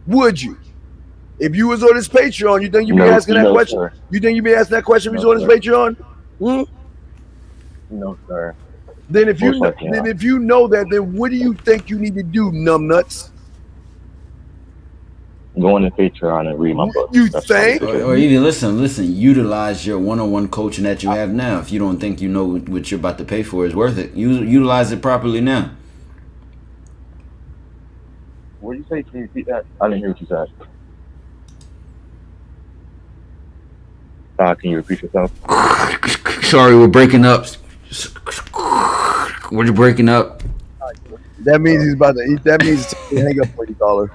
Would you? If you was on his Patreon, you think you'd be asking that question? Sir. You think you'd be asking that question if you was on his Patreon? No, sir. Then if you know that, then what do you think you need to do, numbnuts? Go on the Patreon and read my book. You think? Or even listen, utilize your one-on-one coaching that you have now. If you don't think you know what you're about to pay for is worth it, utilize it properly now. What did you say? Can you repeat that? I didn't hear what you said. Can you repeat yourself? Sorry, we're breaking up. We're breaking up. That means he's about to. That means he's hang up for you, caller.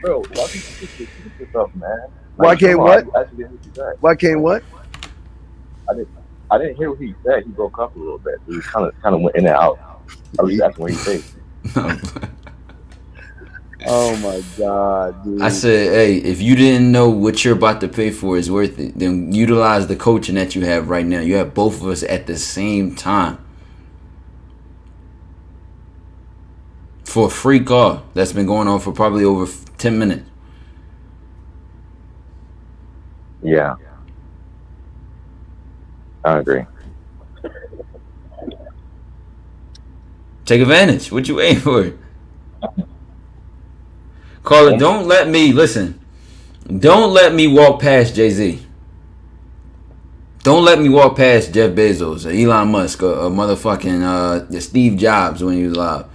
Bro, why can't you repeat yourself, man? Why can't what? Why can't what? I didn't hear what he said. He broke up a little bit. He kind of went in and out. I was asking what he said. Oh my God, dude. I said, hey, if you didn't know what you're about to pay for is worth it, then utilize the coaching that you have right now. You have both of us at the same time for a free call that's been going on for probably over 10 minutes. Yeah, I agree. Take advantage. What you waiting for? Caller, don't let me walk past Jay-Z. Don't let me walk past Jeff Bezos or Elon Musk or motherfucking Steve Jobs when he was alive.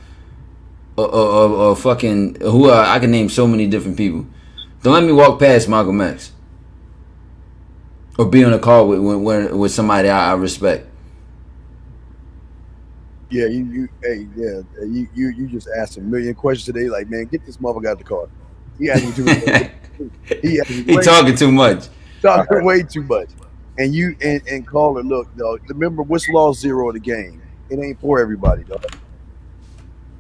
Or fucking I can name so many different people. Don't let me walk past Malcolm X. Or be on a call with somebody I respect. Yeah, you just asked a million questions today. Like, man, get this motherfucker out the car. He asking too much. He talking too much. Talking way too much. And you and caller, look, dog. Remember, what's law zero of the game? It ain't for everybody, dog.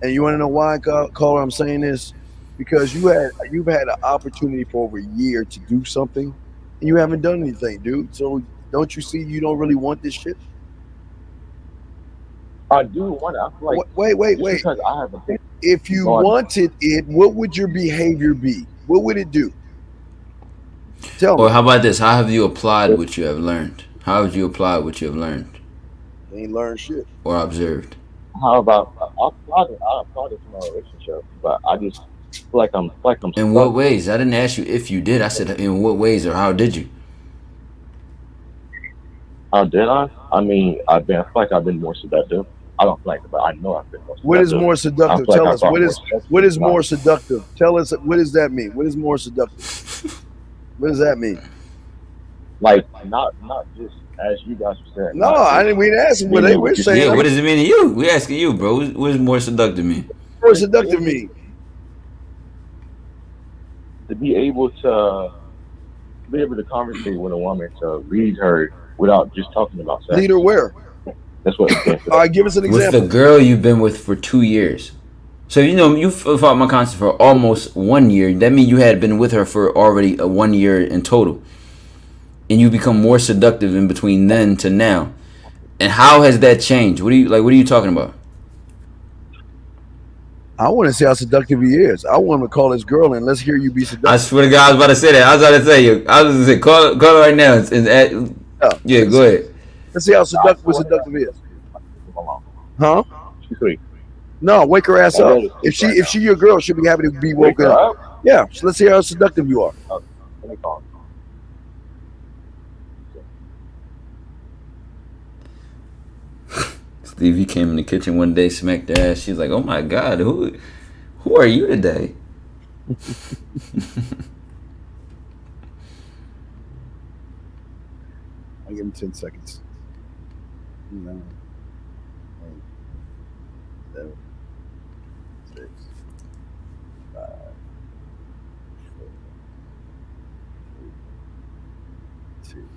And you want to know why, caller? I'm saying this because you've had an opportunity for over a year to do something, and you haven't done anything, dude. So don't you see you don't really want this shit? I do want it. I feel like wait. Because I have a thing. If you wanted it, what would your behavior be? What would it do? Tell me. Or how about this? How have you applied what you have learned? How have you applied what you have learned? Ain't learned shit. Or observed? How about I applaud it to my relationship, but I just feel like I'm In what ways? I didn't ask you if you did. I said in what ways or how did you? How did I? I mean, I feel like I've been more seductive. I don't like it, but I know I've been more seductive. What is more seductive? Tell us. What is more seductive? Tell us. What does that mean? What is more seductive? What does that mean? Like not just as you guys were saying. No, I didn't. We didn't ask what they were saying. Yeah, what does it mean to you? We asking you, bro. What does more seductive mean? More seductive mean? To be able to conversate with a woman, to read her without just talking about sex. Lead her where? That's what it stands for. All right, give us an example. With the girl you've been with for 2 years. So, you fought my concept for almost 1 year. That means you had been with her for already 1 year in total. And you become more seductive in between then to now. And how has that changed? What are you talking about? I want to see how seductive he is. I want him to call his girl and let's hear you be seductive. I swear to God, I was about to say that. I was about to tell you. I was going to say, call her right now. Yeah, go ahead. Let's see how seductive is. Huh? She's sweet. No, wake her ass up. If she your girl, she'll be happy to be woken up. Yeah, so let's see how seductive you are. Let me call. Stevie came in the kitchen one day, smacked her ass. She's like, "Oh my God, who are you today?" I'll give him 10 seconds. 9, 8, 7, 6, 5, 4, 3, 2.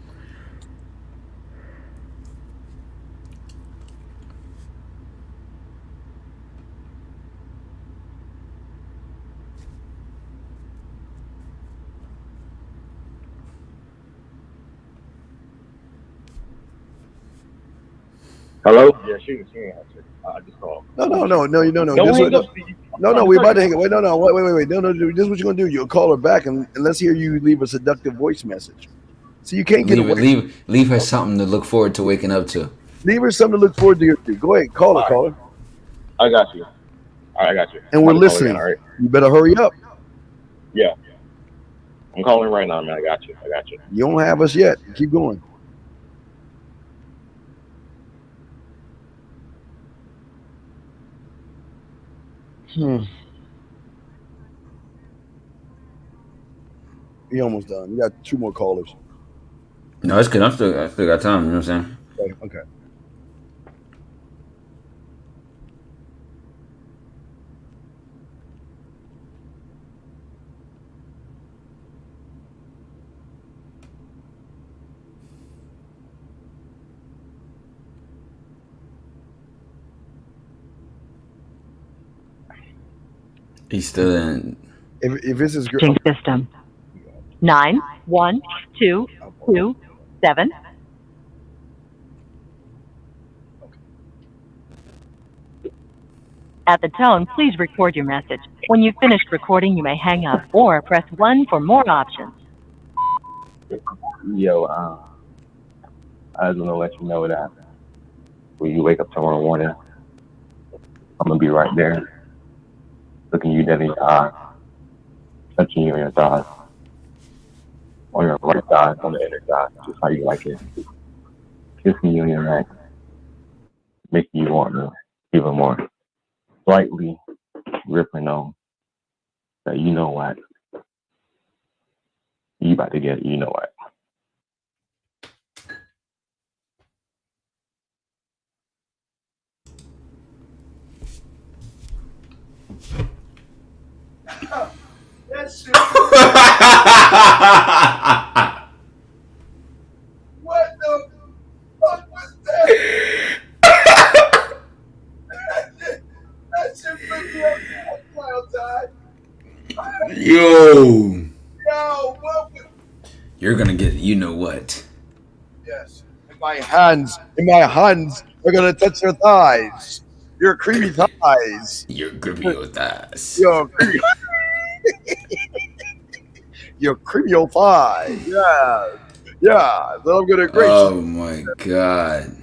Hello? Yeah, she ain't answered. I just called. No. We're about to hang it. Wait. No. This is what you're gonna do. You'll call her back and let's hear you leave a seductive voice message. So you can't get away. Leave her something to look forward to waking up to. Leave her something to look forward to. Go ahead, call her. Call her. I got you. All right, I got you. And we're listening. Again, all right. You better hurry up. Yeah. I'm calling right now, man. I got you. You don't have us yet. Keep going. You almost done. You got 2 more callers. No, it's good. I still got time. You know what I'm saying? Okay. He's still in. If this is Sync system. 91227. At the tone, please record your message. When you've finished recording, you may hang up or press 1 for more options. Yo, I just want to let you know that when you wake up tomorrow morning, I'm gonna be right there, looking you dead in your eye, touching you in your thighs, on your right side, on the inner side, just how you like it, kissing you in your neck, making you want me even more, slightly ripping on that. You know what? You about to get, you know what? That shit. What the fuck was that? That shit freaked me out. Yo. Yo, what was... You're gonna get you know what. Yes. And my hands are gonna touch your thighs. Your creamy thighs. Your creamy thighs. Your creamy. Your creamy thigh. Yeah. Yeah. So I'm gonna grate Oh my god.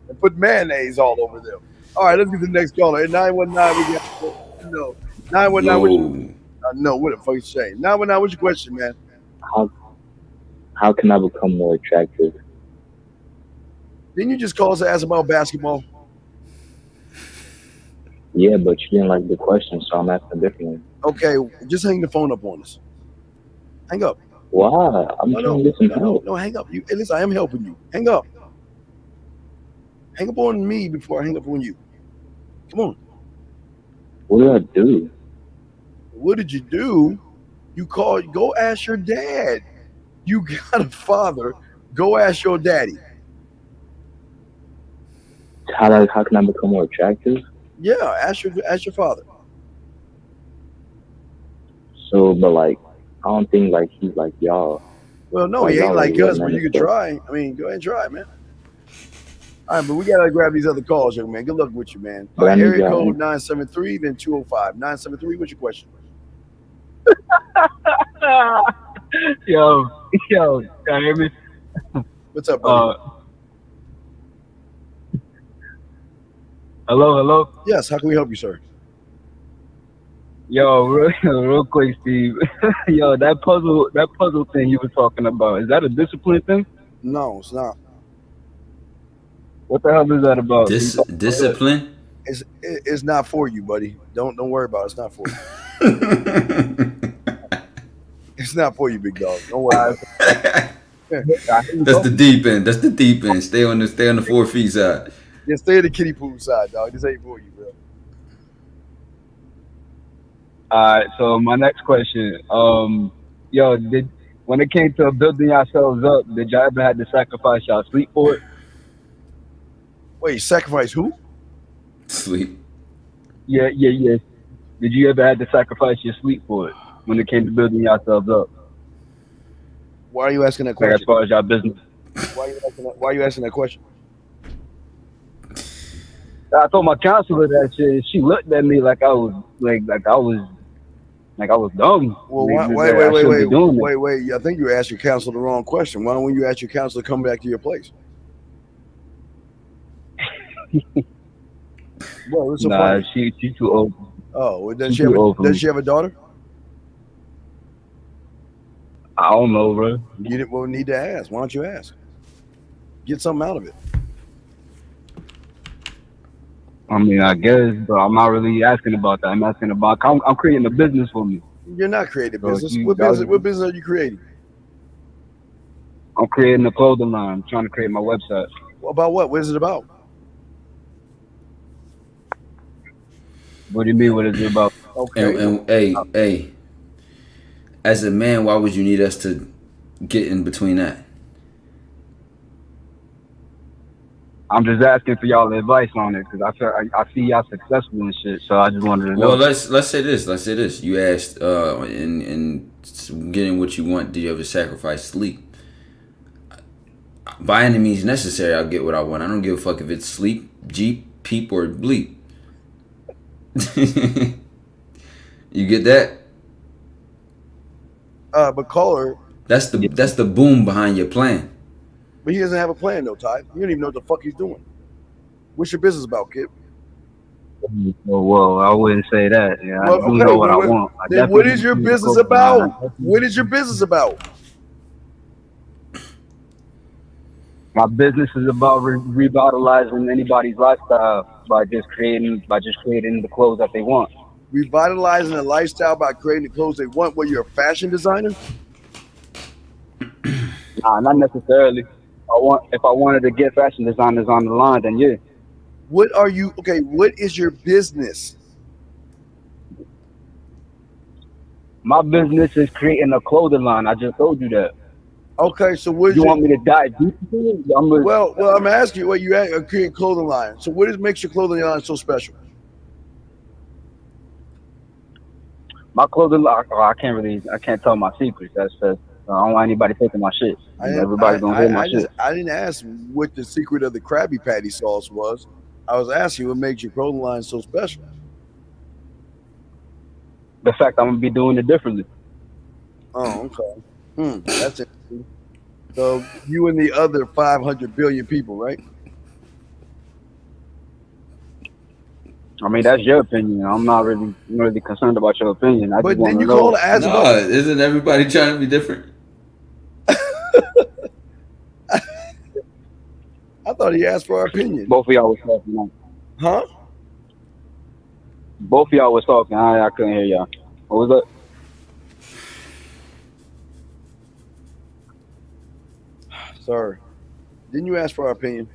and put mayonnaise all over them. All right, let's get the next caller. At 919, we got no 919. No, what the fuck you saying? 919, what's your question, man? How can I become more attractive? Didn't you just call us to ask about basketball? Yeah, but you didn't like the question, so I'm asking differently. Okay, just hang the phone up on us. Hang up. Why? I'm trying to get some help. No, hang up. You, hey, listen, I am helping you. Hang up. Hang up on me before I hang up on you. Come on. What did I do? What did you do? You called. Go ask your dad. You got a father. Go ask your daddy. How can I become more attractive? Yeah, ask your father. So, but like, I don't think like he's like y'all. Well, no, he ain't like us, but you can try. I mean, go ahead and try, man. All right, but we gotta grab these other calls, young man. Good luck with you, man. All right, area code 973, then 205. 973, what's your question? Yo, can you hear me? What's up, buddy? Hello? Yes, how can we help you, sir? Yo, real quick, Steve. Yo, that puzzle thing you were talking about, is that a discipline thing? No, it's not. What the hell is that about? Discipline? It's not for you, buddy. Don't worry about it. It's not for you. It's not for you, big dog. Don't worry. That's the deep end. That's the deep end. Stay on the 4 feet side. Yeah, stay at the kiddie pool side, dog. This ain't for you, bro. Alright, so my next question, yo, when it came to building yourselves up, did y'all ever have to sacrifice y'all sleep for it? Wait, sacrifice who? Sleep. Yeah. Did you ever have to sacrifice your sleep for it when it came to building yourselves up? Why are you asking that Like question? as far as y'all business. Why are you asking that question? I told my counselor that shit. She looked at me like I was dumb. Well, Like, wait. I think you asked your counselor the wrong question. Why don't you ask your counselor to come back to your place? Well, what's so Nah, funny? she's too old. Oh, well, does She's she have too old for me. a daughter? I don't know, bro. You didn't well, need to ask. Why don't you ask? Get something out of it. I mean, I guess, but I'm not really asking about that. I'm asking about I'm creating a business for me. You're not creating a So business. you What guys- business? What business are you creating? I'm creating a clothing line. I'm trying to create my website. About what? What is it about? What do you mean? What is it about? And hey, as a man, why would you need us to get in between that? I'm just asking for y'all advice on it because I see y'all successful and shit. So I just wanted to know. Well, let's say this. You asked, in getting what you want, do you ever sacrifice sleep? By any means necessary, I'll get what I want. I don't give a fuck if it's sleep, Jeep, peep, or bleep. You get that? But caller, that's the boom behind your plan. but he doesn't have a plan though, Ty. You don't even know what the fuck he's doing. What's your business about, kid? Well, I wouldn't say that. Yeah, Well, I do know what I want. Then what is your business about? What is your business about? My business is about revitalizing anybody's lifestyle by just creating the clothes that they want. Revitalizing a lifestyle by creating the clothes they want. What, you're a fashion designer? Nah, not necessarily. If I wanted to get fashion designers on the line, then yeah. What are you? Okay, what is your business? My business is creating a clothing line. I just told you that. Okay, so what? You want me to dive deep into it? Well, I'm asking you what you at creating clothing line. So what makes your clothing line so special? My clothing line, I can't tell my secrets. I don't want anybody taking my shit. Everybody's gonna hear my shit. I didn't ask what the secret of the Krabby Patty sauce was. I was asking what makes your clothing line so special. The fact I'm gonna be doing it differently. Oh, okay. That's interesting. So you and the other 500 billion people, right? I mean, that's your opinion. I'm not really concerned about your opinion. I But just then you know. call to ask about. Isn't everybody trying to be different? I thought he asked for our opinion. Both of y'all was talking. Huh? Both of y'all was talking. I couldn't hear y'all. What was that? Sorry. Didn't you ask for our opinion?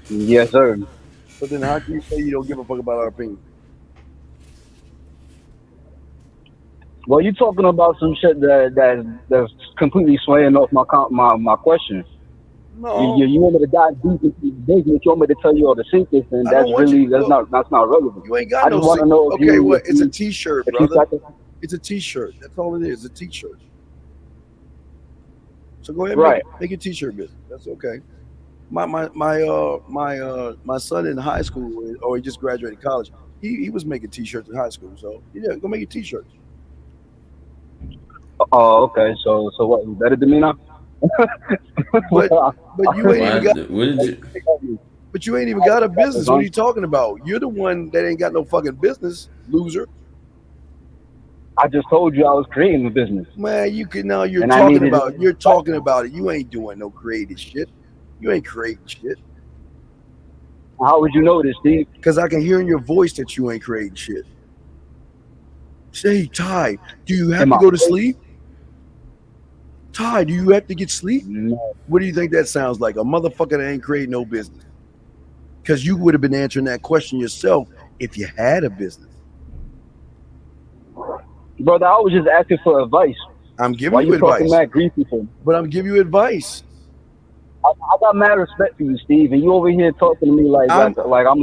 Yes, sir. But then how can you say you don't give a fuck about our opinion? Well, you talking about some shit that's completely swaying off my question. No. You want me to dive deep into the business? You want me to tell you all the secrets, and that's not relevant. You ain't got I no just want to know. Okay, what? It's a T-shirt, if you brother. It's a T-shirt. That's all it is. A T-shirt. So go ahead, Right. make a T-shirt business. That's okay. My son in high school, or he just graduated college. He was making T-shirts in high school. So yeah, go make a T-shirt. Oh, okay. So what? You better than me now? But you ain't even got. But you ain't even got a business. What are you talking about? You're the one that ain't got no fucking business, loser. I just told you I was creating a business. Man, you can now. You're And I talking needed about. it. You're talking about it. You ain't doing no creative shit. You ain't creating shit. How would you know this, Steve? Because I can hear in your voice that you ain't creating shit. Say, Ty, do you have to go to sleep? Ty, do you have to get sleep? No. What do you think that sounds like? A motherfucker that ain't creating no business. Because you would have been answering that question yourself if you had a business. Brother, I was just asking for advice. I'm giving Why you you talking advice. mad greasy for? But I'm giving you advice. I got mad respect for you, Steve, and you over here talking to me like I'm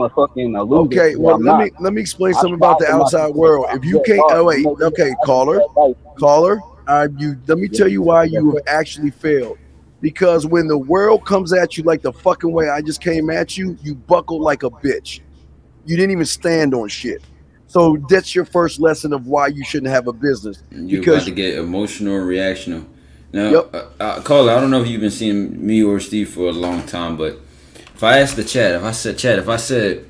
a fucking loser. Okay, well let me explain something about the outside world. If you can't, caller, let me tell you why you have actually failed. Because when the world comes at you like the fucking way I just came at you, you buckle like a bitch. You didn't even stand on shit. So that's your first lesson of why you shouldn't have a business. You're about to get emotional and reactional. Now, caller, I don't know if you've been seeing me or Steve for a long time, but if I asked the chat, if I said,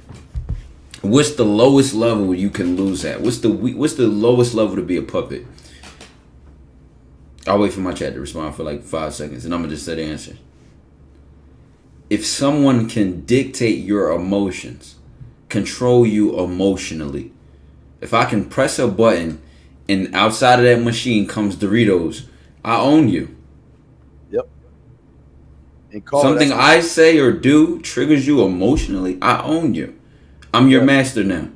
what's the lowest level you can lose at? What's the lowest level to be a puppet? I'll wait for my chat to respond for like 5 seconds, and I'm gonna just say the answer. If someone can dictate your emotions, control you emotionally, if I can press a button and outside of that machine comes Doritos, I own you. Yep. Something I say or do triggers you emotionally, I own you. I'm your master now.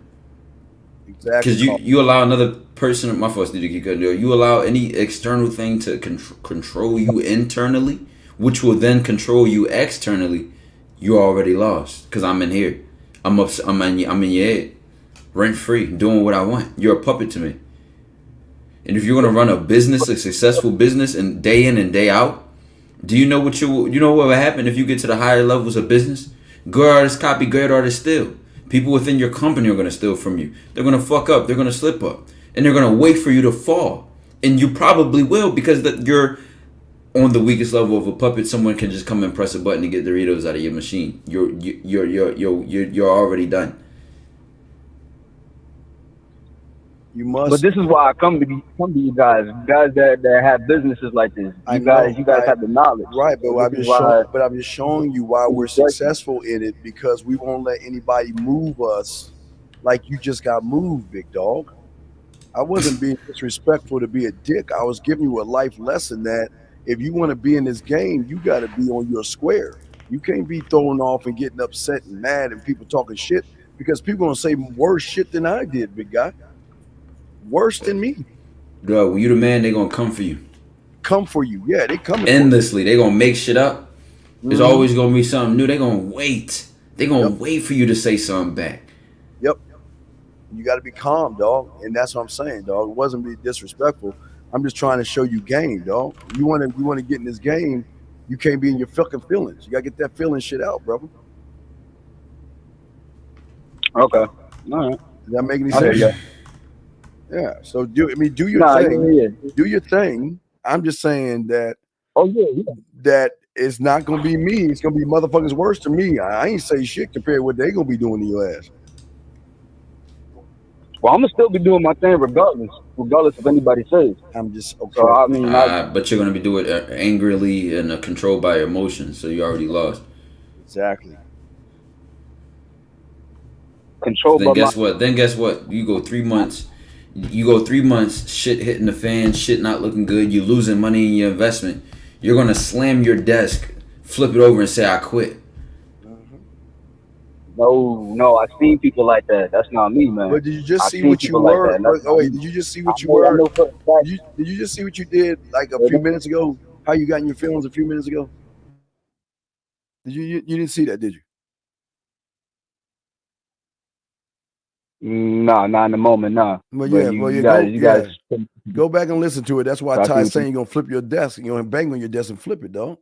Exactly. Because you allow another person, my fault, Steve, you allow any external thing to control you internally which will then control you externally, you're already lost. Because I'm in here. I'm in your head. Rent free, doing what I want. You're a puppet to me. And if you're gonna run a business, a successful business, and day in and day out, do you know what what will happen if you get to the higher levels of business? Good artists copy, great artists steal. People within your company are gonna steal from you. They're gonna fuck up. They're gonna slip up, and they're gonna wait for you to fall. And you probably will, because you're on the weakest level of a puppet. Someone can just come and press a button and get Doritos out of your machine. You're already done. You must. But this is why I come to you guys that have businesses like this. You guys have the knowledge, right? But I'm just showing you why we're successful in it, because we won't let anybody move us like you just got moved, big dog. I wasn't being disrespectful to be a dick. I was giving you a life lesson that if you want to be in this game, you got to be on your square. You can't be thrown off and getting upset and mad and people talking shit, because people gonna say worse shit than I did, big guy. Worse than me. Bro, when you the man, they gonna come for you. Come for you. Yeah, they coming endlessly. They gonna make shit up. There's always gonna be something new. They gonna wait. They gonna wait for you to say something back. Yep. You got to be calm, dog. And that's what I'm saying, dog. It wasn't being disrespectful. I'm just trying to show you game, dog. You want to get in this game, you can't be in your fucking feelings. You got to get that feeling shit out, brother. Okay. All right. Does that make any sense? Yeah. So do your thing. Do your thing. I'm just saying that. Oh yeah. That it's not gonna be me. It's gonna be motherfuckers worse than me. I ain't say shit compared to what they gonna be doing to your ass. Well, I'm gonna still be doing my thing regardless of anybody says. I'm just okay. So, I mean, but you're gonna be doing it angrily and controlled by your emotions. So you already lost. Exactly. Controlled. Then guess what? You go 3 months. Shit hitting the fan, shit not looking good, you losing money in your investment. You're gonna slam your desk, flip it over and say, I quit. No, I've seen people like that. That's not me, man. But did you just see what you were? Did you just see what you were? Did you just see what you did like a few minutes ago? How you got in your feelings a few minutes ago? You didn't see that, did you? Nah, not in the moment, nah. Well, you guys go back and listen to it. That's why Ty's saying you're gonna flip your desk, you're gonna bang on your desk and flip it, dog.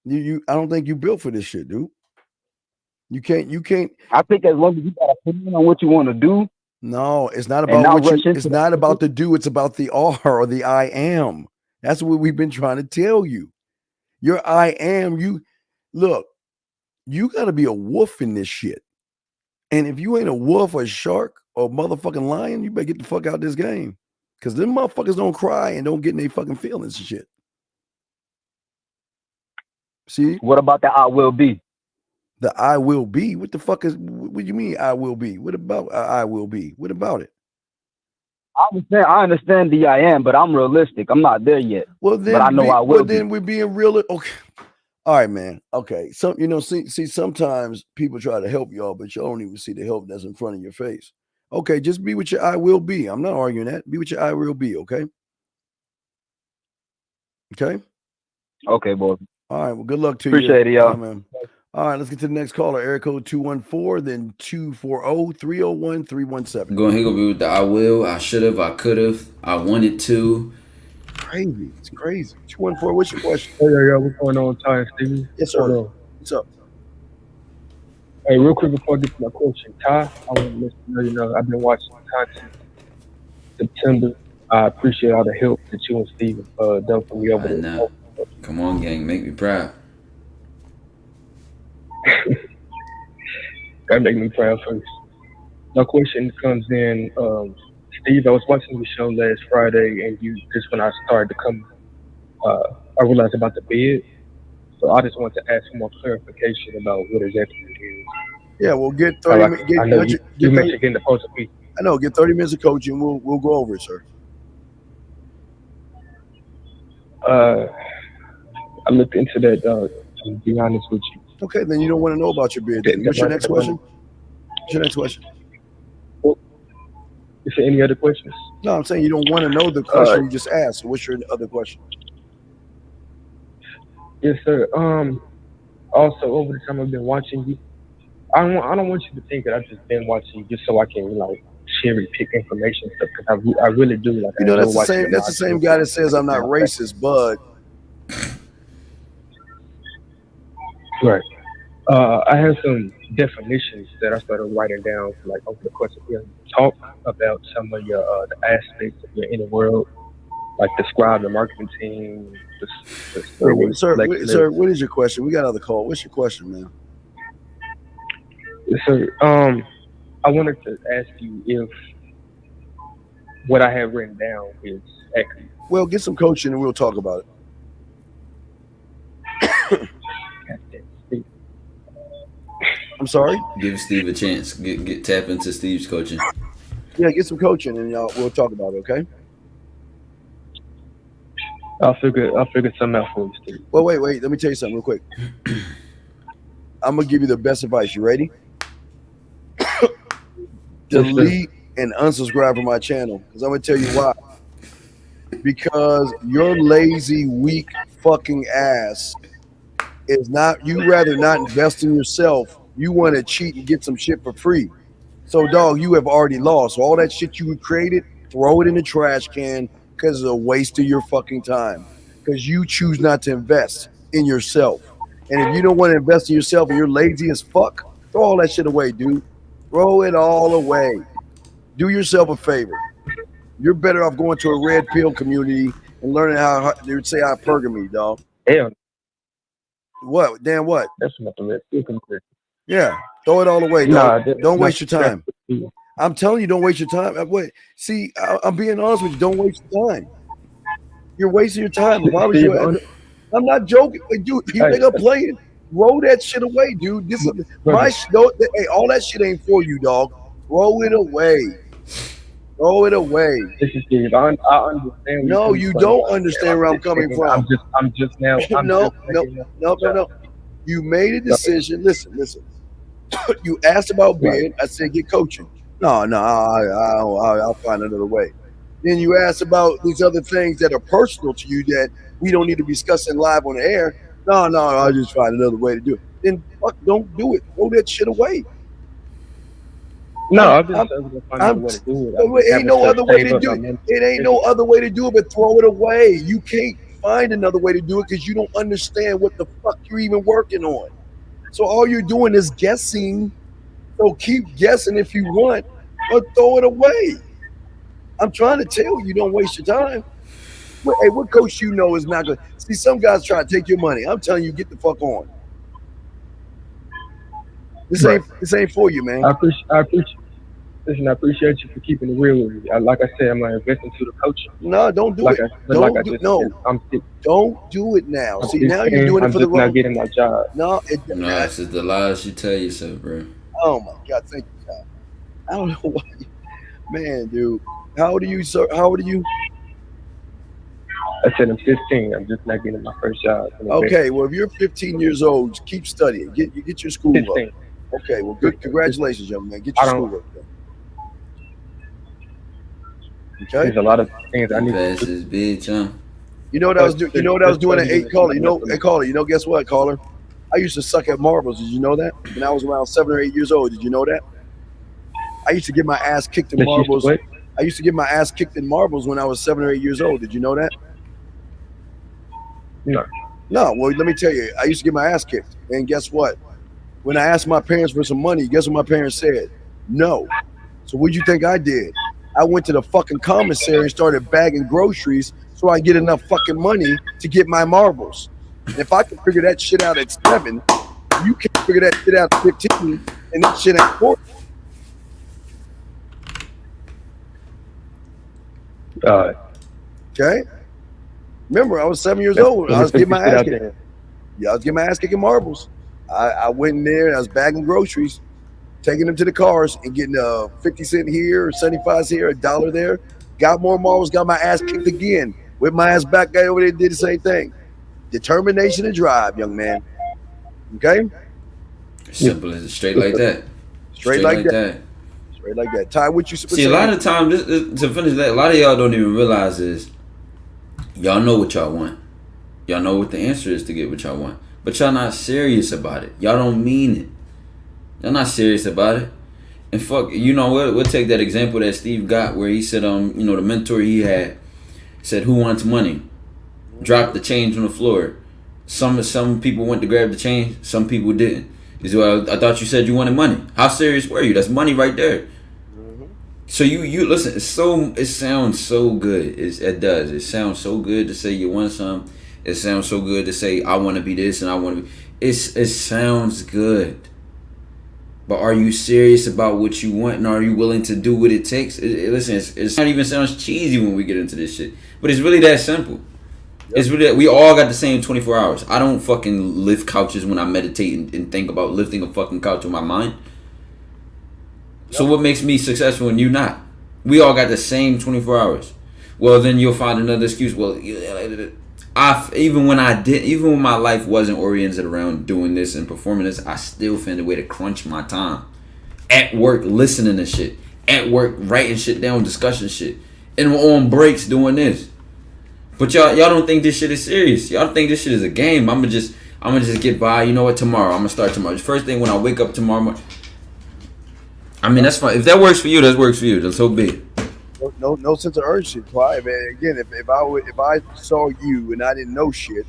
I don't think you built for this shit, dude. You can't. I think as long as you got an opinion on what you want to do. No, it's not about it's not about the do, it's about the are or the I am. That's what we've been trying to tell you. Your I am, you gotta be a wolf in this shit. And if you ain't a wolf or a shark or a motherfucking lion, you better get the fuck out of this game. Because them motherfuckers don't cry and don't get in their fucking feelings and shit. See? What about the I will be? The I will be? What the fuck what do you mean I will be? What about I will be? What about it? I understand the I am, but I'm realistic. I'm not there yet. Well, then, but I know I will. Well, then we're being real. Okay. All right, man. Okay. So, see, sometimes people try to help y'all, but you don't even see the help that's in front of your face. Okay, just be what your I will be. I'm not arguing that. Be what your I will be, okay? Okay? Okay, boy. All right, well, good luck to you. Appreciate it, y'all. All right, man. All right, let's get to the next caller. Area code 214, then 240-301-317. Going here gonna be with the I will, I should have, I could have, I wanted to. Crazy. It's crazy. 214, what's your question? Yeah. What's going on, Ty, Stevie? Yes, sir. What's up? Hey, real quick before I get to my question, Ty, I want to let you know, I've been watching Ty since September. I appreciate all the help that you and Steve have done for me over there. Come on, gang, make me proud. Gotta make me proud first. My question comes in, Steve, I was watching the show last Friday, and just when I started to come, I realized about the bed. So I just want to ask for more clarification about what exactly it is. Yeah, we'll get 30 minutes. You mentioned getting the post of peace. I know. Get 30 minutes of coaching. We'll go over it, sir. I looked into that. To be honest with you. Okay, then you don't want to know about your beard. What's your next question? What's your next question? Is there any other questions? No, I'm saying you don't want to know the question you just asked. So what's your other question? Yes, sir. Also, over the time I've been watching you, I don't want you to think that I've just been watching you just so I can cherry pick information stuff because I really do like. You know, that's the same guy that says I'm not racist, but right. I have some definitions that I started writing down over the course of the talk about some of your the aspects of your inner world, like describe the marketing team. Sir, what is your question? We got another call. What's your question, man? Sir, I wanted to ask you if what I have written down is accurate. Well, get some coaching and we'll talk about it. I'm sorry? Give Steve a chance. Get tap into Steve's coaching. Yeah, get some coaching and we'll talk about it, okay? I'll figure something out for you, Steve. Well, wait. Let me tell you something real quick. I'm going to give you the best advice. You ready? Delete and unsubscribe from my channel because I'm going to tell you why. Because your lazy, weak fucking ass is not, you rather not invest in yourself. You want to cheat and get some shit for free. So, dog, you have already lost. All that shit you created, throw it in the trash can because it's a waste of your fucking time. Because you choose not to invest in yourself. And if you don't want to invest in yourself and you're lazy as fuck, throw all that shit away, dude. Throw it all away. Do yourself a favor. You're better off going to a red pill community and learning how they would say hypergamy, dog. Damn. What? Damn what? That's not the red pill community. Yeah. Throw it all away, dog. Don't waste your time. Yeah. I'm telling you, don't waste your time. Wait, see, I'm being honest with you. Don't waste your time. You're wasting your time. Why would you? I'm not joking, dude. You think I'm playing? Throw that shit away, dude. This is my hey, all that shit ain't for you, dog. Throw it away. Throw it away. This is Steve. I understand. No, you don't understand where I'm coming from. I'm just now. No. You made a decision. Listen. You asked about bid. I said get coaching. No, I'll find another way. Then you asked about these other things that are personal to you that we don't need to be discussing live on the air. No, I'll just find another way to do it. Then fuck, don't do it. Throw that shit away. No, I'm just trying to find another way to do it. It ain't no other way to do it. It ain't no other way to do it but throw it away. You can't find another way to do it because you don't understand what the fuck you're even working on. So all you're doing is guessing. So keep guessing if you want, or throw it away. I'm trying to tell you, don't waste your time. Hey, what coach you know is not good? See, some guys try to take your money. I'm telling you, get the fuck on. This ain't for you, man. I appreciate. Listen, I appreciate you for keeping it real with me. Like I said, I'm not investing to the coaching. No, don't do it. Don't do it now. See, now you're doing it for the wrong. I'm not getting my job. No, it's just the lies you tell yourself, bro. Oh my God, thank you, God. I don't know why, man, dude. How old are you, sir? How old are you? I said I'm 15. I'm just not getting my first job. Okay, well, if you're 15 years old, keep studying. Get your school 15. up. Okay, well, good. Congratulations, young man. Get your school up. Okay. There's a lot of things I need to do. Bitch, huh? You know what I was doing? You know what I was doing at 8 caller? Caller. You know, guess what, caller? I used to suck at marbles. Did you know that? When I was around 7 or 8 years old, did you know that? I used to get my ass kicked in marbles. I used to get my ass kicked in marbles when I was 7 or 8 years old. Did you know that? No. No. Well, let me tell you. I used to get my ass kicked, and guess what? When I asked my parents for some money, guess what my parents said? No. So what'd you think I did? I went to the fucking commissary and started bagging groceries so I get enough fucking money to get my marbles. And if I can figure that shit out at 7, you can figure that shit out at 15, and that shit ain't 4. Okay. Remember, I was 7 years old. I was getting my ass kicked. Yeah, I was getting my ass kicking marbles. I went in there and I was bagging groceries, taking them to the cars and getting 50 cent here, 75 here, $1 there. Got more marbles, got my ass kicked again. With my ass back, guy over there did the same thing. Determination and drive, young man. Okay? Simple as straight like that. Straight like that. Straight like that. Ty, what you see? A lot of times, to finish that, a lot of y'all don't even realize is y'all know what y'all want. Y'all know what the answer is to get what y'all want. But y'all not serious about it. Y'all don't mean it. Y'all not serious about it. And fuck, you know what? We'll take that example that Steve got where he said, you know, the mentor he had said, who wants money? Drop the change on the floor. Some people went to grab the change. Some people didn't. He said, well, I thought you said you wanted money. How serious were you? That's money right there. So you listen. It sounds so good. It does. It sounds so good to say you want something. It sounds so good to say I want to be this and I want to be. It sounds good. But are you serious about what you want, and are you willing to do what it takes? Listen, it's not even sounds cheesy when we get into this shit, but it's really that simple. It's really that we all got the same 24 hours. I don't fucking lift couches when I meditate and think about lifting a fucking couch with my mind. So what makes me successful and you not? We all got the same 24 hours. Well, then you'll find another excuse. Well, even when my life wasn't oriented around doing this and performing this, I still found a way to crunch my time. At work, listening to shit. At work, writing shit down, discussing shit. And on breaks, doing this. But y'all don't think this shit is serious. Y'all think this shit is a game. I'm gonna just get by. You know what? Tomorrow, I'm gonna start tomorrow. First thing when I wake up tomorrow morning. I mean, that's fine. If that works for you, that works for you. That's so big. No sense of urgency. Why, man? Again, if I saw you and I didn't know shit,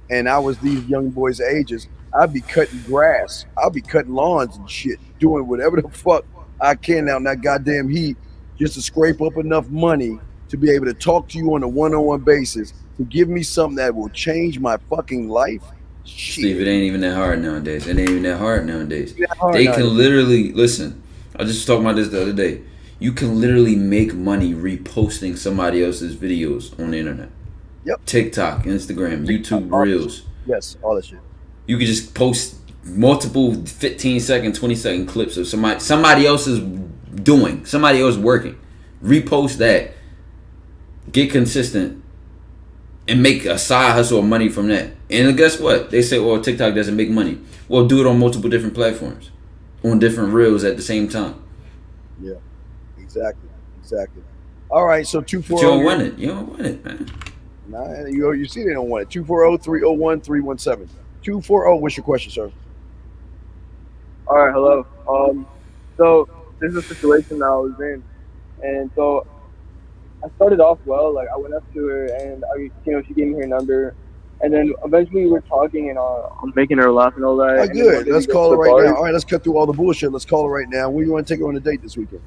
and I was these young boys' ages, I'd be cutting grass. I'd be cutting lawns and shit, doing whatever the fuck I can out in that goddamn heat, just to scrape up enough money to be able to talk to you on a one-on-one basis, to give me something that will change my fucking life. Shit. Steve, it ain't even that hard nowadays. It ain't even that hard nowadays. They can literally listen. I just was talking about this the other day. You can literally make money reposting somebody else's videos on the internet. Yep. TikTok, Instagram, YouTube Reels. Yes, all that shit. You could just post multiple 15-second, 20-second clips of somebody else is doing, somebody else working. Repost that. Get consistent. And make a side hustle of money from that. And guess what? They say, well, TikTok doesn't make money. Well, do it on multiple different platforms. On different reels at the same time. Yeah. Exactly. All right, so 240. But you don't want it. You don't want it, man. Nah, you see they don't want it. 240-301-317. 240, what's your question, sir? All right, hello. So this is a situation that I was in, and so I started off well. Like I went up to her, and she gave me her number, and then eventually we were talking, and I'm making her laugh and all that. All right, good. Let's call her right now. All right, let's cut through all the bullshit. Let's call her right now. Where do you want to take her on a date this weekend?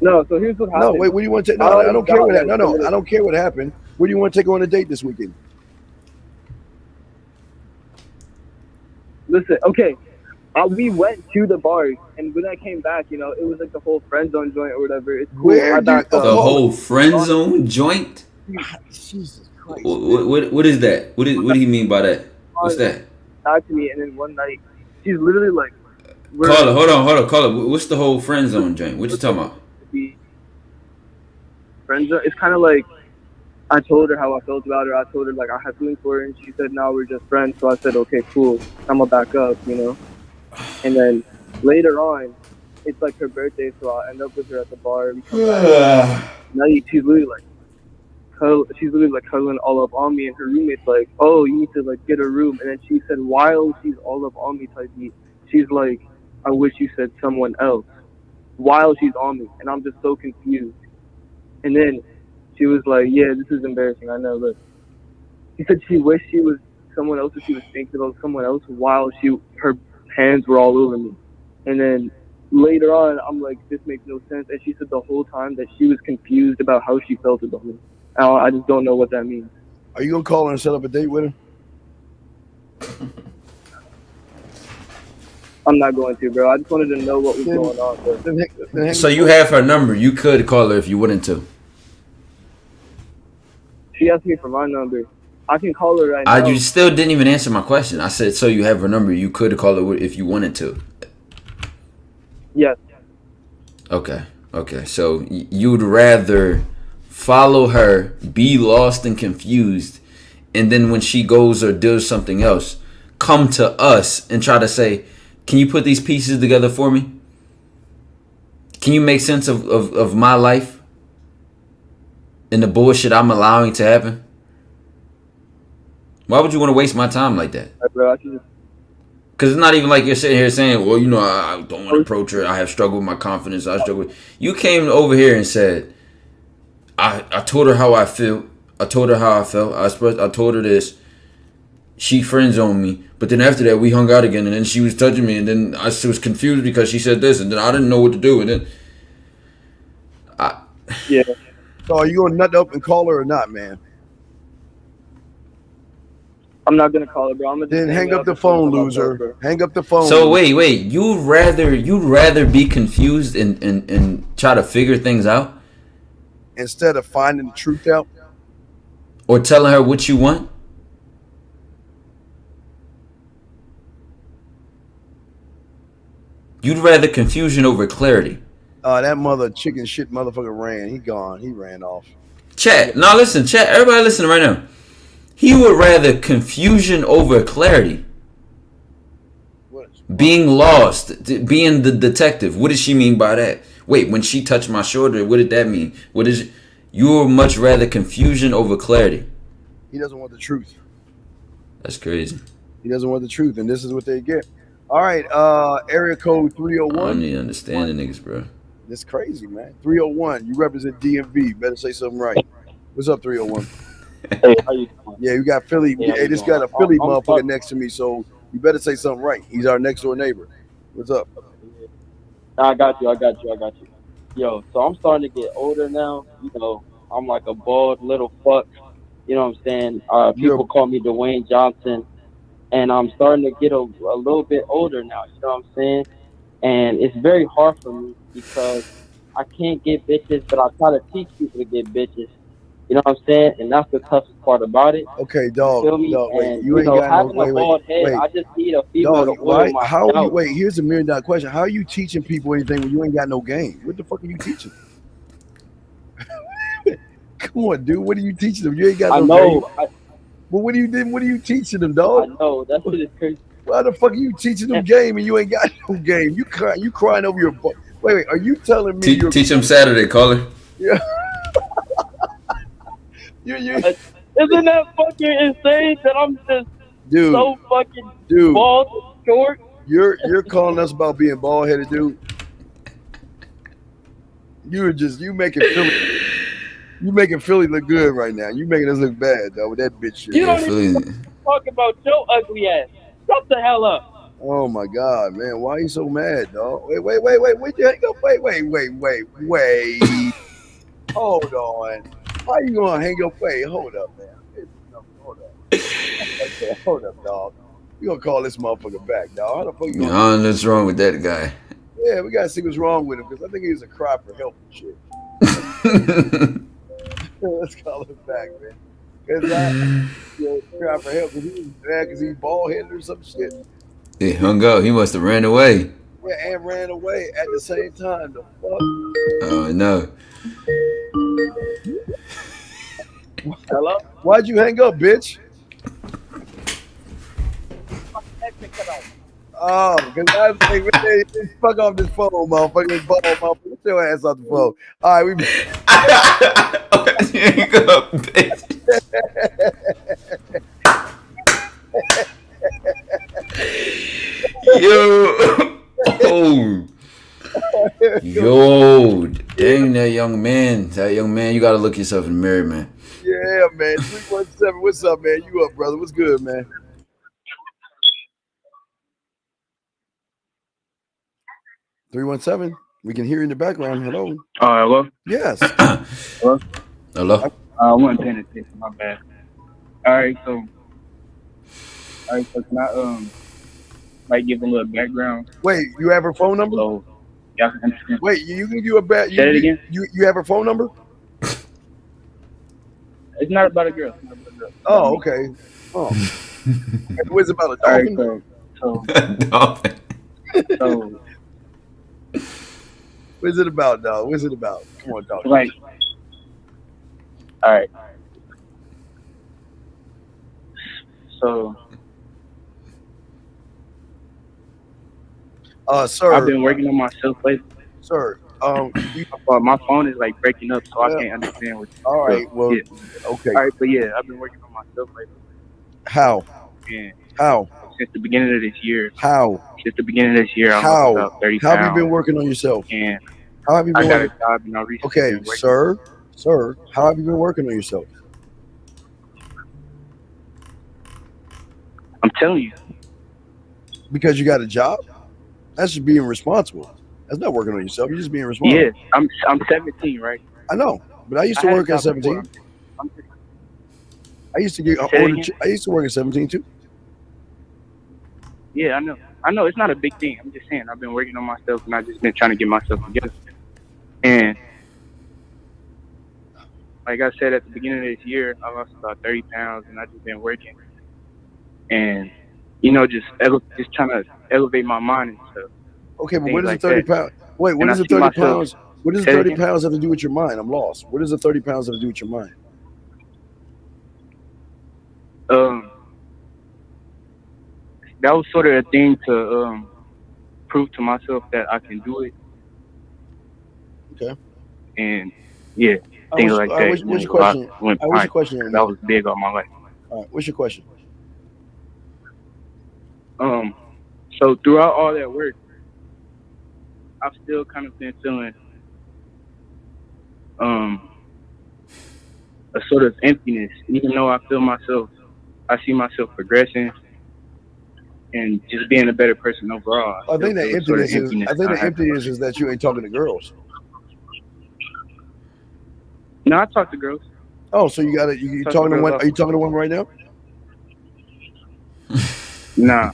No, so here's what happened. No, wait, what do you want to take? No, I don't care what happened. No, I don't care what happened. Where do you want to take her on a date this weekend? Listen, okay. We went to the bar, and when I came back, it was like the whole friend zone joint or whatever. It's cool. The whole friend zone joint? Jesus Christ. What is that? What do you mean by that? What's that? Talk to me, and then one night, she's literally like, Call her. Call her. What's the whole friend zone joint? What you talking about? Friend zone. It's kind of like I told her how I felt about her. I told her like I had feelings for her, and she said, "No, we're just friends." So I said, "Okay, cool. I'm gonna back up," And then later on, it's like her birthday, so I end up with her at the bar. We come back. Now she's literally like cuddling all up on me, and her roommate's like, "Oh, you need to like get a room." And then she said, while she's all up on me, type beat, she's like, "I wish you said someone else," while she's on me, and I'm just so confused. And then she was like, "Yeah, this is embarrassing. I know." Look, she said she wished she was someone else, or she was thinking about someone else while her hands were all over me. And then later on, I'm like, this makes no sense. And she said the whole time that she was confused about how she felt about me. I just don't know what that means. Are you gonna call her and set up a date with her? I'm not going to, bro. I just wanted to know what was going on. Bro. So you have her number. You could call her if you wanted to. She asked me for my number. I can call her right now. You still didn't even answer my question. I said, so you have her number. You could call her if you wanted to. Yes. Okay. So you'd rather follow her, be lost and confused, and then when she goes or does something else, come to us and try to say, can you put these pieces together for me? Can you make sense of my life and the bullshit I'm allowing to happen? Why would you want to waste my time like that? Bro, I just, Because it's not even like you're sitting here saying, well, you know, I don't want to approach her. I have struggled with my confidence. I struggle with... You came over here and said, I told her how I feel. I told her how I felt. I told her this. She friend zoned me. But then after that, we hung out again. And then she was touching me. And then I was confused because she said this. And then I didn't know what to do. And then... Yeah. So are you going to nut up and call her or not, man? I'm not gonna call her, bro. I'm gonna Then hang up the phone, loser. Hang up the phone. So wait. You'd rather be confused and try to figure things out instead of finding the truth out, or telling her what you want? You'd rather confusion over clarity. That mother chicken shit motherfucker ran. He gone. He ran off. Chat. Now listen, chat. Everybody listening right now. He would rather confusion over clarity. Being lost, being the detective. What does she mean by that? Wait, when she touched my shoulder, what did that mean? What is? You would much rather confusion over clarity. He doesn't want the truth. That's crazy. He doesn't want the truth, and this is what they get. All right, area code 301. I don't need to understand the niggas, bro. That's crazy, man. 301. You represent DMV. Better say something right. What's up, 301? Hey, how you doing? Yeah, you got Philly. Hey, Hey, this got a Philly motherfucker next to me, so you better say something right. He's our next door neighbor. What's up? I got you. Yo, so I'm starting to get older now. You know, I'm like a bald little fuck. You know what I'm saying? People call me Dwayne Johnson. And I'm starting to get a little bit older now. You know what I'm saying? And it's very hard for me because I can't get bitches, but I try to teach people to get bitches. You know what I'm saying? And that's the toughest part about it. Okay, dog. You feel me? Dog, wait, and, you ain't got having no. a bald head, I just need a female to oil my How are you? scalp. Wait, here's a $1 million question. How are you teaching people anything when you ain't got no game? What the fuck are you teaching? Come on, dude. What are you teaching them? You ain't got no game. But what are you teaching them, dog? I know that shit is crazy. Why the fuck are you teaching them game and you ain't got no game? You crying over your book. Wait, are you telling me teach them Saturday, caller? Yeah. Isn't that fucking insane that I'm just so fucking bald and short? You're calling us about being bald headed, dude. You making Philly look good right now. You making us look bad, though, with that bitch shit. You don't even talk about your ugly ass. Shut the hell up. Oh my God, man. Why are you so mad, dog? Wait. Where'd you hang up? Wait. Hold on. Why you gonna hang up? Wait, hold up, man. Hold up, dog. You gonna call this motherfucker back, dog? How the fuck you I don't know what's wrong with that guy. Yeah, we gotta see what's wrong with him because I think he was a cry for help and shit. Let's call him back, man. Cause cry for help because he was mad because he's bald headed or some shit. He hung up. He must have ran away. Yeah, and ran away at the same time. The fuck? Oh no. Hello? Why'd you hang up, bitch? Oh, because I was like, hey, fuck off this phone, motherfucker. Get your ass off the phone. All right, we. Hang up, bitch. Yo, dang that young man. You gotta look yourself in the mirror, man. Yeah, man. 317. What's up, man? You up, brother? What's good, man? (317) We can hear you in the background. Hello. Hello. Yes. Hello. Hello. I wasn't paying attention. My bad. All right, so can I like give a little background? Wait, you have her phone number? So, yeah. Wait, you can do a bad. Say it again. You have her phone number? It's not about a girl. It's not about a girl. Oh, okay. Oh. What's it about, a dolphin? All Dolphin. So what's it about, dog? What's it about? Come on, dog. Like, all right. So, sir, I've been working on myself lately. Sir, my phone is like breaking up, so I can't understand what. All right, well, yeah. okay. All right, but yeah, I've been working on myself lately. How? And How? since the beginning of this year. How? Since the beginning of this year, I How? lost about 30 How have pounds. you been working on yourself? And how have you been I got a working? job and I recently Okay, been working. sir, how have you been working on yourself? I'm telling you. Because you got a job? That's just being responsible. That's not working on yourself. You're just being responsible. Yeah, I'm 17, right? I know, but I used to had a work at job before. 17. I used to get Say it older. again? I used to work at 17 too. Yeah, I know. I know it's not a big thing. I'm just saying I've been working on myself and I've just been trying to get myself together. And like I said at the beginning of this year, I lost about 30 pounds and I've just been working. And just trying to elevate my mind and stuff. Okay, but Things what does like the 30 that. pounds? Wait, what And does I the see 30 myself- pounds? What does Say the it 30 again? pounds have to do with your mind? I'm lost. What does the 30 pounds have to do with your mind? That was sort of a thing to prove to myself that I can do it. Okay. And yeah, things like that. What's your I question? went What's your behind. question? young That man? was big on my life. All right, what's your question? So throughout all that work, I've still kind of been feeling a sort of emptiness, even though I see myself progressing and just being a better person overall. I think that still feel emptiness sort of is. I think I the have. emptiness is that you ain't talking to girls. No, I talk to girls. Oh, so you got it. You Talk to talking to girls one? all- Are you talking to one right now? Nah,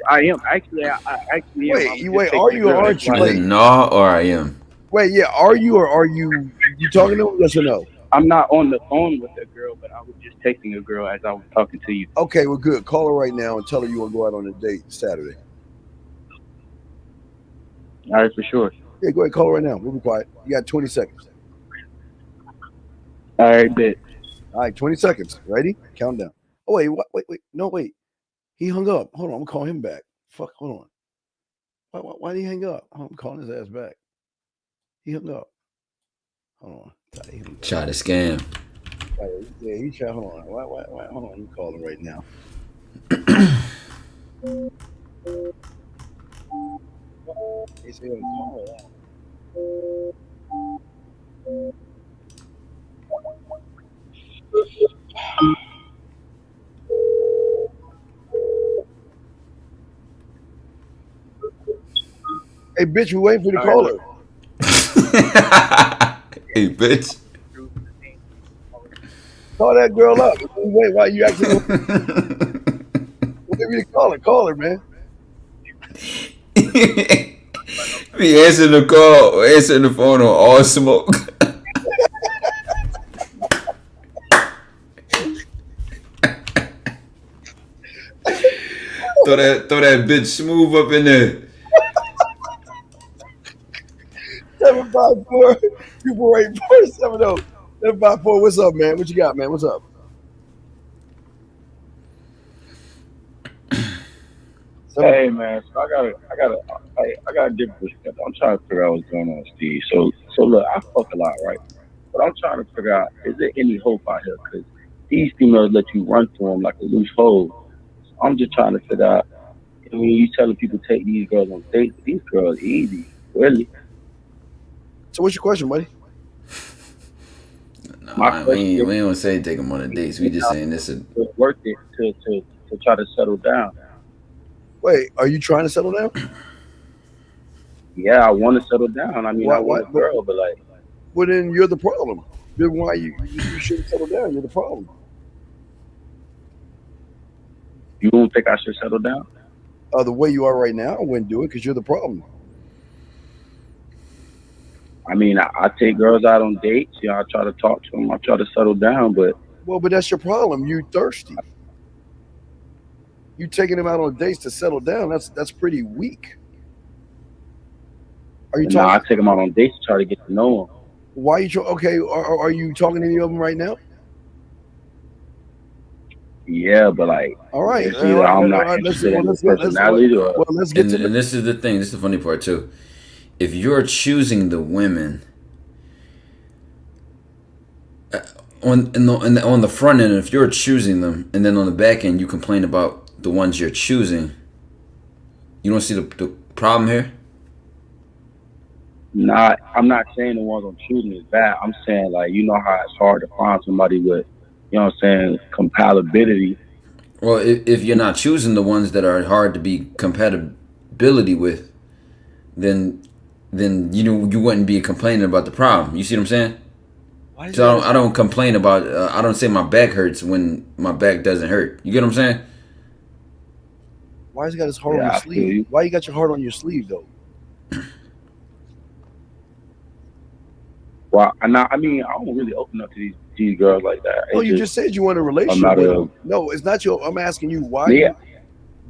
I am actually. I actually am. I was Wait, just wait. taking Are a you or girl. aren't you? Like, Wait, No, or I am. wait. Yeah. Are you or are you? You talking to them? Yes or no? I'm not on the phone with a girl, but I was just texting a girl as I was talking to you. Okay, well, good. Call her right now and tell her you want to go out on a date Saturday. All right, for sure. Yeah, go ahead. Call her right now. We'll be quiet. You got 20 seconds. All right, bet. All right, 20 seconds. Ready? Count down. Oh, wait. Wait. No, wait. He hung up. Hold on. I'm going to call him back. Fuck. Hold on. Why did he hang up? I'm calling his ass back. He hung up. Hold on. Try to scam. Yeah, he tried. Hold on. Why? Hold on. I'm calling right now. He said he was calling. Hey, bitch, we waiting for you to call her. Hey, bitch. Call that girl up. Wait, why you actually? Wait me to call her. Call her, man. We answering the call, answering the phone on all smoke. throw that bitch smooth up in there. 754 248 754. What's up, man? What you got, man? What's up? Hey man, so I got a different perspective. I'm trying to figure out what's going on, Steve. So look, I fuck a lot, right? But I'm trying to figure out, is there any hope out here? Because these females let you run through them like a loose hole. So I'm just trying to figure out. I mean, you telling people take these girls on dates? These girls easy, really. So what's your question, buddy? No, we ain't gonna say take them on a dates. We just saying this is Worth it to try to settle down. Wait, are you trying to settle down? Yeah, I want to settle down. I mean, I want a girl, but like, Well, then you're the problem. Then why you shouldn't settle down? You're the problem. you don't think I should settle down? The way you are right now, I wouldn't do it because you're the problem. I mean, I take girls out on dates. You know, I try to talk to them. I try to settle down, but Well, but that's your problem. You thirsty. You taking them out on dates to settle down. That's pretty weak. Are you nah, I talking? take them out on dates to try to get to know them. Why you okay? Are you talking to any of them right now? Yeah, but like, All right. it's either I'm not interested in his personality or. Well, let's get and, to and this is the thing. This is the funny part too. If you're choosing the women, on the front end, if you're choosing them, and then on the back end you complain about the ones you're choosing, you don't see the problem here? Nah, I'm not saying the ones I'm choosing is bad. I'm saying, like, you know how it's hard to find somebody with, you know what I'm saying, compatibility. Well, if you're not choosing the ones that are hard to be compatibility with, then you know you wouldn't be complaining about the problem. You see what I'm saying? So I don't complain about. I don't say my back hurts when my back doesn't hurt. You get what I'm saying? Why has he got his heart on Yeah, your I feel sleeve? you. Why you got your heart on your sleeve though? Well, I mean, I don't really open up to these girls like that. No, It's you just said you want a relationship not with a- them. No, it's not your. I'm asking you why. Yeah.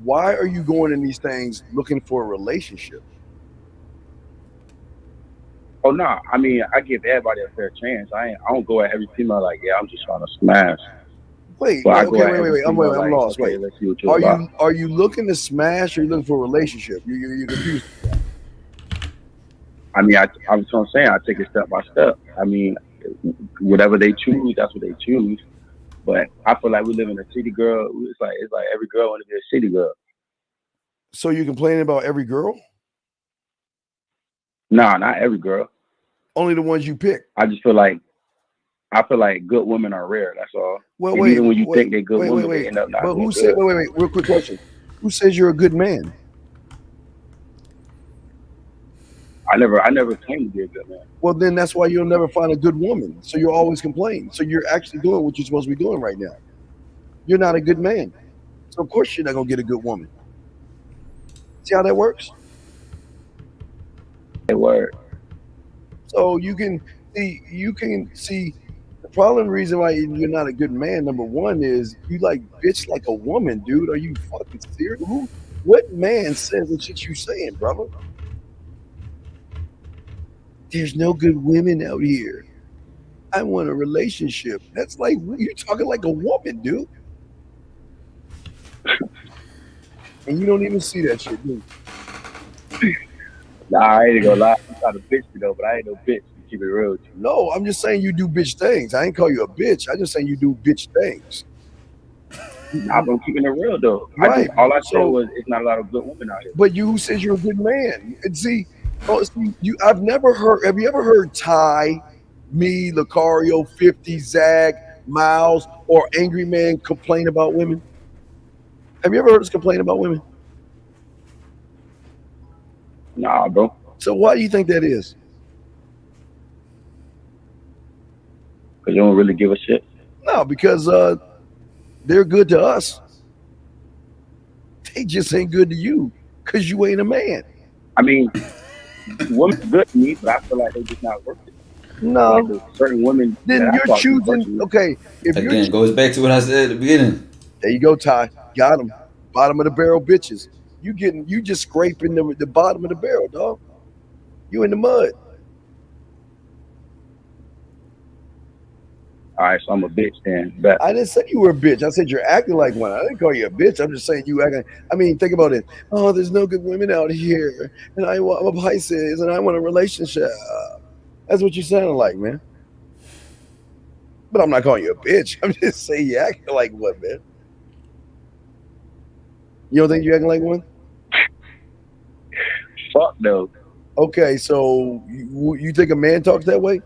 Why are you going in these things looking for a relationship? Oh no, I mean, I give everybody a fair chance. I don't go at every female like, yeah, I'm just trying to smash. Wait, But I okay, go at wait. every I'm female like, lost. okay, Wait, let's see what you're about. are you looking to smash or are you looking for a relationship? You confused. I mean, I'm what I'm saying. I take it step by step. I mean, whatever they choose, that's what they choose. But I feel like we live in a city girl. It's like every girl want to be a city girl. So you complaining about every girl? Nah, not every girl. Only the ones you pick. I just feel like good women are rare. That's all. Well, And wait. even when you wait, think they're good wait, women, wait, they end up not But being who said? good. Wait. Real quick question. Who says you're a good man? I never claimed to be a good man. Well, then that's why you'll never find a good woman. So you'll always complain. So you're actually doing what you're supposed to be doing right now. You're not a good man. So of course you're not gonna get a good woman. See how that works? It works. So you can see the problem. Reason why you're not a good man, number one, is you like bitch like a woman, dude. Are you fucking serious? What man says the shit you saying, brother? There's no good women out here. I want a relationship. That's like you're talking like a woman, dude. And you don't even see that shit, dude. Nah, I ain't gonna lie. I'm trying to bitch me though, but I ain't no bitch. To keep it real with you. No, I'm just saying you do bitch things. I ain't call you a bitch. I just saying you do bitch things. I'm keeping it real though. Right. All I said So- was it's not a lot of good women out here. But you says you're a good man. And see, I've never heard. Have you ever heard Ty, me, Lucario, 50, Zag, Miles, or Angry Man complain about women? Have you ever heard us complain about women? Nah, bro. So why do you think that is? Cause you don't really give a shit. No, because they're good to us. They just ain't good to you because you ain't a man. I mean, women good to me, but I feel like they just not worth it. No. Like, there's certain women. Then that I you're thought was choosing. worth it. Okay, if you're Again, goes back to what I said at the beginning. there, you go, Ty. Got him. Bottom of the barrel, bitches. You just scraping the bottom of the barrel, dog. You in the mud. All right, so I'm a bitch then. But I didn't say you were a bitch. I said you're acting like one. I didn't call you a bitch. I'm just saying you acting. I mean, think about it. Oh, there's no good women out here, and I'm a Pisces, and I want a relationship. That's what you sounding like, man. But I'm not calling you a bitch. I'm just saying you acting like one, man. You don't think you acting like one? fuck no. Okay, so you think a man talks that way?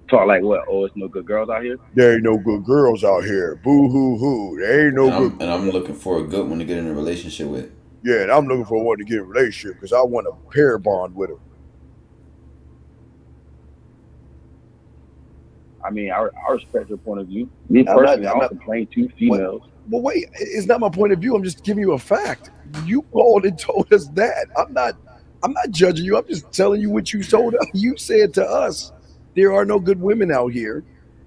Talk like what? Oh, it's no good girls out here. There ain't no good girls out here. Boo hoo hoo. There ain't no good. And I'm looking for a good one to get in a relationship with. Yeah, and I'm looking for one to get in a relationship because I want a pair bond with her. I mean, I respect your point of view. Me personally, I don't complain to females. But wait, it's not my point of view. I'm just giving you a fact. You called and told us that. I'm not judging you. I'm just telling you what you told us. You said to us, there are no good women out here,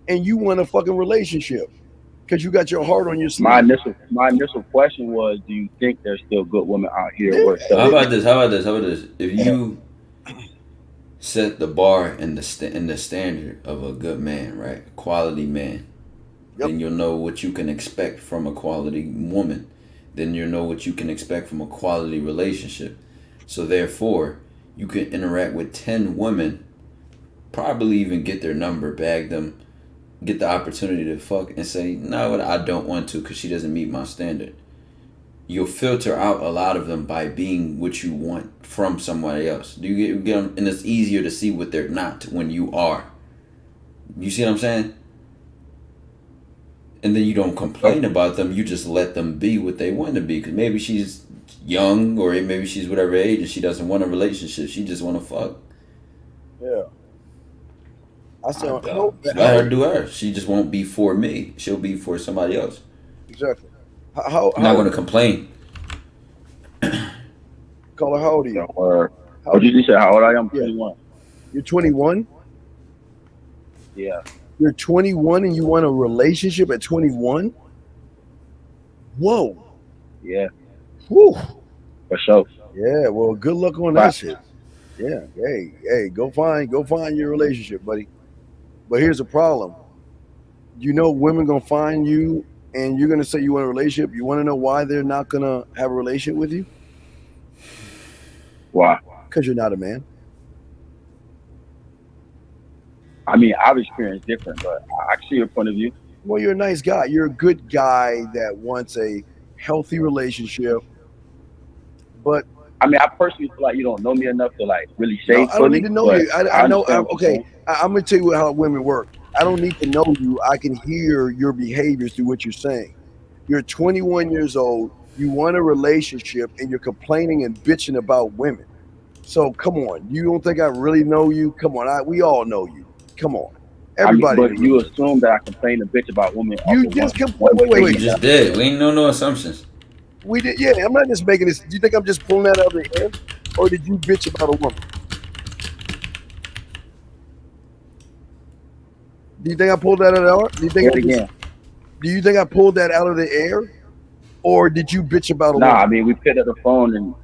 and you want a fucking relationship because you got your heart on your sleeve. My initial question was, do you think there's still good women out here? How about this? If you set the bar and the standard of a good man, right? A quality man. Then you'll know what you can expect from a quality woman. Then you'll know what you can expect from a quality relationship. So therefore, you can interact with 10 women probably even get their number, bag them, get the opportunity to fuck, and say, no, I don't want to because she doesn't meet my standard. You'll filter out a lot of them by being what you want from somebody else. Do you get them? And it's easier to see what they're not when you are. You see what I'm saying? And then you don't complain about them. You just let them be what they want to be. Because maybe she's young, or maybe she's whatever age, and she doesn't want a relationship. She just want to fuck. Yeah. I said, let her do her. She just won't be for me. She'll be for somebody else. Exactly. I'm not going to complain. Caller, how old are you? What did you say? How old I am? 21. You're 21? Yeah. You're 21 and you want a relationship at 21? Whoa. Yeah. Whew. For sure. Yeah, well, good luck on that shit. Yeah. Hey, go find your relationship, buddy. But here's the problem. You know women gonna find you and you're gonna say you want a relationship. You wanna know why they're not gonna have a relationship with you? Why? Because you're not a man. I mean, I've experienced different, but I see your point of view. Well, you're a nice guy. You're a good guy that wants a healthy relationship. But I mean, I personally feel like you don't know me enough to like really say. I don't need to know you. I know. Okay, I'm gonna tell you how women work. I don't need to know you. I can hear your behaviors through what you're saying. You're 21 years old. You want a relationship, and you're complaining and bitching about women. So come on, you don't think I really know you? Come on, we all know you. Come on, everybody. I mean, but you assume that I complain and bitch about women. You just wait. You just did. We ain't no assumptions. We did. Yeah, I'm not just making this. Do you think I'm just pulling that out of the air, or did you bitch about a woman? Do you think I pulled that out of the air? Do you think I pulled that out of the air, or did you bitch about a woman? Nah, I mean, we picked up the phone and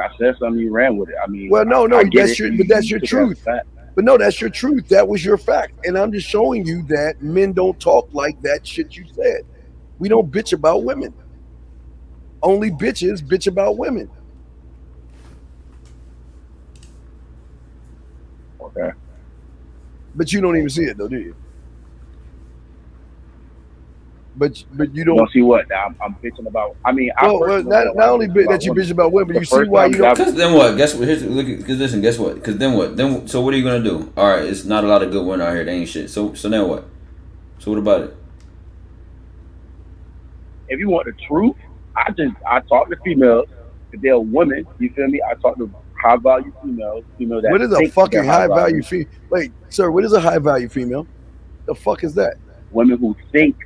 I said something. You ran with it. I mean, well, no, that's your truth. But no, that's your truth. That was your fact, and I'm just showing you that men don't talk like that shit you said. We don't bitch about women. Only bitches bitch about women. Okay. But you don't even see it though, do you? But you don't see what I'm bitching about. I mean, not only that you bitch about women, but you see why you don't. Because then what? Guess what? Listen. Guess what? Because then what? So what are you gonna do? All right, it's not a lot of good women out here. They ain't shit. So now what? So what about it? If you want the truth, I talk to females. If they're women, you feel me? I talk to high value females. That what is a fucking high value female? Wait, sir, what is a high value female? The fuck is that? Women who think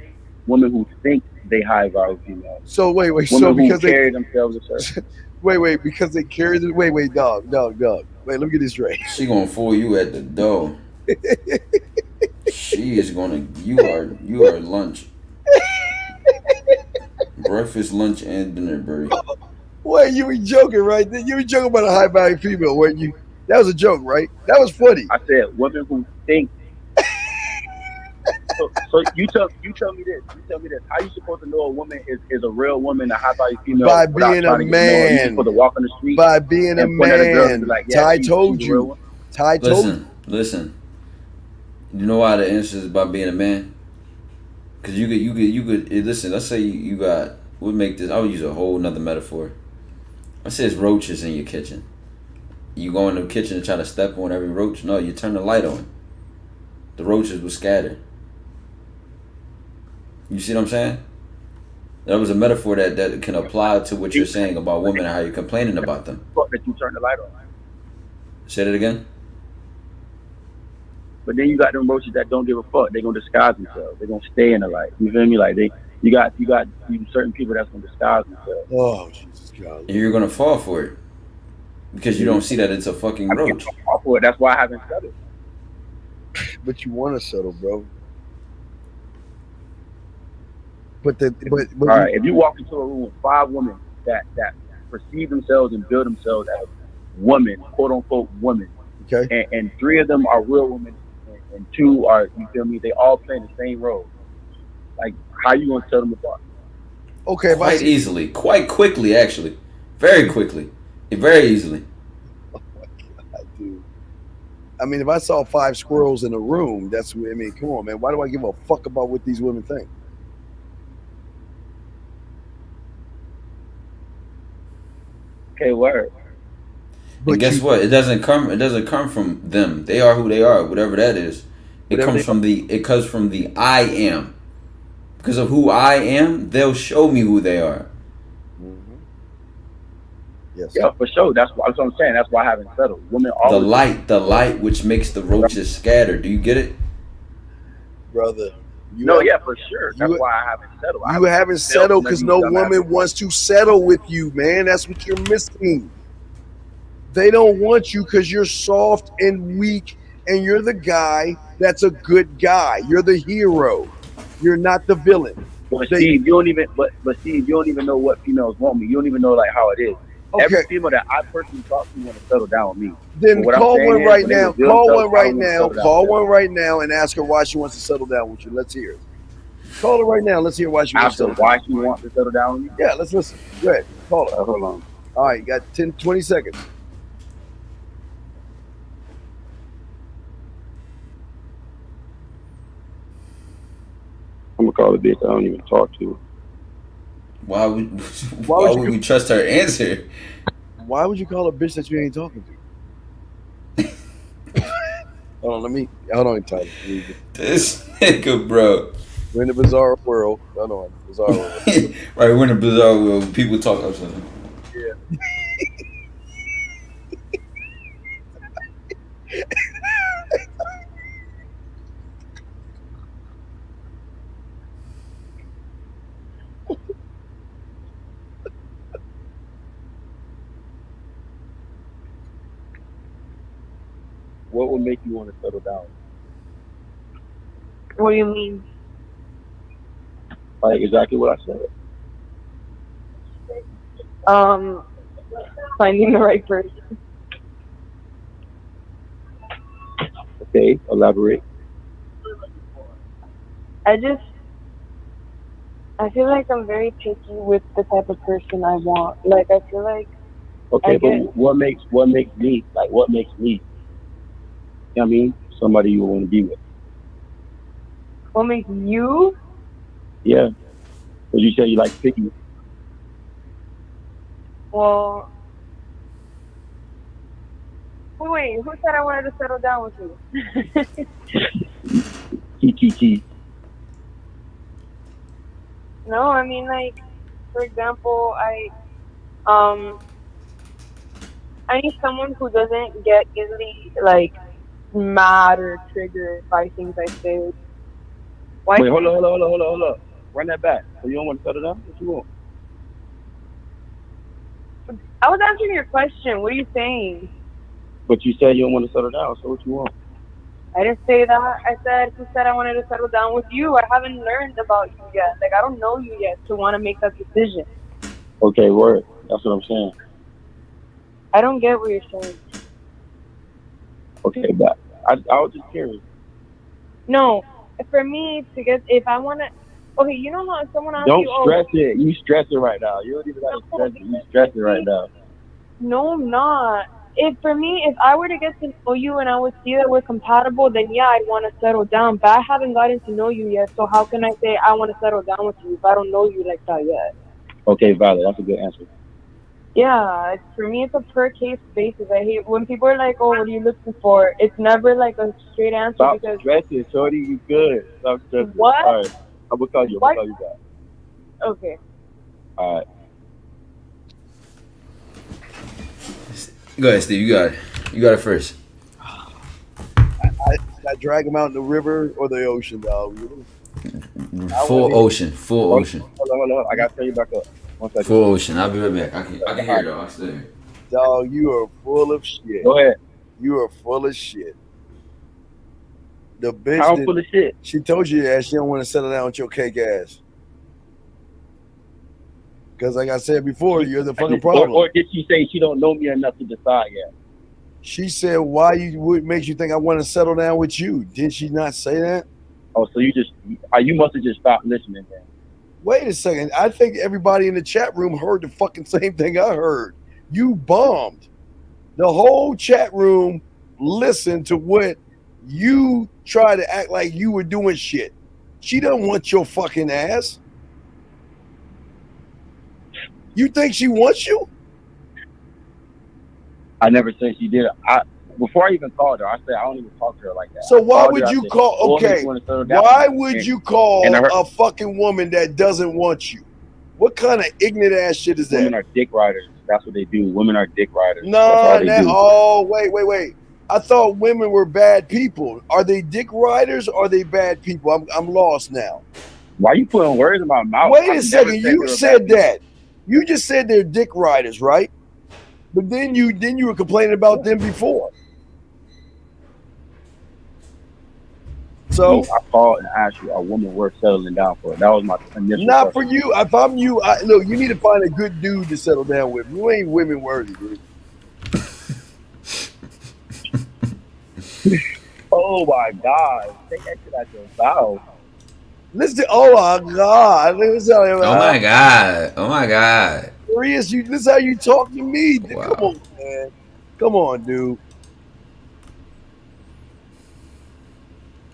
they high value females. So wait. Women So because who carry themselves a certain. Wait, because they carry the wait, dog. Wait, let me get this straight. She gonna fool you at the door. She is gonna. You are lunch. Breakfast, lunch, and dinner, Barry. Wait, you were joking, right? You were joking about a high value female, weren't you? That was a joke, right? That was funny. I said women who think. So you tell me this. How you supposed to know a woman is a real woman, a high value female? By being a man. You supposed to walk on the street. By being a man. Like, Ty told you. Listen. You know why the answer is by being a man? Because you could listen. Let's say you got. We'll make this. I'll use a whole nother metaphor. Let's say it's roaches in your kitchen. You go in the kitchen and try to step on every roach. No, you turn the light on. The roaches will scatter. You see what I'm saying? That was a metaphor that can apply to what you're saying about women and how you're complaining about them. That you turn the light on. Say that again. But then you got them roaches that don't give a fuck. They're gonna disguise themselves. They're gonna stay in the light. You feel me? Like you got certain people that's gonna disguise themselves. Oh Jesus God! And you're gonna fall for it because you don't see that it's a fucking roach. Fall for it. That's why I haven't settled. But you want to settle, bro. But all right. If you walk into a room with 5 women that perceive themselves and build themselves as women, quote unquote women, okay, and 3 of them are real women, and 2 are, you feel me? They all play the same role. Like, how you gonna tell them apart? Okay, quite easily, quite quickly, actually, very quickly, very easily. Oh my God, dude. I mean, if I saw 5 squirrels in a room, that's what I mean. Come on, man. Why do I give a fuck about what these women think? Okay, word. And guess what? It doesn't come from them. They are who they are, whatever that is. It comes from the I am. Because of who I am, they'll show me who they are. Yes. Yeah, for sure. That's what I'm saying. That's why I haven't settled. Women The always light which makes the roaches scatter. Do you get it? Brother. yeah, for sure. That's why I haven't settled. You haven't settled because no woman wants to settle with you, man. That's what you're missing. They don't want you because you're soft and weak, and you're the guy that's a good guy. You're the hero. You're not the villain. But Steve, you don't even. But Steve, you don't even know what females want me. You don't even know like how it is. Okay. Every female that I personally talk to want to settle down with me. Then But what call I'm saying one is, right when they now. reveal Call themselves, one right I don't wanna now. settle down Call with them. one right now and ask her why she wants to settle down with you. Let's hear it. Call her right now. Let's hear why she wants to Ask her settle why down. she wants to settle down with me. Yeah, let's listen. Go ahead. Call her. Hold on. All right, you got 10, 20 seconds. I'm gonna call the bitch I don't even talk to. Why would we trust her answer? Why would you call a bitch that you ain't talking to? Hold on, Tyler. This nigga, bro. We're in a bizarre world. Bizarre world. Right, we're in a bizarre world. People talk about something. Yeah. What would make you want to settle down? What do you mean? Like exactly what I said. Finding the right person. Okay, elaborate. I feel like I'm very picky with the type of person I want. Like I feel like Okay, I get- but what makes me like what makes me? You know what I mean? Somebody you want to be with. what makes you? Yeah. Because you say you like picky. Well, wait, who said I wanted to settle down with you? TTT. No, I mean like, for example, I need someone who doesn't get easily like mad or triggered by things I say. Why? Wait, hold on. Run that back. So you don't want to settle down? What you want? I was answering your question. What are you saying? But you said you don't want to settle down, so what you want? I didn't say that. I said who said I wanted to settle down with you. I haven't learned about you yet. Like I don't know you yet to want to make that decision. Okay, word. That's what I'm saying. I don't get what you're saying. Okay, but I was just curious. No, for me to get, if I want to, okay, you know how someone asks Don't you, stress it. You stress it right now. You don't even have to stress it. You stress it right now. No, I'm not. For me, if I were to get to know you and I would see that we're compatible, then yeah, I'd want to settle down. But I haven't gotten to know you yet, so how can I say I want to settle down with you if I don't know you like that yet? Okay, valid. That's a good answer. Yeah, for me, it's a per case basis. I hate when people are like, "Oh, what are you looking for?" It's never like a straight answer Stop because stressing, shorty. You good. Stop stressing. What? All right. I'm going to call you. What? I'm going to call you back. Okay. All right. Go ahead, Steve. You got it. You got it first. I drag them out in the river or the ocean, dog. Full ocean. Full ocean. Hold on. I got to tell you back up. 1 second. Full ocean. I'll be right back. I can hear it though. I'm still here. Dog, you are full of shit. Go ahead. You are full of shit. The bitch. How full of shit? She told you that she don't want to settle down with your cake ass. Because like I said before, you're the fucking problem. Or did she say she don't know me enough to decide yet? She said, "What makes you think I want to settle down with you?" Didn't she not say that? Oh, so you must have just stopped listening then. Wait a second. I think everybody in the chat room heard the fucking same thing I heard. You bombed. The whole chat room listen to what you try to act like you were doing shit. She doesn't want your fucking ass. You think she wants you? I never said she did. Before I even called her, I said I don't even talk to her like that. So why would you call? Okay, why would you call a fucking woman that doesn't want you? What kind of ignorant ass shit is that? Women are dick riders. That's what they do. Women are dick riders. No, wait. I thought women were bad people. Are they dick riders or are they bad people? I'm lost now. Why are you putting words in my mouth? Wait a second. You said that. You just said they're dick riders, right? But then you were complaining about them before. So I called and asked you, a woman worth settling down for. That was my initial not question. for you. If I'm you, look, you need to find a good dude to settle down with. You ain't women worthy, dude. Oh my God. Take that shit out your mouth. Listen, oh my God. Oh my God. This is how you talk to me. Wow. Come on, man. Come on, dude.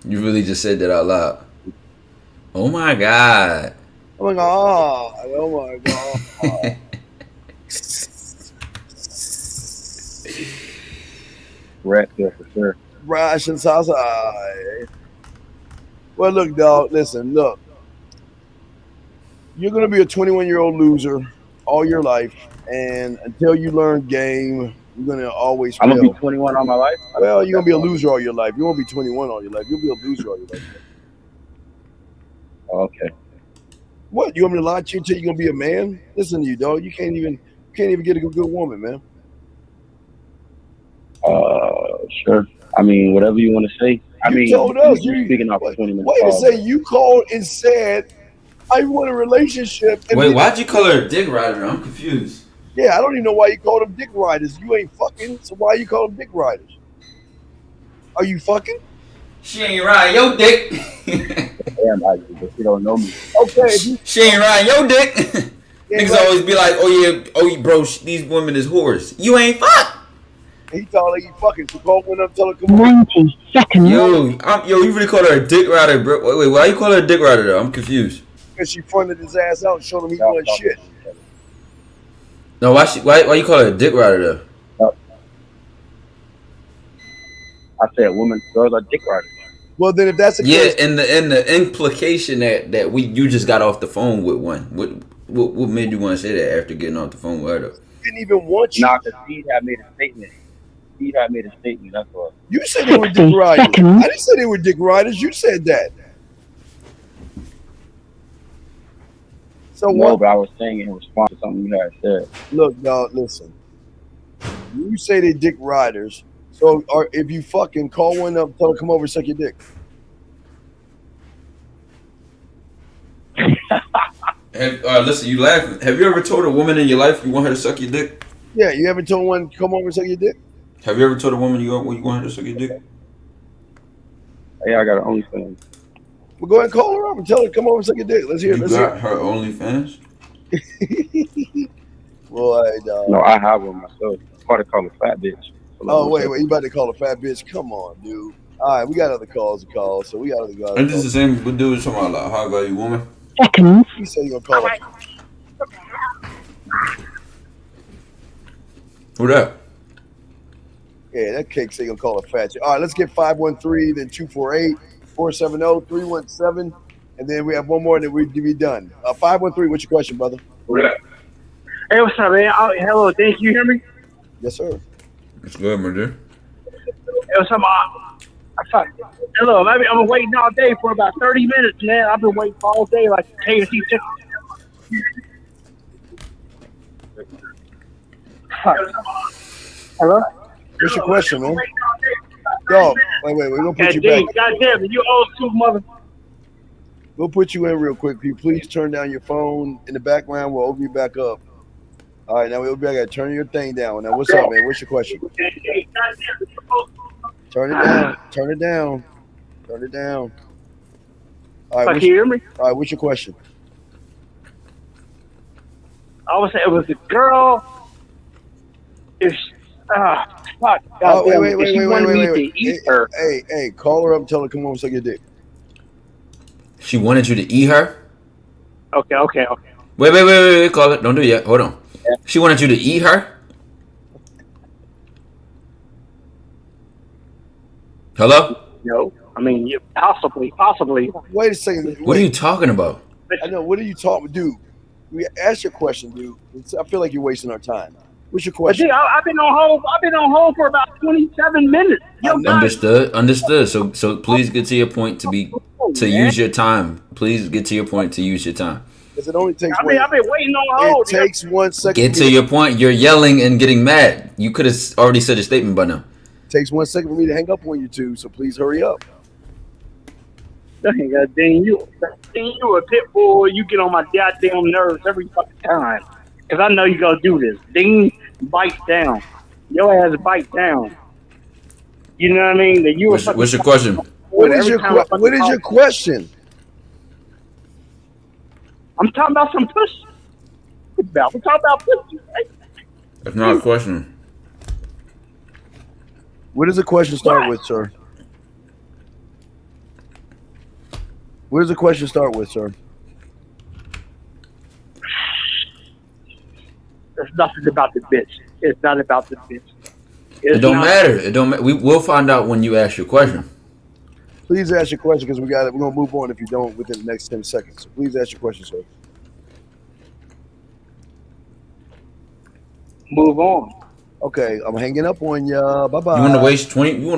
You really just said that out loud. Oh my God. Oh my God. Oh my God. Rat there for sure. Rations outside. Well, look, dog. Listen, look. You're gonna be a 21-year-old loser all your life, and until you learn game, you're gonna always fail. I'm gonna be 21 all my life. Well, you're gonna be a loser all your life. You won't be 21 all your life. You'll be a loser all your life. Okay. What? You want me to lie to you until you're gonna be a man? Listen to you, dog. You can't even get a good woman, man. Sure. I mean, whatever you want to say. You told us you're speaking off 20 minutes. Wait a second. You called and said, I want a relationship. And wait, why'd you call her a dick rider? I'm confused. Yeah, I don't even know why you call them dick riders. You ain't fucking, so why you call them dick riders? Are you fucking? She ain't riding your dick. Damn, but she don't know me. Okay. She ain't riding your dick. Niggas always be like, oh yeah, bro, these women is whores. You ain't fuck. He told her you fucking, so call one up, tell her come on. 90 seconds. Yo, you really call her a dick rider, bro? Wait, why you call her a dick rider though? I'm confused. Because she fronted his ass out and showed him he wasn't shit. No, why you call her a dick rider though? I said girls are dick riders. Well, then if that's the case, and the implication that you just got off the phone with one. What made you want to say that after getting off the phone with her though? Didn't even want you. Nah, because Steve had made a statement. That's all. You said they were dick riders. I didn't say they were dick riders. You said that. So no, but I was saying in response to something you had said. Look, dog, listen. You say they dick riders. So if you fucking call one up, tell them come over and suck your dick. Listen, you laughing. Have you ever told a woman in your life you want her to suck your dick? Yeah, you ever told one come over and suck your dick? Have you ever told a woman you want her to suck your dick? Yeah, I got an OnlyFans. Well, go ahead and call her up and tell her come over and suck your dick. Let's hear it. You got her OnlyFans? Boy, dog. No, I have one myself. I'm about to call a fat bitch. Oh, wait, you about to call a fat bitch? Come on, dude. All right, we got other calls to call, so we got other guys. And this is the same we do with talking about like high value woman. Seconds. You say you're gonna call her. Who that? Yeah, that cake say you're gonna call a fat chick. All right, let's get 513, then 248-470-317, and then we have one more, and then we'll be done. 513, what's your question, brother? Hey, what's up, man? Hello, thank you. You hear me? Yes, sir. It's good, my dear. Hey, what's up? Hello, I've been waiting all day for about 30 minutes, man. I've been waiting all day like KFC chicken. Hello? What's your question, man? Yo, wait, we're gonna put you back. God damn it, you old school mother. We'll put you in real quick. Can you please turn down your phone in the background? We'll open you back up. All right, now we'll be back. Turn your thing down. Now, what's up, man? What's your question? Turn it down. Turn it down. Turn it down. All right, can you hear me? All right, what's your question? I would say it was a girl. Fuck. Oh, Goddamn, wait. she wanted me to eat her. Hey, call her up and tell her come on suck your dick. She wanted you to eat her? Okay. Wait. Call it. Don't do it yet. Hold on. Yeah. She wanted you to eat her? Hello? No. I mean, possibly. Wait a second. What are you talking about? I know. What are you talking, dude? Ask your question, dude. I feel like you're wasting our time. What's your question? But I've been on hold for about 27 minutes. Understood. So please get to your point use your time. Please get to your point to use your time. Because it only takes. I've been waiting on hold. It takes 1 second. Get to your point. You're yelling and getting mad. You could have already said a statement by now. It takes 1 second for me to hang up on you two. So please hurry up. Dang, you a pit bull. You get on my goddamn nerves every fucking time. Because I know you gonna do this. Ding, bite down. Your ass bite down. You know what I mean? That you. What's your question? What is your question? I'm talking about some pussy. We're talking about pussy. Right? That's not a question. What does the question start with, sir? Where does the question start with, sir? There's nothing about the bitch. It's not about the bitch. It don't matter. We'll find out when you ask your question. Please ask your question because we're gonna move on if you don't within the next 10 seconds. So please ask your question, sir. Move on. Okay, I'm hanging up on ya. Bye bye. You want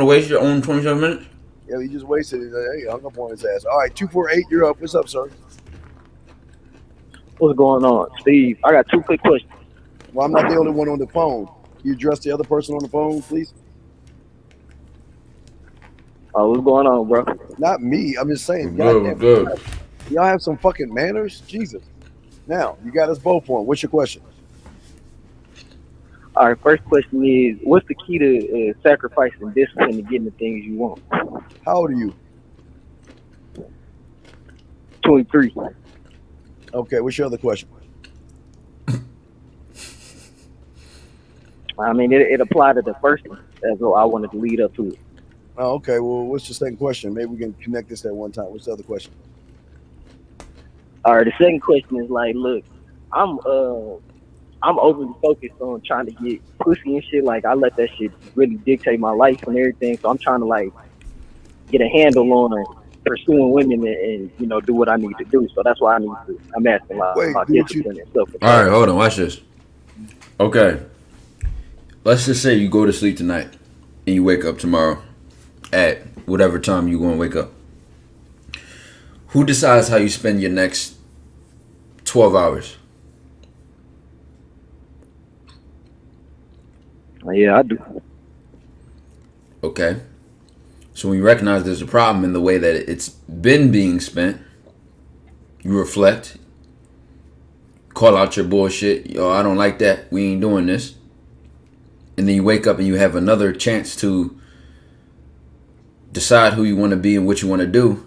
to waste your own 27 minutes? Yeah, he just wasted it. Hey, hung up on his ass. All right, 248, you're up. What's up, sir? What's going on, Steve? I got 2 quick questions. Well, I'm not the only one on the phone. Can you address the other person on the phone, please? What's going on, bro? Not me. I'm just saying. Good. Y'all have some fucking manners? Jesus. Now, you got us both on. What's your question? All right, first question is, what's the key to sacrificing discipline to getting the things you want? How old are you? 23. Okay, what's your other question? I mean, it applied to the first one, as though I wanted to lead up to it. Oh, okay. Well, what's the second question? Maybe we can connect this at one time. What's the other question? All right, the second question is like, look, I'm overly focused on trying to get pussy and shit. Like, I let that shit really dictate my life and everything. So I'm trying to like get a handle on pursuing women and you know, do what I need to do. So that's why I'm asking about discipline and stuff. All right, hold on. Watch this. Okay. Let's just say you go to sleep tonight and you wake up tomorrow at whatever time you're going to wake up. Who decides how you spend your next 12 hours? Yeah, I do. Okay. So when you recognize there's a problem in the way that it's been being spent, you reflect, call out your bullshit. Yo, I don't like that. We ain't doing this. And then you wake up and you have another chance to decide who you want to be and what you want to do.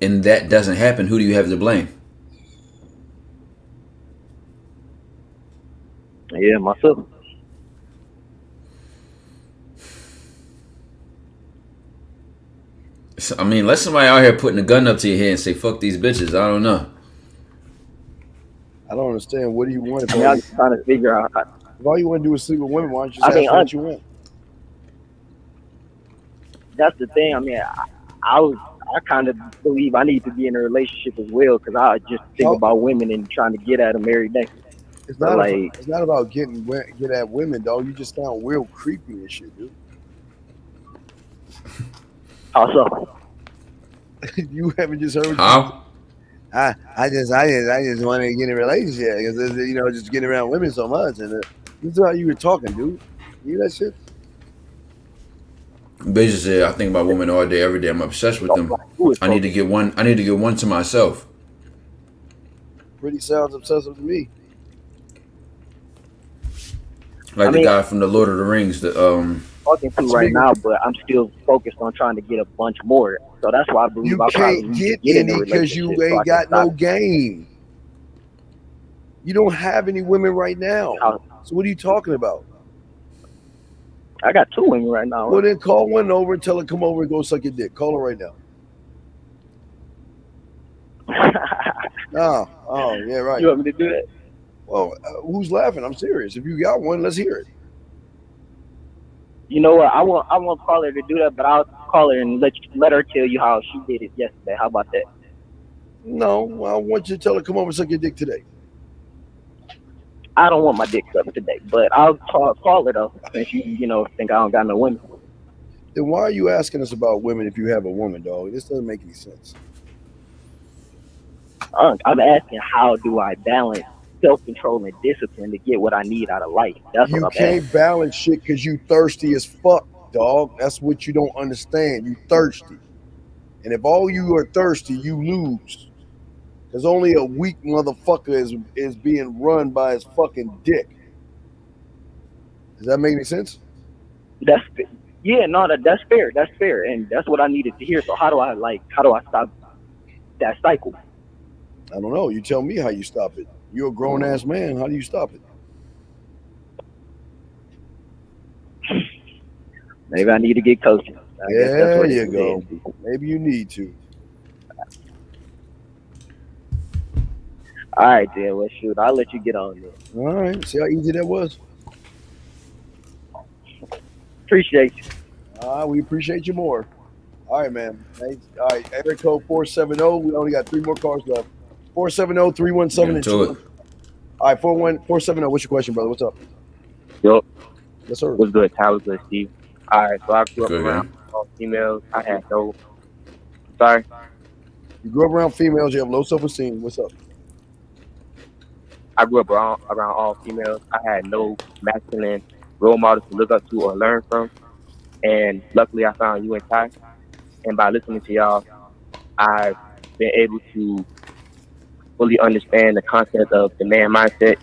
And that doesn't happen. Who do you have to blame? Yeah, myself. So, I mean, let somebody out here putting a gun up to your head and say, fuck these bitches. I don't know. I don't understand. What do you want? I mean, I'm just trying to figure out. If all you want to do is sleep with women, why don't you just ask what you want? That's the thing. I mean, I kind of believe I need to be in a relationship as well because I just think about women and trying to get at them every day. It's not like it's not about get at women, dog. You just sound real creepy and shit, dude. How so? You haven't just heard. How? I just want to get in a relationship because you know just getting around women so much and this is how you were talking, dude. You hear that shit? Basically, I think about women all day, every day. I'm obsessed with them. I need to get one. I need to get one to myself. Pretty sounds obsessive to me. Like the guy from the Lord of the Rings. Talking to right now, but I'm still focused on trying to get a bunch more. So that's why I believe you can't get any because you ain't got no game. You don't have any women right now. So what are you talking about? I got 2 women right now. Well, then call one over and tell her come over and go suck your dick. Call her right now. Oh, yeah, right. You want me to do that? Well, who's laughing? I'm serious. If you got one, let's hear it. You know what? I won't call her to do that, but I'll call her and let her tell you how she did it yesterday. How about that? No, I want you to tell her come over and suck your dick today. I don't want my dick sucked today, but I'll call her though, since you think I don't got no women. Then why are you asking us about women if you have a woman, dog? This doesn't make any sense. I'm asking, how do I balance self-control and discipline to get what I need out of life? That's You what I'm can't asking. balance shit because you thirsty as fuck, dog. That's what you don't understand. You thirsty. And if all you are thirsty, you lose. Because only a weak motherfucker is being run by his fucking dick. Does that make any sense? That's fair. That's fair, and that's what I needed to hear. So how do I stop that cycle? I don't know. You tell me how you stop it. You're a grown ass man. How do you stop it? Maybe I need to get coaching. I guess that's There what you it go. is. Maybe you need to. All right, then. Well, shoot, I'll let you get on there. All right. See how easy that was? Appreciate you. We appreciate you more. All right, man. Thanks. All right. Area code 470. We only got 3 more cars left. 470-317 and 2. All right, 470. What's your question, brother? What's up? Yo. Yes, sir. What's good? How was good, Steve? All right, so I grew up Good, around all females. I had no. Sorry. You grew up around females. You have low self-esteem. What's up? I grew up around all females. I had no masculine role models to look up to or learn from. And luckily, I found you and Ty. And by listening to y'all, I've been able to fully understand the concept of the man mindset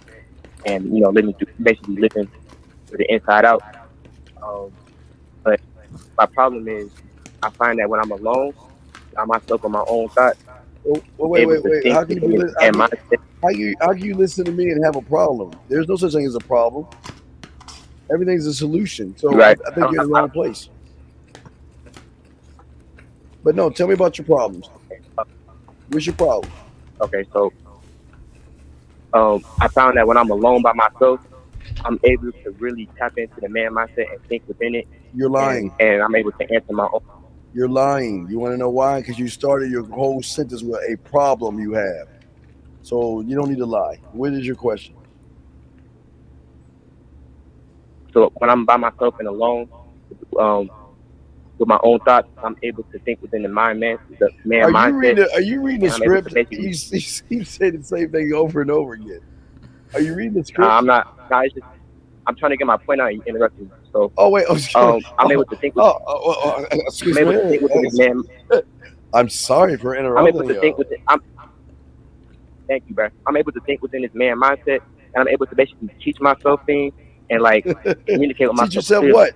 and, basically living with the inside out. But my problem is I find that when I'm alone, I myself on my own thoughts. Wait. How can you listen to me and have a problem? There's no such thing as a problem. Everything's a solution. So right. I think you're in the wrong place. But no, tell me about your problems. What's your problem? Okay, so I found that when I'm alone by myself, I'm able to really tap into the man mindset and think within it. You're lying. And I'm able to answer my own. You're lying. You want to know why? Because you started your whole sentence with a problem you have. So you don't need to lie. What is your question? So when I'm by myself and alone, with my own thoughts, I'm able to think within the mindset. Are you reading the script? He said the same thing over and over again. Are you reading the script? I'm not. It's just, I'm trying to get my point out. And you interrupted me. So. I'm able to think. Excuse me. I'm sorry for interrupting. I'm able to think within. Thank you, bro. I'm able to think within this man mindset, and I'm able to basically teach myself things and communicate with myself. Teach yourself what?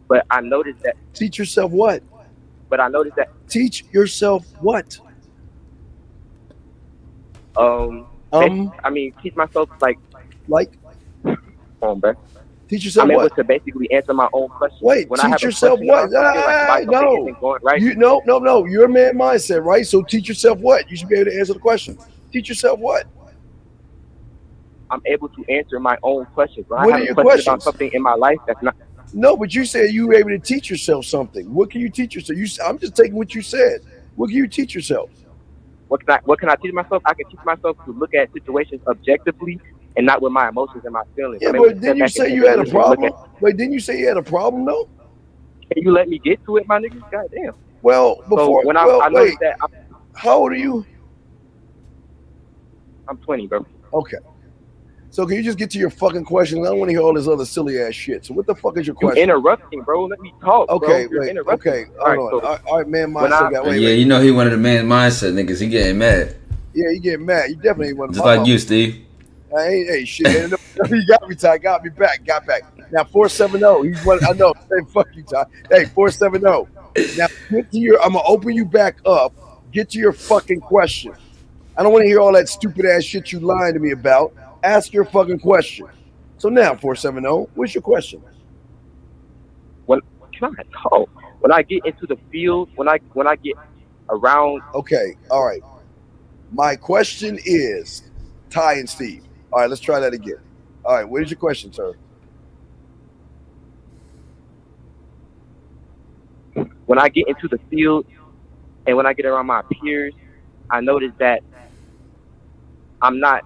But I noticed that. Teach yourself what? But I noticed that. Teach yourself what? Teach myself like. Come on, bro. Teach yourself I'm what? able to basically answer my own questions. Wait, when teach yourself what? No. You're a man mindset, right? So teach yourself what? You should be able to answer the question. Teach yourself what? I'm able to answer my own questions. When What I are have your a question about questions? something in my life that's not. No, but you said you were able to teach yourself something. What can you teach yourself? I'm just taking what you said. What can you teach yourself? What can I teach myself? I can teach myself to look at situations objectively and not with my emotions and my feelings. Yeah, but didn't you say you had a problem? Wait, didn't you say you had a problem though? Can you let me get to it, my nigga? Goddamn. Well, before when I noticed that. How old are you? I'm 20, bro. Okay. So can you just get to your fucking question? I don't want to hear all this other silly ass shit. So what the fuck is your question? You're interrupting, bro. Let me talk. Okay, bro. wait. Okay, hold on. All right, man. Mindset guy. You know he one of the man mindset niggas. He getting mad. Yeah, you getting mad. You definitely ain't one of Just like you, Steve. Hey, shit. You got me, Ty. Got me back. Got back. Now 470. He's one. I know. Hey, fuck you, Ty. Hey, 470. Now get to your. I'm gonna open you back up. Get to your fucking question. I don't want to hear all that stupid ass shit you lying to me about. Ask your fucking question. So now 470. What's your question? can I talk? When I get into the field, when I get around. Okay, all right. My question is, Ty and Steve. All right, let's try that again. All right, what is your question, sir? When I get into the field and when I get around my peers, I notice that I'm not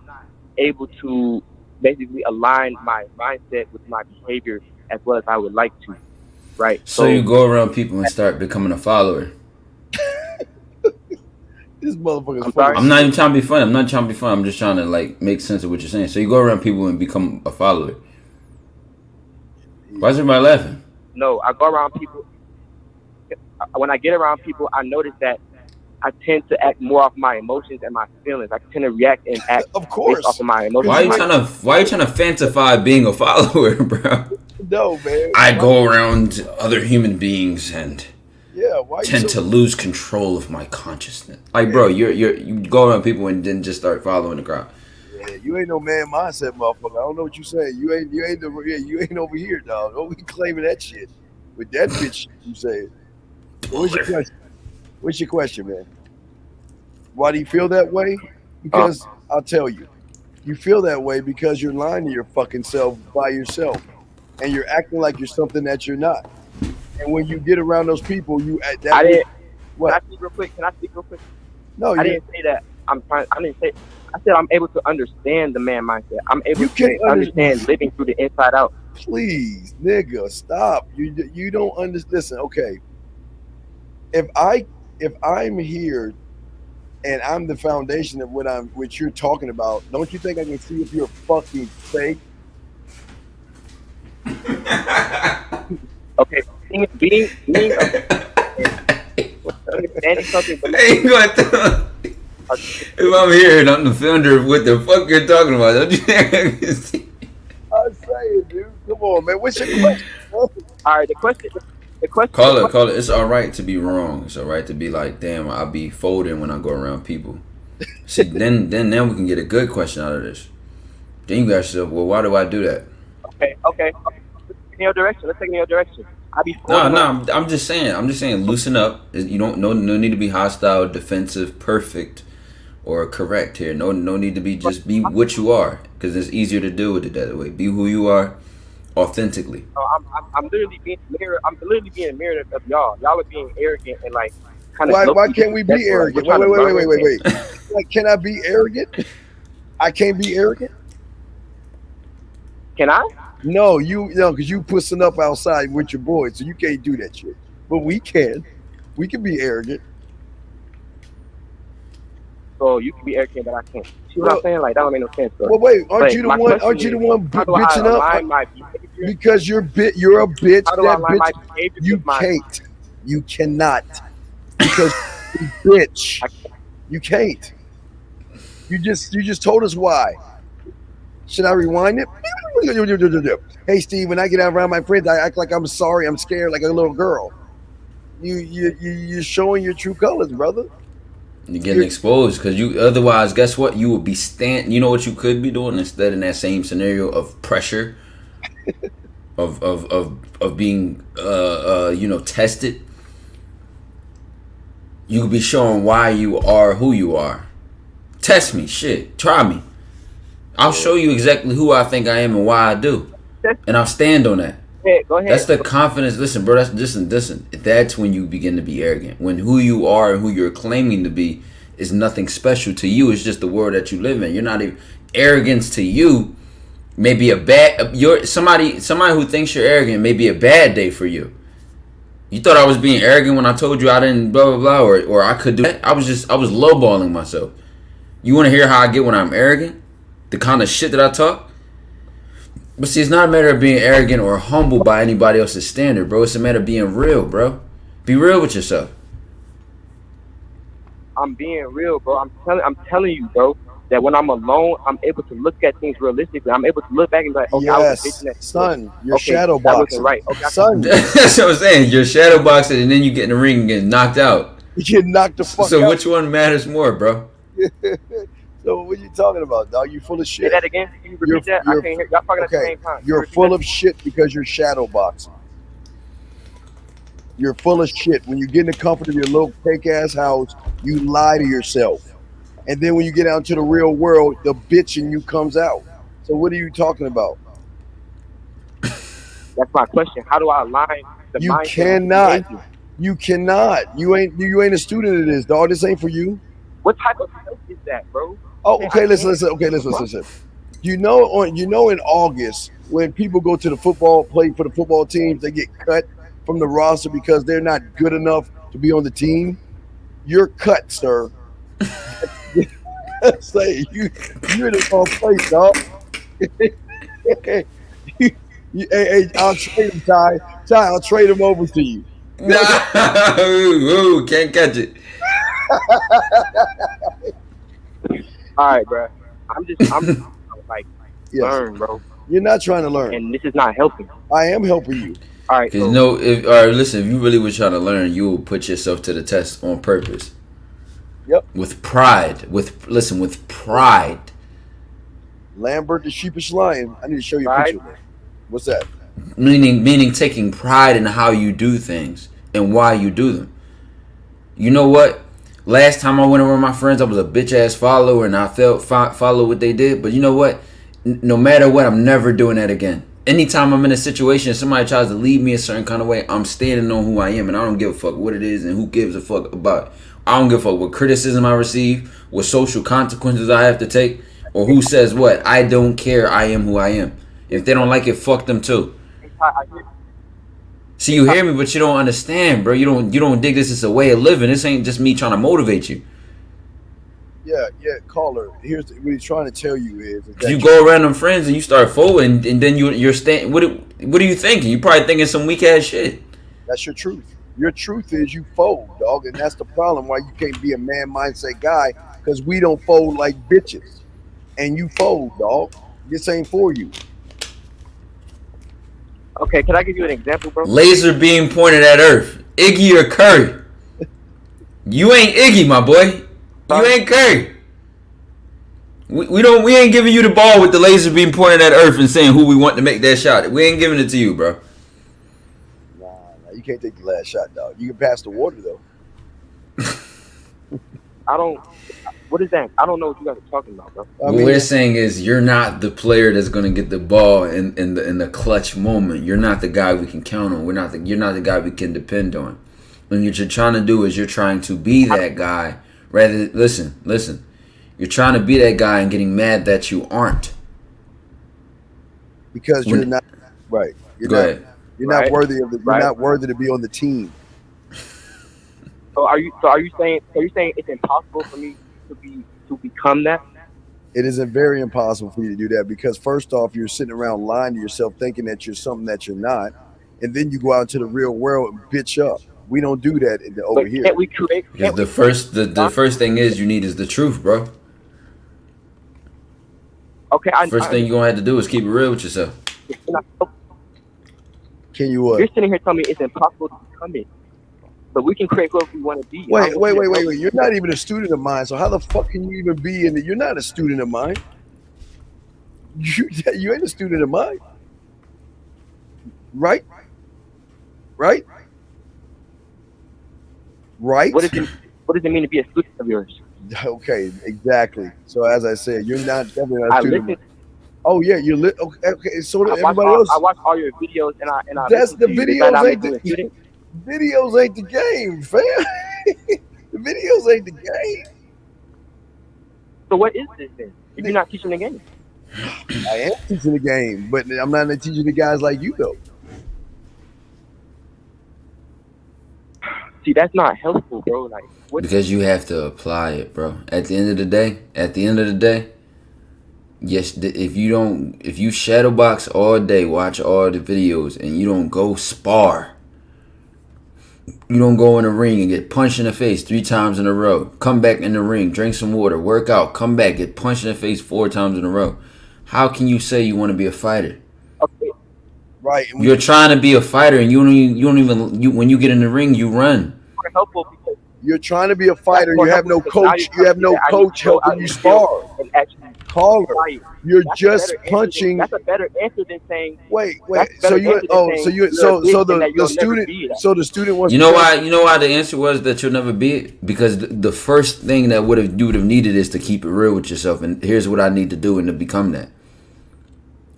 able to basically align my mindset with my behavior as well as I would like to, right? So you go around people and start becoming a follower. This motherfucker's I'm not even trying to be funny. I'm just trying to like make sense of what you're saying. So you go around people and become a follower. Why is everybody laughing? No, I go around people. When I get around people, I notice that I tend to act more off my emotions and my feelings. I tend to react and act based off of my emotions. Why are you trying to fantasify being a follower, bro? No, man. I go around other human beings and why tend to lose control of my consciousness. Like, bro, you go around people and then just start following the crowd. Yeah, you ain't no man mindset, motherfucker. I don't know what you saying. You ain't over here, dog. Don't be claiming that shit with that bitch you say. What's your question? What's your question, man? Why do you feel that way? Because I'll tell you, you feel that way because you're lying to your fucking self by yourself, and you're acting like you're something that you're not. And when you get around those people, you at that. Can I speak real quick? No, I didn't say that. I said I'm able to understand the man mindset. I'm able to understand living through the inside out. Please, nigga, stop. You don't understand. Listen, okay. If I'm here and I'm the foundation of what you're talking about, don't you think I can see if you're fucking fake? Okay, being understanding something. If I'm here and I'm the founder of what the fuck you're talking about, don't you think I can see? I'm saying, dude. Come on, man. What's your question? All right, the question. Call it. It's all right to be wrong. It's all right to be like, damn, I'll be folding when I go around people. See, then we can get a good question out of this. Then you guys say, well, why do I do that? Okay. Let's take in your direction. No, I'm just saying, loosen up. You don't no need to be hostile, defensive, perfect, or correct here. No need to be just be what you are, because it's easier to deal with it that way. Be who you are, authentically. I'm literally being a mirror of y'all. Y'all are being arrogant and like kind of. Why can't we be arrogant? Wait. Like, can I be arrogant? I can't be arrogant. Can I? No, because you pussing up outside with your boys, so you can't do that shit. But we can. We can be arrogant. So you can be arrogant, but I can't. See what I'm saying? Like, that don't make no sense. Bro. Well, wait, aren't you the one bitching up? Because you're a bitch. That bitch, you can't. You cannot. Because you're a bitch. You can't. You just told us why. Should I rewind it? Hey, Steve, when I get around my friends, I act like I'm sorry, I'm scared, like a little girl. You're showing your true colors, brother. You're getting exposed because otherwise, guess what? You would be you know what you could be doing instead in that same scenario of pressure, of being tested. You could be showing why you are who you are. Test me, shit. Try me. I'll show you exactly who I think I am and why I do, and I'll stand on that. Go ahead. That's the confidence. Listen, bro. Listen. That's when you begin to be arrogant. When who you are and who you're claiming to be is nothing special to you. It's just the world that you live in. You're not even arrogance to you. Maybe somebody who thinks you're arrogant may be a bad day for you. You thought I was being arrogant when I told you I didn't blah blah blah, or I could do that. I was lowballing myself. You want to hear how I get when I'm arrogant? The kind of shit that I talk? But see, it's not a matter of being arrogant or humble by anybody else's standard, bro. It's a matter of being real, bro. Be real with yourself. I'm being real, bro. I'm telling you, bro, that when I'm alone, I'm able to look at things realistically. I'm able to look back and be like, okay, I was bitching that. Son, you're shadow boxing. Right. Okay, son. That's what I'm saying. You're shadow boxing and then you get in the ring and get knocked out. You get knocked the fuck out. So which one matters more, bro? So what are you talking about, dog? You full of shit. Say that again. Can you repeat that? I can't hear. Y'all talking at the same time. You're full of shit because you're shadow boxing. You're full of shit. When you get in the comfort of your little fake ass house, you lie to yourself. And then when you get out into the real world, the bitch in you comes out. So what are you talking about? That's my question. How do I align the You mindset? cannot. You cannot. You ain't a student of this, dog. This ain't for you. What type of help is that, bro? Oh, okay, listen. Okay, listen. You know in August when people go to play for the football teams, they get cut from the roster because they're not good enough to be on the team. You're cut, sir. Say you're the wrong place, dog. Hey, I'll trade him, Ty. I'll trade him over to you. Ooh, can't catch it. All right, bro. I'm like learn, bro. You're not trying to learn, and this is not helping. I am helping you. All right. Cause listen. If you really were trying to learn, you will put yourself to the test on purpose. Yep. With pride. With pride. Lambert the sheepish lion. I need to show you a picture. What's that? Meaning taking pride in how you do things and why you do them. You know what? Last time I went around my friends, I was a bitch ass follower and I follow what they did. But you know what? No matter what, I'm never doing that again. Anytime I'm in a situation, somebody tries to lead me a certain kind of way, I'm standing on who I am, and I don't give a fuck what it is and who gives a fuck about it. I don't give a fuck what criticism I receive, what social consequences I have to take, or who says what. I don't care. I am who I am. If they don't like it, fuck them too. See, you hear me, but you don't understand, bro. You don't dig this as a way of living. This ain't just me trying to motivate you. Yeah, caller. Here's what he's trying to tell you is that You go around them friends and you start folding, and then you're staying. What are you thinking? You probably thinking some weak ass shit. That's your truth. Your truth is you fold, dog, and that's the problem why you can't be a man mindset guy, because we don't fold like bitches, and you fold, dog. This ain't for you. Okay, can I give you an example, bro? Laser beam pointed at Earth. Iggy or Curry? You ain't Iggy, my boy. You ain't Curry. We ain't giving you the ball with the laser beam pointed at Earth and saying who we want to make that shot. We ain't giving it to you, bro. Nah, you can't take the last shot, dog. You can pass the water though. What is that? I don't know what you guys are talking about, bro. What we're saying is you're not the player that's gonna get the ball in the clutch moment. You're not the guy we can count on. You're not the guy we can depend on. And what you're trying to do is you're trying to be that guy. Listen. You're trying to be that guy and getting mad that you aren't. Because you're not right. You're not worthy of You're not worthy to be on the team. So are you saying it's impossible for me to become that? It isn't very impossible for you to do that, because first off, you're sitting around lying to yourself thinking that you're something that you're not, and then you go out into the real world and bitch up. We don't do that over here. Can't we create? Because the first thing is you need is the truth, bro. Okay. First thing you're gonna have to do is keep it real with yourself. Can you what? You're sitting here telling me it's impossible to become it, but we can create whoever we want to be. Wait. You're not even a student of mine, so how the fuck can you even be in it? You're not a student of mine. You ain't a student of mine. Right? Right? What does it mean to be a student of yours? Okay, exactly. So as I said, you're definitely not a student. Of mine. Oh yeah, you lit. Okay, so everybody else. I watch all your videos and I. That's the videos. Videos ain't the game, fam. The videos ain't the game. So what is this then? If you're not teaching the game. I am teaching the game, but I'm not teaching the guys like you though. See, that's not helpful, bro. Like, because you have to apply it, bro. At the end of the day, yes, if you shadow box all day, watch all the videos, and you don't go spar, you don't go in the ring and get punched in the face 3 times in a row, come back in the ring, drink some water, work out, come back, get punched in the face 4 times in a row, how can you say you want to be a fighter? Okay. Right. You're trying to be a fighter, and you don't even when you get in the ring, you run. You're trying to be a fighter. You have no coach. You have no coach helping you spar. caller. Like, You're that's a just better answer punching. That's a better answer than saying. Wait. that's a So better you answer than oh saying so you you're a so bitch and that the you'll never student be that. so the student wants You to know tell- why? You know why the answer was that you'll never be it? Because the first thing that you would have needed is to keep it real with yourself. And here's what I need to do and to become that.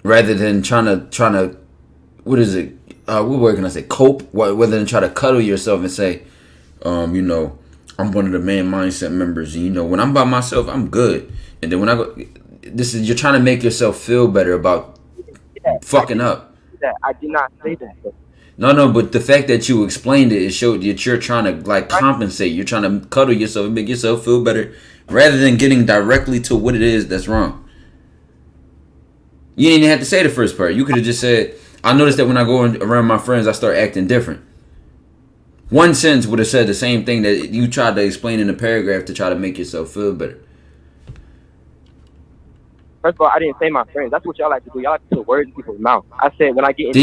Rather than trying to, what is it? What word can I say? Cope. Rather than try to cuddle yourself and say, you know, I'm one of the man mindset members. And, you know, when I'm by myself, I'm good. And then when I go, you're trying to make yourself feel better about fucking up. I did not say that. No, but the fact that you explained it showed that you're trying to like compensate. You're trying to cuddle yourself and make yourself feel better rather than getting directly to what it is that's wrong. You didn't even have to say the first part. You could have just said, I noticed that when I go around my friends, I start acting different. One sentence would have said the same thing that you tried to explain in a paragraph to try to make yourself feel better. First of all, I didn't say my friends. That's what y'all like to do. Y'all like to put words in people's mouth. I said when I get into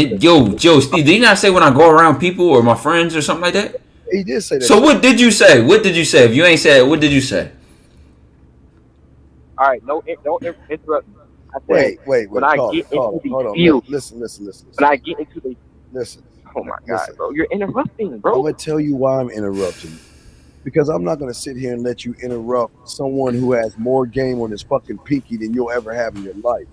Steve, did you not say when I go around people or my friends or something like that? He did say that. So what did you say? What did you say? If you ain't said it, what did you say? All right, don't interrupt me. I said, Wait. When I get into the field, Listen. when I get into the listen. Oh my God, bro, you're interrupting, bro. I'm gonna tell you why I'm interrupting. Because I'm not gonna sit here and let you interrupt someone who has more game on his fucking pinky than you'll ever have in your life.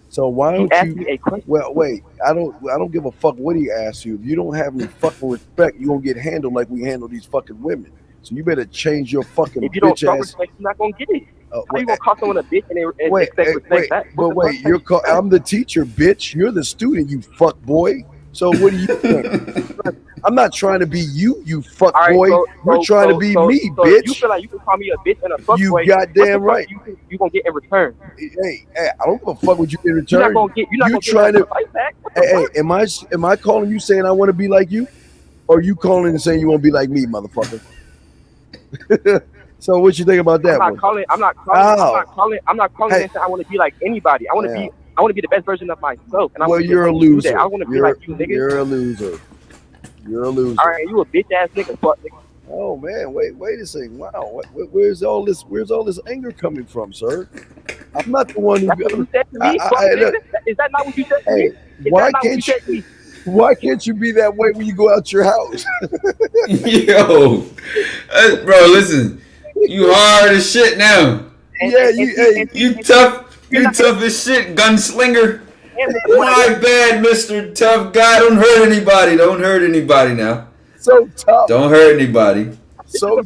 So why don't asked you? me a question. Well, wait. I don't give a fuck what he asks you. If you don't have any fucking respect, you gonna get handled like we handle these fucking women. So you better change your fucking If you don't bitch show ass. respect, you're not gonna get it. How you gonna call someone a bitch and expect respect back? But wait, I'm the teacher, bitch. You're the student, you fuck boy. So what do you think? I'm not trying to be you fuck boy. You're trying to be me, bitch. You feel like you can call me a bitch and a fuck You boy? goddamn what the fuck right. You think you gonna get in return? Hey, I don't give a fuck what you in return. You're not gonna get. You're not You gonna trying get to fight back. Hey, am I calling you saying I want to be like you, or you calling and saying you want to be like me, motherfucker? So what you think about that? I'm not calling. I'm not calling Hey. and saying I want to be like anybody. I want to be. I want to be the best version of myself. And I Well, want to you're a do loser. that. I want to be like you, nigga. You're a loser. You're a loser. All right, you a bitch ass nigga, fuck nigga. Oh man, wait a second. Wow, where's all this anger coming from, sir? I'm not the one who. That's what you said to me. Fuck nigga. Is that not what you said to me? Hey, Is why that not what can't said to me? why can't you be that way when you go out your house? Yo, bro, listen, you hard as shit now. Yeah, you tough as shit, gunslinger. My bad, Mr. Tough Guy. Don't hurt anybody. Don't hurt anybody now. So tough. Don't hurt anybody. So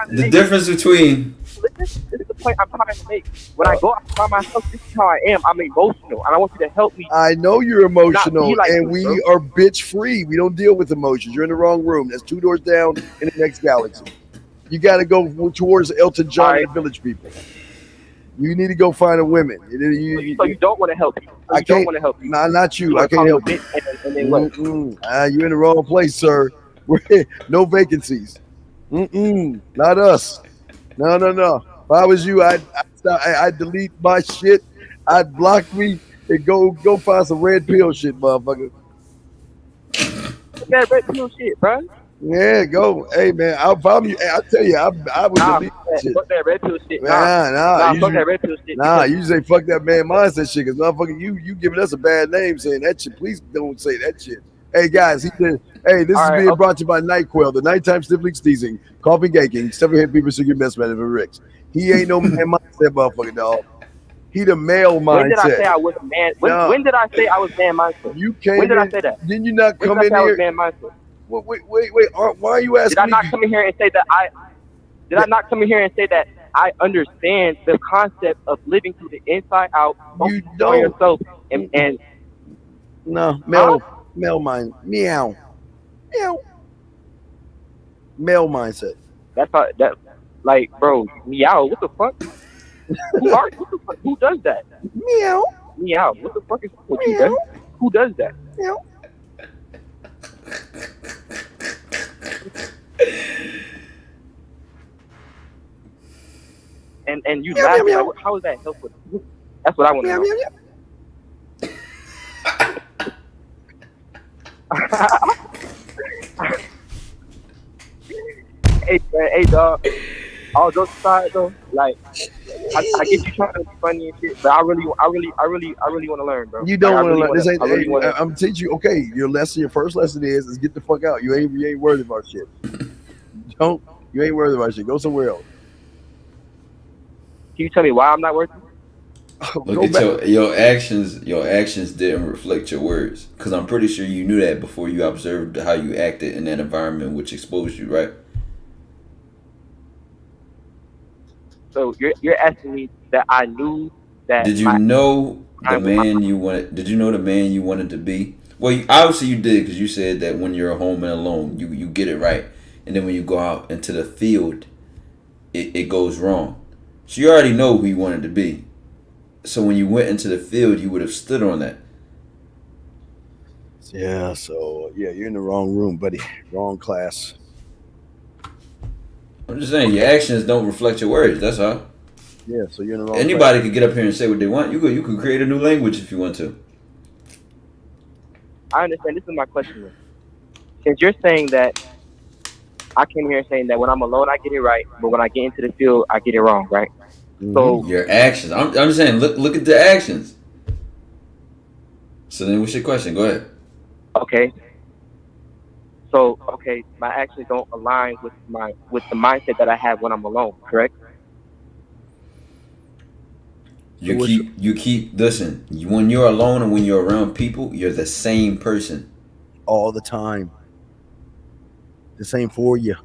the difference between. This is the point I'm trying to make. When I go out by myself, this is how I am. I'm emotional, and I want you to help me. I know you're emotional, Not be like and you, we bro. are bitch free. We don't deal with emotions. You're in the wrong room. That's 2 doors down in the next galaxy. You got to go towards Elton John and the Village People. You need to go find a women. So you don't want to help me. I You don't can't. want to help me. Nah, not you. I wanna can't call help me you. a bitch and then what? You're in the wrong place, sir. No vacancies. Not us. No. If I was you, I'd delete my shit. I'd block me and go find some red pill shit, motherfucker. That red pill shit, bro. Yeah, go. Hey, man, if I'm you, I tell you, I would delete that shit. Fuck that red pill shit. Nah, Fuck that red pill shit. you say fuck that man mindset shit, because motherfucker, you giving us a bad name saying that shit. Please don't say that shit. Hey guys, this is being brought to you by NyQuil, the nighttime sniffling, sneezing, coughing, gagging, 7 hit people, so your best man for Ricks. He ain't no man mindset motherfucker, dog. He the male mindset. When did I say I was a man? When did I say I was man mindset? You came When did I in- say that? Didn't you not When come did I in say I was here? man mindset? Wait. Why are you asking Did I me? not come in here and say that Did I not come in here and say that I understand the concept of living through the inside out, focusing on don't. yourself, and No, male mind. Meow. Male mindset. that's how that. Like, bro, meow. What the fuck? Who are you? What the fuck? Who does that? Meow. Meow. What the fuck is what you done? Who does that? Meow. And you Meow, laughing? meow, Like, how is that helpful? That's what I want to know. Meow. Hey, man, hey, dog. all jokes aside though, like I get you trying to be funny and shit, but I really want to learn, bro. You don't Like, want to learn. This ain't. I really want to. I'm teaching you. Okay, your first lesson is get the fuck out. You ain't worried about shit. You ain't worried about shit. Go somewhere else. Can you tell me why I'm not working? Look at your actions. Your actions didn't reflect your words, because I'm pretty sure you knew that before you observed how you acted in that environment, which exposed you, right? So you're asking me that I knew that. Did you know the man you wanted? Did you know the man you wanted to be? Well, obviously you did, because you said that when you're home and alone, you get it right, and then when you go out into the field, it goes wrong. So you already know who you wanted to be. So when you went into the field, you would have stood on that. Yeah. So yeah, you're in the wrong room, buddy. Wrong class. I'm just saying your actions don't reflect your words. That's all. Yeah. So you're in the wrong. Anybody could get up here and say what they want. You could create a new language if you want to. I understand. This is my question. Since you're saying that, I came here saying that when I'm alone, I get it right, but when I get into the field, I get it wrong, right? So your actions. I'm just saying. Look at the actions. So then, what's your question? Go ahead. Okay. So my actions don't align with the mindset that I have when I'm alone, correct? You keep listen. When you're alone and when you're around people, you're the same person all the time. The same for you.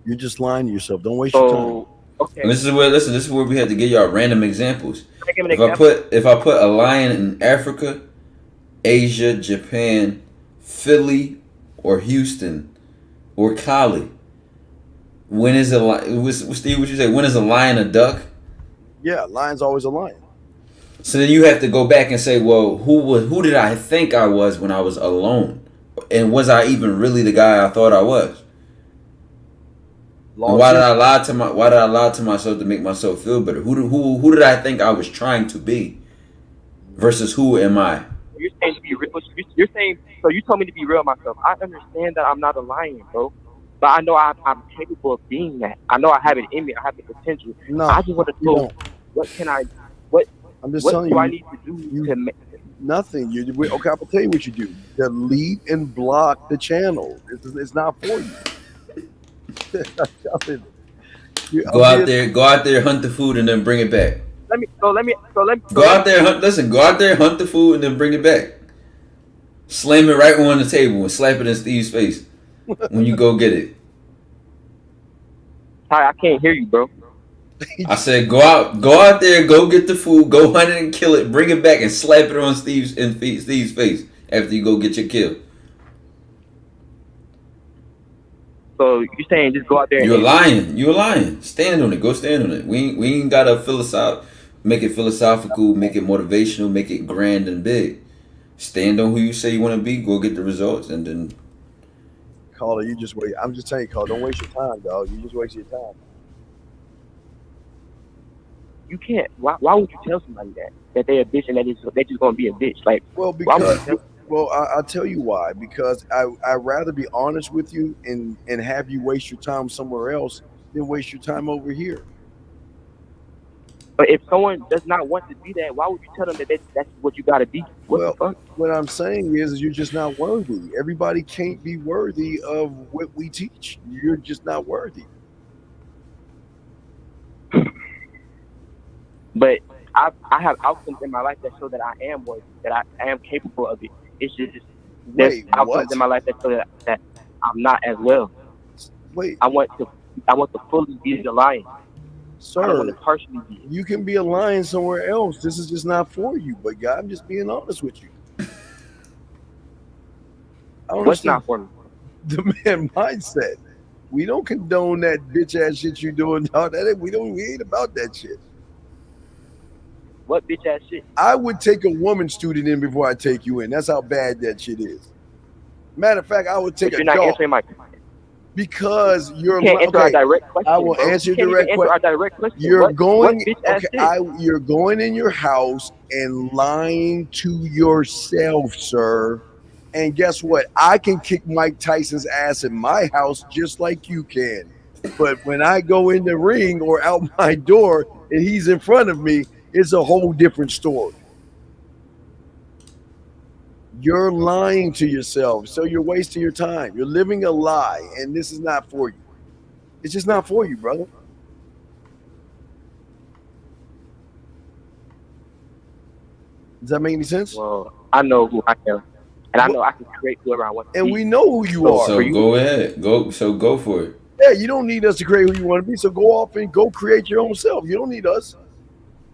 You're just lying to yourself. Don't waste your time. Okay. This is where we have to give y'all random examples. Give an If I put a lion in Africa, Asia, Japan, Philly, or Houston, or Cali, when is a lion? Steve, what you say? When is a lion a duck? Yeah, lion's always a lion. So then you have to go back and say, well, who did I think I was when I was alone, and was I even really the guy I thought I was? And why did I lie to myself to make myself feel better? Who did I think I was trying to be, versus who am I? You're saying to be real. You're saying so. You told me to be real myself. I understand that I'm not a lion, bro. But I know I'm capable of being that. I know I have it in me. I have the potential. No, I just want to know what can I. I'm just what telling do you. I need to do to make nothing? Okay, I'll tell you what you do. Delete and block the channel. It's not for you. Go out there, hunt the food, and then bring it back. Let me Go out there, hunt the food, and then bring it back. Slam it right on the table and slap it in Steve's face when you go get it. Ty, I can't hear you, bro. I said, go out there, go get the food, go hunt it and kill it, bring it back and slap it on Steve's face after you go get your kill. So you're saying just go out there? You're lying. Stand on it. Go stand on it. We ain't gotta make it philosophical, make it motivational, make it grand and big. Stand on who you say you want to be. Go get the results, and then. Caller, you just wait. I'm just telling you, Caller, don't waste your time, dog. You just waste your time. You can't. Why would you tell somebody that they're a bitch and they're just gonna be a bitch? Like, well, because I'll tell you why. Because I'd rather be honest with you and have you waste your time somewhere else than waste your time over here. But if someone does not want to be that, why would you tell them that that's what you got to be? What I'm saying is you're just not worthy. Everybody can't be worthy of what we teach. You're just not worthy. But I have outcomes in my life that show that I am worthy, that I am capable of it. It's just there's outcomes in my life that show that I'm not as well. Wait, I want to fully be the lion. Sir, you can be a lion somewhere else. This is just not for you. But God, I'm just being honest with you. What's not for me? The man mindset. We don't condone that bitch ass shit you doing. We ain't about that shit. What bitch ass shit? I would take a woman student in before I take you in. That's how bad that shit is. Matter of fact, I would take you're not answering my question. Because you're can't answer our direct question. I will answer your direct question. You're going in your house and lying to yourself, sir. And guess what? I can kick Mike Tyson's ass in my house just like you can. But when I go in the ring or out my door and he's in front of me, it's a whole different story. You're lying to yourself, so you're wasting your time. You're living a lie, and this is not for you. It's just not for you, brother. Does that make any sense? Well, I know who I am, and I know I can create whoever I want to and be. we know who you are. So go ahead. Go for it. Yeah, you don't need us to create who you want to be. So go off and go create your own self. You don't need us.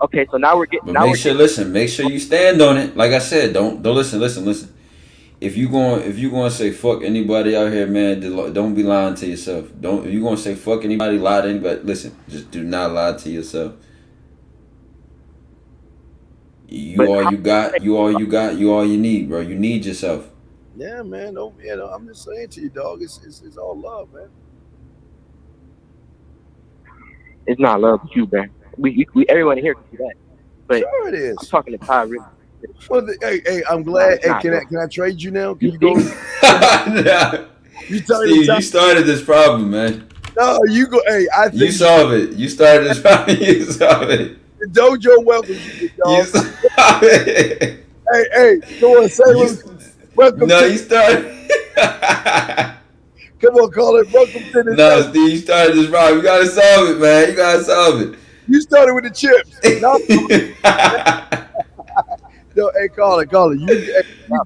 Okay, so now we're getting. But make sure you stand on it. Like I said, don't listen. If you going to say fuck anybody out here, man, don't be lying to yourself. If you going to say fuck anybody, lie to anybody, listen, just do not lie to yourself. You all you got, you all you need, bro. You need yourself. Yeah, man. I'm just saying to you, dog. It's all love, man. It's not love with you, man. We everyone here can do that. But sure it is. I'm talking to Ty really. Well, hey, I'm glad. Hey, can I trade you now? Can you go? You started this problem, man. No, you go. Hey, I think you solve it. You started this problem. You solve it. The dojo welcomes you, dog. Hey, go on, say welcome. No, you started. Come on, call it. Welcome to the. No, Steve, you started this problem. You gotta solve it, man. You gotta solve it. You started with the chips. No, hey, call it.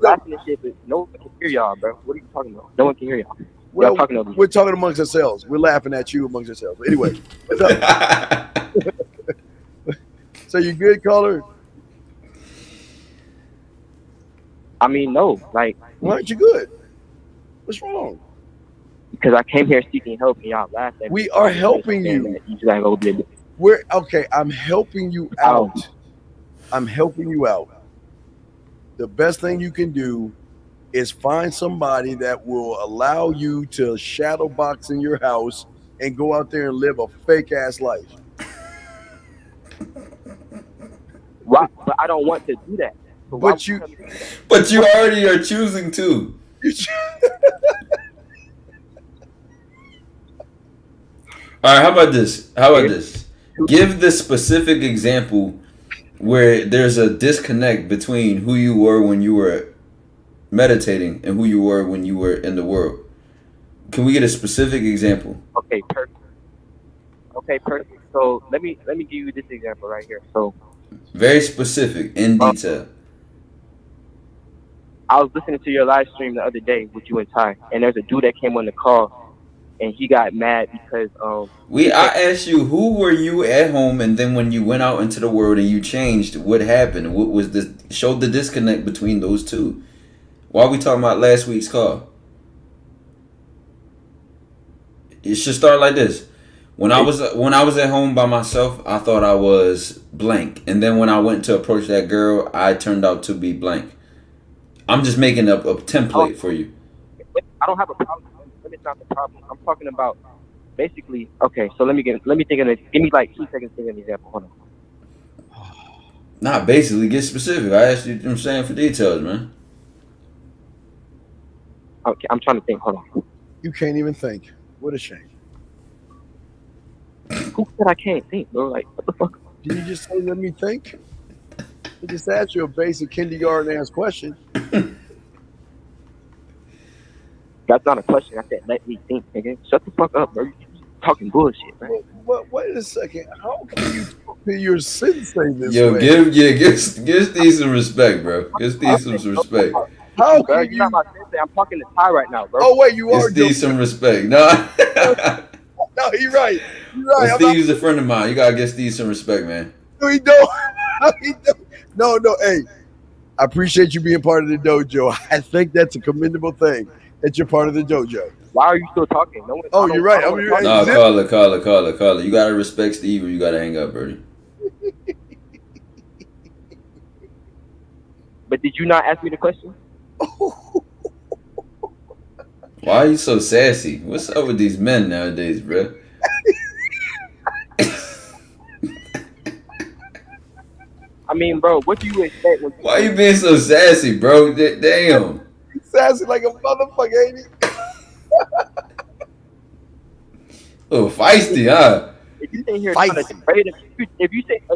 Laughing and shit, but no one can hear y'all, bro. What are you talking about? No one can hear y'all. Well, we're talking amongst ourselves. We're laughing at you amongst ourselves. But anyway, what's up? So you good, caller? I mean, no. Like, why aren't you good? What's wrong? Because I came here seeking help and y'all laughed at me. We are helping you. We're okay. I'm helping you out. I'm helping you out. The best thing you can do is find somebody that will allow you to shadow box in your house and go out there and live a fake ass life. Right, but I don't want to do that. So but you already are choosing to. All right, how about this? Give the specific example where there's a disconnect between who you were when you were meditating and who you were when you were in the world. Can we get a specific example? Okay, perfect. So let me give you this example right here. So very specific, in detail. I was listening to your live stream the other day with you and Ty, and there's a dude that came on the call, and he got mad because I asked you, who were you at home, and then when you went out into the world and you changed, what happened? What was this? Showed the disconnect between those two. Why are we talking about last week's call? It should start like this. When I was at home by myself, I thought I was blank, and then when I went to approach that girl, I turned out to be blank. I'm just making up a template for you. I don't have a problem. It's not the problem. I'm talking about basically. Okay, so let me think of it. Give me like 2 seconds to think of an example. Hold on. Nah, basically get specific. I asked you. I'm saying for details, man. Okay, I'm trying to think. Hold on. You can't even think. What a shame. Who said I can't think, bro? Like, what the fuck? Did you just say let me think? I just asked you a basic kindergarten ass question. That's not a question. I said let me think, nigga. Shut the fuck up, bro. You talking bullshit, man. Wait a second. How can you talk to your sensei this Yo, way? give Steve some respect, bro. Give Steve some respect. How bro, can you're not my sensei. I'm talking to Ty right now, bro. Oh wait, you are. Give Steve some respect. No. No, you're right. You're right. Well, Steve's a friend of mine. You gotta give Steve some respect, man. No, he don't. No. Hey, I appreciate you being part of the dojo. I think that's a commendable thing that you're part of the dojo. Why are you still talking? No one. Oh, you're right. No, call it. You gotta respect Steve, or you gotta hang up, Birdie. But did you not ask me the question? Why are you so sassy? What's up with these men nowadays, bro? I mean, bro, what do you expect? Why you being so sassy, bro? Damn. sassy like a motherfucker, ain't he? Oh, feisty, huh? If you sit here trying to degrade him, if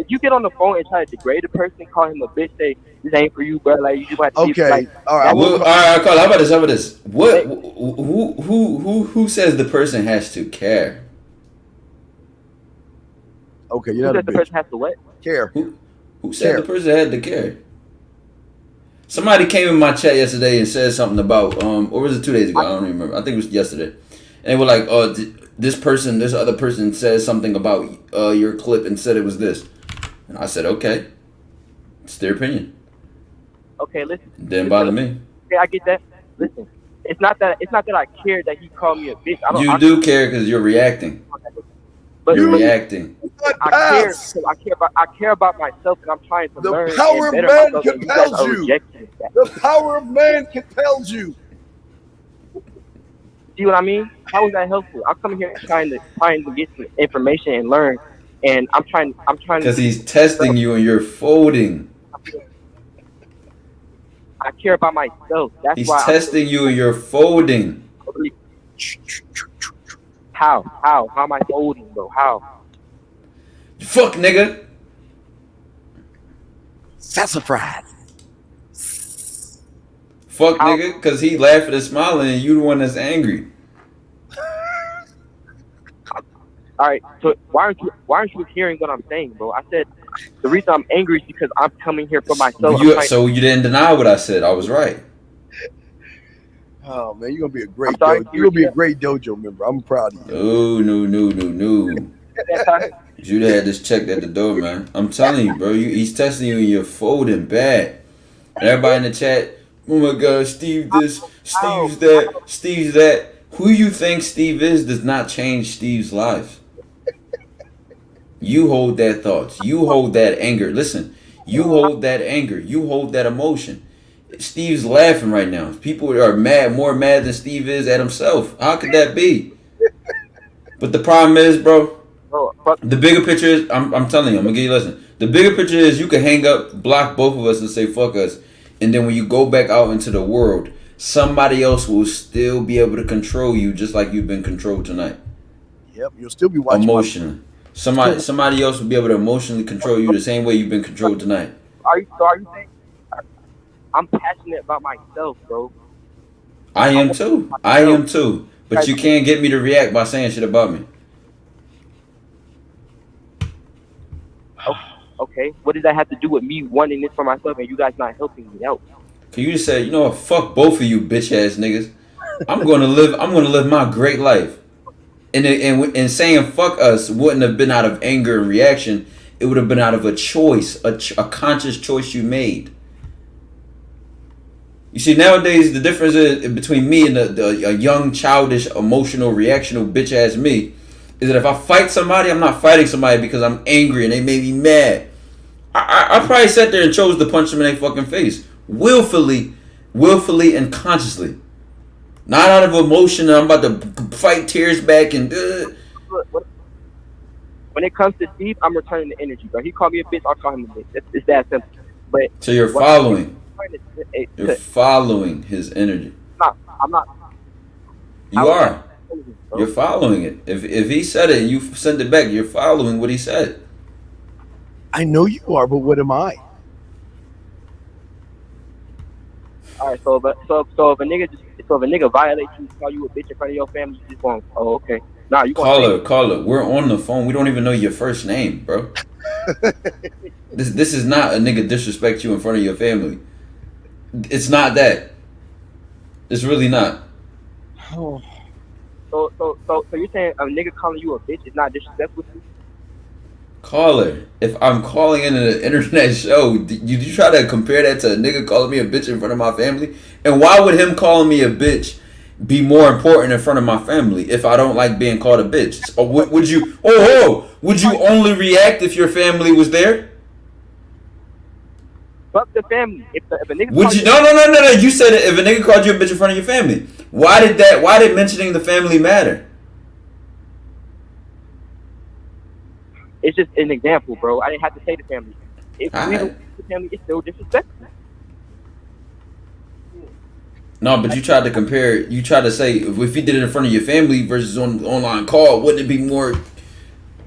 you get on the phone and try to degrade a person, call him a bitch, say this ain't for you, bro. Like you just have to Okay, like, all right. All right, Carl. How about this? How about this? What? Who says the person has to care? Okay, who you're not a said the bitch. person has to what? Care. Who said the person had to care? Somebody came in my chat yesterday and said something about or was it 2 days ago? I don't remember. I think it was yesterday. And they were like, "Oh, this other person said something about your clip and said it was this." And I said, "Okay, it's their opinion. Okay, listen. Didn't bother me." Okay, I get that. Listen, it's not that I care that he called me a bitch. You do care because you're reacting. But You're reacting. I care about myself, and I'm trying to learn. The power of and better man myself, and you guys compels are you. rejecting that. The power of man compels you. See what I mean? How is that helpful? I'm coming here trying to get some information and learn, and I'm trying. Because he's testing you and you're folding. I care about myself. That's He's why testing you and you're folding. How am I folding, bro? How? Fuck, nigga. Sassafras. Fuck, nigga, because he laughing and smiling and you the one that's angry. All right, so why aren't you hearing what I'm saying, bro? I said the reason I'm angry is because I'm coming here for myself. So you didn't deny what I said. I was right. Oh man, you're gonna be a great dojo. You're gonna be a great dojo member. I'm proud of you. No. Judah had this checked at the door, man. I'm telling you, bro. He's testing you and you're folding bad. And everybody in the chat, oh my God, Steve this, Steve's that, Steve's that. Who you think Steve is does not change Steve's life. You hold that thoughts. You hold that anger. Listen, you hold that anger. You hold that emotion. Steve's laughing right now. People are more mad than Steve is at himself. How could that be? But the problem is, bro, the bigger picture is, I'm telling you, I'm going to give you a lesson. The bigger picture is you can hang up, block both of us and say, fuck us. And then when you go back out into the world, somebody else will still be able to control you just like you've been controlled tonight. Yep, you'll still be watching. Emotionally. Somebody else will be able to emotionally control you the same way you've been controlled tonight. Are you saying I'm passionate about myself, bro? I am too. But you can't get me to react by saying shit about me. Okay, what does that have to do with me wanting this for myself and you guys not helping me out? Can you just say, you know what, fuck both of you bitch ass niggas. I'm gonna live my great life. And saying fuck us wouldn't have been out of anger and reaction. It would have been out of a choice, a conscious choice you made. You see, nowadays the difference is between me and a young, childish, emotional, reactional bitch ass me is that if I fight somebody, I'm not fighting somebody because I'm angry and they made me mad. I probably sat there and chose to punch them in their fucking face. Willfully and consciously. Not out of emotion, I'm about to fight tears back and... When it comes to Steve, I'm returning the energy, bro. He called me a bitch, I'll call him a bitch. It's that simple. But so you're following. You're following his energy. I'm not. You are. You're following it. If he said it and you send it back, you're following what he said. I know you are, but what am I? All right, so if a nigga violates you, call you a bitch in front of your family, you just going, oh, okay. Nah, you Caller, we're on the phone. We don't even know your first name, bro. This is not a nigga disrespect you in front of your family. It's not that. It's really not. Oh. So you're saying a nigga calling you a bitch is not disrespectful to you? Caller, if I'm calling in an internet show, did you try to compare that to a nigga calling me a bitch in front of my family? And why would him calling me a bitch be more important in front of my family if I don't like being called a bitch? Or would you? Would you only react if your family was there? Fuck the family. If a nigga would you? No. You said it, if a nigga called you a bitch in front of your family. Why did mentioning the family matter? It's just an example, bro. I didn't have to say the family. If we don't say the family, it's still disrespectful. No, but you tried to compare. You tried to say if you did it in front of your family versus on online call, wouldn't it be more?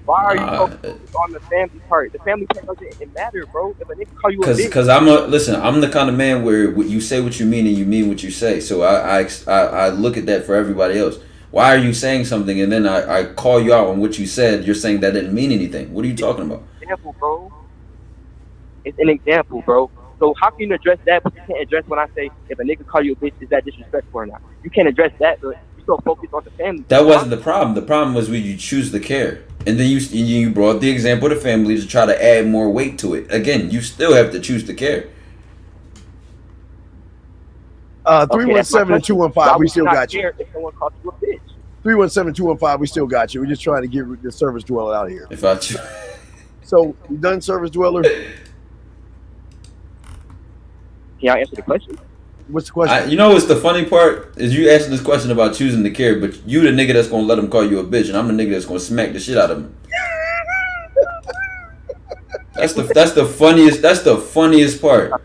Why are you so focused on the family part? The family part doesn't matter, bro. If a nigga call you a bitch. Because I'm the kind of man where you say what you mean and you mean what you say. So I look at that for everybody else. Why are you saying something and then I call you out on what you said? You're saying that didn't mean anything. What are you talking about? Example, bro. It's an example, bro. So how can you address that, but you can't address when I say if a nigga call you a bitch, is that disrespectful or not? You can't address that, but you still focus on the family. That wasn't the problem. The problem was when you choose the care, and then you brought the example of the family to try to add more weight to it. Again, you still have to choose the care. 317-215. We still got you. If someone calls you a bitch. 317-215. We still got you. We're just trying to get the service dweller out of here. If I So you done, service dweller? Can I answer the question? What's the question? You know what's the funny part is you asking this question about choosing the care, but you the nigga that's gonna let him call you a bitch, and I'm the nigga that's gonna smack the shit out of him. That's the funniest part.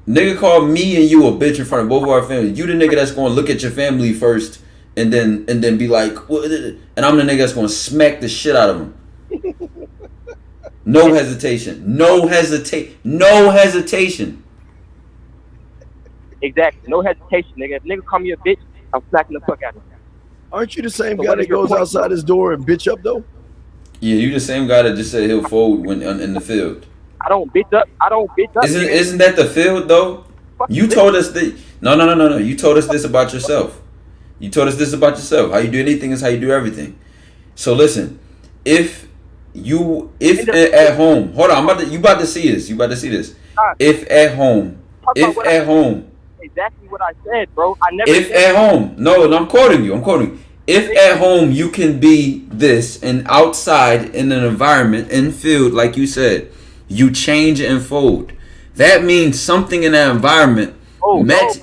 Nigga call me and you a bitch in front of both of our families. You the nigga that's gonna look at your family first and then be like, what? And I'm the nigga that's gonna smack the shit out of him. No hesitation. No hesitation. Exactly. No hesitation, nigga. If nigga call me a bitch, I'm smacking the fuck out of him. Aren't you the same guy that goes outside his door and bitch up though? Yeah, you the same guy that just said he'll fold when in the field. I don't bitch up. Isn't that the field though? You told us that. No. You told us this about yourself. You told us this about yourself. How you do anything is how you do everything. So listen, if at home, hold on, you about to see this. If at home. Exactly what I said, bro. I never. If at home, no, I'm quoting you. If at home you can be this and outside in an environment in field, like you said, you change and fold. That means something in that environment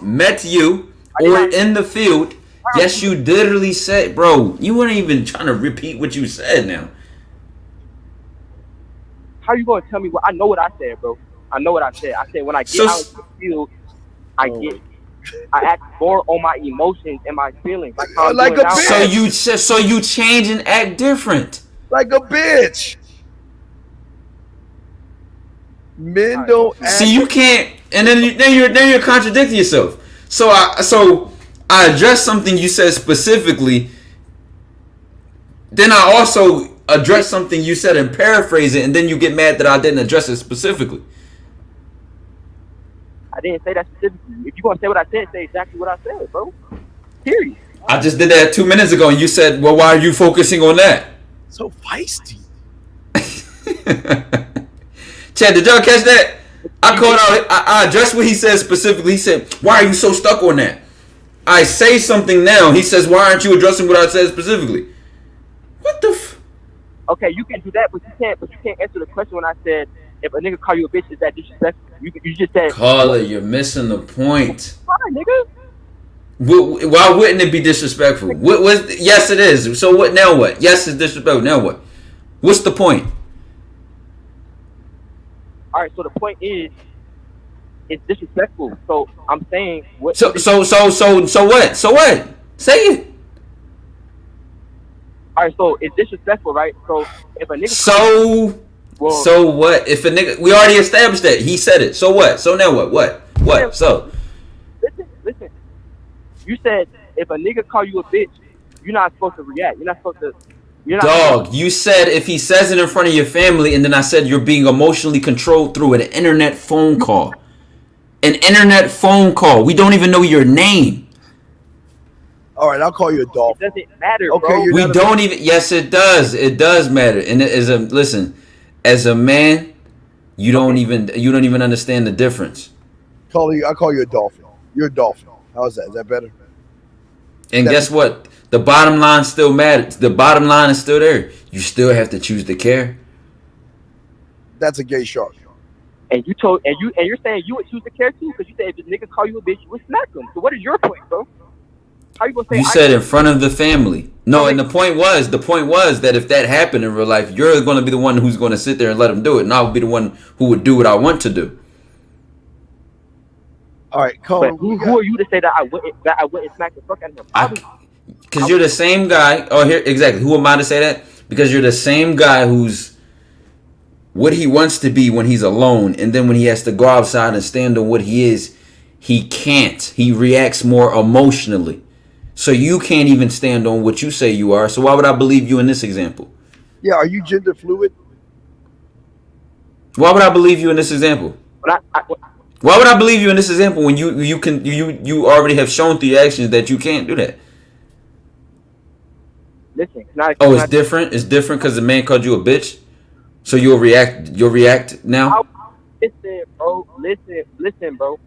met you or in the field. Yes, you literally said, bro. You weren't even trying to repeat what you said now. How you gonna tell me what I know what I said, bro? I know what I said. I said when I get out into the field, I act more on my emotions and my feelings. Like how like a bitch. So you change and act different. Like a bitch. Men don't act. See, you can't, and then you're contradicting yourself. So I addressed something you said specifically. Then I also address something you said and paraphrase it, and then you get mad that I didn't address it specifically. I didn't say that specifically. If you want to say what I said, say exactly what I said, bro. Period. I just did that 2 minutes ago, and you said, well, why are you focusing on that? So feisty. Chad, did y'all catch that? I called out, I addressed what he said specifically. He said, why are you so stuck on that? I say something now. He says, why aren't you addressing what I said specifically? What the Okay, you can do that, but you can't answer the question when I said if a nigga call you a bitch, is that disrespectful? You just said Caller, you're missing the point. Fine, nigga. Why wouldn't it be disrespectful? Yes, it is. So what? Now what? Yes, it's disrespectful. Now what? What's the point? All right. So the point is, it's disrespectful. So I'm saying what? So what? So what? Say it. All right. So it's disrespectful, right? So if a nigga. So what? If a nigga, we already established that he said it. So what? So now what? What? So. Listen. You said if a nigga call you a bitch, you're not supposed to react. You're not supposed to. You said if he says it in front of your family, and then I said you're being emotionally controlled through an internet phone call. An internet phone call. We don't even know your name. All right, I'll call you a dolphin. It doesn't matter, okay, bro. We don't even. Yes, it does. It does matter. And as a man, you don't even understand the difference. I'll call you a dolphin. You're a dolphin. How's that? Is that better? And guess what? The bottom line still matters. The bottom line is still there. You still have to choose the care. That's a gay shark. And you're saying you would choose the care too, because you said if this nigga call you a bitch, you would smack him. So what is your point, bro? How you gonna say? You said in front of the family. No, and the point was that if that happened in real life, you're going to be the one who's going to sit there and let him do it, and I'll be the one who would do what I want to do. All right, Colin. But who are you to say that I wouldn't smack the fuck out of him? Because you're the same guy. Oh, here exactly. Who am I to say that? Because you're the same guy who's what he wants to be when he's alone, and then when he has to go outside and stand on what he is, he can't. He reacts more emotionally. So you can't even stand on what you say you are. So why would I believe you in this example? Yeah, are you gender fluid? Why would I believe you in this example? Why would I believe you in this example when you already have shown through your actions that you can't do that? Listen, it's different. It's different because the man called you a bitch. So you'll react. You'll react now. Listen, bro.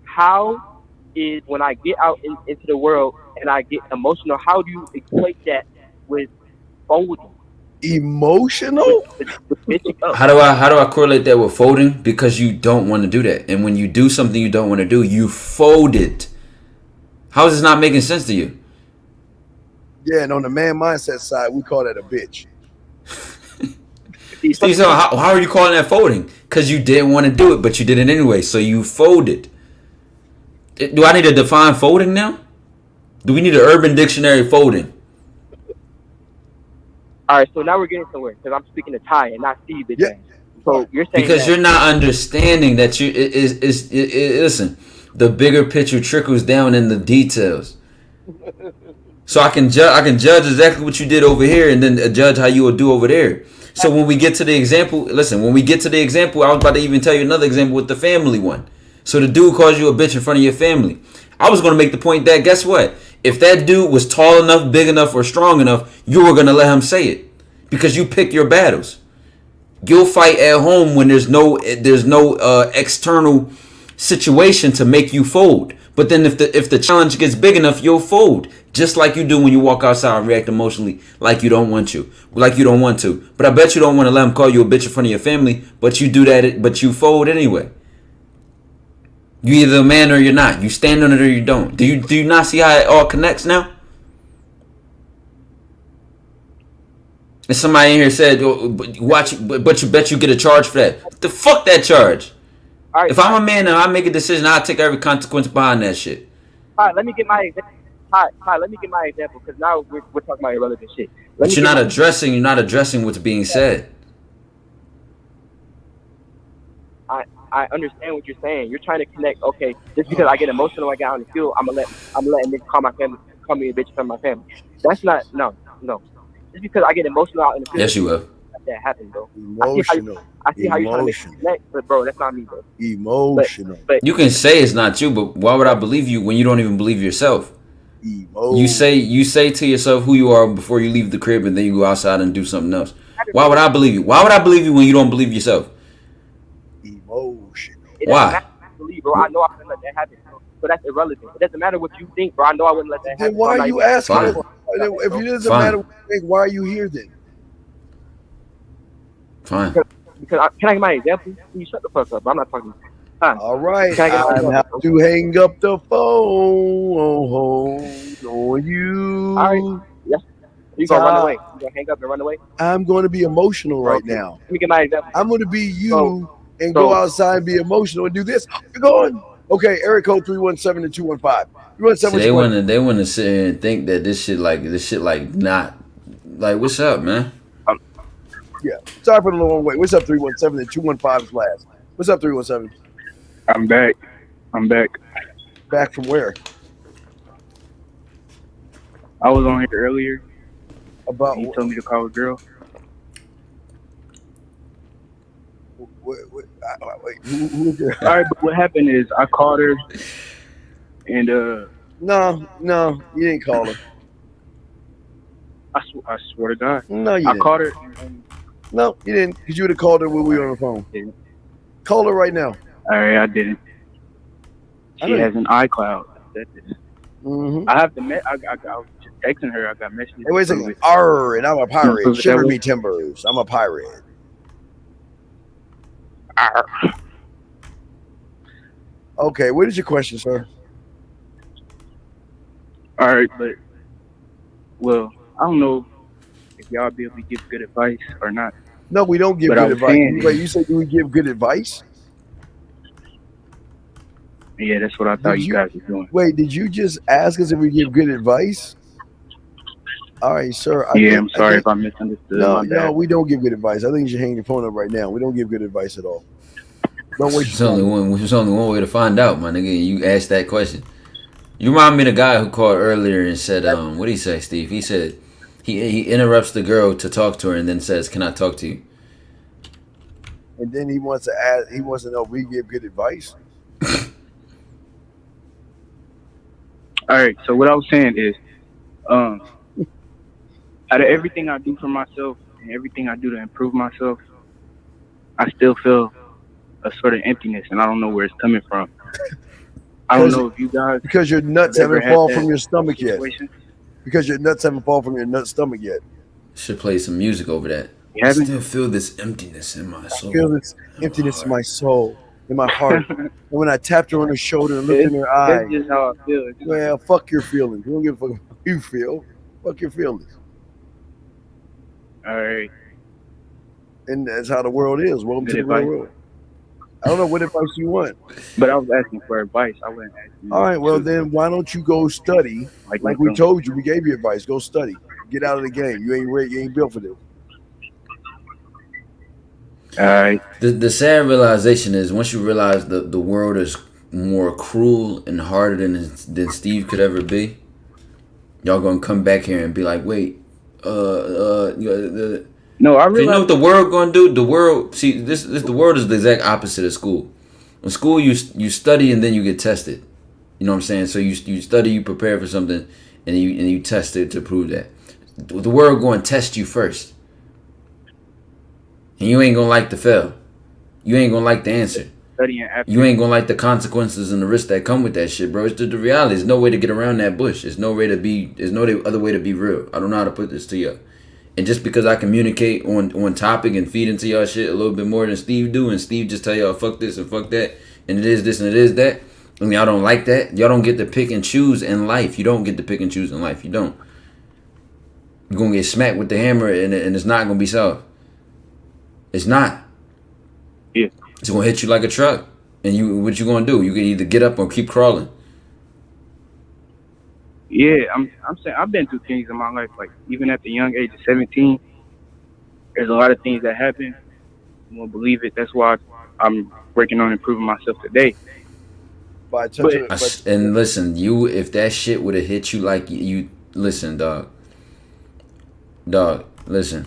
How is when I get out into the world and I get emotional? How do you equate that with folding? Emotional? How do I correlate that with folding? Because you don't want to do that, and when you do something you don't want to do, you fold it. How is this not making sense to you? Yeah, and on the man mindset side, we call that a bitch. Steve, so how are you calling that folding? Because you didn't want to do it, but you did it anyway, so you folded. Do I need to define folding now? Do we need an Urban Dictionary folding? All right, so now we're getting somewhere because I'm speaking to Ty and not Steve. Yeah. So you're saying because you're not understanding that listen, the bigger picture trickles down in the details. So I can judge exactly what you did over here and then judge how you will do over there. So when we get to the example, I was about to even tell you another example with the family one. So the dude calls you a bitch in front of your family. I was going to make the point that, guess what? If that dude was tall enough, big enough, or strong enough, you were going to let him say it. Because you pick your battles. You'll fight at home when there's no external situation to make you fold. But then if the challenge gets big enough, you'll fold. Just like you do when you walk outside and react emotionally like you don't want to. But I bet you don't want to let him call you a bitch in front of your family, but you do that, but you fold anyway. You either a man or you're not. You stand on it or you don't. Do you not see how it all connects now? And somebody in here said, "Watch, but you bet you get a charge for that." The fuck that charge. All right, if I'm a man and I make a decision, I'll take every consequence behind that shit. All right, let me get my example. Let me get my example because now we're talking about irrelevant shit. But you're not addressing what's being said. I understand what you're saying. You're trying to connect. Okay, just because I get emotional, I get out in the field, I'm letting niggas call my family, call me a bitch from my family. That's not no. Just because I get emotional out in the field. Yes, you will. That happens, bro. Emotional. I see how you're trying to make it connect, but bro, that's not me, bro. Emotional. But you can say it's not you, but why would I believe you when you don't even believe yourself? You say to yourself who you are before you leave the crib, and then you go outside and do something else. Why would I believe you? Why would I believe you when you don't believe yourself? Emotional. Why? Bro, I know I wouldn't let that happen, bro. So that's irrelevant. It doesn't matter what you think, bro. I know I wouldn't let that happen. Then why are you asking? If it doesn't matter what you think, why are you here then? Fine. Because can I get my example? You shut the fuck up. I'm not talking. All right. I have to hang up the phone on you. All right. Yes. You gonna run away? You gonna hang up and run away? I'm going to be emotional right now. Let me get my example. I'm going to be you and go outside and be emotional and do this. You're going. Okay, Eric code 317 and 215. 317. They want to sit here and think that this shit not like what's up, man? Yeah. Sorry for the long wait. What's up, 317 and 215 is last. What's up, 317? I'm back. Back from where? I was on here earlier. About you told me to call a girl. Wait, who is there? All right, but what happened is I called her, and No, you didn't call her. I swear to God. No, you I didn't. called her. No, you didn't, because you would have called her when we were on the phone. Call her right now. All right, I didn't. She has an iCloud. Mm-hmm. I have to. I was just texting her. I got messages. Hey, wait a second. Arr, and I'm a pirate. Shiver me timbers. I'm a pirate. Arr. Okay, what is your question, sir? All right, but I don't know if y'all be able to give good advice or not. No, we don't give But good I'm advice. saying- Wait, you say do we give good advice? Yeah, that's what I thought you guys were doing. Wait, did you just ask us if we give good advice? All right, sir. I'm sorry if I misunderstood. No, we don't give good advice. I think you should hang your phone up right now. We don't give good advice at all. Don't waste There's only one way to find out, my nigga. You asked that question. You remind me of the guy who called earlier and said, what did he say, Steve? He said he interrupts the girl to talk to her and then says, "Can I talk to you?" And then he wants to ask. He wants to know if we give good advice. All right. So what I was saying is, out of everything I do for myself and everything I do to improve myself, I still feel a sort of emptiness, and I don't know where it's coming from. I don't know if you guys, because your nuts haven't fallen from your stomach yet. Because your nuts haven't fallen from your nut stomach yet. Should play some music over that. You I still feel this emptiness in my soul. I feel this emptiness in my soul, in my heart. And when I tapped her on the shoulder and looked in her eye, That's just how I feel. well, fuck your feelings. We don't give a fuck how you feel. Fuck your feelings. All right. And that's how the world is. Welcome Good to the real advice. world. I don't know what advice you want. But I was asking for advice. I wasn't asking. All right, well then why don't you go study? Like we told you, we gave you advice. Go study. Get out of the game. You ain't ready. You ain't built for this. All right. The sad realization is once you realize the world is more cruel and harder than Steve could ever be, y'all gonna come back here and be like, wait, No, I you know realize. what the world gonna do? The world, see, the world is the exact opposite of school. In school, you study and then you get tested. You know what I'm saying? So you study, you prepare for something, and you test it to prove that. The world going to test you first, and you ain't gonna like to fail. You ain't gonna like the answer. Studying after. You ain't gonna like the consequences and the risks that come with that shit, bro. It's just the reality. There's no way to get around that bush. There's no way to be. There's no other way to be real. I don't know how to put this to you. And just because I communicate on topic and feed into y'all shit a little bit more than Steve do, and Steve just tell y'all fuck this and fuck that, and it is this and it is that, and y'all don't like that, y'all don't get to pick and choose in life. You don't get to pick and choose in life. You don't. You're gonna get smacked with the hammer, and it's not gonna be soft. It's not. Yeah. It's gonna hit you like a truck, and what you gonna do? You can either get up or keep crawling. Yeah, I'm saying I've been through things in my life, like even at the young age of 17. There's a lot of things that happen. You won't believe it. That's why I'm working on improving myself today. And listen, if that shit would have hit you like you listen, dog, listen.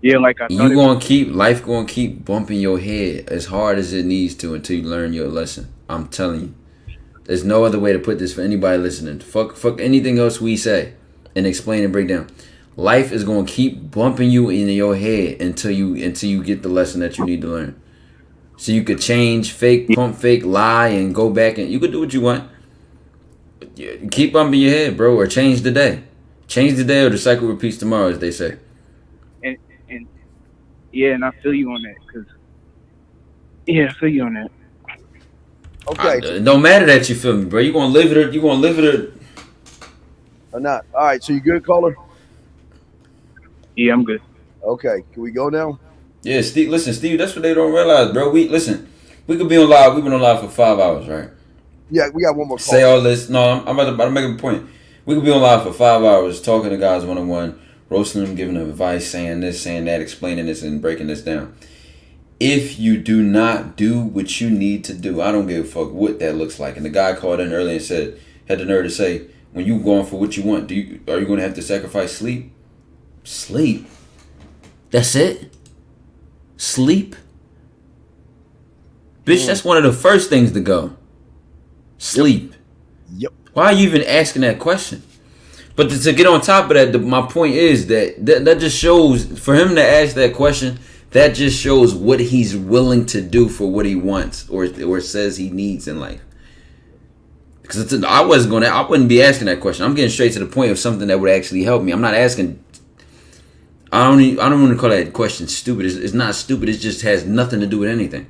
Yeah, like I thought. Life gonna keep bumping your head as hard as it needs to until you learn your lesson. I'm telling you. There's no other way to put this for anybody listening. Fuck anything else we say and explain and break down. Life is gonna keep bumping you in your head until you get the lesson that you need to learn. So you could change, pump fake, lie, and go back, and you could do what you want. Keep bumping your head, bro, or change the day. Change the day, or the cycle repeats tomorrow, as they say. And yeah, and I feel you on that, I feel you on that. Okay. It don't matter that you feel me, bro. You gonna live it or not? All right. So you good, caller? Yeah, I'm good. Okay. Can we go now? Yeah, Steve. Listen, Steve. That's what they don't realize, bro. We could be on live. We've been on live for 5 hours, right? Yeah, we got one more call. Say all this. No, I'm about to make a point. We could be on live for 5 hours talking to guys one-on-one, roasting them, giving them advice, saying this, saying that, explaining this, and breaking this down. If you do not do what you need to do, I don't give a fuck what that looks like. And the guy called in earlier and had the nerve to say, when you going for what you want, are you going to have to sacrifice sleep? Sleep? That's it? Sleep? Bitch, that's one of the first things to go. Sleep. Yep. Why are you even asking that question? But to get on top of that, my point is that just shows, for him to ask that question, that just shows what he's willing to do for what he wants or says he needs in life. Because I wouldn't be asking that question. I'm getting straight to the point of something that would actually help me. I'm not asking. I don't want to call that question stupid. It's not stupid. It just has nothing to do with anything.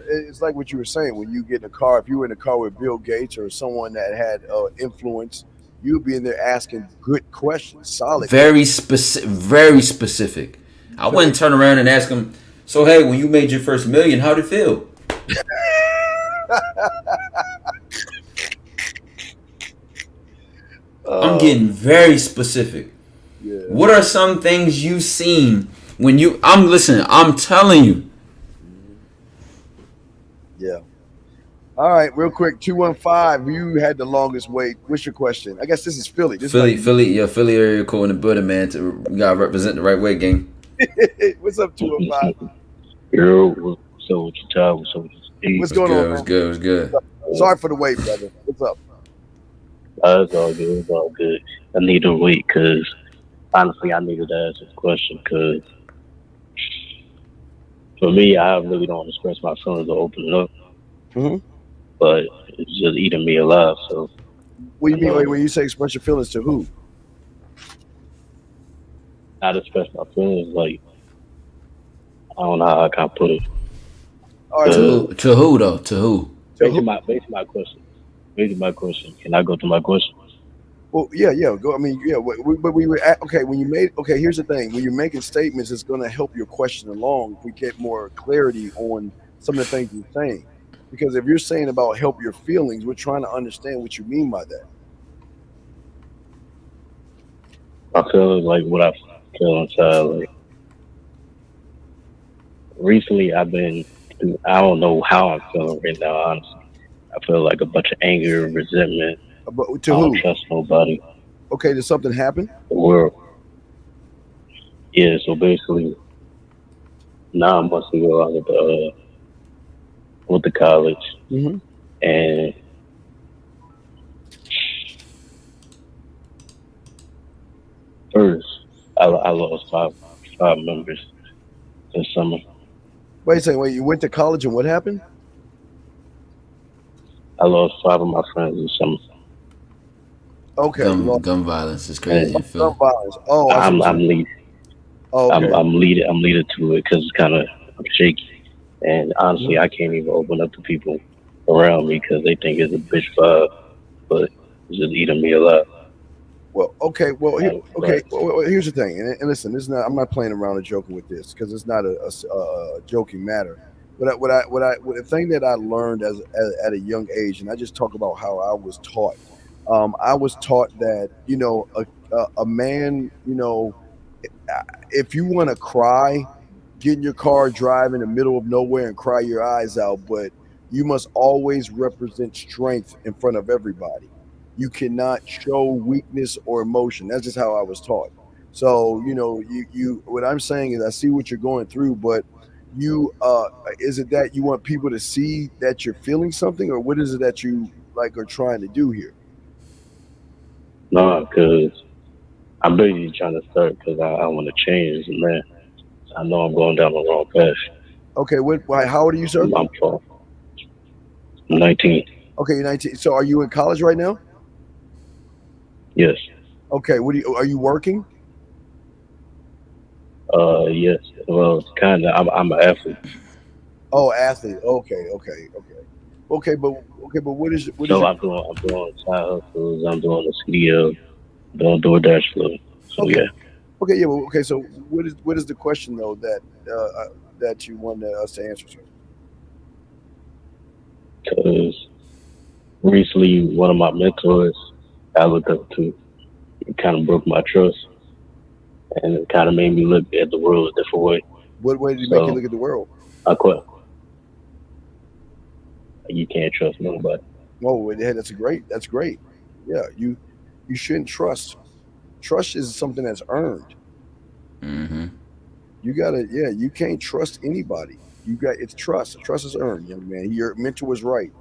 It's like what you were saying when you get in a car. If you were in a car with Bill Gates or someone that had influence, you'd be in there asking good questions, solid. Very specific. I wouldn't turn around and ask him, so hey, when you made your first $1 million, how'd it feel? I'm getting very specific. Yeah. What are some things you've seen when you? I'm listening. I'm telling you. Yeah. All right, real quick. 215. You had the longest wait. What's your question? I guess this is Philly. This Philly, is Philly area code in the building, man. We gotta represent the right way, gang. What's up, 215? Yo, what's up with your time? What's up with your What's going on, What's man? good? What's good? Sorry for the wait, brother. What's up? It's all good. It's all good. I need to wait because honestly, I needed to ask this question because for me, I really don't express my feelings or open it up. Mm-hmm. But it's just eating me alive. So, What do you mean when you say express your feelings to who? not express my feelings, like I don't know how I can put it. All right, To who though? To who? Basically my question. Basically my question. Can I go to my question? Well, yeah. Go. I mean, yeah. But we were at, okay. When you made here's the thing. When you're making statements, it's going to help your question along. If we get more clarity on some of the things you're saying, because if you're saying about help your feelings, we're trying to understand what you mean by that. I feel like what I feel inside. Like recently, I don't know how I'm feeling right now. Honestly, I feel like a bunch of anger, resentment. But I to don't who? trust nobody. Okay, did something happen? The world. Yeah. So basically, 9 months ago, I went to college, Mm-hmm. and first I lost five members this summer. Wait a second. Wait, you went to college and what happened? I lost 5 of my friends this summer. Okay. Gun violence is crazy. in Philly. Gun violence. Oh, I'm leading. Oh, okay. I'm leading to it because I'm shaky, and honestly, I can't even open up to people around me because they think it's a bitch vibe, but it's just eating me alive. Well, okay. Well, here's the thing. And listen, this is not. I'm not playing around and joking with this because it's not a joking matter. But the thing that I learned at a young age, and I just talk about how I was taught. I was taught that a man, if you want to cry, get in your car, drive in the middle of nowhere, and cry your eyes out. But you must always represent strength in front of everybody. You cannot show weakness or emotion. That's just how I was taught. So you what I'm saying is I see what you're going through, but you is it that you want people to see that you're feeling something, or what is it that you are trying to do here? No, because I'm basically trying to start because I want to change as a man. I know I'm going down the wrong path. Okay, how old are you, sir? I'm 12. I'm 19. Okay, you're 19. So are you in college right now? Yes. Okay, are you working? Yes. Well, kind of. I'm an athlete. Oh, athlete. Okay. But what is? So I'm doing side hustles. I'm doing the CDL, doing DoorDash flow. So okay. yeah. Okay. Yeah. Well, okay. So what is the question though that you want us to answer, sir? Because recently, one of my mentors I looked up to, it kind of broke my trust, and it kind of made me look at the world a different way. What way did he make you look at the world? I quit. You can't trust nobody. Oh, that's great. Yeah, you shouldn't trust. Trust is something that's earned. Mm-hmm. You can't trust anybody. It's trust. Trust is earned, young man. Your mentor was right.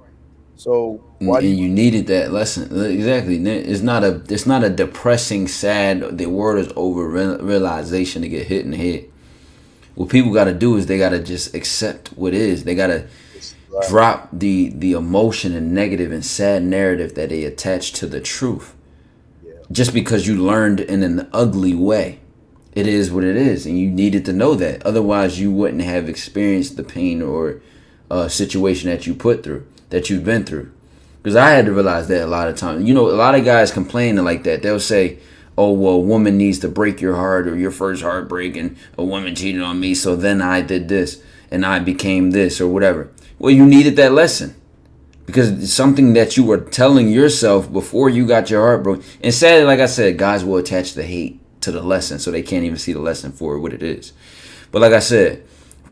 So why you needed that lesson exactly. It's not a depressing, sad. The word is over realization to get hit in the head. What people got to do is they got to just accept what is. They got to drop the emotion and negative and sad narrative that they attach to the truth. Just because you learned in an ugly way, it is what it is, and you needed to know that. Otherwise, you wouldn't have experienced the pain or situation that you've been through. Because I had to realize that a lot of times. A lot of guys complaining like that. They'll say, oh, well, a woman needs to break your heart or your first heartbreak, and a woman cheated on me, so then I did this and I became this or whatever. Well, you needed that lesson. because it's something that you were telling yourself before you got your heart broken. And sadly, like I said, guys will attach the hate to the lesson, so they can't even see the lesson for what it is. But like I said,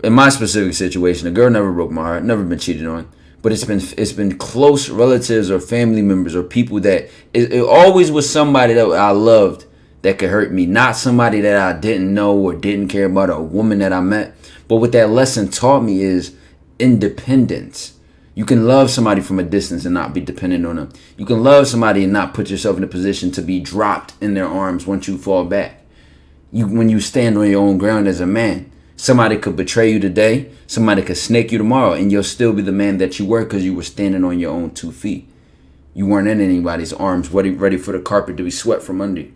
in my specific situation, a girl never broke my heart, never been cheated on. But it's been close relatives or family members or people that it always was somebody that I loved that could hurt me, not somebody that I didn't know or didn't care about, or a woman that I met. But what that lesson taught me is independence. You can love somebody from a distance and not be dependent on them. You can love somebody and not put yourself in a position to be dropped in their arms once you fall back. When you stand on your own ground as a man, somebody could betray you today, somebody could snake you tomorrow, and you'll still be the man that you were because you were standing on your own 2 feet. You weren't in anybody's arms ready for the carpet to be swept from under you.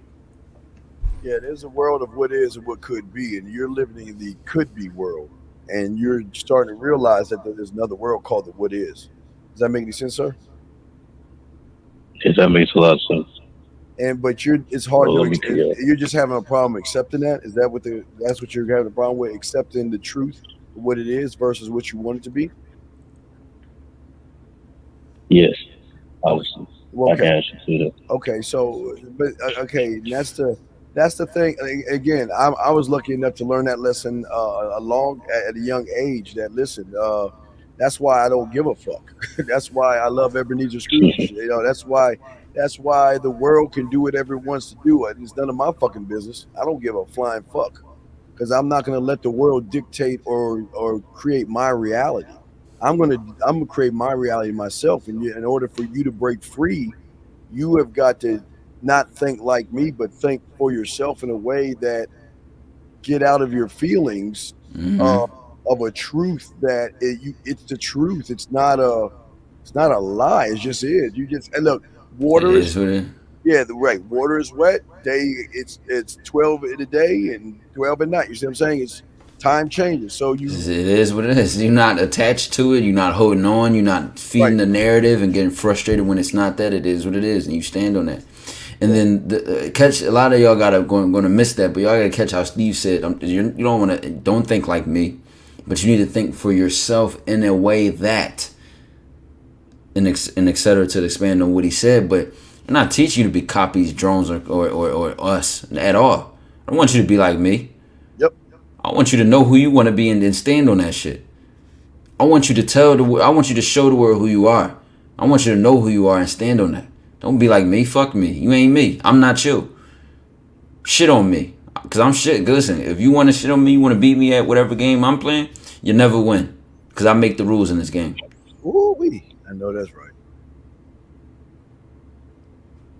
Yeah, there's a world of what is and what could be, and you're living in the could be world, and you're starting to realize that there's another world called the what is. Does that make any sense, sir? Yes, that makes a lot of sense. But it's hard to you're just having a problem accepting that. Is that that's what you're having a problem with, accepting the truth of what it is versus what you want it to be? Yes, obviously. Well, okay. I can actually see that. Okay, so that's the thing. Again, I was lucky enough to learn that lesson at a young age. That listen, that's why I don't give a fuck. That's why I love Ebenezer Scrooge. That's why the world can do whatever it wants to do. It's none of my fucking business. I don't give a flying fuck, because I'm not gonna let the world dictate or create my reality. I'm gonna create my reality myself. And in order for you to break free, you have got to not think like me, but think for yourself in a way that get out of your feelings of a truth that it's the truth. It's not a lie. It just is. And look, water is right. Water is wet. It's 12 in the day and 12 at night. You see what I'm saying? It's time changes. So it is what it is. You're not attached to it. You're not holding on. You're not feeding the narrative and getting frustrated when it's not that. It is what it is, and you stand on that. And then catch a lot of y'all going to miss that, but y'all gotta catch how Steve said. You don't think like me, but you need to think for yourself in a way that, and etc. to expand on what he said. But I'm not teaching you to be copies, drones, or us at all. I want you to be like me. Yep. I want you to know who you want to be and stand on that shit. I want you to I want you to show the world who you are. I want you to know who you are and stand on that. Don't be like me. Fuck me. You ain't me. I'm not you. Shit on me. Because I'm shit. Listen, if you want to shit on me, you want to beat me at whatever game I'm playing, you never win. Because I make the rules in this game. Ooh-wee. I know that's right.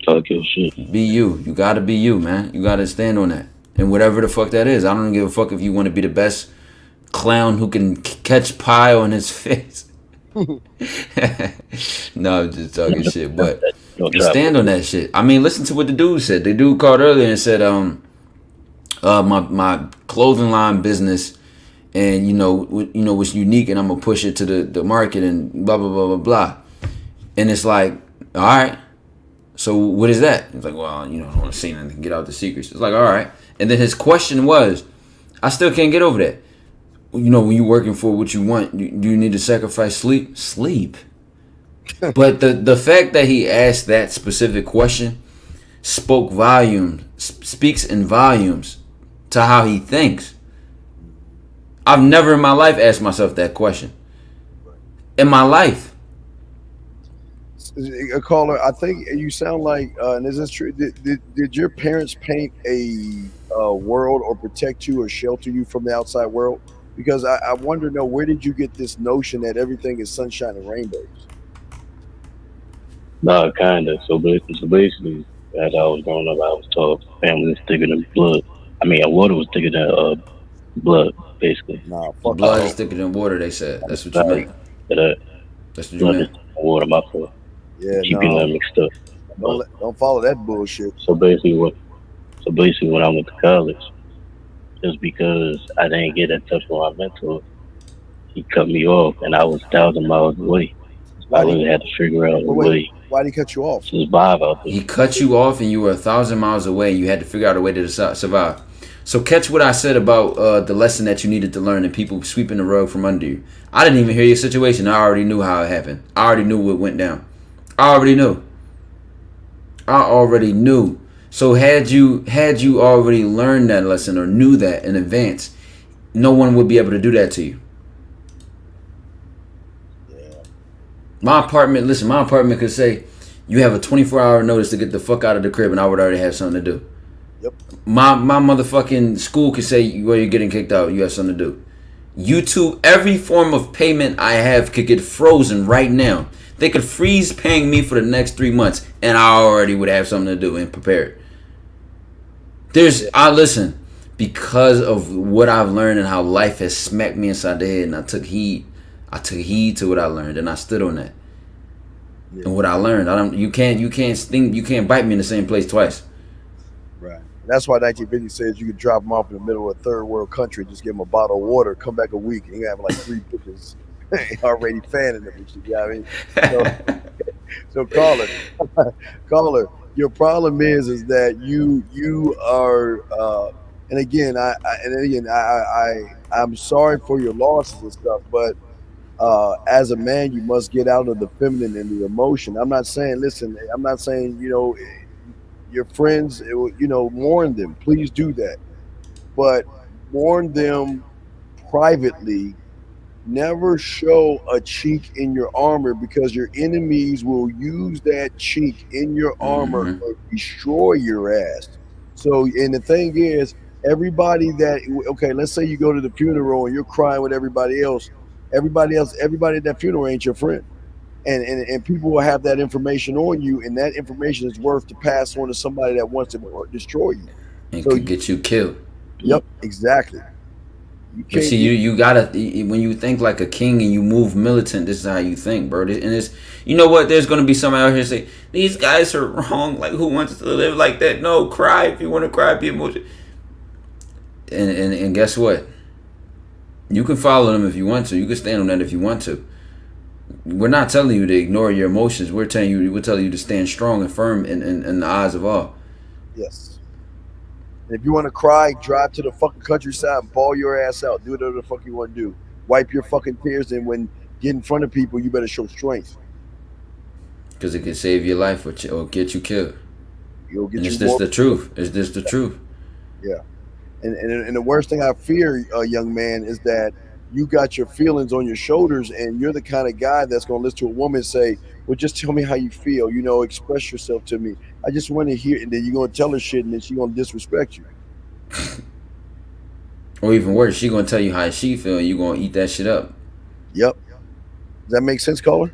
Talk your shit. Be you. You got to be you, man. You got to stand on that. And whatever the fuck that is. I don't give a fuck if you want to be the best clown who can catch pie on his face. No, I'm just talking shit, but stand on that shit. I mean, listen to what the dude said. The dude called earlier and said, my clothing line business, and you know what's unique, and I'm gonna push it to the market, and blah blah blah blah blah. And it's like, all right, so what is that? He's like, well, I don't want to say anything, get out the secrets. It's like, all right. And then his question was, I still can't get over that. When you're working for what you want, do you need to sacrifice sleep? Sleep. But the fact that he asked that specific question speaks in volumes to how he thinks. I've never in my life asked myself that question. In my life. A caller, I think you sound like, and is this true? Did your parents paint a world or protect you or shelter you from the outside world? Because I wonder, where did you get this notion that everything is sunshine and rainbows? No, kind of. So basically, as I was growing up, I was told family is thicker than blood. I mean, water was thicker than blood, basically. Nah, blood is thicker than water, they said. That's what you meant. That's what you meant. Water, my fault. Yeah, keeping that mixed up. Don't follow that bullshit. So basically, when I went to college, just because I didn't get in touch with my mentor, he cut me off, and I was 1,000 miles away. So I really had to figure out a way Why'd he cut you off? Just vibe out there. He cut you off, and you were 1,000 miles away. And you had to figure out a way to survive. So catch what I said about the lesson that you needed to learn and people sweeping the rug from under you. I didn't even hear your situation. I already knew how it happened. I already knew what went down. I already knew. So had you already learned that lesson or knew that in advance, no one would be able to do that to you. My apartment could say, you have a 24-hour notice to get the fuck out of the crib, and I would already have something to do. Yep. My motherfucking school could say, well, you're getting kicked out, you have something to do. YouTube, every form of payment I have could get frozen right now. They could freeze paying me for the next 3 months, and I already would have something to do and prepared. Listen, because of what I've learned and how life has smacked me inside the head, and I took heed to what I learned, and I stood on that. Yeah. And what I learned, you can't bite me in the same place twice. Right. That's why 1950 says you could drop them off in the middle of a third world country, just give them a bottle of water, come back a week, and you have like 3 bitches already fanning them and shit. You know what I mean? So caller, your problem is that you are, and again, I'm sorry for your losses and stuff, but as a man, you must get out of the feminine and the emotion. I'm not saying, your friends, mourn them. Please do that. But mourn them privately. Never show a chink in your armor, because your enemies will use that chink in your armor to destroy your ass. So, and the thing is, everybody let's say you go to the funeral and you're crying with everybody else at that funeral ain't your friend. And people will have that information on you, and that information is worth to pass on to somebody that wants to destroy you. And could get you killed. Yep, exactly. You see, you gotta, when you think like a king and you move militant, this is how you think, bro. And it's, you know what? There's gonna be somebody out here say these guys are wrong. Like, who wants to live like that? No, cry if you want to cry. Be emotional. And guess what? You can follow them if you want to. You can stand on that if you want to. We're not telling you to ignore your emotions. We're telling you to stand strong and firm in the eyes of all. Yes. And if you want to cry, drive to the fucking countryside and bawl your ass out. Do whatever the fuck you want to do. Wipe your fucking tears, and when get in front of people, you better show strength. Because it can save your life or get you killed. It's just the truth. It's just the truth. Yeah. And the worst thing I fear, young man, is that you got your feelings on your shoulders, and you're the kind of guy that's going to listen to a woman say, well, just tell me how you feel, express yourself to me. I just want to hear, and then you're going to tell her shit, and then she's going to disrespect you. Or even worse, she's going to tell you how she feel, and you're going to eat that shit up. Yep. Does that make sense, caller?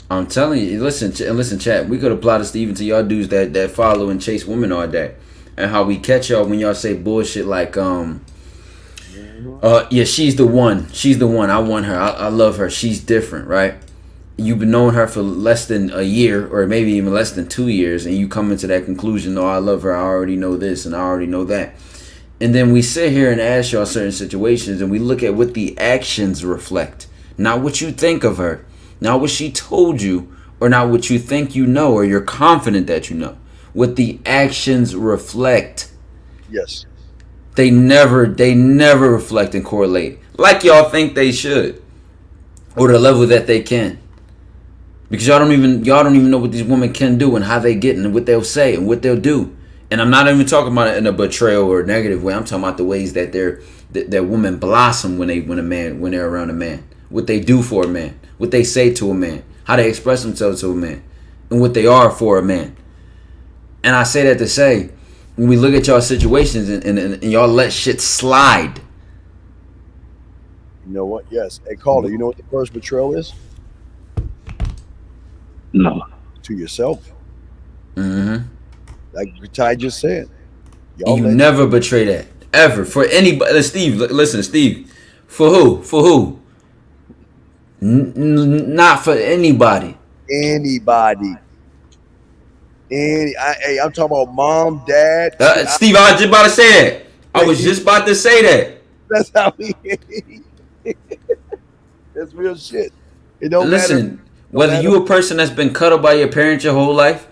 I'm telling you, listen, chat, we could apply this even to y'all dudes that follow and chase women all day. And how we catch y'all when y'all say bullshit like, yeah, she's the one. I want her. I love her. She's different, right? You've been knowing her for less than a year, or maybe even less than 2 years, and you come into that conclusion, I love her. I already know this and I already know that. And then we sit here and ask y'all certain situations, and we look at what the actions reflect, not what you think of her, not what she told you, or not what you think you know, or you're confident that you know. What the actions reflect. Yes. They never reflect and correlate like y'all think they should, or the level that they can. Because y'all don't even know what these women can do and how they get and what they'll say and what they'll do. And I'm not even talking about it in a betrayal or a negative way. I'm talking about the ways that that women blossom when they're around a man. What they do for a man, what they say to a man, how they express themselves to a man, and what they are for a man. And I say that to say, when we look at y'all situations and y'all let shit slide. You know what? Yes. Hey, caller, you know what the first betrayal is? No. To yourself. Mm-hmm. Like Ty just said. You never betray that. Ever. For anybody. Steve, listen, Steve. For who? For who? Not for anybody. Anybody. I'm talking about mom, dad. Steve, I was just about to say that. I was just about to say that. That's how we. That's real shit. It don't Listen, matter. Whether you a person that's been cuddled by your parents your whole life,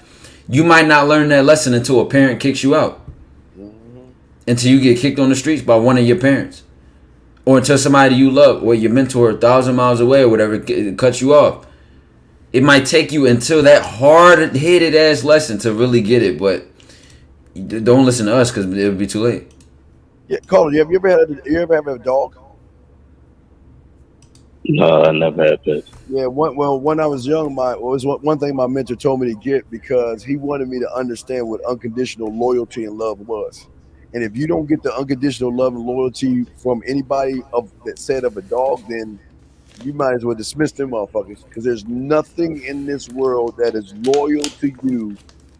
you might not learn that lesson until a parent kicks you out. Until you get kicked on the streets by one of your parents. Or until somebody you love or your mentor 1,000 miles away or whatever cuts you off. It might take you until that hard-headed ass lesson to really get it, but don't listen to us because it'll be too late. Yeah, Carter, you ever had a dog? No, I never had pets. Yeah, when I was young, one thing my mentor told me to get because he wanted me to understand what unconditional loyalty and love was. And if you don't get the unconditional love and loyalty from anybody that said of a dog, then you might as well dismiss them motherfuckers. Because there's nothing in this world that is loyal to you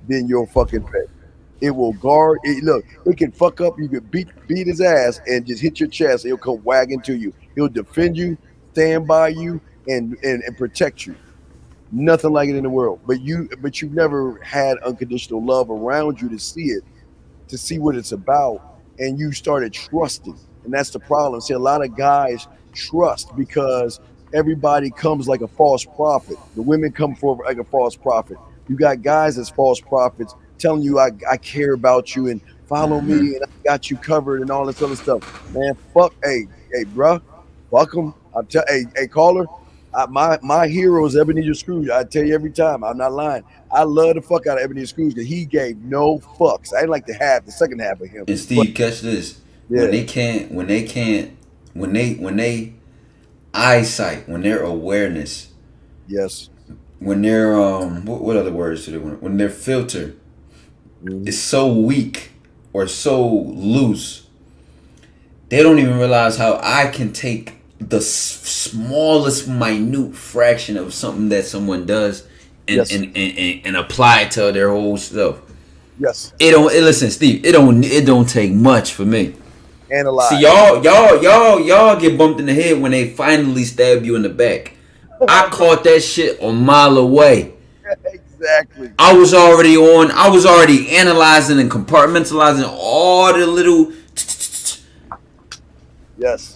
than your fucking pet. It will guard. Look, it can fuck up. You can beat his ass and just hit your chest. He'll come wagging to you. He'll defend you, stand by you, and protect you. Nothing like it in the world. But you've never had unconditional love around you to see it, to see what it's about, and you started trusting. And that's the problem. See, a lot of guys trust because everybody comes like a false prophet. The women come forward like a false prophet. You got guys as false prophets telling you I care about you and follow me and I got you covered and all this other stuff. Man, fuck, hey, bruh, fuck them. Hey, caller, my hero is Ebenezer Scrooge. I tell you every time, I'm not lying. I love the fuck out of Ebenezer Scrooge because he gave no fucks. I didn't like the second half of him. And Steve, catch this. Yeah. When they eyesight, when their awareness, yes, when their what other words do they want? When their filter is so weak or so loose, they don't even realize how I can take the smallest minute fraction of something that someone does and apply it to their whole self. Yes. Listen, Steve, it don't take much for me. Analyze. See, y'all get bumped in the head when they finally stab you in the back. I caught that shit a mile away. Exactly. I was already analyzing and compartmentalizing all the little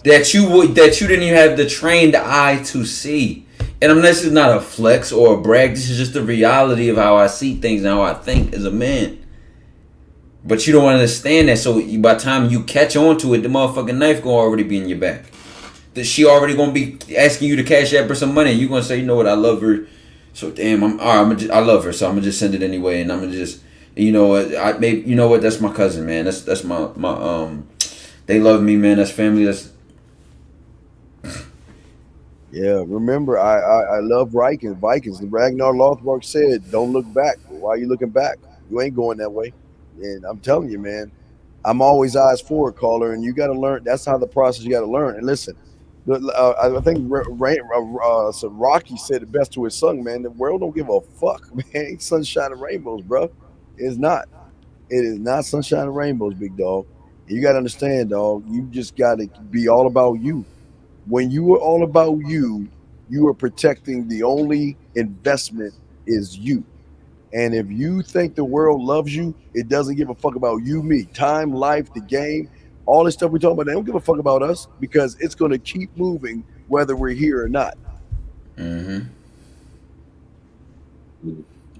that you didn't even have the trained eye to see. And this is not a flex or a brag. This is just the reality of how I see things and how I think as a man. But you don't understand that. So by the time you catch on to it, the motherfucking knife gonna already be in your back. That she already gonna be asking you to cash app her some money. You gonna say, you know what, I love her. So damn, I love her. So I'm gonna just send it anyway. And I'm gonna just, you know what, that's my cousin, man. That's my they love me, man. That's family. Yeah, remember, I love Vikings. Ragnar Lothbrok said, don't look back. Why are you looking back? You ain't going that way. And I'm telling you, man, I'm always eyes forward, caller, and you got to learn. That's how the process you got to learn. And listen, I think Rocky said it best to his son, man. The world don't give a fuck, man. It's sunshine and rainbows, bro. It's not. It is not sunshine and rainbows, big dog. You got to understand, dog. You just got to be all about you. When you are all about you, you are protecting the only investment is you. And if you think the world loves you, it doesn't give a fuck about you, me, time, life, the game, all this stuff we're talking about. They don't give a fuck about us because it's going to keep moving whether we're here or not. Mm-hmm.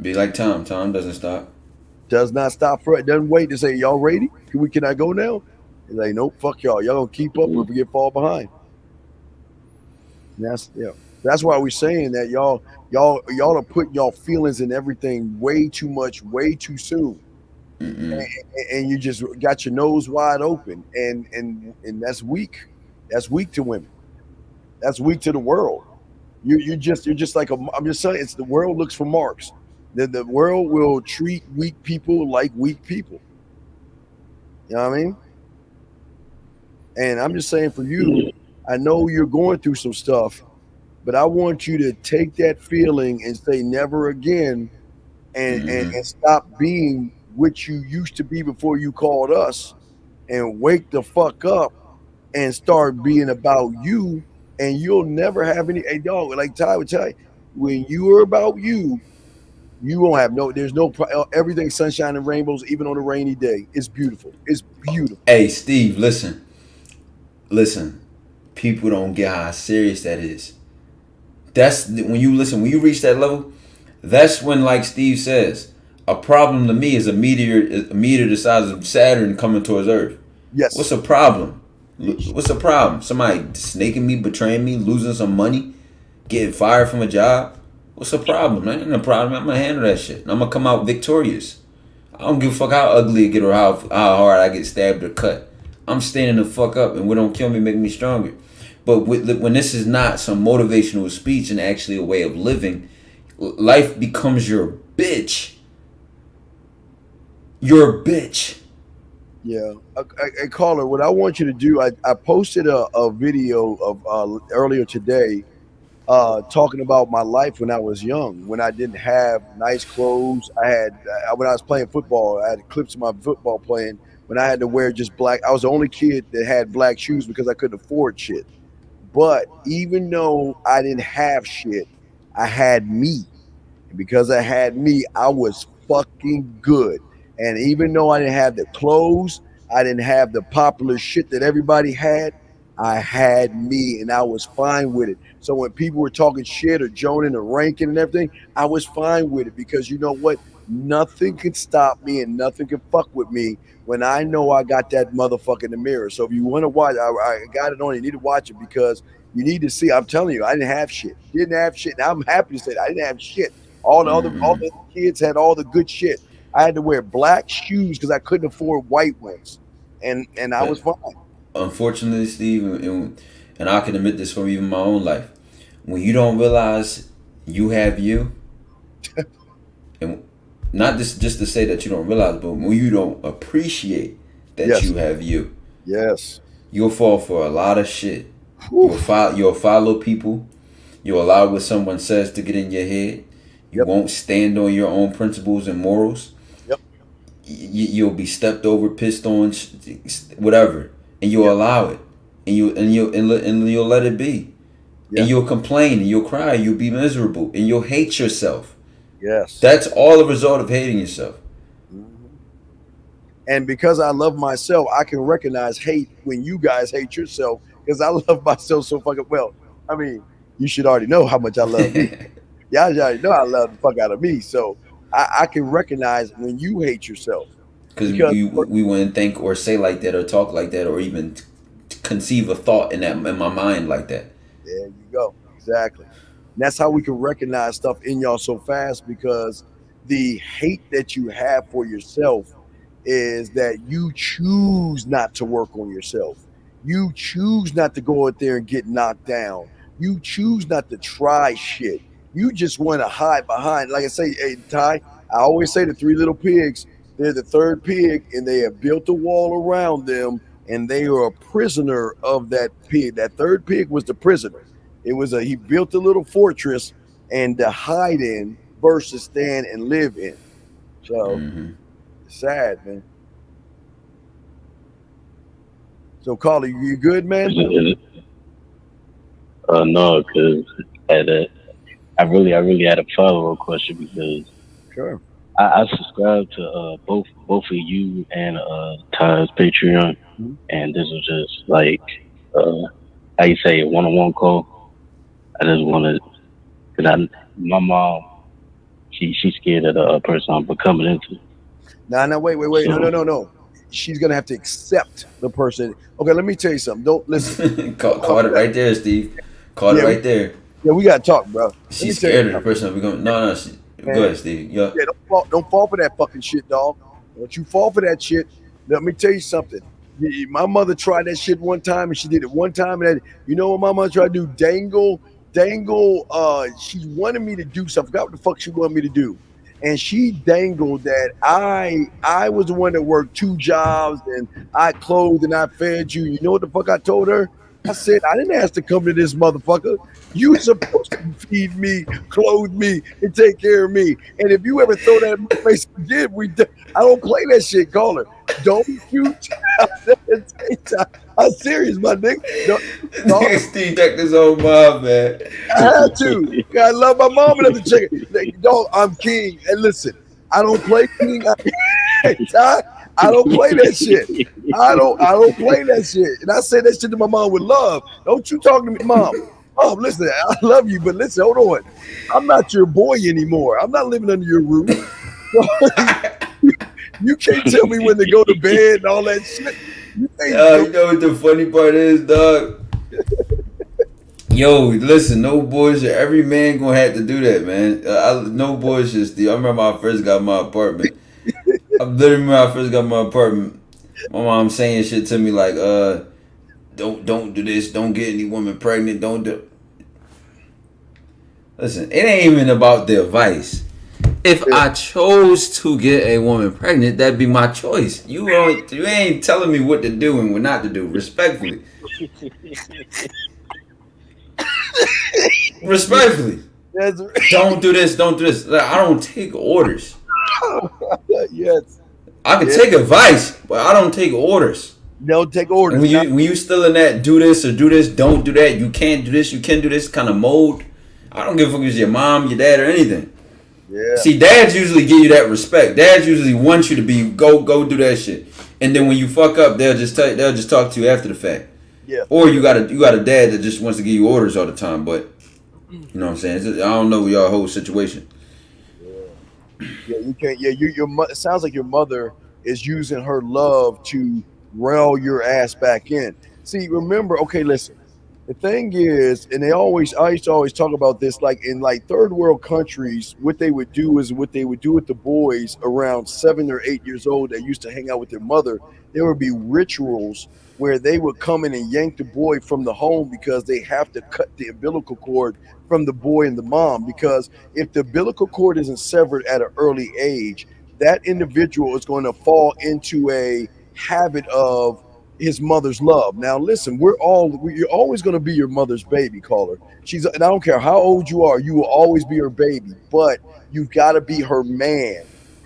Be like Tom. Tom doesn't stop. Does not stop for it. Doesn't wait to say, y'all ready? Can I go now? It's like, nope, fuck y'all. Y'all gonna keep up or we get fall behind. And that's why we're saying that y'all are putting y'all feelings in everything way too much, way too soon. And you just got your nose wide open, and that's weak. That's weak to women. That's weak to the world. You're just like I'm just saying, it's the world looks for marks. The world will treat weak people like weak people. You know what I mean? And I'm just saying for you, I know you're going through some stuff, but I want you to take that feeling and say never again and stop being what you used to be before you called us and wake the fuck up and start being about you, and you'll never have any. Hey, dog, like Ty would tell you, when you are about you, you won't have everything's sunshine and rainbows, even on a rainy day. It's beautiful. It's beautiful. Hey, Steve, listen. People don't get how serious that is. That's when you reach that level, that's when, like Steve says, a problem to me is a meteor the size of Saturn coming towards Earth. Yes. What's a problem? What's a problem? Somebody snaking me, betraying me, losing some money, getting fired from a job. What's the problem, man? Ain't no problem. I'm gonna handle that shit. I'm gonna come out victorious. I don't give a fuck how ugly it get or how hard I get stabbed or cut. I'm standing the fuck up, and what don't kill me make me stronger. But when this is not some motivational speech and actually a way of living, life becomes your bitch. Your bitch. Yeah. Hey, caller, what I want you to do, I posted a video of earlier today talking about my life when I was young, when I didn't have nice clothes. When I was playing football, I had clips of my football playing when I had to wear just black. I was the only kid that had black shoes because I couldn't afford shit. But even though I didn't have shit, I had me. And because I had me, I was fucking good. And even though I didn't have the clothes, I didn't have the popular shit that everybody had, I had me, and I was fine with it. So when people were talking shit or joning or ranking and everything, I was fine with it, because you know what? Nothing can stop me and nothing can fuck with me when I know I got that motherfucker in the mirror. So if you want to watch, I got it on. You need to watch it, because you need to see. I'm telling you, I didn't have shit. Didn't have shit. And I'm happy to say that I didn't have shit. All the kids had all the good shit. I had to wear black shoes because I couldn't afford white ones, and I was fine. Unfortunately, Steve, and I can admit this from even my own life, when you don't realize you have you, and not just to say that you don't realize, but when you don't appreciate that you have you, you'll fall for a lot of shit. You'll follow people. You'll allow what someone says to get in your head. You won't stand on your own principles and morals. You'll be stepped over, pissed on, whatever, and you'll allow it, and you'll let it be, and you'll complain, and you'll cry, you'll be miserable, and you'll hate yourself. Yes, that's all a result of hating yourself. And because I love myself, I can recognize hate when you guys hate yourself, because I love myself so fucking well. I mean, you should already know how much I love me. Y'all already know I love the fuck out of me. So I can recognize when you hate yourself. Because we wouldn't think or say like that or talk like that or even conceive a thought in my mind like that. There you go. Exactly. And that's how we can recognize stuff in y'all so fast, because the hate that you have for yourself is that you choose not to work on yourself. You choose not to go out there and get knocked down. You choose not to try shit. You just want to hide behind. Like I say, hey, Ty, I always say the three little pigs, they're the third pig, and they have built a wall around them, and they are a prisoner of that pig. That third pig was the prisoner. He built a little fortress and to hide in versus stand and live in. So sad, man. So, Carly, you good, man? No, because I really had a follow-up question, because sure. I subscribe to both of you and Ty's Patreon, and this was just like how you say, a one-on-one call. I just wanted, because my mom, she's scared of the person I'm becoming into. No, wait. No. She's gonna have to accept the person. Okay, let me tell you something. Don't listen. Caught it right there, Steve. Caught it right there. Yeah, we gotta talk, bro. She's scared of the person I'm becoming. No. Go ahead, Steve. Yeah, don't fall for that fucking shit, dog. Don't you fall for that shit. Let me tell you something. My mother tried that shit one time, and she did it one time, and you know what my mother tried to do? Dangle. She wanted me to do something. I forgot what the fuck she wanted me to do. And she dangled that I was the one that worked 2 jobs, and I clothed and I fed you. You know what the fuck I told her? I said, I didn't ask to come to this motherfucker. You were supposed to feed me, clothe me, and take care of me. And if you ever throw that in my face again, I don't play that shit, call her. Don't you? I'm serious, my nigga. Steve checked his own mom, man. I had to. I love my mom enough to check it. Dog, I'm king. And listen, I don't play king. I don't play that shit. I don't play that shit. And I say that shit to my mom with love. Don't you talk to me, mom. Oh, listen, I love you, but listen, hold on. I'm not your boy anymore. I'm not living under your roof. You can't tell me when to go to bed and all that shit. You know what the funny part is, dog? Yo, listen, no bullshit. Every man gonna have to do that, man. No bullshit, Steve. I remember when I first got my apartment. My mom saying shit to me like, don't do this, don't get any woman pregnant, don't do. Listen, it ain't even about the advice. If I chose to get a woman pregnant, that'd be my choice. You ain't telling me what to do and what not to do, respectfully. Respectfully. Don't do this, don't do this. Like, I don't take orders. Yes. I can take advice, but I don't take orders. Don't take orders. And when you still in that do this or do this, don't do that, you can't do this, you can do this kind of mode, I don't give a fuck if it's your mom, your dad, or anything. Yeah. See, dads usually give you that respect. Dads usually want you to be go do that shit. And then when you fuck up, they'll just talk to you after the fact. Yeah. Or you got a dad that just wants to give you orders all the time, but you know what I'm saying? I don't know your whole situation. Yeah, you can't. Yeah, your it sounds like your mother is using her love to rail your ass back in. See, remember? Okay, listen. The thing is, and I used to always talk about this, like in like third world countries, what they would do is what they would do with the boys around 7 or 8 years old that used to hang out with their mother. There would be rituals where they would come in and yank the boy from the home because they have to cut the umbilical cord from the boy and the mom. Because if the umbilical cord isn't severed at an early age, that individual is going to fall into a habit of his mother's love. Now, listen, you're always going to be your mother's baby, caller. And I don't care how old you are, you will always be her baby, but you've got to be her man.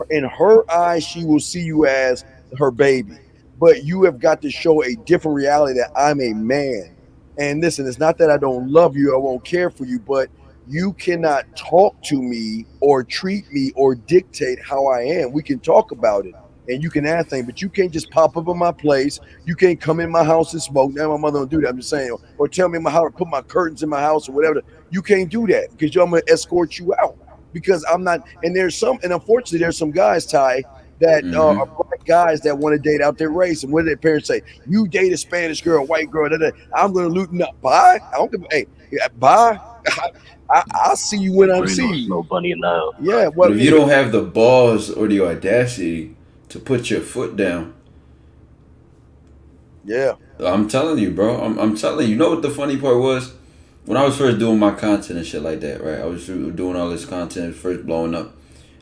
In her eyes, she will see you as her baby, but you have got to show a different reality that I'm a man. And listen, it's not that I don't love you, I won't care for you, but you cannot talk to me or treat me or dictate how I am. We can talk about it. And you can ask things, but you can't just pop up in my place. You can't come in my house and smoke. Now my mother don't do that. I'm just saying, or tell me how to put my curtains in my house or whatever. You can't do that because I'm gonna escort you out because I'm not. And unfortunately, there's some guys, Ty, that are black guys that want to date out their race. And what do their parents say? You date a Spanish girl, a white girl. I'm gonna looten up. Bye. I don't give. Hey, bye. I'll see you when I'm seeing you. Nobody knows. Yeah. Well, if you don't have the balls or the audacity to put your foot down. Yeah. I'm telling you, bro. I'm telling you. You know what the funny part was? When I was first doing my content and shit like that, right? I was doing all this content, first blowing up.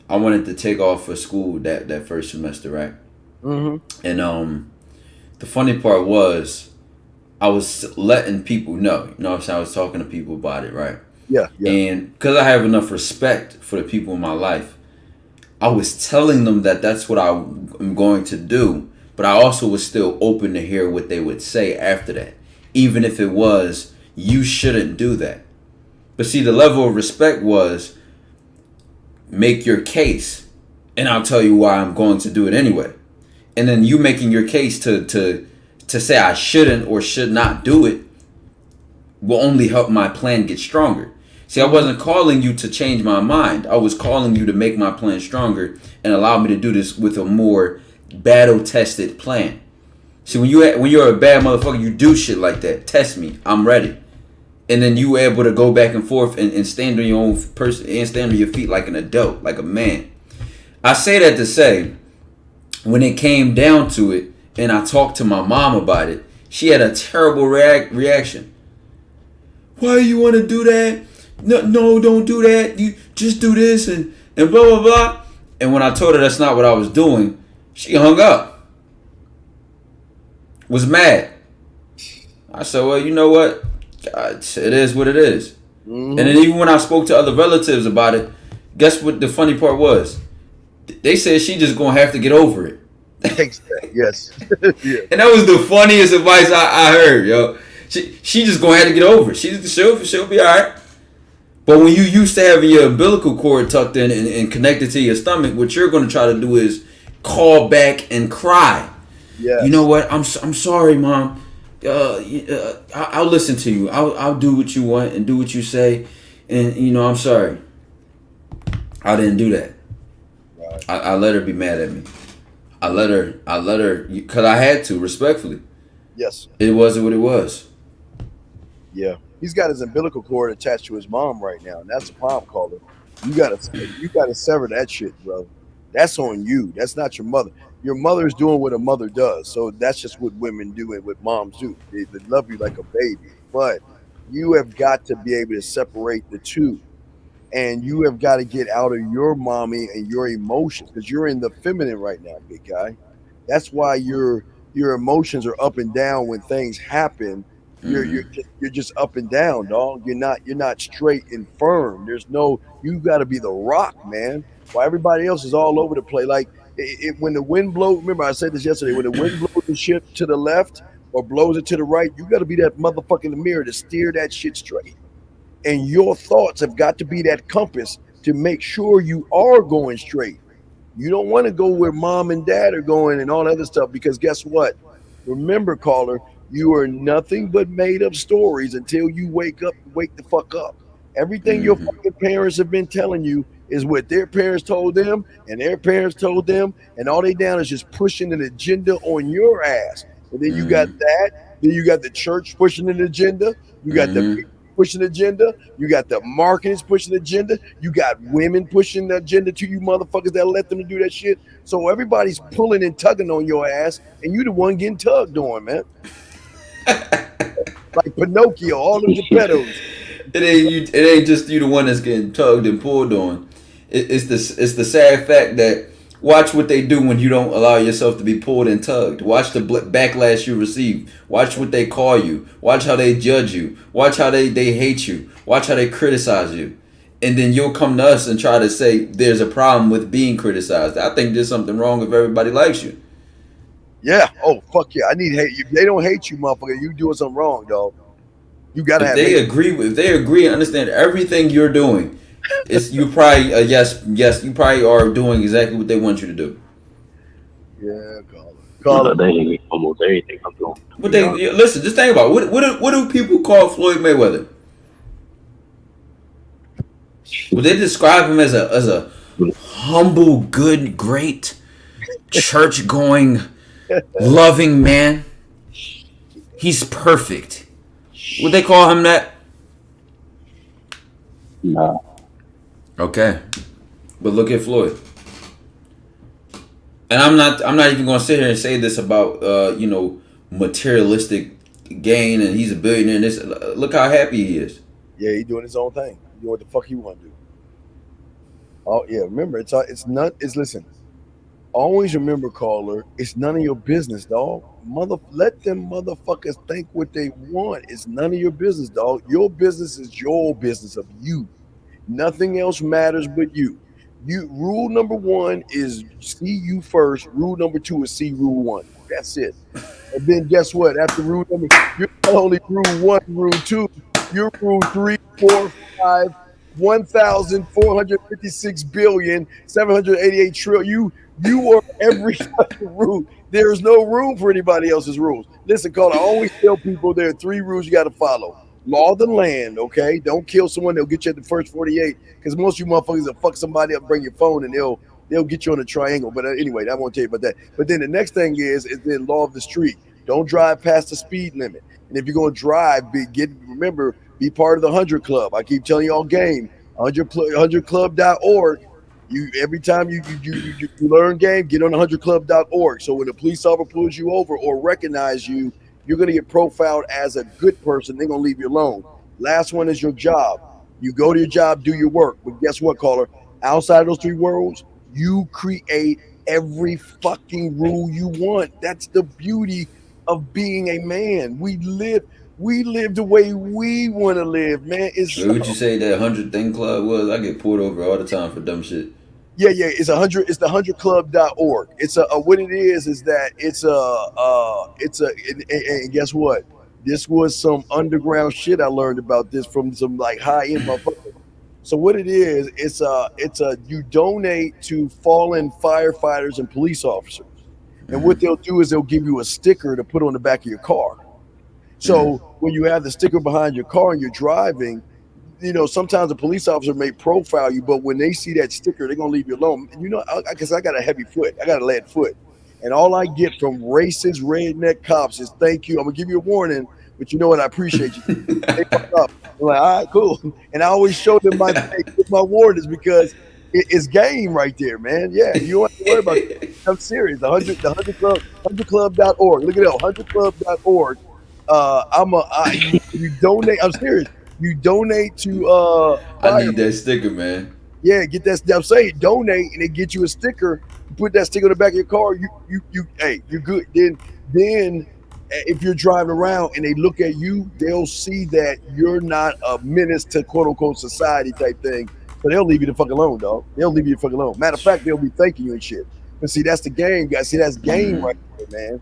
I wanted to take off for school that first semester, right? Mm-hmm. And the funny part was I was letting people know. You know what I'm saying? I was talking to people about it, right? Yeah. And because I have enough respect for the people in my life, I was telling them that that's what I'm going to do, but I also was still open to hear what they would say after that, even if it was, you shouldn't do that. But see, the level of respect was, make your case, and I'll tell you why I'm going to do it anyway. And then you making your case to say I shouldn't or should not do it will only help my plan get stronger. See, I wasn't calling you to change my mind. I was calling you to make my plan stronger and allow me to do this with a more battle-tested plan. See, when you're a bad motherfucker, you do shit like that. Test me. I'm ready. And then you able to go back and forth and stand on your own person and stand on your feet like an adult, like a man. I say that to say, when it came down to it, and I talked to my mom about it, she had a terrible reaction. Why you want to do that? No, don't do that. You just do this and blah, blah, blah. And when I told her that's not what I was doing, she hung up. Was mad. I said, well, you know what? It is what it is. Mm-hmm. And then even when I spoke to other relatives about it, guess what the funny part was? They said she just going to have to get over it. Yes. Yeah. And that was the funniest advice I heard, yo. She just going to have to get over it. She'll be all right. But when you used to having your umbilical cord tucked in and connected to your stomach, what you're going to try to do is call back and cry. Yeah. You know what? I'm sorry, Mom. I'll listen to you. I'll do what you want and do what you say. And I'm sorry. I didn't do that. Right. I let her be mad at me. I let her because I had to, respectfully. Yes. It wasn't what it was. Yeah. He's got his umbilical cord attached to his mom right now, and that's a problem, Caller. You gotta sever that shit, bro. That's on you. That's not your mother. Your mother is doing what a mother does. So that's just what women do and what moms do. They love you like a baby. But you have got to be able to separate the two. And you have got to get out of your mommy and your emotions, because you're in the feminine right now, big guy. That's why your emotions are up and down when things happen. You're just up and down, dog. You're not straight and firm. You got to be the rock, man. While everybody else is all over the place. Like when the wind blows, remember I said this yesterday, when the wind blows the shit to the left or blows it to the right, you got to be that motherfucker in the mirror to steer that shit straight. And your thoughts have got to be that compass to make sure you are going straight. You don't want to go where mom and dad are going and all that other stuff, because guess what? Remember, Caller, you are nothing but made up stories until you wake the fuck up. Everything your fucking parents have been telling you is what their parents told them and their parents told them, and all they down is just pushing an agenda on your ass. And then you got that, then you got the church pushing an agenda, you got the pushing agenda, you got the marketers pushing agenda, you got women pushing the agenda to you motherfuckers that let them do that shit. So everybody's pulling and tugging on your ass, and you the one getting tugged on, man. Like Pinocchio, all of the pedos. It ain't just you the one that's getting tugged and pulled on. It's the sad fact that watch what they do when you don't allow yourself to be pulled and tugged. Watch the backlash you receive. Watch what they call you. Watch how they judge you. Watch how they hate you. Watch how they criticize you. And then you'll come to us and try to say there's a problem with being criticized. I think there's something wrong if everybody likes you. Yeah. Oh, fuck yeah. I need hate. If they don't hate you, motherfucker, you doing something wrong, dog. You gotta if have they hate. If they agree and understand everything you're doing, it's you probably yes, you probably are doing exactly what they want you to do. Yeah, Caller. They hate almost everything I'm doing. But listen, just think about it. What do people call Floyd Mayweather? Would they describe him as a humble, good, great, church-going, loving man? He's perfect. Would they call him that? No. Okay, but look at Floyd. And I'm not even going to sit here and say this about materialistic gain and he's a billionaire. And this, look how happy he is. Yeah, he's doing his own thing. He doing what the fuck he want to do. Oh yeah, remember listen. Always remember, Caller, it's none of your business, dog. Let them motherfuckers think what they want. It's none of your business, dog. Your business is your business of you. Nothing else matters but you. Rule number 1 is see you first. Rule number 2 is see rule 1. That's it. And then guess what? After rule number, you're not only rule 1, rule 2, you're rule 3, 4, 5, 1,456 billion, 788 trillion. You are every fucking rule. There is no room for anybody else's rules. Listen, Caller, I always tell people there are 3 rules you got to follow. Law of the land, okay? Don't kill someone. They'll get you at the first 48. Because most of you motherfuckers will fuck somebody up, bring your phone, and they'll get you on a triangle. But anyway, I won't tell you about that. But then the next thing is the law of the street. Don't drive past the speed limit. And if you're going to drive, remember, be part of the 100 Club. I keep telling you all game, 100club.org. Every time you learn game, get on 100club.org. So when a police officer pulls you over or recognize you, you're going to get profiled as a good person. They're going to leave you alone. Last one is your job. You go to your job, do your work. But guess what, Caller? Outside of those 3 rules, you create every fucking rule you want. That's the beauty of being a man. We live the way we want to live, man. What would you say that 100 thing club was? I get pulled over all the time for dumb shit. Yeah. It's 100. It's the 100club.org. It's what it is that and guess what? This was some underground shit I learned about this from some like high end motherfucker. So what it is, it's you donate to fallen firefighters and police officers, and what they'll do is they'll give you a sticker to put on the back of your car. So when you have the sticker behind your car and you're driving, you know, sometimes a police officer may profile you, but when they see that sticker, they're gonna leave you alone. And you know, because I got a heavy foot, I got a lead foot, and all I get from racist redneck cops is thank you. I'm gonna give you a warning, but you know what? I appreciate you. They fuck up. I'm like, all right, cool. And I always show them my warnings because it's game right there, man. Yeah, you don't have to worry about it. I'm serious. The 100 Club, 100club.org. Look at that, 100club.org. You donate. I'm serious. You donate to I need that sticker, man. Yeah, get that. I'm saying donate, and they get you a sticker. You put that sticker on the back of your car. Hey, you're good. Then if you're driving around and they look at you, they'll see that you're not a menace to quote unquote society type thing. So they'll leave you the fuck alone, dog. They'll leave you the fuck alone. Matter of fact, they'll be thanking you and shit. But see, that's the game, guys. See, that's game right there, man.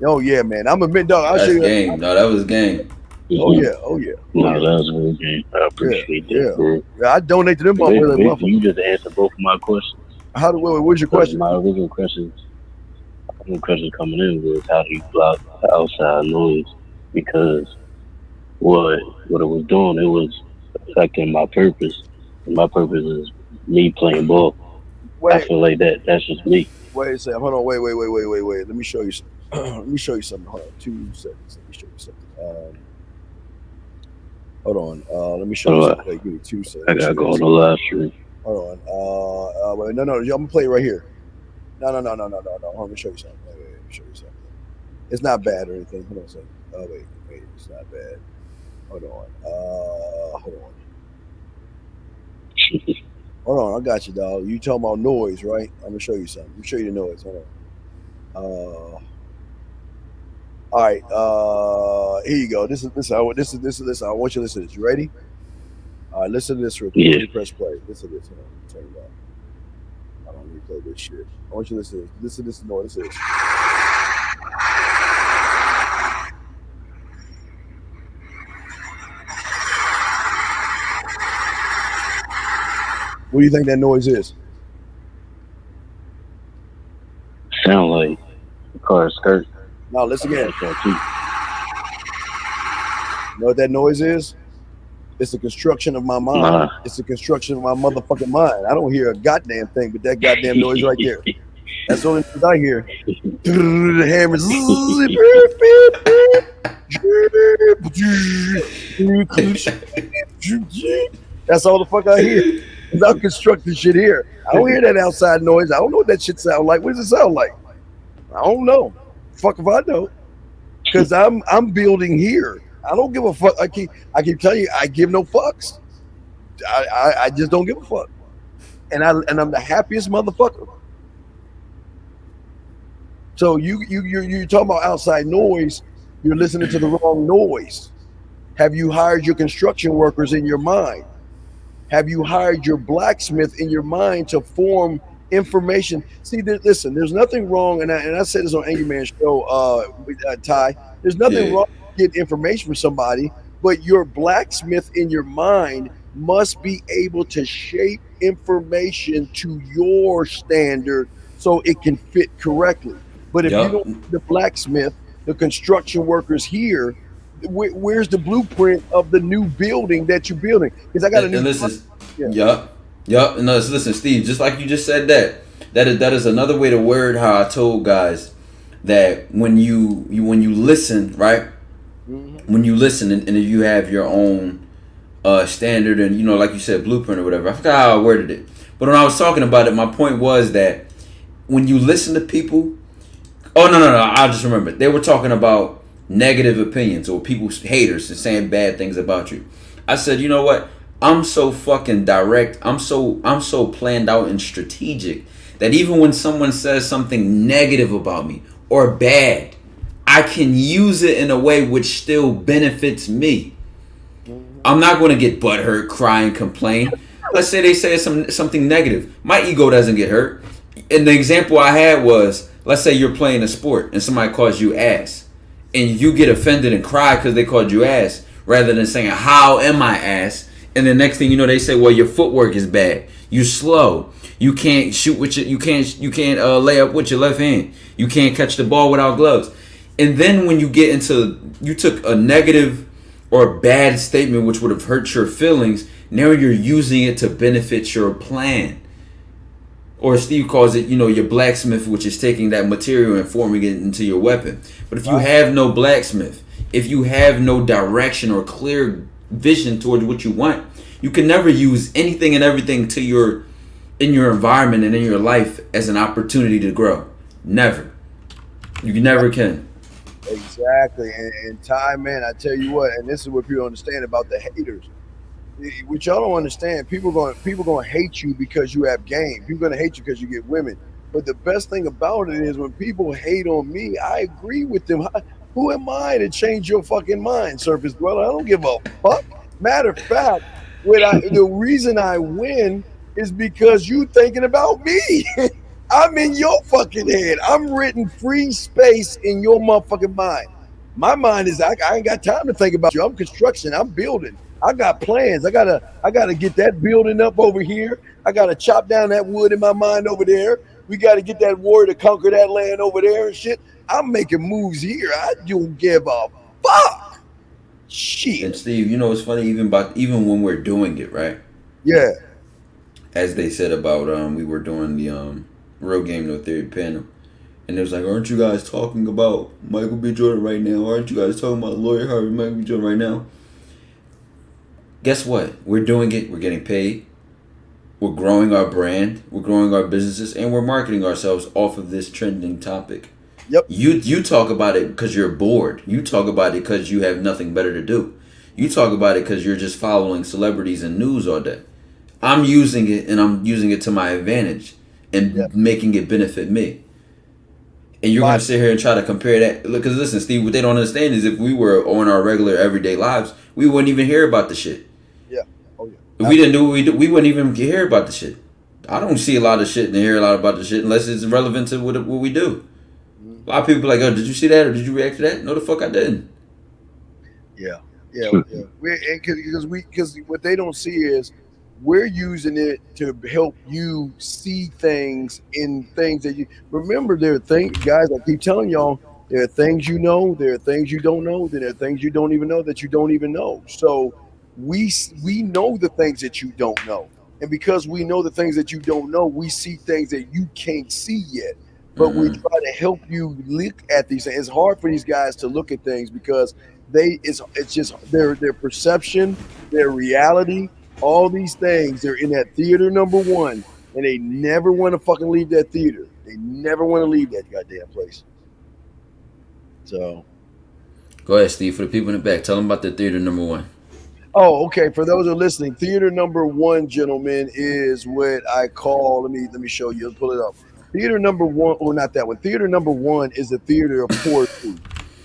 Oh yeah, man. I'm a mid dog. I'll show you. Game. No, that was game. Oh yeah, oh yeah. No, that was a good game. I appreciate that, bro. Yeah, I donate to them. You just answered both of my questions. What's your question? My original question coming in was how do you block the outside noise? Because what it was doing, it was affecting my purpose. And my purpose is me playing ball. I feel like that's just me. Wait a second. Hold on. Wait. Let me show you. Let me show you something. Hold on. 2 seconds. Let me show you something. Hold on. Let me show you something. Give me 2 seconds. I gotta go on the live stream. Hold on. Wait, no. I'm gonna play it right here. No. Hold on. Let me show you something. Wait. Let me show you something. It's not bad or anything. Hold on a second. Wait. It's not bad. Hold on. Hold on. I got you, dog. You talking about noise, right? I'm gonna show you something. Let me show you the noise. Hold on. All right. Here you go. This is. I want you to listen to this. You ready? All right. Listen to this real quick. Yeah. Let me press play. Listen to this. Hold on. Turn it off. I don't need to play this shit. I want you to listen to this. Listen to this noise. Listen to this. What do you think that noise is? Sound like a car skirt. Now listen again. You know what that noise is? It's the construction of my mind. Nah. It's the construction of my motherfucking mind. I don't hear a goddamn thing, but that goddamn noise right there. That's the only noise I hear. The hammers. That's all the fuck I hear. I'm constructing shit here. I don't hear that outside noise. I don't know what that shit sound like. What does it sound like? I don't know. Fuck if I know. Because I'm building here. I don't give a fuck. I keep telling you, I give no fucks. I just don't give a fuck. And I'm the happiest motherfucker. So you're talking about outside noise. You're listening to the wrong noise. Have you hired your construction workers in your mind? Have you hired your blacksmith in your mind to form information? See, listen, there's nothing wrong, and I said this on Angry Man Show, Ty. There's nothing wrong with getting information from somebody, but your blacksmith in your mind must be able to shape information to your standard so it can fit correctly. But if you don't, the blacksmith, the construction workers here, where's the blueprint of the new building that you're building? Because I got a new. Yup. No, listen, Steve. Just like you just said that is another way to word how I told guys that when you listen, right? Mm-hmm. When you listen and you have your own standard and like you said, blueprint or whatever. I forgot how I worded it, but when I was talking about it, my point was that when you listen to people. Oh no! I just remembered. They were talking about negative opinions or people's haters and saying bad things about you. I said, you know what? I'm so fucking direct. I'm so planned out and strategic that even when someone says something negative about me or bad, I can use it in a way which still benefits me. I'm not going to get butthurt, cry, and complain. Let's say they say something negative. My ego doesn't get hurt. And the example I had was, let's say you're playing a sport and somebody calls you ass. And you get offended and cry because they called you ass, rather than saying, how am I ass? And the next thing you know, they say, well, your footwork is bad. You're slow. You can't shoot with you can't lay up with your left hand. You can't catch the ball without gloves. And then when you get into, you took a negative or a bad statement which would have hurt your feelings, now you're using it to benefit your plan. Or Steve calls it, your blacksmith, which is taking that material and forming it into your weapon. But if you have no blacksmith, if you have no direction or clear vision towards what you want, you can never use anything and everything in your environment and in your life as an opportunity to grow. Never. You never can. Exactly. And Ty, man, I tell you what, and this is what people understand about the haters. What y'all don't understand, people going to hate you because you have game. People going to hate you because you get women. But the best thing about it is when people hate on me, I agree with them. Who am I to change your fucking mind, Surface Dweller? I don't give a fuck. Matter of fact, the reason I win is because you thinking about me. I'm in your fucking head. I'm written free space in your motherfucking mind. My mind is, I ain't got time to think about you. I'm construction. I'm building. I got plans. I gotta get that building up over here. I gotta chop down that wood in my mind over there. We gotta get that warrior to conquer that land over there and shit. I'm making moves here. I don't give a fuck. Shit. And Steve, it's funny even when we're doing it, right? Yeah. As they said about we were doing the Real Game No Theory panel, and it was like, aren't you guys talking about Michael B. Jordan right now? Aren't you guys talking about Lori Harvey, Michael B. Jordan right now? Guess what? We're doing it. We're getting paid. We're growing our brand. We're growing our businesses, and we're marketing ourselves off of this trending topic. Yep. You talk about it because you're bored. You talk about it because you have nothing better to do. You talk about it because you're just following celebrities and news all day. I'm using it, and I'm using it to my advantage and making it benefit me. And you're going to sit here and try to compare that. Because listen, Steve, what they don't understand is if we were on our regular everyday lives, we wouldn't even hear about the shit. Yeah. Oh, yeah. If we didn't do what we do, we wouldn't even hear about the shit. I don't see a lot of shit and hear a lot about the shit unless it's relevant to what we do. A lot of people are like, oh, did you see that or did you react to that? No, the fuck I didn't. Yeah. Because what they don't see is we're using it to help you see things in things that you remember. There are things, guys, I keep telling y'all, there are things you know, there are things you don't know, there are things you don't even know that you don't even know. So we know the things that you don't know. And because we know the things that you don't know, we see things that you can't see yet. But we try to help you look at these things. It's hard for these guys to look at things because it's just their perception, their reality, all these things. They're in that theater number one, and they never want to fucking leave that theater. They never want to leave that goddamn place. So, go ahead, Steve. For the people in the back, tell them about the theater number one. Oh, okay. For those who are listening, theater number one, gentlemen, is what I call. Let me show you. Let's pull it up. Theater number one, or not that one. Theater number one is the theater of poetry,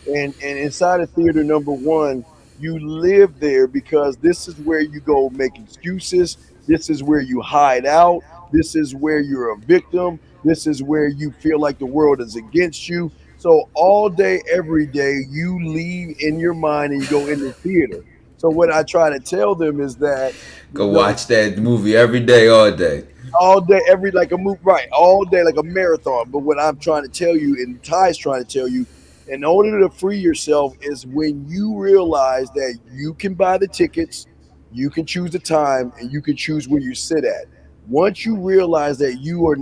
and inside of theater number one, you live there because this is where you go make excuses. This is where you hide out. This is where you're a victim. This is where you feel like the world is against you. So all day, every day, you leave in your mind and you go in the theater. So what I try to tell them is that go watch that movie every day, all day. All day, like a movie, right? All day, like a marathon. But what I'm trying to tell you, and Ty's trying to tell you, in order to free yourself is when you realize that you can buy the tickets, you can choose the time, and you can choose where you sit at. Once you realize that you're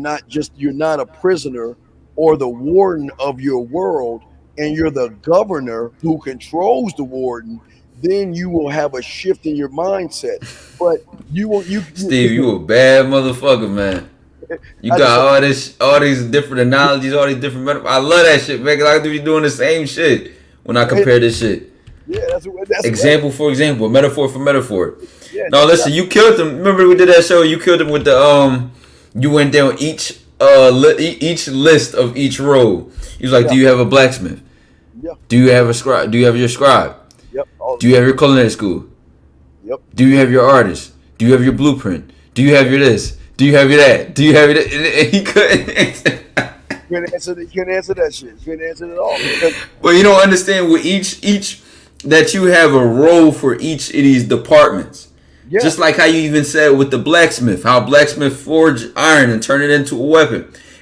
not a prisoner or the warden of your world, and you're the governor who controls the warden, then you will have a shift in your mindset. But Steve, you a bad motherfucker, man. You got all these different analogies, all these different metaphors. I love that shit, man. Cause I be doing the same shit when I compare this shit. Yeah, that's example for example, metaphor for metaphor. Yeah, no, listen, you killed them. Remember we did that show? You killed them with the you went down each list of each role. You was like, do you have a blacksmith? Yeah. Do you have a scribe? Do you have your scribe? Yep. Do you have your culinary school? Yep. Do you have your artist? Do you have your blueprint? Do you have your this? Do you have your that? Do you have it? And he couldn't answer. You couldn't answer that shit. You couldn't answer it at all. Well, you don't understand with each that you have a role for each of these departments. Yeah. Just like how you even said with the blacksmith, how blacksmith forge iron and turn it into a weapon.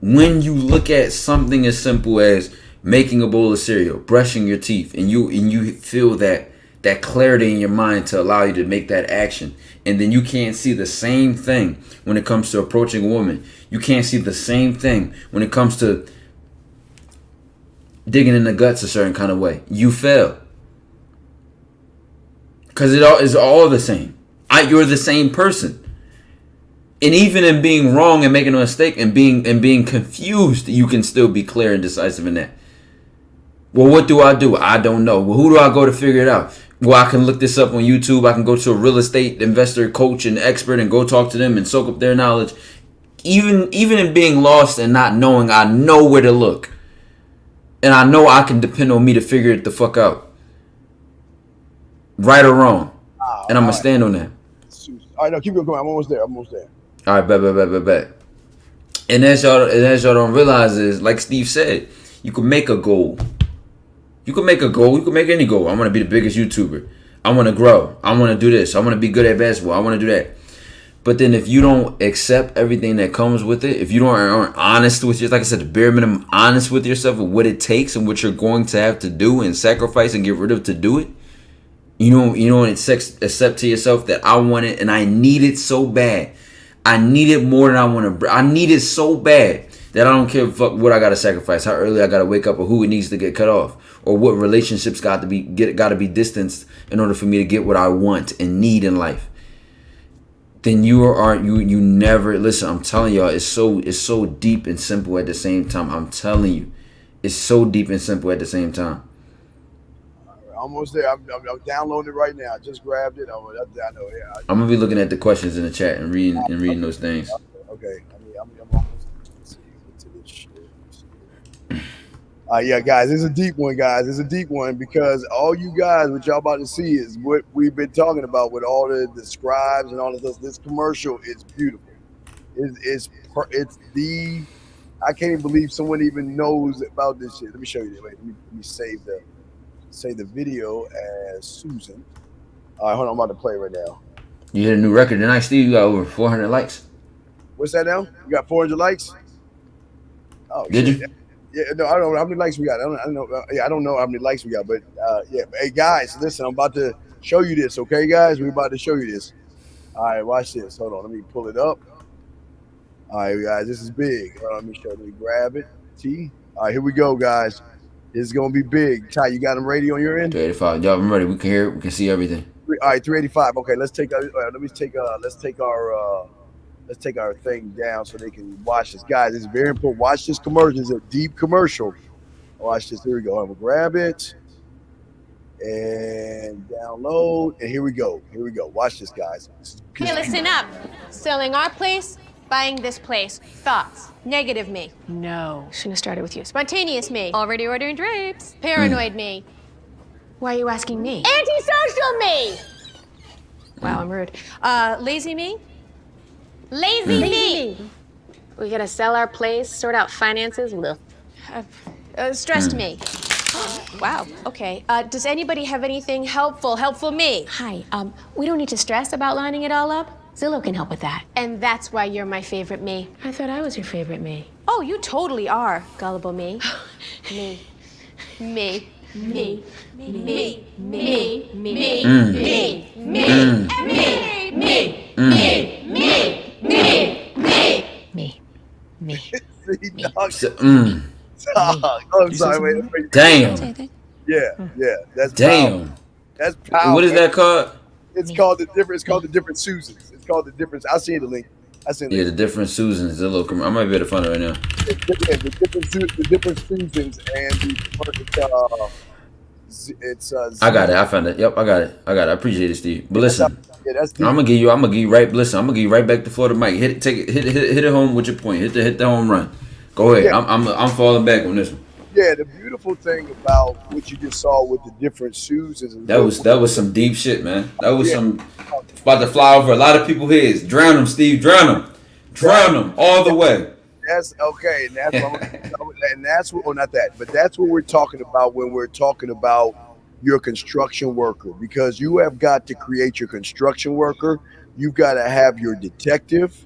when you look at something as simple as making a bowl of cereal, brushing your teeth, and you feel that clarity in your mind to allow you to make that action, and then you can't see the same thing when it comes to approaching a woman. You can't see the same thing when it comes to digging in the guts a certain kind of way. You fail. Because it all is all the same. You're the same person. And even in being wrong and making a mistake and being confused, you can still be clear and decisive in that. Well, what do? I don't know. Well, who do I go to figure it out? Well, I can look this up on YouTube. I can go to a real estate investor, coach, and expert and go talk to them and soak up their knowledge. Even in being lost and not knowing, I know where to look. And I know I can depend on me to figure it the fuck out. Right or wrong. And I'm going to stand on that. All right, no, keep going. I'm almost there. All right, bet. And as y'all don't realize is, like Steve said, you can make a goal. You can make a goal. You can make any goal. I want to be the biggest YouTuber. I want to grow. I want to do this. I want to be good at basketball. I want to do that. But then if you don't accept everything that comes with it, if you aren't honest with yourself, like I said, the bare minimum, honest with yourself with what it takes and what you're going to have to do and sacrifice and get rid of to do it, you don't accept to yourself that I want it and I need it so bad. I need it more than I want to. I need it so bad that I don't care what I got to sacrifice, how early I got to wake up, or who it needs to get cut off, or what relationships got to be distanced in order for me to get what I want and need in life. Then you never listen. I'm telling y'all, it's so deep and simple at the same time. I'm telling you, it's so deep and simple at the same time. Almost there. I'm downloading it right now. I just grabbed it. I know. Yeah. I'm gonna be looking at the questions in the chat and reading those things. Okay. I'm almost to this shit. Yeah, guys, it's a deep one, guys. It's a deep one because all you guys, what y'all about to see is what we've been talking about with all the scribes and all of this. This commercial is beautiful. It's the. I can't even believe someone even knows about this shit. Let me show you. Wait, let me save the video as Susan. All right, hold on. I'm about to play right now. You hit a new record tonight, Steve. You got over 400 likes. What's that now? You got 400 likes? Oh, did shit. you? Yeah, no, I don't know how many likes we got. I don't know. I don't know how many likes we got, but yeah. Hey guys, listen, I'm about to show you this. Okay, guys, we're about to show you this. All right, watch this. Hold on, let me pull it up. All right, guys, this is big. Let me grab it. All right, here we go, guys. This is gonna be big. Ty, you got them ready on your end? 385. Y'all, I'm ready. We can hear it. We can see everything. All right, 385. Okay, let's take our thing down so they can watch this. Guys, it's very important. Watch this commercial. It's a deep commercial. Watch this. Here we go. I'm gonna grab it and download. And here we go. Watch this, guys. Hey, listen up. Selling our place, buying this place. Thoughts? Negative me. No. Shouldn't have started with you. Spontaneous me. Already ordering drapes. Paranoid me. Why are you asking me? Antisocial me. Wow, I'm rude. Lazy me. Lazy me. We gotta sell our place, sort out finances. Stressed me. Wow, okay. Does anybody have anything helpful me? Hi, we don't need to stress about lining it all up. Zillow can help with that. And that's why you're my favorite me. I thought I was your favorite me. Oh, you totally are, gullible me. Me. Me. Me. Me. Me. Me. Me. Me. Me. Me. Me. Me. Me. I'm sorry. Wait. Damn. Yeah. That's damn. Powerful. That's powerful. What is that called? It's called the different. It's called the different Susans. It's called the difference. I'll send you the link. Yeah, the different Susans. I might be able to find it right now. The different Susans and it's. I got it. I found it. Yep, I got it. I appreciate it, Steve. But listen, that's I'm gonna give you right. Listen, I'm gonna give you right back to Florida Mike. Hit it home with your point. Hit the home run. Go ahead. Yeah. I'm falling back on this one. Yeah, the beautiful thing about what you just saw with the different Susans. That was some deep shit, man. That was some about to fly over a lot of people's heads. Drown them, Steve. Drown them all the way. That's okay, and that's what not that, but that's what we're talking about when we're talking about your construction worker, because you have got to create your construction worker. You've got to have your detective.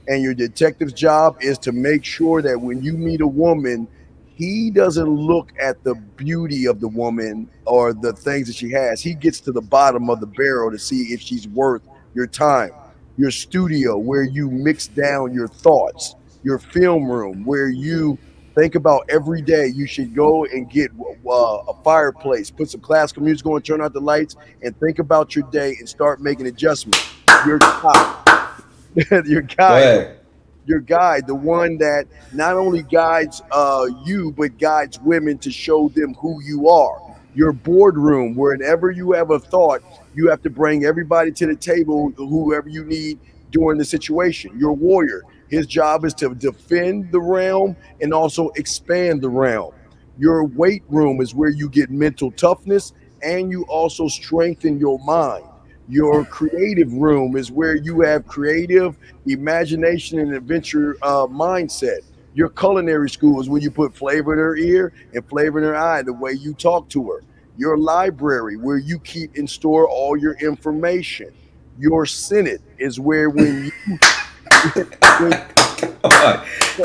And your detective's job is to make sure that when you meet a woman, he doesn't look at the beauty of the woman or the things that she has. He gets to the bottom of the barrel to see if she's worth your time. Your studio, where you mix down your thoughts. Your film room, where you think about every day you should go and get a fireplace, put some classical music on, turn out the lights, and think about your day and start making adjustments. Your guide, your guide, the one that not only guides you, but guides women to show them who you are. Your boardroom, whenever you have a thought, you have to bring everybody to the table, whoever you need during the situation. Your warrior, his job is to defend the realm and also expand the realm. Your weight room is where you get mental toughness and you also strengthen your mind. Your creative room is where you have creative imagination and adventure mindset. Your culinary school is where you put flavor in her ear and flavor in her eye, the way you talk to her. Your library, where you keep and store all your information. Your Senate is where when you Go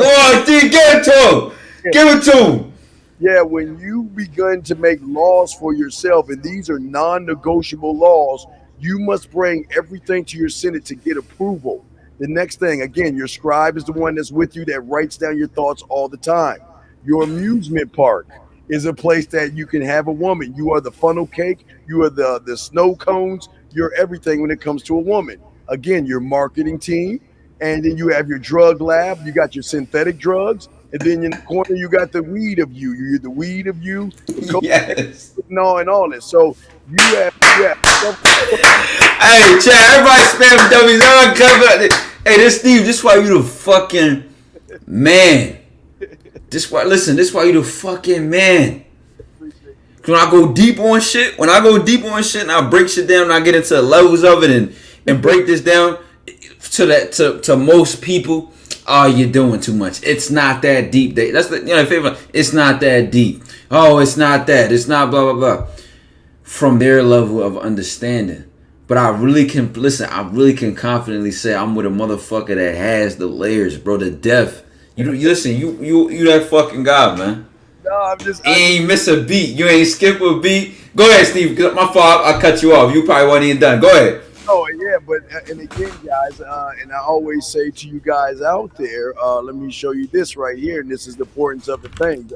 on, D, give it to him. Give it to him. Yeah, when you begin to make laws for yourself, and these are non-negotiable laws, you must bring everything to your Senate to get approval. The next thing, again, your scribe is the one that's with you that writes down your thoughts all the time. Your amusement park is a place that you can have a woman. You are the funnel cake. You are the snow cones. You're everything when it comes to a woman. Again, your marketing team. And then you have your drug lab. You got your synthetic drugs. And then in the corner, you got the weed of you. You're the weed of you. Yes. And all this. So you have Hey, Chad, everybody spam dummies. Hey, this Steve, this why you the fucking man. This why you the fucking man. When I go deep on shit, and I break shit down and I get into the levels of it and break this down to most people, oh, you're doing too much. It's not that deep. That's the favorite. It's not that deep. Oh, it's not that. It's not blah blah blah. From their level of understanding. But I really can confidently say I'm with a motherfucker that has the layers, bro. The depth. You that fucking guy, man. No, I'm just. You ain't miss a beat. You ain't skip a beat. Go ahead, Steve. My fault. I cut you off. You probably wasn't even done. Go ahead. Oh yeah, but and again, guys, and I always say to you guys out there, let me show you this right here, and this is the importance of the thing.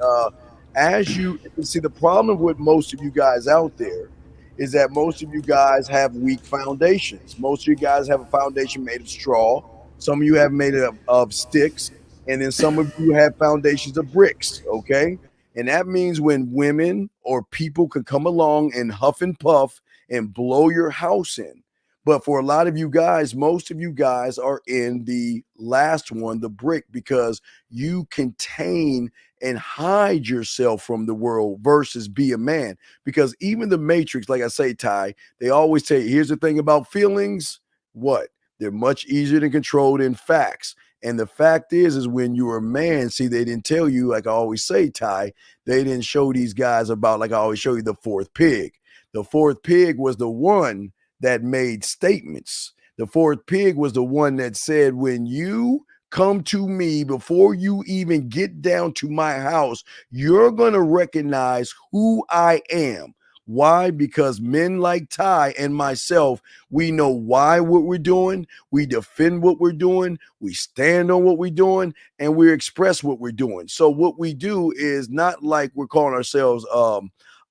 As you see, the problem with most of you guys out there is that most of you guys have weak foundations. Most of you guys have a foundation made of straw. Some of you have made it of sticks, and then some of you have foundations of bricks. Okay, and that means when women or people could come along and huff and puff and blow your house in. But for a lot of you guys, most of you guys are in the last one, the brick, because you contain and hide yourself from the world versus be a man. Because even the Matrix, like I say, Ty, they always tell you, here's the thing about feelings. What? They're much easier to control than facts. And the fact is when you're a man, see, they didn't tell you, like I always say, Ty, they didn't show these guys about, like I always show you, the fourth pig. The fourth pig was the one that made statements. The fourth pig was the one that said, when you come to me, before you even get down to my house, you're going to recognize who I am. Why? Because men like Ty and myself, we know why what we're doing. We defend what we're doing. We stand on what we're doing, and we express what we're doing. So what we do is not like we're calling ourselves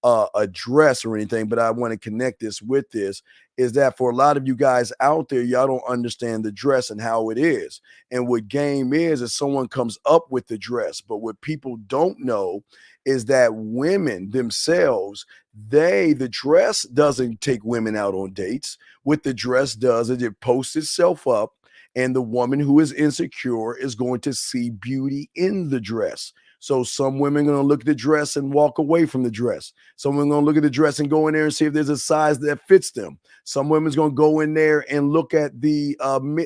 a dress or anything, but I want to connect this with this, is that for a lot of you guys out there, y'all don't understand the dress and how it is. And what game is someone comes up with the dress. But what people don't know is that women themselves, the dress doesn't take women out on dates. What the dress does is it posts itself up, and the woman who is insecure is going to see beauty in the dress. So some women are going to look at the dress and walk away from the dress. Some women are going to look at the dress and go in there and see if there's a size that fits them. Some women's going to go in there and look at the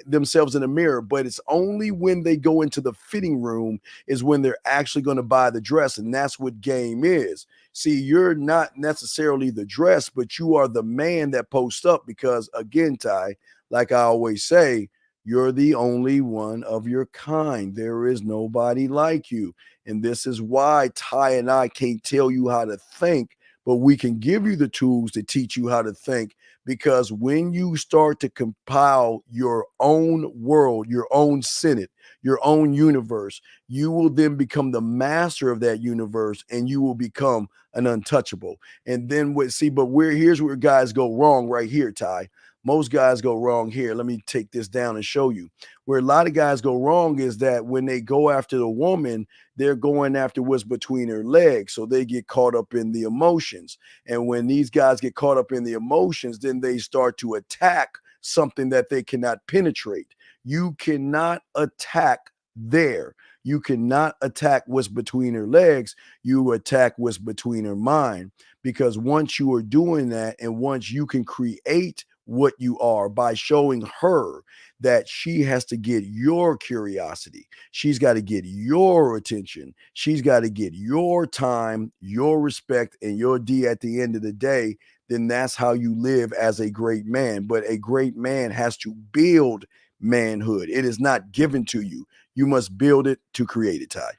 themselves in the mirror. But it's only when they go into the fitting room is when they're actually going to buy the dress. And that's what game is. See, you're not necessarily the dress, but you are the man that posts up. Because again, Ty, like I always say, You're the only one of your kind. There is nobody like you. And this is why Ty and I can't tell you how to think, but we can give you the tools to teach you how to think. Because when you start to compile your own world, your own Senate, your own universe, you will then become the master of that universe, and you will become an untouchable. And then here's where guys go wrong right here, Ty. Most guys go wrong here. Let me take this down and show you. Where a lot of guys go wrong is that when they go after the woman, they're going after what's between her legs. So they get caught up in the emotions. And when these guys get caught up in the emotions, then they start to attack something that they cannot penetrate. You cannot attack there. You cannot attack what's between her legs. You attack what's between her mind. Because once you are doing that, and once you can create what you are by showing her that she has to get your curiosity, she's got to get your attention, she's got to get your time, your respect, and your D at the end of the day, then that's how you live as a great man. But a great man has to build manhood. It is not given to you. You must build it to create it, Ty.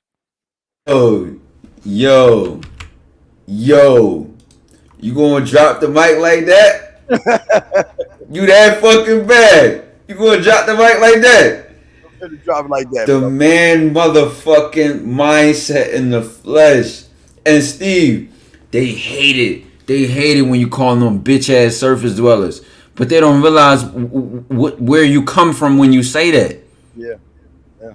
Yo, you gonna drop the mic like that? You that fucking bad? You gonna drop the mic like that? Drop it like that. The bro. Man motherfucking mindset in the flesh. And Steve, they hate it. They hate it when you call them bitch ass surface dwellers. But they don't realize where you come from when you say that. Yeah.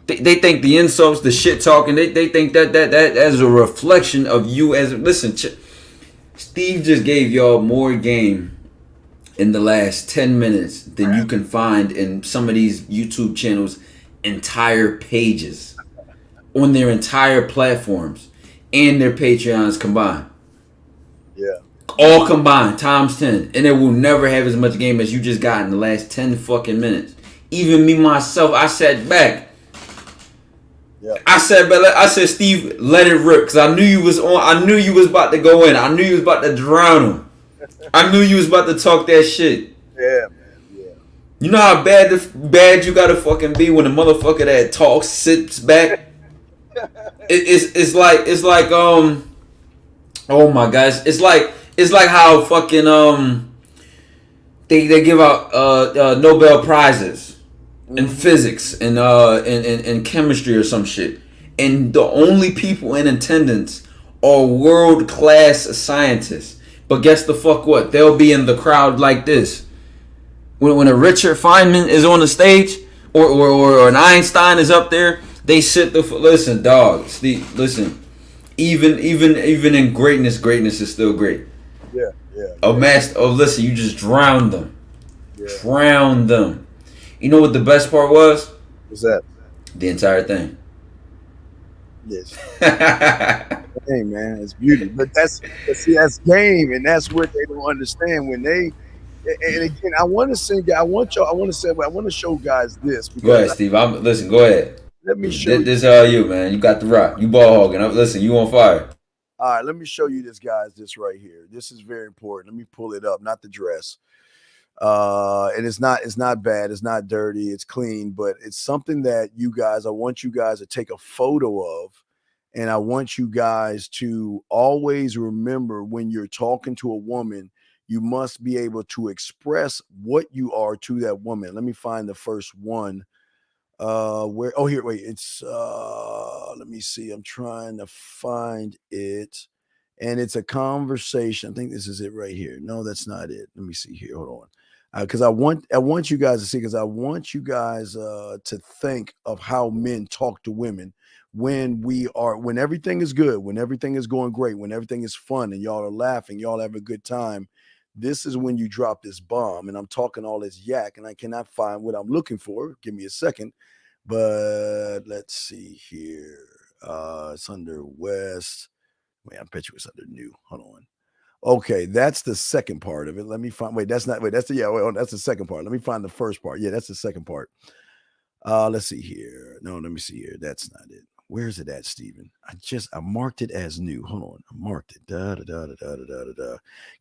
They think the insults, the shit talking, they think that as a reflection of you. Listen, Steve just gave y'all more game in the last 10 minutes than you can find in some of these YouTube channels' entire pages on their entire platforms and their Patreons combined. Yeah. All combined, times 10. And it will never have as much game as you just got in the last 10 fucking minutes. Even me, myself, I sat back. Yeah. I said, Steve, let it rip. Because I knew you was on. I knew you was about to go in. I knew you was about to drown him. I knew you was about to talk that shit. Yeah, man. Yeah. You know how bad you gotta fucking be when a motherfucker that talks sits back? It's like oh my gosh. It's like how fucking they give out Nobel Prizes in physics and in chemistry or some shit. And the only people in attendance are world-class scientists. But guess the fuck what? They'll be in the crowd like this. When a Richard Feynman is on the stage or an Einstein is up there, they sit listen, dog. Steve, listen. Even in greatness is still great. Yeah. Listen, you just drowned them. Yeah. Drowned them. You know what the best part was? What's that? The entire thing. Yes. Hey man, it's beauty. But that's game, and that's what they don't understand when they. And again, I want to show guys this. Go ahead, Steve. Listen. Go ahead. Let me show this. This all you, man. You got the rock. You ball hogging. Listen, you on fire. All right, let me show you this, guys. This right here. This is very important. Let me pull it up. Not the dress. And it's not bad. It's not dirty. It's clean. But it's something that I want you guys to take a photo of. And I want you guys to always remember when you're talking to a woman, you must be able to express what you are to that woman. Let me find the first one. It's let me see. I'm trying to find it. And it's a conversation. I think this is it right here. No, that's not it. Let me see here. Hold on. Because I want you guys to see, because I want you guys to think of how men talk to women when everything is good, when everything is going great, when everything is fun and y'all are laughing, y'all have a good time. This is when you drop this bomb. And I'm talking all this yak and I cannot find what I'm looking for. Give me a second. But let's see here. It's under West. Wait, I bet you it's under New. Hold on. Okay, that's the second part of it. Let me find. That's the second part. Let me find the first part. Yeah, that's the second part. Let's see here. No, let me see here. That's not it. Where is it at, Steven? I marked it as new. Hold on. I marked it.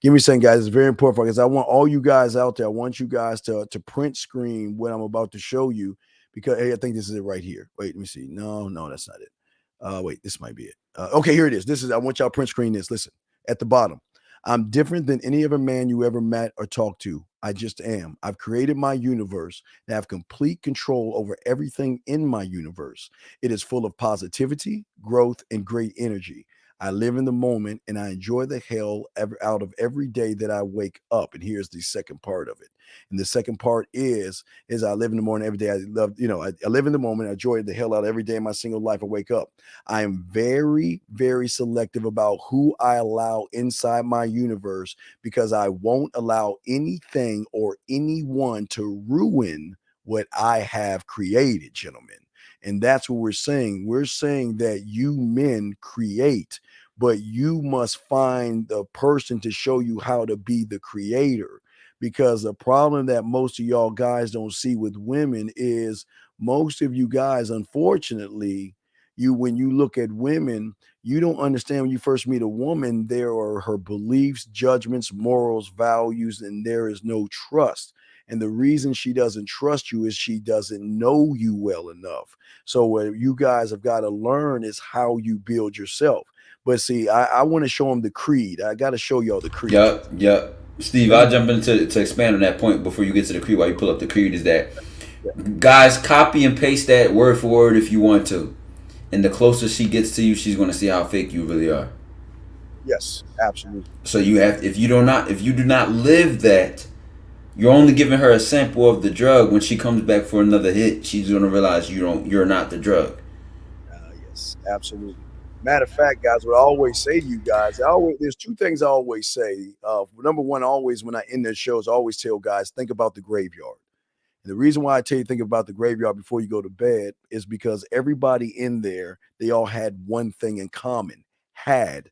Give me a second, guys. It's very important because I want all you guys out there. I want you guys to print screen what I'm about to show you because hey, I think this is it right here. Wait, let me see. No, that's not it. Wait, this might be it. Okay, here it is. I want y'all print screen this. Listen, at the bottom. I'm different than any other man you ever met or talked to. I just am. I've created my universe and have complete control over everything in my universe. It is full of positivity, growth, and great energy. I live in the moment and I enjoy the hell out of every day that I wake up. And here's the second part of it. And the second part is I live in the morning every day. I love, I live in the moment. I enjoy the hell out every day in my single life. I wake up. I am very, very selective about who I allow inside my universe because I won't allow anything or anyone to ruin what I have created, gentlemen. And that's what we're saying. We're saying that you men create, but you must find the person to show you how to be the creator. Because the problem that most of y'all guys don't see with women is most of you guys, unfortunately, when you look at women, you don't understand when you first meet a woman, there are her beliefs, judgments, morals, values, and there is no trust. And the reason she doesn't trust you is she doesn't know you well enough. So what you guys have got to learn is how you build yourself. But see, I want to show them the creed. I got to show y'all the creed. Yep. Steve, I'll jump into to expand on that point before you get to the creed. While you pull up the creed, is that guys, copy and paste that word for word if you want to. And the closer she gets to you, she's going to see how fake you really are. Yes, absolutely. So you have, if you do not live that, you're only giving her a sample of the drug. When she comes back for another hit, she's going to realize you're not the drug. Yes, absolutely. Matter of fact, guys, what I always say to you guys, there's two things I always say. Number one, always when I end the shows, I always tell guys, think about the graveyard. And the reason why I tell you think about the graveyard before you go to bed is because everybody in there, they all had one thing in common, and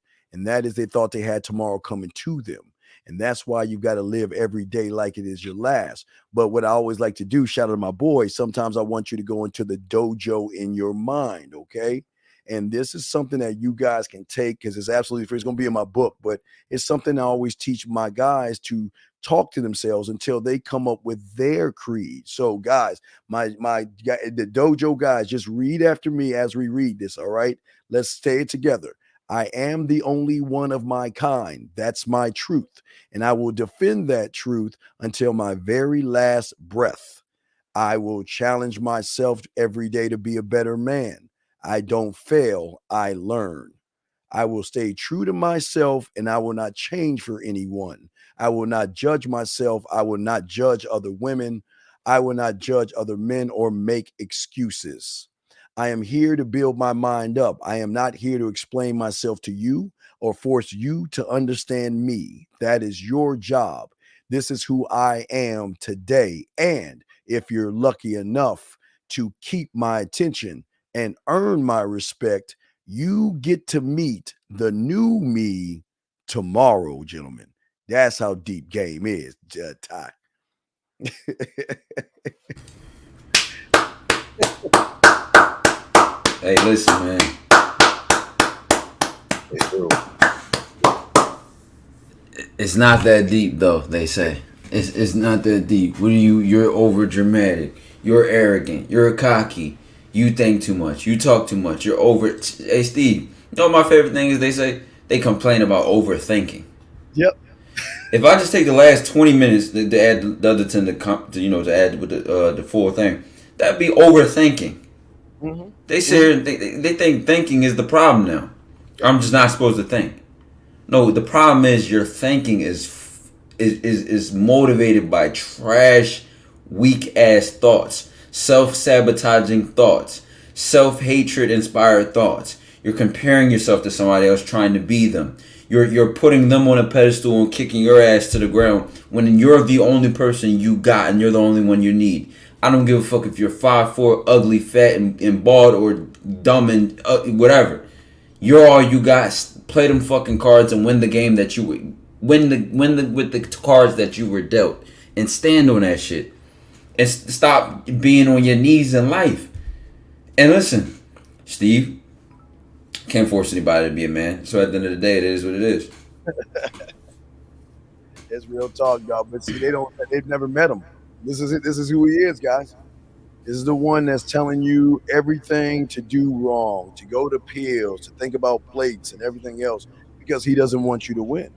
that is they thought they had tomorrow coming to them. And that's why you've got to live every day like it is your last. But what I always like to do, shout out to my boys, sometimes I want you to go into the dojo in your mind, okay? And this is something that you guys can take because it's absolutely free. It's going to be in my book, but it's something I always teach my guys to talk to themselves until they come up with their creed. So guys, the dojo guys, just read after me as we read this. All right, let's stay together. I am the only one of my kind. That's my truth. And I will defend that truth until my very last breath. I will challenge myself every day to be a better man. I don't fail, I learn. I will stay true to myself and I will not change for anyone. I will not judge myself. I will not judge other women. I will not judge other men or make excuses. I am here to build my mind up. I am not here to explain myself to you or force you to understand me. That is your job. This is who I am today. And if you're lucky enough to keep my attention and earn my respect, you get to meet the new me tomorrow, gentlemen. That's how deep game is, Ty. Hey, listen, man. It's not that deep, though. They say it's not that deep. What are you? You're over dramatic. You're arrogant. You're cocky. You think too much. You talk too much. You're over. Hey, Steve. You know what my favorite thing is? They say they complain about overthinking. Yep. If I just take the last 20 minutes to add the other 10 to add with the full thing, that'd be overthinking. Mm-hmm. They say they think thinking is the problem now. I'm just not supposed to think. No, the problem is your thinking is motivated by trash, weak ass thoughts, self-sabotaging thoughts, self-hatred inspired thoughts. You're comparing yourself to somebody else, trying to be them. You're putting them on a pedestal and kicking your ass to the ground when you're the only person you got and you're the only one you need. I don't give a fuck if you're 5'4", ugly, fat, and bald, or dumb and whatever. You're all you got. Play them fucking cards and win the game that you win with the cards that you were dealt, and stand on that shit. And stop being on your knees in life. And listen, Steve, Can't force anybody to be a man. So at the end of the day, it is what it is. It's real talk, dog. But see, they've never met him. This is it. This is who he is, guys. This is the one that's telling you everything to do wrong, to go to pills, to think about plates and everything else, because he doesn't want you to win.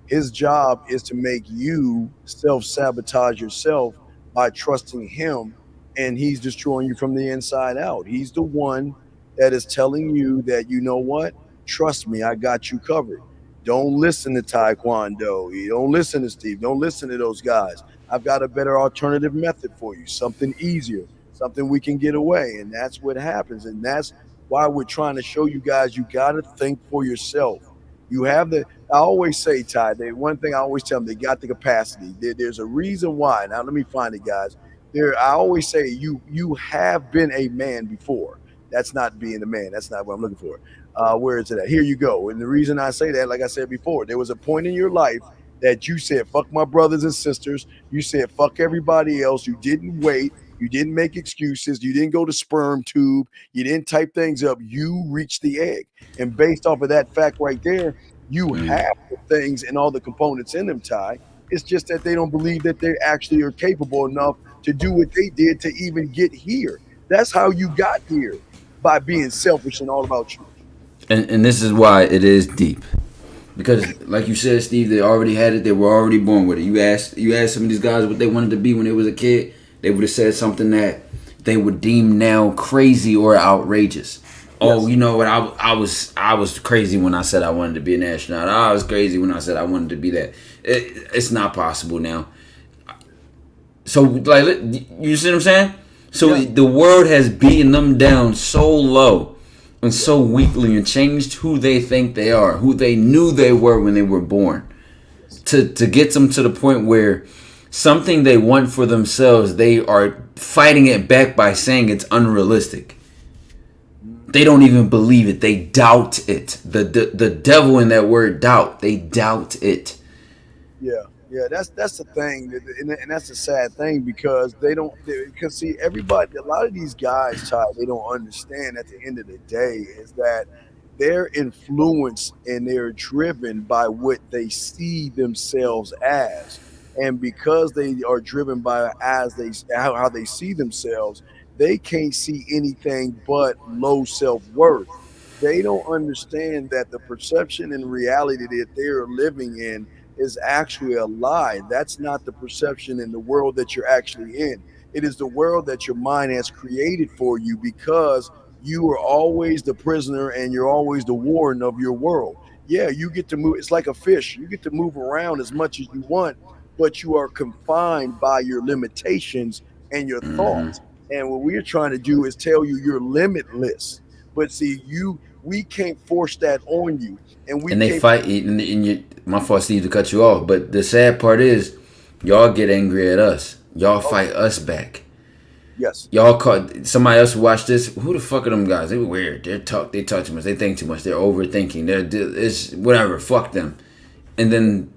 His job is to make you self-sabotage yourself by trusting him, and he's destroying you from the inside out. He's the one that is telling you that, you know what? Trust me, I got you covered. Don't listen to Taekwondo. You don't listen to Steve. Don't listen to those guys. I've got a better alternative method for you, something easier, something we can get away. And that's what happens. And that's why we're trying to show you guys, you got to think for yourself. You have I always say, Ty, one thing I always tell them, they got the capacity. There's a reason why. Now, let me find it, guys. I always say you have been a man before. That's not being a man. That's not what I'm looking for. Where is it at? Here you go. And the reason I say that, like I said before, there was a point in your life that you said, fuck my brothers and sisters. You said, fuck everybody else. You didn't wait. You didn't make excuses. You didn't go to sperm tube. You didn't type things up. You reached the egg. And based off of that fact right there, you have the things and all the components in them, Ty. It's just that they don't believe that they actually are capable enough to do what they did to even get here. That's how you got here, by being selfish and all about you. And this is why it is deep. Because like you said, Steve, they already had it. They were already born with it. You asked some of these guys what they wanted to be when they was a kid. They would have said something that they would deem now crazy or outrageous. Yes. Oh, you know what? I was crazy when I said I wanted to be an astronaut. I was crazy when I said I wanted to be that. It's not possible now. So, like, you see what I'm saying? So the world has beaten them down so low and so weakly and changed who they think they are, who they knew they were when they were born, to get them to the point where something they want for themselves, they are fighting it back by saying it's unrealistic. They don't even believe it. They doubt it. The devil in that word doubt. They doubt it. Yeah, that's the thing, and that's a sad thing, because because see, everybody, a lot of these guys, Ty, they don't understand at the end of the day is that they're influenced and they're driven by what they see themselves as. And because they are driven by how they see themselves, they can't see anything but low self-worth. They don't understand that the perception and reality that they're living in is actually a lie. That's not the perception in the world that you're actually in. It is the world that your mind has created for you, because you are always the prisoner and you're always the warden of your world. Yeah, you get to move. It's like a fish. You get to move around as much as you want, but you are confined by your limitations and your thoughts. And what we're trying to do is tell you you're limitless. But see, we can't force that on you. And they fight. My fault, Steve, to cut you off. But the sad part is, y'all get angry at us. Y'all fight us back. Yes. Y'all caught somebody else who watched this. Who the fuck are them guys? They were weird. They talk too much. They think too much. They're overthinking. It's whatever. Fuck them. And then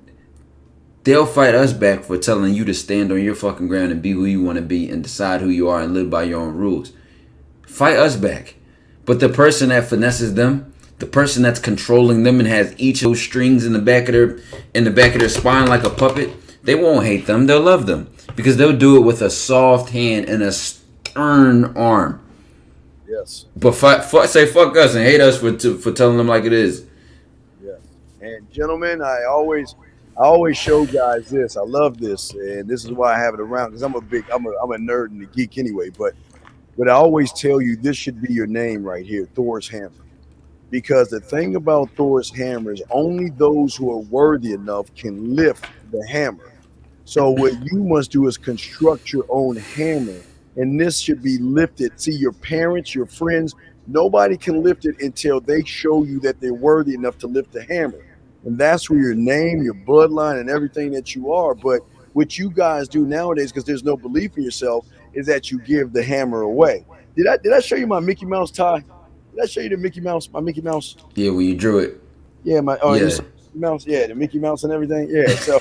they'll fight us back for telling you to stand on your fucking ground and be who you want to be and decide who you are and live by your own rules. Fight us back. But the person that finesses them, the person that's controlling them and has each of those strings in the back of their spine like a puppet, they won't hate them. They'll love them, because they'll do it with a soft hand and a stern arm. Yes. But say fuck us and hate us for telling them like it is. Yeah. And gentlemen, I always show guys this. I love this, and this is why I have it around, because I'm a nerd and a geek anyway. But I always tell you, this should be your name right here, Thor's Hammer. Because the thing about Thor's hammer is only those who are worthy enough can lift the hammer. So what you must do is construct your own hammer, and this should be lifted. See, your parents, your friends, nobody can lift it until they show you that they're worthy enough to lift the hammer. And that's where your name, your bloodline, and everything that you are. But what you guys do nowadays, because there's no belief in yourself, is that you give the hammer away. Did I show you my Mickey Mouse tie? Did I show you my Mickey Mouse? Yeah, when you drew it. Yeah, Mouse. Yeah, the Mickey Mouse and everything. Yeah, so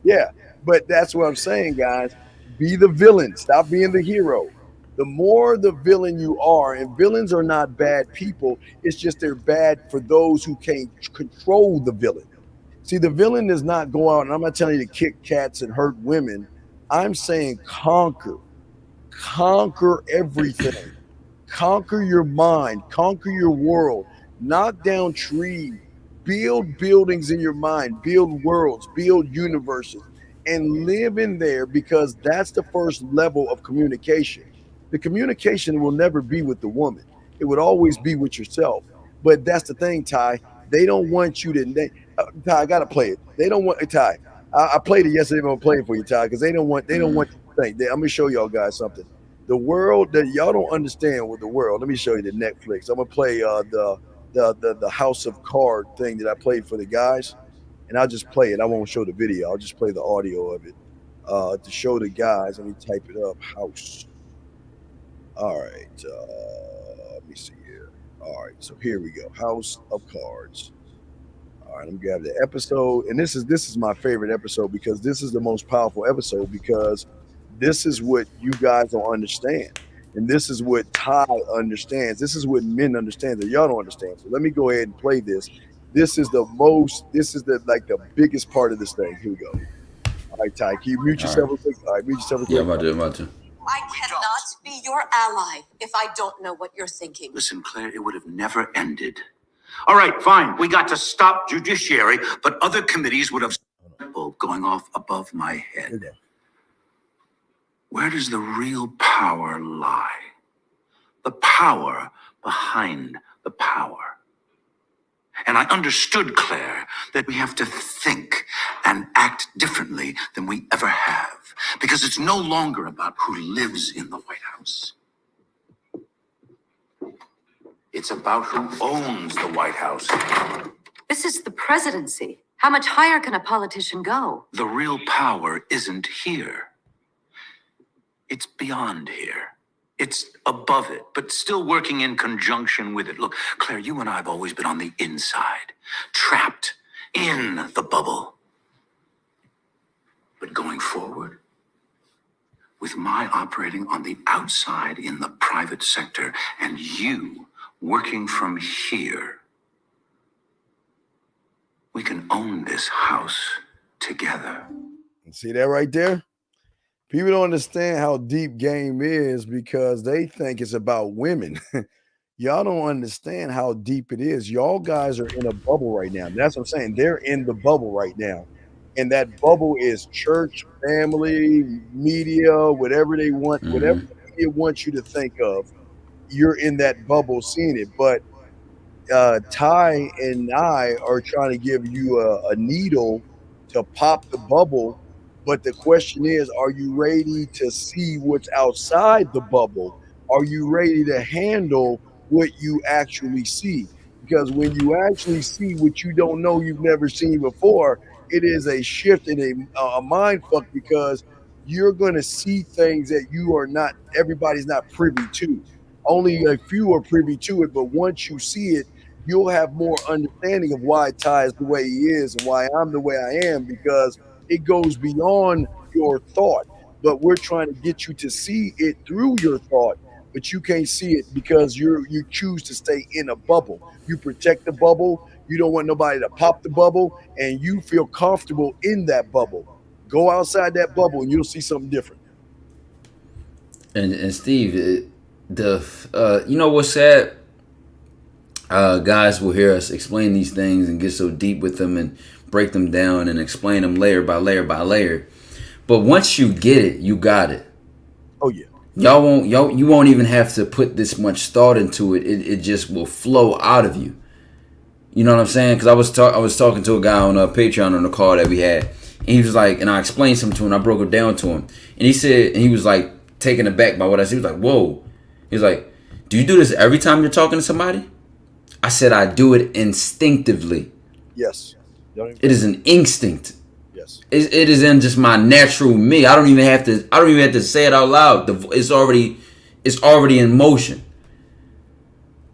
yeah. But that's what I'm saying, guys. Be the villain. Stop being the hero. The more the villain you are, and villains are not bad people, it's just they're bad for those who can't control the villain. See, the villain does not go out, and I'm not telling you to kick cats and hurt women. I'm saying conquer everything. Conquer your mind, conquer your world, knock down trees, build buildings in your mind, build worlds, build universes, and live in there, because that's the first level of communication. The communication will never be with the woman. It would always be with yourself. But that's the thing, Ty. They don't want you to. Ty, I gotta play it. They don't want Ty. I played it yesterday. I'm gonna play it for you, Ty, because they don't want you to think. I'm gonna show y'all guys something. The world that y'all don't understand with the world. Let me show you the Netflix. I'm gonna play the House of Card thing that I played for the guys, and I'll just play it. I won't show the video. I'll just play the audio of it to show the guys. Let me type it up. House. All right. Let me see here. All right. So here we go. House of Cards. All right. I'm gonna grab the episode, and this is my favorite episode, because this is the most powerful episode, because this is what you guys don't understand, and this is what Ty understands. This is what men understand that y'all don't understand. So let me go ahead and play this. This is the biggest part of this thing. Here we go. All right, Ty, can you mute yourself real quick? All right, mute yourself real quick. Yeah, I'm about to. I cannot be your ally if I don't know what you're thinking. Listen, Claire, it would have never ended. All right, fine. We got to stop judiciary, but other committees would have going off above my head. Where does the real power lie? The power behind the power. And I understood, Claire, that we have to think and act differently than we ever have, because it's no longer about who lives in the White House. It's about who owns the White House. This is the presidency. How much higher can a politician go? The real power isn't here. It's beyond here. It's above it, but still working in conjunction with it. Look, Claire, you and I have always been on the inside, trapped in the bubble. But going forward, with my operating on the outside in the private sector, and you working from here, we can own this house together. See that right there? People don't understand how deep game is, because they think it's about women. Y'all don't understand how deep it is. Y'all guys are in a bubble right now. That's what I'm saying. They're in the bubble right now. And that bubble is church, family, media, whatever they want, whatever the media wants you to think of. You're in that bubble seeing it. But Ty and I are trying to give you a needle to pop the bubble. But the question is, are you ready to see what's outside the bubble? Are you ready to handle what you actually see? Because when you actually see what you don't know, you've never seen before, it is a shift in a mind fuck, because you're going to see things that everybody's not privy to. Only a few are privy to it, but once you see it, you'll have more understanding of why Ty is the way he is and why I'm the way I am, because it goes beyond your thought. But we're trying to get you to see it through your thought, but you can't see it because you choose to stay in a bubble. You protect the bubble. You don't want nobody to pop the bubble, and you feel comfortable in that bubble. Go outside that bubble and you'll see something different. And Steve, you know what's sad? Guys will hear us explain these things and get so deep with them and break them down and explain them layer by layer by layer. But once you get it, you got it. Oh yeah. You won't even have to put this much thought into it. It just will flow out of you. You know what I'm saying? Because I was talking to a guy on Patreon on the call that we had, and he was like, and I explained something to him. I broke it down to him, and he said, and he was like taken aback by what I said. He was like, "Whoa!" He was like, "Do you do this every time you're talking to somebody?" I said, "I do it instinctively." Yes. It is an instinct. Yes. It is in just my natural me. I don't even have to say it out loud. It's already in motion.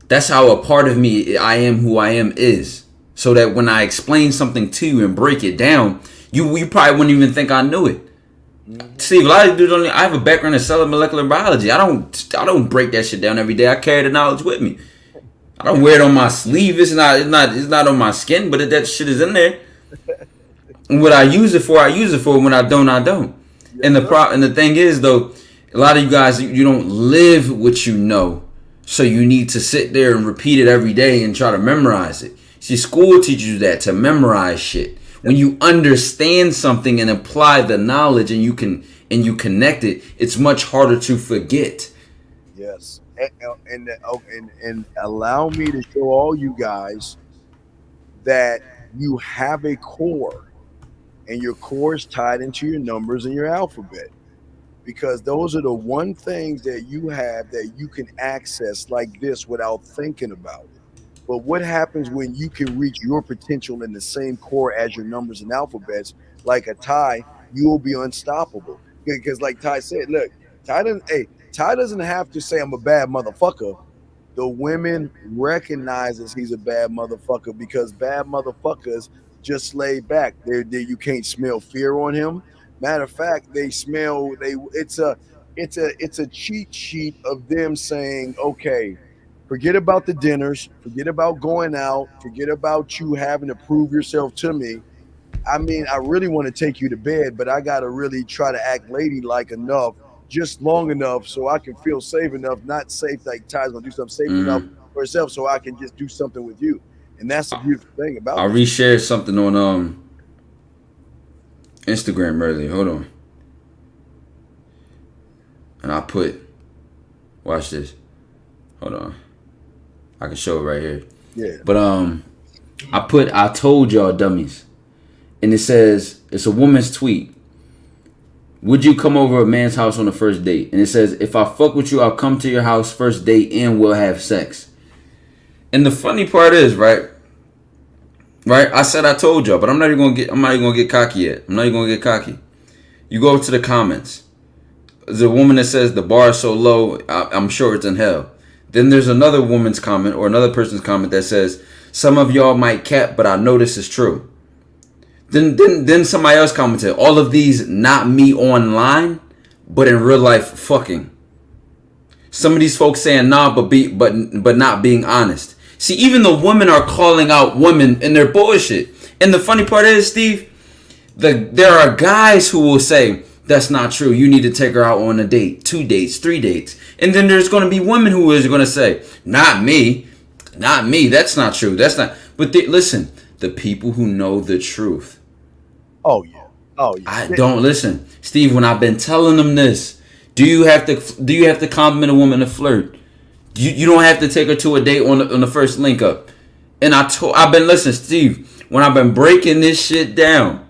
That's how a part of me, I am who I am, is. So that when I explain something to you and break it down, you probably wouldn't even think I knew it. Steve, a lot of dudes I have a background in cellular molecular biology. I don't break that shit down every day. I carry the knowledge with me. I don't wear it on my sleeve. It's not on my skin, but that shit is in there. And what I use it for. When I don't, I don't. And the thing is though, a lot of you guys, you don't live what you know, so you need to sit there and repeat it every day and try to memorize it. See, school teaches you that, to memorize shit. When you understand something and apply the knowledge and you connect it, it's much harder to forget. Yes, and allow me to show all you guys that you have a core, and your core is tied into your numbers and your alphabet, because those are the one things that you have that you can access like this without thinking about it. But what happens when you can reach your potential in the same core as your numbers and alphabets, like a Ty, you will be unstoppable. Because like Ty said, look, Ty doesn't have to say I'm a bad motherfucker. The women recognizes he's a bad motherfucker, because bad motherfuckers just lay back. You can't smell fear on him. Matter of fact, it's a cheat sheet of them saying, okay, forget about the dinners, forget about going out, forget about you having to prove yourself to me. I mean, I really want to take you to bed, but I got to really try to act ladylike enough, just long enough so I can feel safe enough, not safe like Ty's going to do something safe enough for herself so I can just do something with you. And that's the beautiful thing about it. I reshared something on Instagram earlier. Hold on. And I put, watch this. Hold on. I can show it right here. Yeah. But I told y'all dummies. And it says, it's a woman's tweet. Would you come over a man's house on the first date? And it says, if I fuck with you, I'll come to your house first date and we'll have sex. And the funny part is, right? I said I told y'all, but I'm not even gonna get cocky yet. I'm not even gonna get cocky. You go to the comments. There's a woman that says the bar is so low, I'm sure it's in hell. Then there's another woman's comment or another person's comment that says, some of y'all might cap, but I know this is true. Then somebody else commented, all of these not me online, but in real life fucking. Some of these folks saying nah, but not being honest. See, even the women are calling out women in their bullshit. And the funny part is, Steve, there are guys who will say, that's not true. You need to take her out on a date, 2 dates, 3 dates. And then there's going to be women who is going to say, not me. That's not true. That's not. But listen, the people who know the truth. Oh yeah. I don't listen, Steve. When I've been telling them this, do you have to compliment a woman to flirt? You don't have to take her to a date on the first link up. And I've been listening, Steve. When I've been breaking this shit down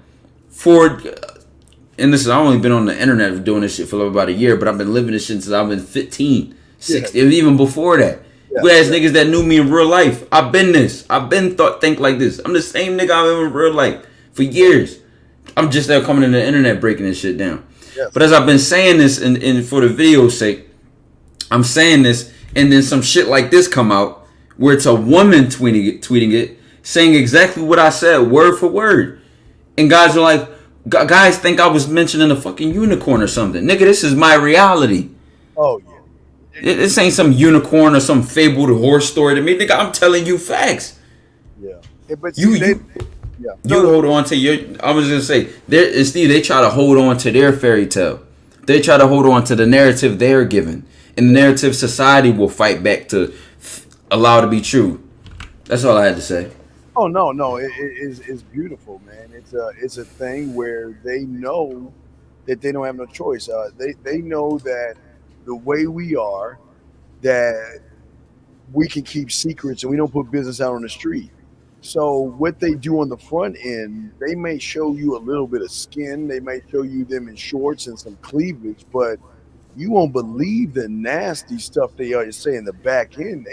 and listen, I've only been on the internet doing this shit for about a year, but I've been living this shit since I've been 15, 16, even before that. You ask niggas that knew me in real life. I've been think like this. I'm the same nigga I've been in real life for years. I'm just now coming in the internet breaking this shit down. Yes. But as I've been saying this, and for the video's sake, I'm saying this, and then some shit like this come out where it's a woman tweeting it, saying exactly what I said, word for word. And guys are like, guys think I was mentioning a fucking unicorn or something. Nigga, this is my reality. Oh, yeah. This ain't some unicorn or some fabled horse story to me. Nigga, I'm telling you facts. Yeah. But you hold on to your... I was going to say, Steve, they try to hold on to their fairy tale. They try to hold on to the narrative they're given. And the narrative society will fight back to allow to be true. That's all I had to say. Oh, no. It's beautiful, man. It's a thing where they know that they don't have no choice. They know that the way we are, that we can keep secrets and we don't put business out on the street. So what they do on the front end, they may show you a little bit of skin. They may show you them in shorts and some cleavage, but you won't believe the nasty stuff they are say in the back end.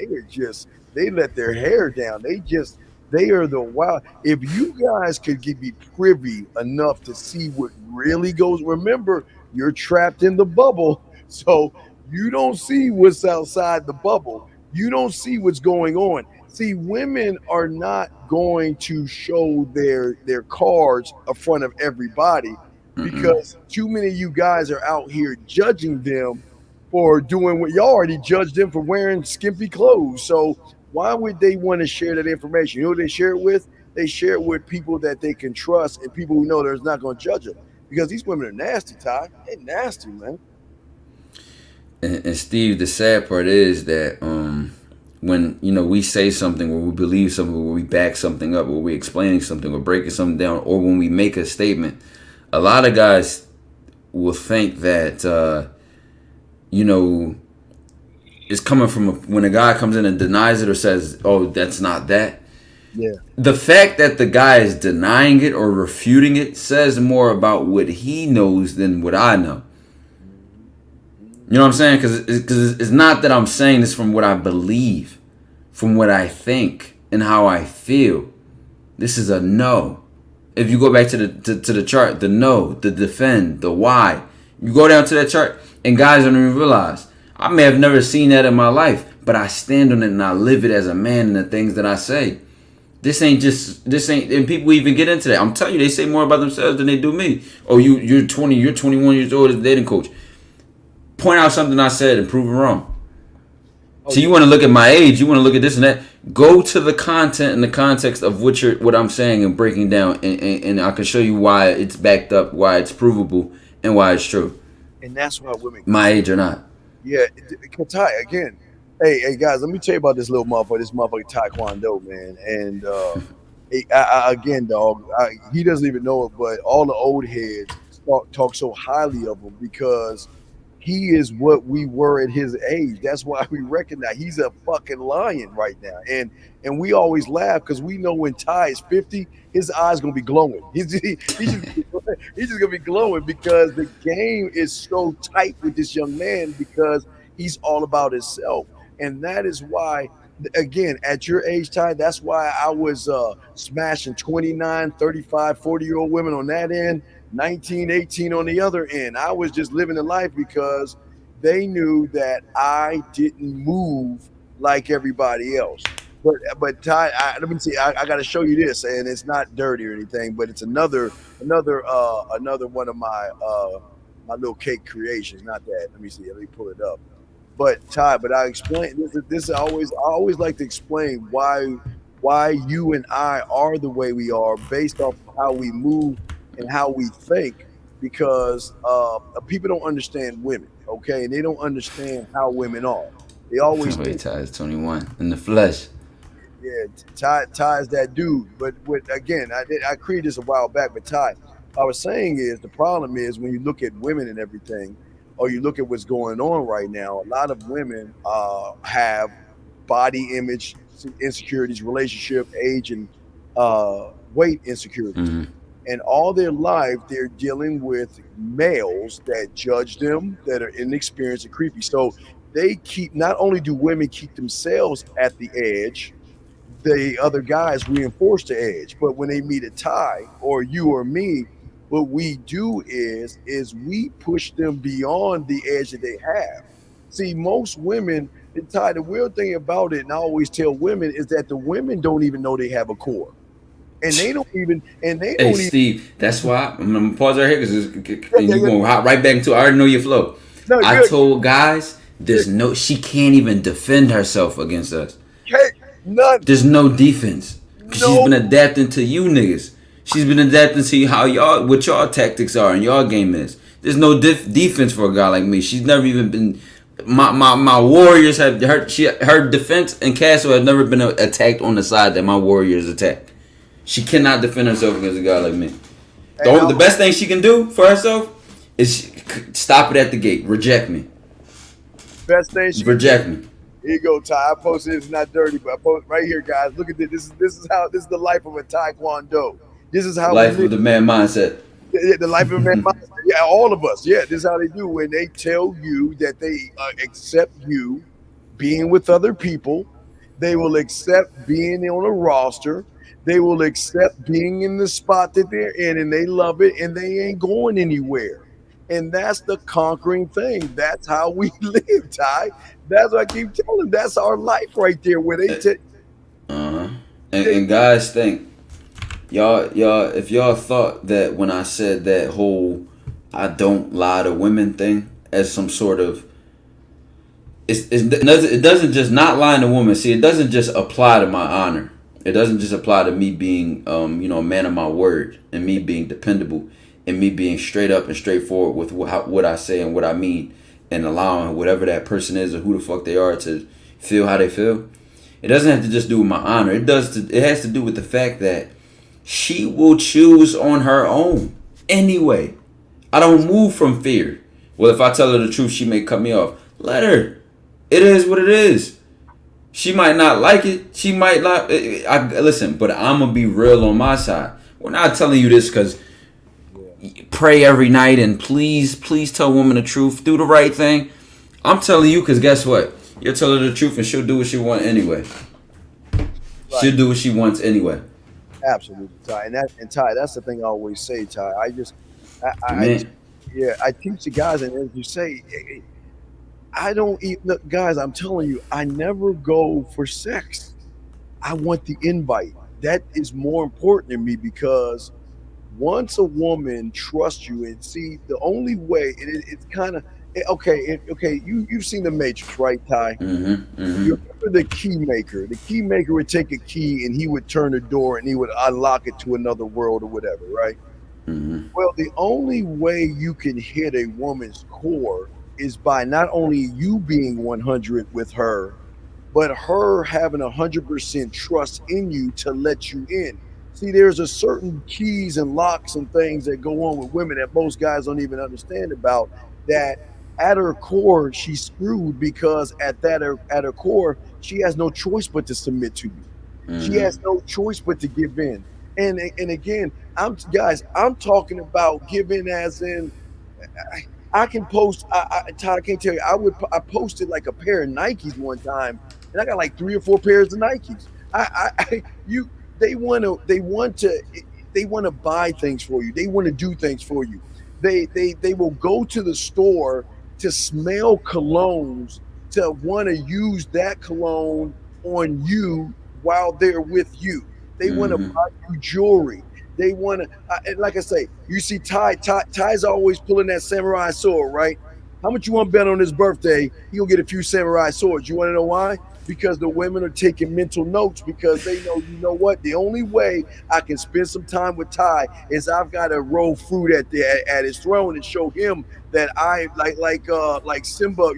They let their hair down. They are the wild. If you guys could be privy enough to see what really goes, remember, you're trapped in the bubble. So you don't see what's outside the bubble. You don't see what's going on. See, women are not going to show their cards in front of everybody. because too many of you guys are out here judging them for doing what y'all already judged them for wearing skimpy clothes. So why would they want to share that information? You know what they share it with? They share it with people that they can trust and people who know there's not going to judge them. Because these women are nasty, Ty. They're nasty, man. And Steve, the sad part is that when we say something, or we believe something, or we back something up, or we're explaining something, or breaking something down, or when we make a statement, a lot of guys will think that it's coming from when a guy comes in and denies it or says, "Oh, that's not that." Yeah. The fact that the guy is denying it or refuting it says more about what he knows than what I know. You know what I'm saying? Because it's not that I'm saying this from what I believe, from what I think and how I feel. This is a no. If you go back to the chart, the no, the defend, the why, you go down to that chart, and guys don't even realize I may have never seen that in my life, but I stand on it and I live it as a man in the things that I say. This ain't, and people even get into that. I'm telling you, they say more about themselves than they do me. Oh, you're 20, you're 21 years old as a dating coach. Point out something I said and prove it wrong. So you want to look at my age, you want to look at this and that. Go to the content and the context of what I'm saying and breaking down, and I can show you why it's backed up, why it's provable, and why it's true. And that's why women, my age or not. Yeah, Ty, again. Hey guys, let me tell you about this motherfucker Taekwondo, man. And again, dog, he doesn't even know it, but all the old heads talk so highly of him because he is what we were at his age. That's why we recognize he's a fucking lion right now. And we always laugh because we know when Ty is 50, his eyes gonna be glowing. He's just gonna be glowing because the game is so tight with this young man because he's all about himself. And that is why, again, at your age, Ty, that's why I was smashing 29, 35, 40-year-old women on that end, 19, 18 on the other end. I was just living the life because they knew that I didn't move like everybody else. But Ty, let me see. I got to show you this, and it's not dirty or anything, but it's another one of my my little cake creations. Not that. Let me see. Let me pull it up. But Ty, I explain this. I always like to explain why you and I are the way we are based off of how we move and how we think, because people don't understand women, okay, and they don't understand how women are. They always wait. Ty is 21 in the flesh. Yeah, Ty is that dude. But again, I created this a while back. But Ty, I was saying is the problem is when you look at women and everything. Or you look at what's going on right now, a lot of women have body image insecurities, relationship, age, and weight insecurities. Mm-hmm. And all their life, they're dealing with males that judge them, that are inexperienced and creepy. So they keep, not only do women keep themselves at the edge, the other guys reinforce the edge. But when they meet a Ty or you or me, what we do is we push them beyond the edge that they have. See, most women, Ty, the weird thing about it, and I always tell women, is that the women don't even know they have a core. And they don't even, Hey, Steve, that's why I'm gonna pause right here because you're gonna hop right back into. I already know your flow. No, I told guys, she can't even defend herself against us. None. There's no defense. She's been adapting to you niggas. She's been adapting to how what y'all tactics are and y'all game is. There's no defense for a guy like me. She's never even been. My warriors have her defense and Castle have never been attacked on the side that my warriors attack. She cannot defend herself against a guy like me. The best thing she can do for herself is stop it at the gate. Reject me. Best thing she reject me. Here you go, Ty. I posted it's not dirty, but I posted right here, guys. Look at this. This is the life of a Taekwondo. This is how life of the man mindset. The life of a man mindset. Yeah, all of us. Yeah, this is how they do when they tell you that they accept you being with other people. They will accept being on a roster. They will accept being in the spot that they're in, and they love it, and they ain't going anywhere. And that's the conquering thing. That's how we live, Ty. That's what I keep telling them. That's our life right there. Where they and guys think if y'all thought that when I said that whole I don't lie to women thing as some sort of it doesn't just not lying to women. See, it doesn't just apply to my honor. It doesn't just apply to me being a man of my word and me being dependable and me being straight up and straightforward with what I say and what I mean and allowing whatever that person is or who the fuck they are to feel how they feel. It doesn't have to just do with my honor. It has to do with the fact that she will choose on her own anyway. I don't move from fear. Well, if I tell her the truth, she may cut me off. Let her. It is what it is. She might not like it. She might not. Listen, but I'm going to be real on my side. We're not telling you this because pray every night and please tell women the truth. Do the right thing. I'm telling you because guess what? You'll tell her the truth and she'll do what she wants anyway. Right. She'll do what she wants anyway. Absolutely, Ty. And Ty, that's the thing I always say, Ty. I teach the guys, and as you say, I don't eat. Look, guys, I'm telling you, I never go for sex. I want the invite. That is more important to me because once a woman trusts you and see the only way, it's kind of okay. You've seen The Matrix, right, Ty? Mm-hmm. You remember the key maker. The key maker would take a key and he would turn the door and he would unlock it to another world or whatever, right? Mm-hmm. Well, the only way you can hit a woman's core is by not only you being 100 with her, but her having 100% trust in you to let you in. See, there's a certain keys and locks and things that go on with women that most guys don't even understand about, that at her core, she's screwed because at her core, she has no choice but to submit to you. Mm-hmm. She has no choice but to give in. And again, I'm talking about giving as in, I can post. Todd, I can't tell you. I posted like a pair of Nikes one time, and I got like 3 or 4 pairs of Nikes. They want to buy things for you. They want to do things for you. They will go to the store to smell colognes, to want to use that cologne on you while they're with you. They want to buy you jewelry. They want to, like I say, you see Ty's always pulling that samurai sword, right? How much you want to bet on his birthday? He'll get a few samurai swords. You want to know why? Because the women are taking mental notes because they know, you know what? The only way I can spend some time with Ty is I've got to roll fruit at his throne and show him that I like Simba.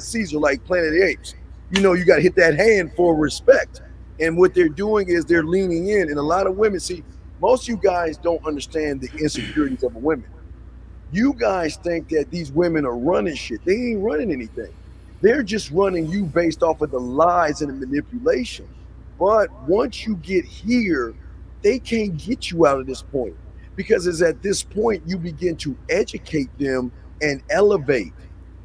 Caesar, like Planet of the Apes. You know, you got to hit that hand for respect. And what they're doing is they're leaning in. And a lot of women, see, most of you guys don't understand the insecurities of a woman. You guys think that these women are running shit. They ain't running anything. They're just running you based off of the lies and the manipulation. But once you get here, they can't get you out of this point. Because it's at this point you begin to educate them and elevate.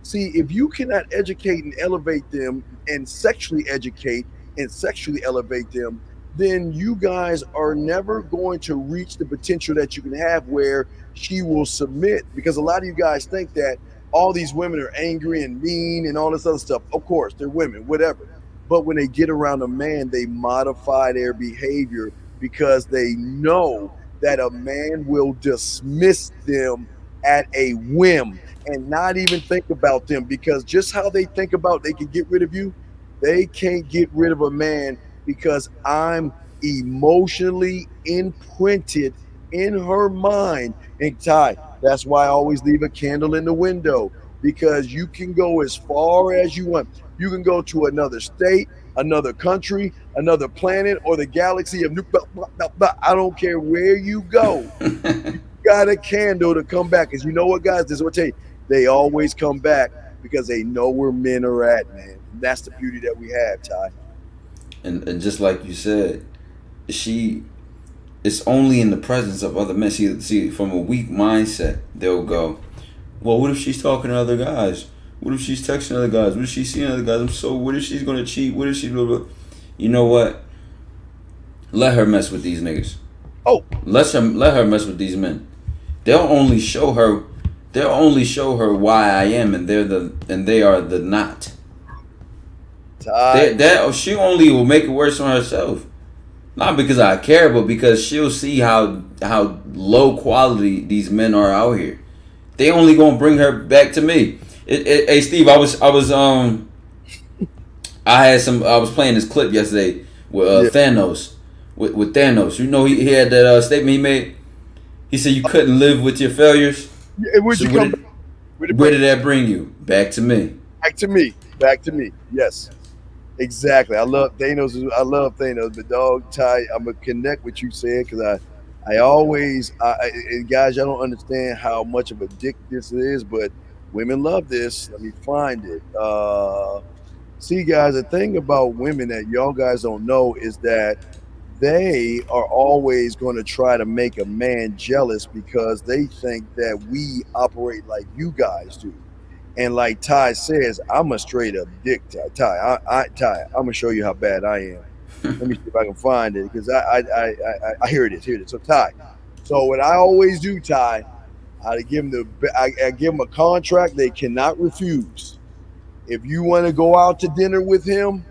See, if you cannot educate and elevate them and sexually educate and sexually elevate them, then you guys are never going to reach the potential that you can have where she will submit. Because a lot of you guys think that all these women are angry and mean and all this other stuff. Of course, they're women, whatever. But when they get around a man, they modify their behavior because they know that a man will dismiss them at a whim and not even think about them. Because just how they think about they can get rid of you, they can't get rid of a man because I'm emotionally imprinted in her mind. And Ty, that's why I always leave a candle in the window, because you can go as far as you want. You can go to another state, another country, another planet, or the galaxy of I don't care where you go. You got a candle to come back. Because you know what, guys, this is what I tell you. They always come back because they know where men are at, man. And that's the beauty that we have, Ty. And just like you said, it's only in the presence of other men. See, from a weak mindset, they'll go, well, what if she's talking to other guys? What if she's texting other guys? What if she's seeing other guys? What if she's going to cheat? What if she's blah, blah? You know what? Let her mess with these niggas. Oh. Let her mess with these men. They'll only show her why I am, and they are the not. She only will make it worse on herself. Not because I care, but because she'll see how low quality these men are out here. They only gonna bring her back to me. Hey Steve, I was I was playing this clip yesterday with Thanos. With Thanos, you know he had that statement he made. He said you couldn't live with your failures. Yeah, where did that bring you? Back to me. Back to me. Back to me. Yes. Exactly. I love Thanos, but dog, Ty, I'm gonna connect what you said because I always, and guys, y'all don't understand how much of a dick this is, but women love this. Let me find it. See, guys, the thing about women that y'all guys don't know is that they are always going to try to make a man jealous because they think that we operate like you guys do. And like Ty says, I'm a straight up dick, Ty. Ty, I'm gonna show you how bad I am. Let me see if I can find it because I hear it is. So Ty, so what I always do, Ty, I give them a contract they cannot refuse. If you want to go out to dinner with him,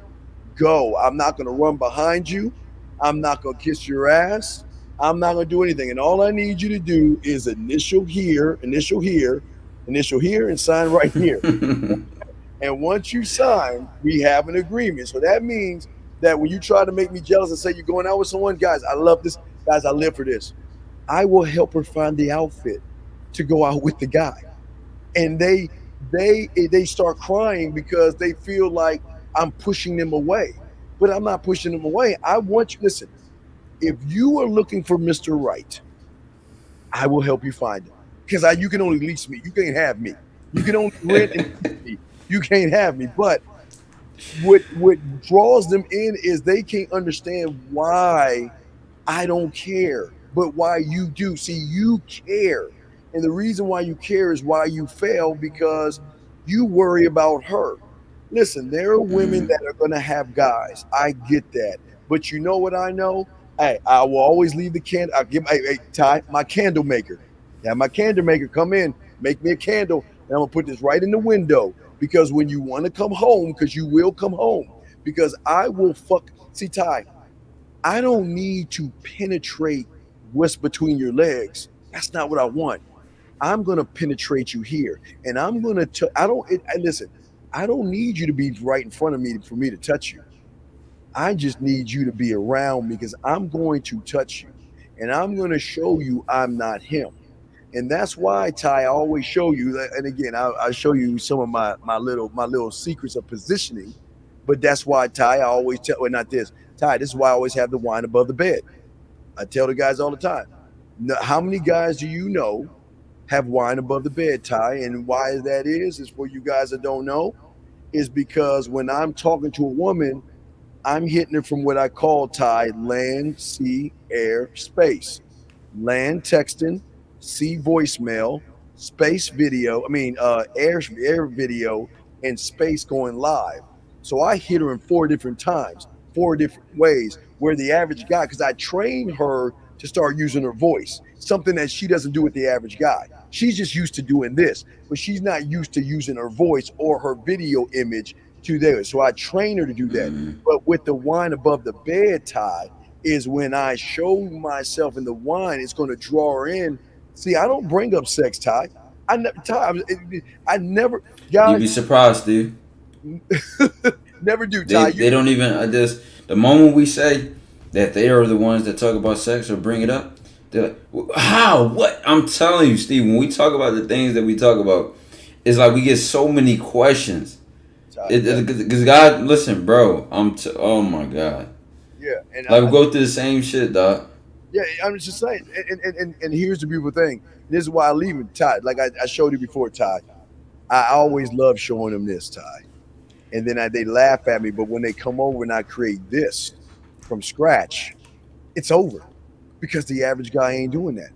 go. I'm not gonna run behind you. I'm not gonna kiss your ass. I'm not gonna do anything. And all I need you to do is initial here, and sign right here. And once you sign, we have an agreement. So that means that when you try to make me jealous and say you're going out with someone, guys, I love this. Guys, I live for this. I will help her find the outfit to go out with the guy. And they start crying because they feel like I'm pushing them away. But I'm not pushing them away. I want you, listen, if you are looking for Mr. Right, I will help you find him. Because you can only lease me. You can't have me. You can only rent and lease me. You can't have me. But what draws them in is they can't understand why I don't care, but why you do. See, you care. And the reason why you care is why you fail, because you worry about her. Listen, there are women that are going to have guys. I get that. But you know what I know? Hey, I will always leave the candle. I'll give Ty, my candle maker. Have my candle maker come in, make me a candle, and I'm going to put this right in the window. Because when you want to come home, because you will come home, because I will See, Ty, I don't need to penetrate what's between your legs. That's not what I want. I'm going to penetrate you here. And I'm going to, listen, I don't need you to be right in front of me for me to touch you. I just need you to be around me because I'm going to touch you. And I'm going to show you I'm not him. And that's why, Ty, I always show you, and again, I show you some of my little secrets of positioning. But that's why, Ty, I always tell, well, not this, Ty, this is why I always have the wine above the bed. I tell the guys all the time. Now, how many guys do you know have wine above the bed, Ty? And why that is for you guys that don't know, is because when I'm talking to a woman, I'm hitting her from what I call, Ty, land, sea, air, space. Land texting, sea voicemail, space video, air video, and space going live. So I hit her in 4 different times, 4 different ways, where the average guy, because I trained her to start using her voice, something that she doesn't do with the average guy. She's just used to doing this, but she's not used to using her voice or her video image to there. So I train her to do that. Mm-hmm. But with the wine above the bed, Ty, is when I show myself in the wine, it's going to draw her in. See, I don't bring up sex, Ty. I never. Guys, you'd be surprised, dude. Never do, Ty. They don't even. The moment we say that they are the ones that talk about sex or bring it up, they're like, how? What? I'm telling you, Steve, when we talk about the things that we talk about, it's like we get so many questions. Because God, listen, bro, oh my God. Yeah. And we go through the same shit, dog. Yeah, I'm just saying. And here's the beautiful thing. This is why I leave it, Ty. Like I showed you before, Ty. I always love showing them this, Ty. And then they laugh at me, but when they come over and I create this from scratch, it's over. Because the average guy ain't doing that.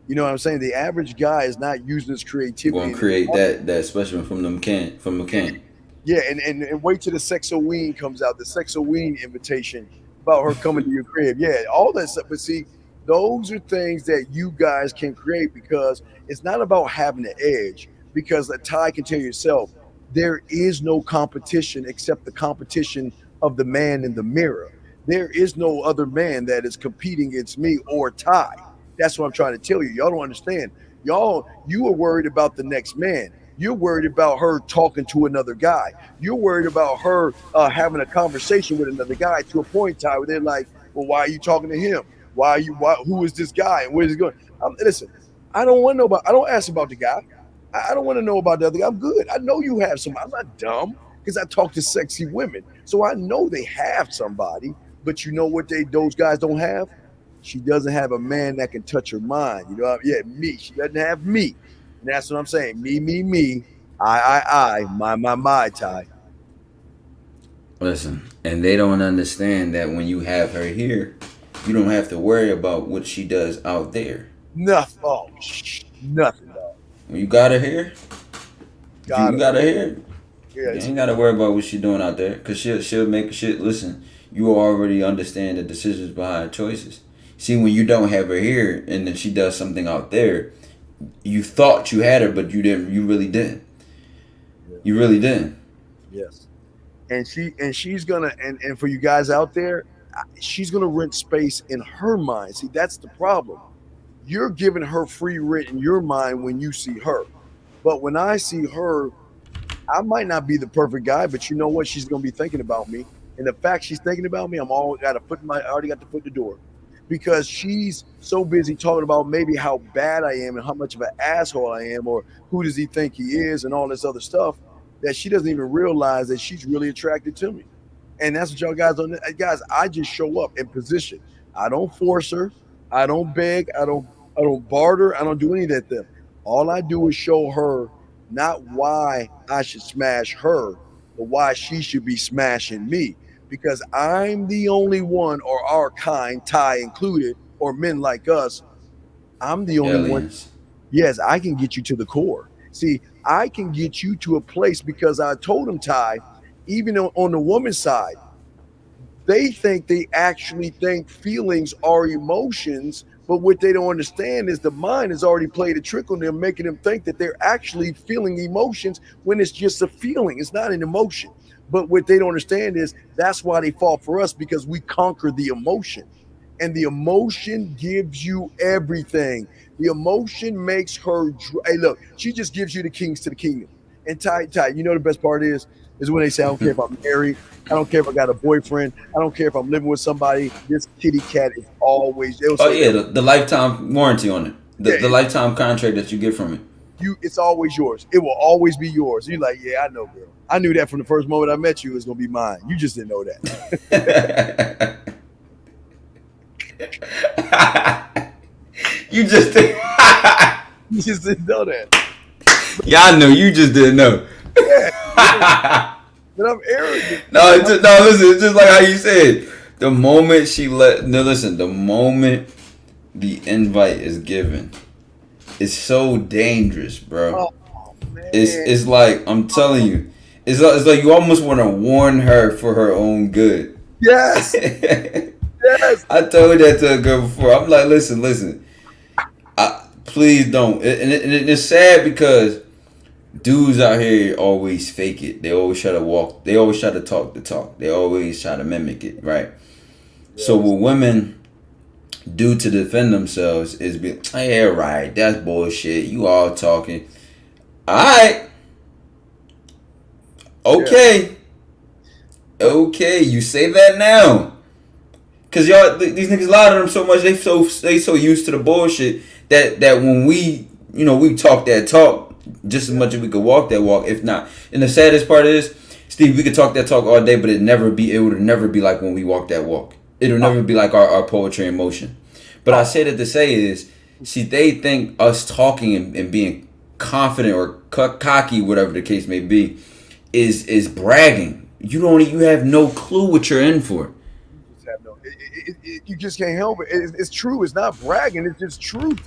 You know what I'm saying? The average guy is not using his creativity. We're gonna create that specimen from McCann. Yeah, and wait till the Sexoween comes out. The Sexoween invitation about her coming to your crib. Yeah, all that stuff. But see, those are things that you guys can create because it's not about having the edge. Because Ty can tell yourself, there is no competition except the competition of the man in the mirror. There is no other man that is competing against me or Ty. That's what I'm trying to tell you. Y'all don't understand. You are worried about the next man. You're worried about her talking to another guy. You're worried about her having a conversation with another guy to a point, Ty, where they're like, well, why are you talking to him? Who is this guy? And where is he going? Listen, I don't ask about the guy. I don't want to know about the other guy. I'm good. I know you have somebody. I'm not dumb because I talk to sexy women. So I know they have somebody, but you know what those guys don't have? She doesn't have a man that can touch her mind. You know, me. She doesn't have me. And that's what I'm saying. Me. I, my, Ty. Listen, and they don't understand that when you have her here, you don't have to worry about what she does out there. Nothing. Nothing, dog. When you got her here, you got her here. Yeah, you ain't got to worry about what she's doing out there, because she'll make shit. Listen, you already understand the decisions behind her choices. See, when you don't have her here and then she does something out there, you thought you had her, but you didn't. You really didn't. You really didn't. Yes. And she's gonna and for you guys out there, she's gonna rent space in her mind. See, that's the problem. You're giving her free rent in your mind when you see her, but when I see her, I might not be the perfect guy, but you know what? She's gonna be thinking about me, and the fact she's thinking about me, I already got the foot in the door, because she's so busy talking about maybe how bad I am and how much of an asshole I am, or who does he think he is, and all this other stuff, that she doesn't even realize that she's really attracted to me. And that's what y'all guys don't. Guys, I just show up in position. I don't force her. I don't beg. I don't barter. I don't do any of that stuff. All I do is show her not why I should smash her, but why she should be smashing me. Because I'm the only one, or our kind, Ty included, or men like us, I'm the only one. Yes, I can get you to the core. See, I can get you to a place because I told him, Ty, even on the woman's side, they actually think feelings are emotions, but what they don't understand is the mind has already played a trick on them, making them think that they're actually feeling emotions when it's just a feeling. It's not an emotion. But what they don't understand is that's why they fall for us, because we conquer the emotion. And the emotion gives you everything. The emotion makes her, hey, look, she just gives you the keys to the kingdom. And Ty, you know the best part is when they say, I don't care if I'm married, I don't care if I got a boyfriend, I don't care if I'm living with somebody, this kitty cat is always. The lifetime warranty on it. The lifetime contract that you get from it. It's always yours. It will always be yours. You're like, yeah, I know, girl. I knew that from the first moment I met you, it was going to be mine. You just didn't know that. You just didn't know that. Yeah, I know. You just didn't know. Yeah. But I'm arrogant. Listen, it's just like how you said. The moment the moment the invite is given, it's so dangerous, bro. Oh, man. It's like, I'm telling you, it's like you almost want to warn her for her own good. Yes. Yes. I told that to a girl before. I'm like, listen. Please don't. And it's sad because dudes out here always fake it. They always try to walk. They always try to talk the talk. They always try to mimic it, right? Yes. So what women do to defend themselves is be, yeah, right, that's bullshit. You all talking. All right. Okay. Yeah. Okay, you say that now. Cause y'all, these niggas lie to them so much. They so used to the bullshit that when we talk that talk just as much as we could walk that walk, if not. And the saddest part is, Steve, we could talk that talk all day, but it would never be like when we walk that walk. It'll never be like our poetry in motion. But I say that to say is, see, they think us talking and being confident or cocky, whatever the case may be, is bragging. You have no clue what you're in for. You just can't help it. It's true. It's not bragging. It's just truth.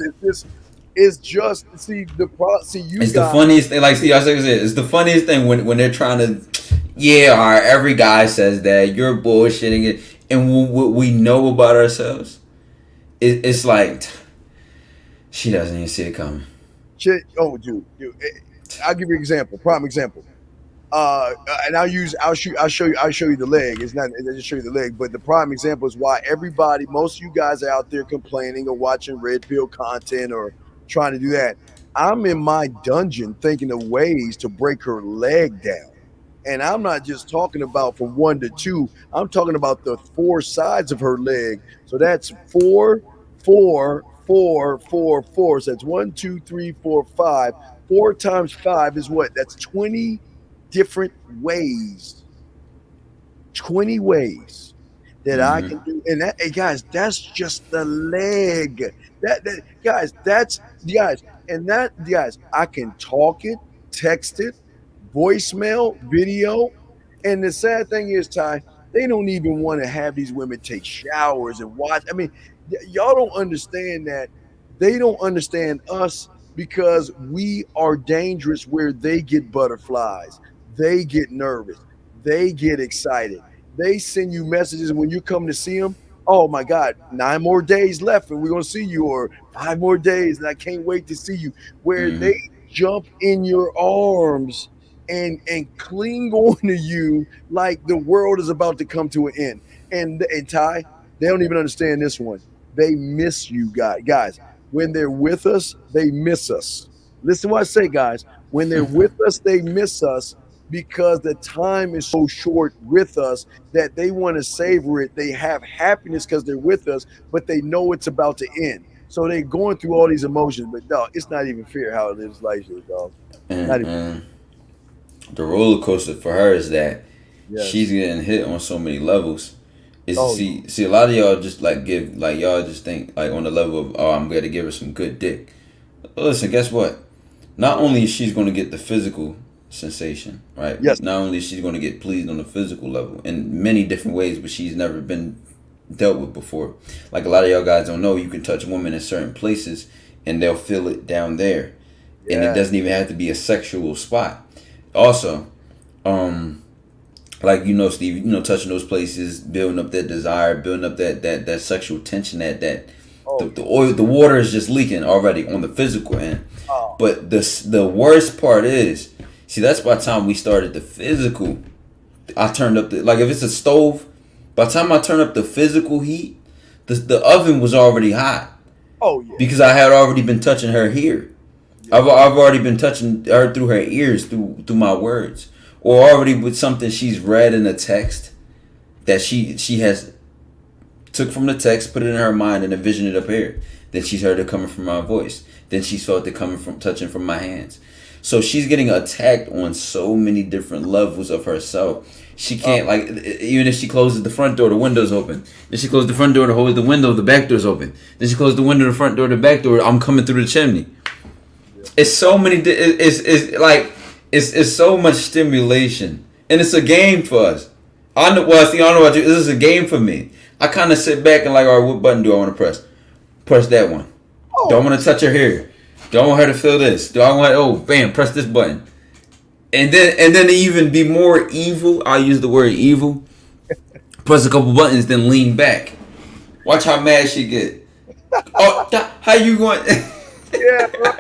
It's just see the you. It's the funniest thing. Like, see, I say it's the funniest thing when they're trying to. Yeah, all right. Every guy says that you're bullshitting it, and what we know about ourselves, it's like she doesn't even see it coming. Shit. Oh, dude. I'll give you an example. Prime example. and I'll show you the leg. It's not, I just show you the leg, but the prime example is why most of you guys are out there complaining or watching red pill content or trying to do that. I'm in my dungeon thinking of ways to break her leg down. And I'm not just talking about from 1 to 2. I'm talking about the 4 sides of her leg. So that's 4, 4, 4, 4, 4. So that's 1, 2, 3, 4, 5. 4 times 5 is what? That's 20 different ways. 20 ways that I can do. And that, hey guys, that's just the leg. Guys, I can talk it, text it, voicemail, video. And the sad thing is, Ty, they don't even want to have these women take showers and watch. I mean, y'all don't understand that. They don't understand us because we are dangerous where they get butterflies. They get nervous. They get excited. They send you messages when you come to see them. Oh my God, 9 more days left and we're going to see you, or 5 more days and I can't wait to see you. Where they jump in your arms and cling on to you like the world is about to come to an end. And Ty, they don't even understand this one. They miss you guys. When they're with us, they miss us. Listen to what I say, guys. When they're with us, they miss us because the time is so short with us that they want to savor it. They have happiness because they're with us, but they know it's about to end. So they're going through all these emotions. But dog, it's not even fair how it is like this, dog. And the roller coaster for her is that she's getting hit on so many levels. See, a lot of y'all just y'all just think like on the level of, oh, I'm gonna give her some good dick. Listen, guess what? Not only is she's gonna get the physical sensation, right? Yes. Not only is she gonna get pleased on the physical level in many different ways, but she's never been dealt with before. Like a lot of y'all guys don't know, you can touch women in certain places and they'll feel it down there, and it doesn't even have to be a sexual spot. Also, like Steve, touching those places, building up that desire, building up that sexual tension, the water is just leaking already on the physical end. But the worst part is, see, that's by the time we started the physical, I turned up if it's a stove, by the time I turn up the physical heat, the oven was already hot. Oh yeah. Because I had already been touching her here. I've already been touching her through her ears, through my words, or already with something she's read in a text that she has took from the text, put it in her mind, and envisioned it up here. Then she's heard it coming from my voice. Then she's felt it coming from touching from my hands. So she's getting attacked on so many different levels of herself. She can't even if she closes the front door, the window's open. Then she closes the front door to hold the window, the back door's open. Then she closes the window, the front door, the back door. I'm coming through the chimney. It's so many. It's so much stimulation, and it's a game for us. I know. Well, I don't know about you. This is a game for me. I kind of sit back and all right, what button do I want to press? Press that one. Do I want to touch her hair? Do I want her to feel this? Do I want? Bam! Press this button. And then to even be more evil, I use the word evil. Press a couple buttons, then lean back. Watch how mad she get. How you going? Yeah, bro.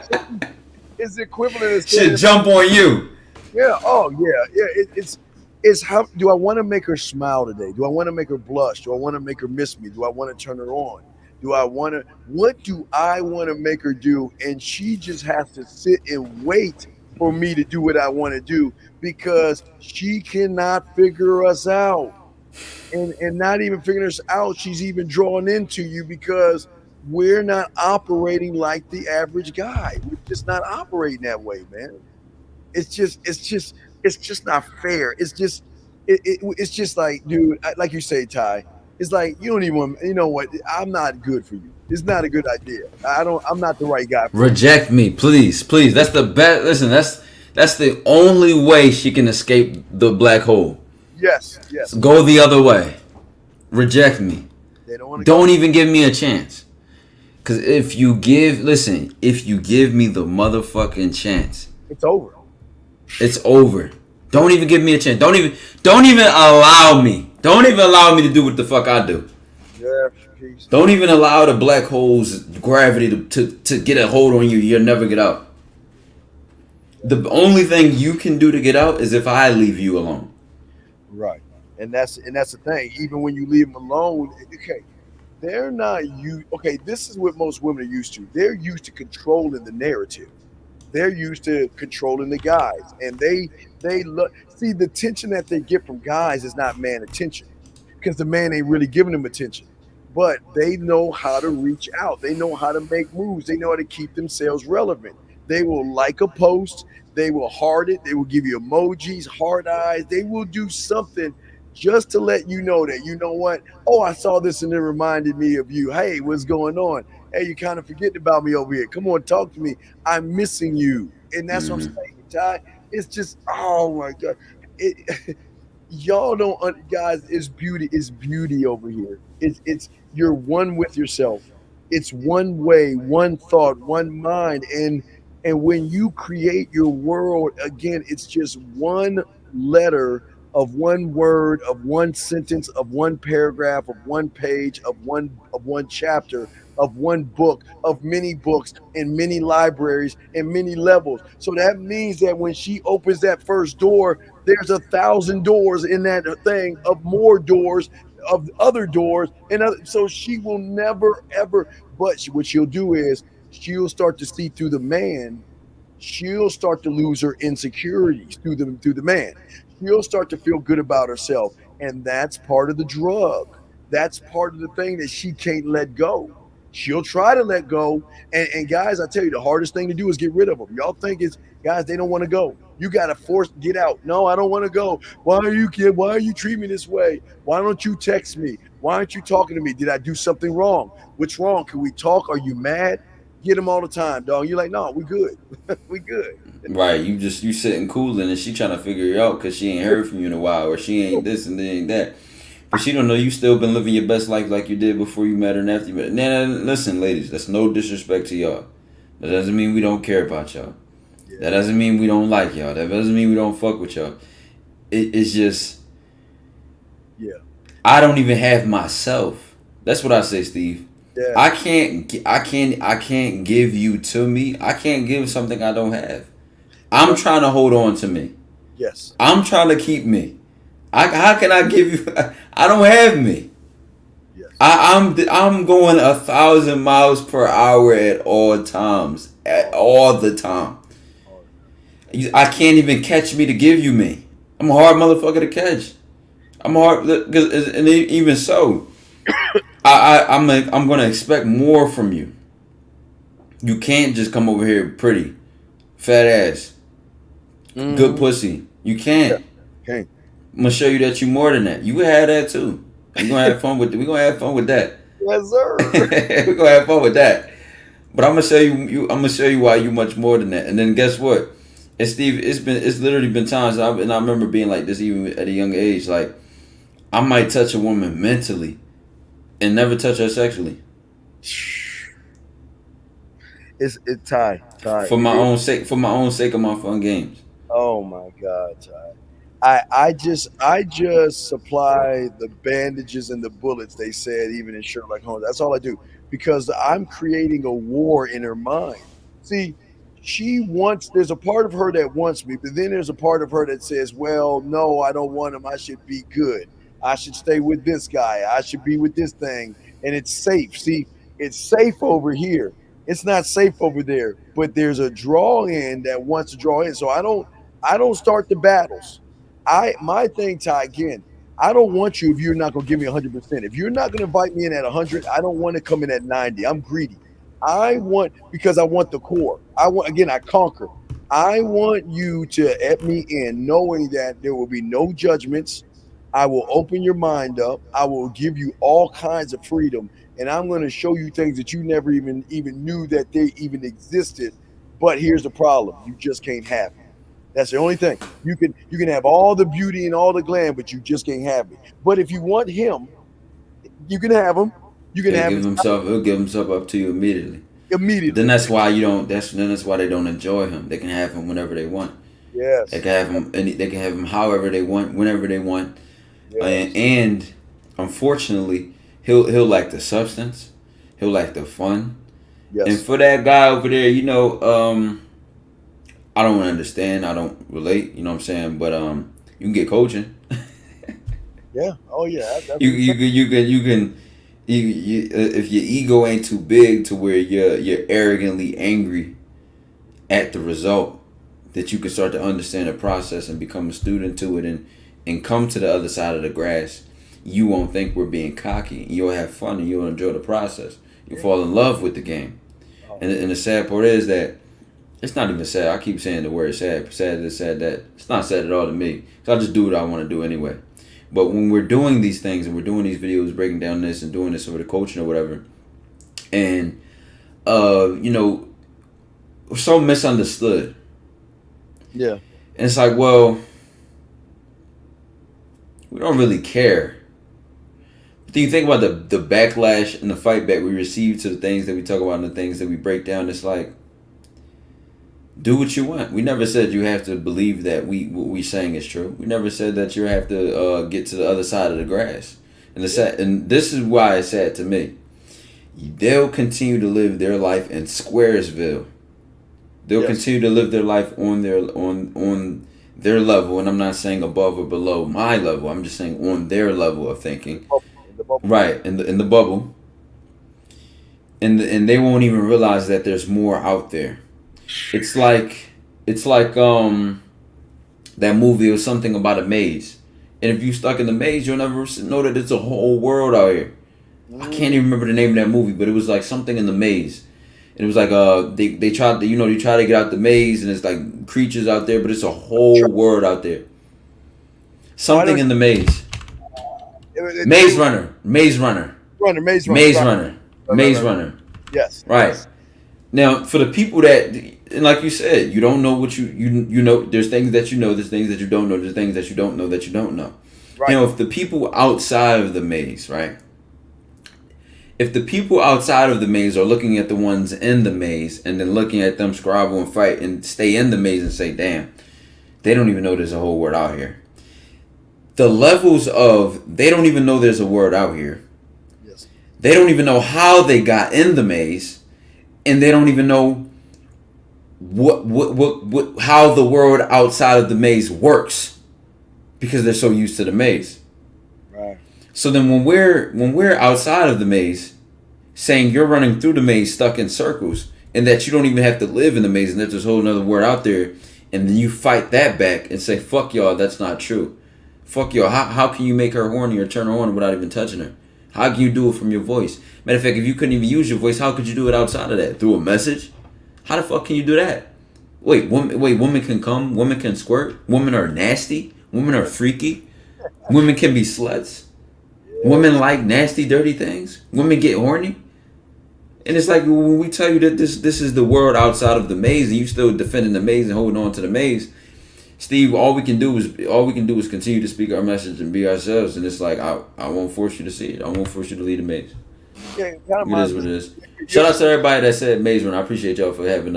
It's the equivalent of should jump on you. Yeah. Oh yeah. It's how do I want to make her smile today? Do I want to make her blush? Do I want to make her miss me? Do I want to turn her on? What do I want to make her do? And she just has to sit and wait for me to do what I want to do because she cannot figure us out. And not even figuring us out, she's even drawn into you because we're not operating like the average guy. We're just not operating that way, man. It's just not fair. It's just like, dude, like you say, Ty, it's like you don't even, you know what? I'm not good for you. It's not a good idea. I'm not the right guy. Reject me, please. That's the best. Listen, that's the only way she can escape the black hole. Yes. So go the other way. Reject me. Don't even give me a chance. Cause if you give me the motherfucking chance, it's over. It's over. Don't even give me a chance. Don't even allow me. Don't even allow me to do what the fuck I do. Yeah, don't even allow the black hole's gravity to get a hold on you. You'll never get out. The only thing you can do to get out is if I leave you alone. Right. And that's the thing. Even when you leave them alone, okay, they're not you. Okay, this is what most women are used to. They're used to controlling the narrative. They're used to controlling the guys, and they look. See, the attention that they get from guys is not man attention, because the man ain't really giving them attention. But they know how to reach out. They know how to make moves. They know how to keep themselves relevant. They will like a post. They will heart it. They will give you emojis, heart eyes. They will do something just to let you know that, you know what? Oh, I saw this and it reminded me of you. Hey, what's going on? Hey, you kind of forgetting about me over here. Come on, talk to me. I'm missing you. And that's what I'm saying, Ty. It's just, oh my God. Y'all don't, guys, it's beauty over here. It's you're one with yourself. It's one way, one thought, one mind. And when you create your world, again, it's just one letter of one word, of one sentence, of one paragraph, of one page, of one chapter, of one book, of many books in many libraries and many levels. So that means that when she opens that first door, there's 1,000 doors in that thing, of more doors, of other doors, so she will never ever. But what she'll do is she'll start to see through the man. She'll start to lose her insecurities through the man. She'll start to feel good about herself, and that's part of the drug. That's part of the thing that she can't let go. She'll try to let go, and guys, I tell you, the hardest thing to do is get rid of them. Y'all think it's, guys, they don't want to go. You got to force, get out. No, I don't want to go. Why are you, kid? Why are you treating me this way? Why don't you text me? Why aren't you talking to me? Did I do something wrong? What's wrong? Can we talk? Are you mad? Get them all the time, dog. You're like, no, we good. We good. Right, you sitting cooling, and she trying to figure it out because she ain't heard from you in a while, or she ain't this and ain't that. But she don't know you still been living your best life like you did before you met her and after you met her. Now, listen, ladies, that's no disrespect to y'all. That doesn't mean we don't care about y'all. Yeah. That doesn't mean we don't like y'all. That doesn't mean we don't fuck with y'all. It's just, yeah, I don't even have myself. That's what I say, Steve. Yeah. I can't give you to me. I can't give something I don't have. I'm trying to hold on to me. Yes. I'm trying to keep me. How can I give you? I don't have me. Yes. I'm going 1,000 miles per hour at all times. All the time. I can't even catch me to give you me. I'm a hard motherfucker to catch. I'm hard, and even so, I'm gonna expect more from you. You can't just come over here pretty, fat ass, good pussy. You can't. Yeah. Okay. I'm gonna show you that you more than that. You can have that too. We're gonna have fun with that. Yes, sir. We're gonna have fun with that. But I'm gonna show you. I'm gonna show you why you much more than that. And then guess what? And Steve, it's literally been times, and I remember being like this even at a young age. Like, I might touch a woman mentally, and never touch her sexually. It's Ty. For my own sake of my fun games. Oh my God, Ty. I just supply the bandages and the bullets, they said, even in Sherlock Holmes. That's all I do, because I'm creating a war in her mind. See, there's a part of her that wants me, but then there's a part of her that says, well, no, I don't want him. I should be good. I should stay with this guy. I should be with this thing. And it's safe. See, it's safe over here. It's not safe over there, but there's a draw in that wants to draw in. So I don't start the battles. My thing, Ty, again, I don't want you if you're not going to give me 100%. If you're not going to invite me in at 100, I don't want to come in at 90. I'm greedy. Because I want the core. I conquer. I want you to let me in knowing that there will be no judgments. I will open your mind up. I will give you all kinds of freedom. And I'm going to show you things that you never even knew that they even existed. But here's the problem. You just can't have it. That's the only thing. You can have all the beauty and all the glam, but you just can't have it. But if you want him, you can have him. You can have him. He'll give himself up to you immediately. Then that's why you don't. That's why they don't enjoy him. They can have him whenever they want. Yes. They can have him. They can have him however they want, whenever they want. Yes. And unfortunately, he'll like the substance. He'll like the fun. Yes. And for that guy over there, I don't understand. I don't relate. You know what I'm saying? But you can get coaching. Yeah. Oh yeah. You can if your ego ain't too big to where you're arrogantly angry at the result, that you can start to understand the process and become a student to it and come to the other side of the grass. You won't think we're being cocky. You'll have fun and you'll enjoy the process. You'll fall in love with the game. And the sad part is that it's not even sad. I keep saying the word sad. Sad is sad that it's not sad at all to me. So I just do what I want to do anyway. But when we're doing these things and we're doing these videos, breaking down this and doing this over the coaching or whatever, and you know, we're so misunderstood. Yeah. And it's like, well, we don't really care. But then you think about the backlash and the fight back we receive to the things that we talk about and the things that we break down. It's like, do what you want. We never said you have to believe that what we saying is true. We never said that you have to get to the other side of the grass. And and this is why it's sad to me. They'll continue to live their life in Squaresville. They'll continue to live their life on their level, and I'm not saying above or below my level. I'm just saying on their level of thinking. Right, in the bubble. And they won't even realize that there's more out there. It's like that movie or something about a maze. And if you stuck in the maze, you'll never know that it's a whole world out here. I can't even remember the name of that movie, but it was like something in the maze. And it was like they tried to, they try to get out the maze and it's like creatures out there, but it's a whole world out there. Something in the maze. Maze Runner. Maze Runner. Maze Runner. Yes. Right. Now, for the people that, and like you said, you don't know what you know. There's things that you know. There's things that you don't know. There's things that you don't know that you don't know. Right. You know, if the people outside of the maze, right? If the people outside of the maze are looking at the ones in the maze and then looking at them squabble and fight and stay in the maze and say, damn, they don't even know there's a whole world out here. The levels of, they don't even know there's a world out here. Yes. They don't even know how they got in the maze. And they don't even know what how the world outside of the maze works because they're so used to the maze. Right. So then when we're outside of the maze, saying you're running through the maze stuck in circles and that you don't even have to live in the maze and that there's a whole another world out there, and then you fight that back and say, fuck y'all, that's not true. Fuck y'all, how can you make her horny or turn her on without even touching her? How can you do it from your voice? Matter of fact, if you couldn't even use your voice, how could you do it outside of that? Through a message? How the fuck can you do that? Women can come, women can squirt, women are nasty, women are freaky, women can be sluts, women like nasty, dirty things, women get horny. And it's like when we tell you that this is the world outside of the maze and you still defending the maze and holding on to the maze, Steve, all we can do is continue to speak our message and be ourselves. And it's like I won't force you to see it. I won't force you to lead a maze. Yeah, it is what it is. Shout out to everybody that said Maze Runner. I appreciate y'all for having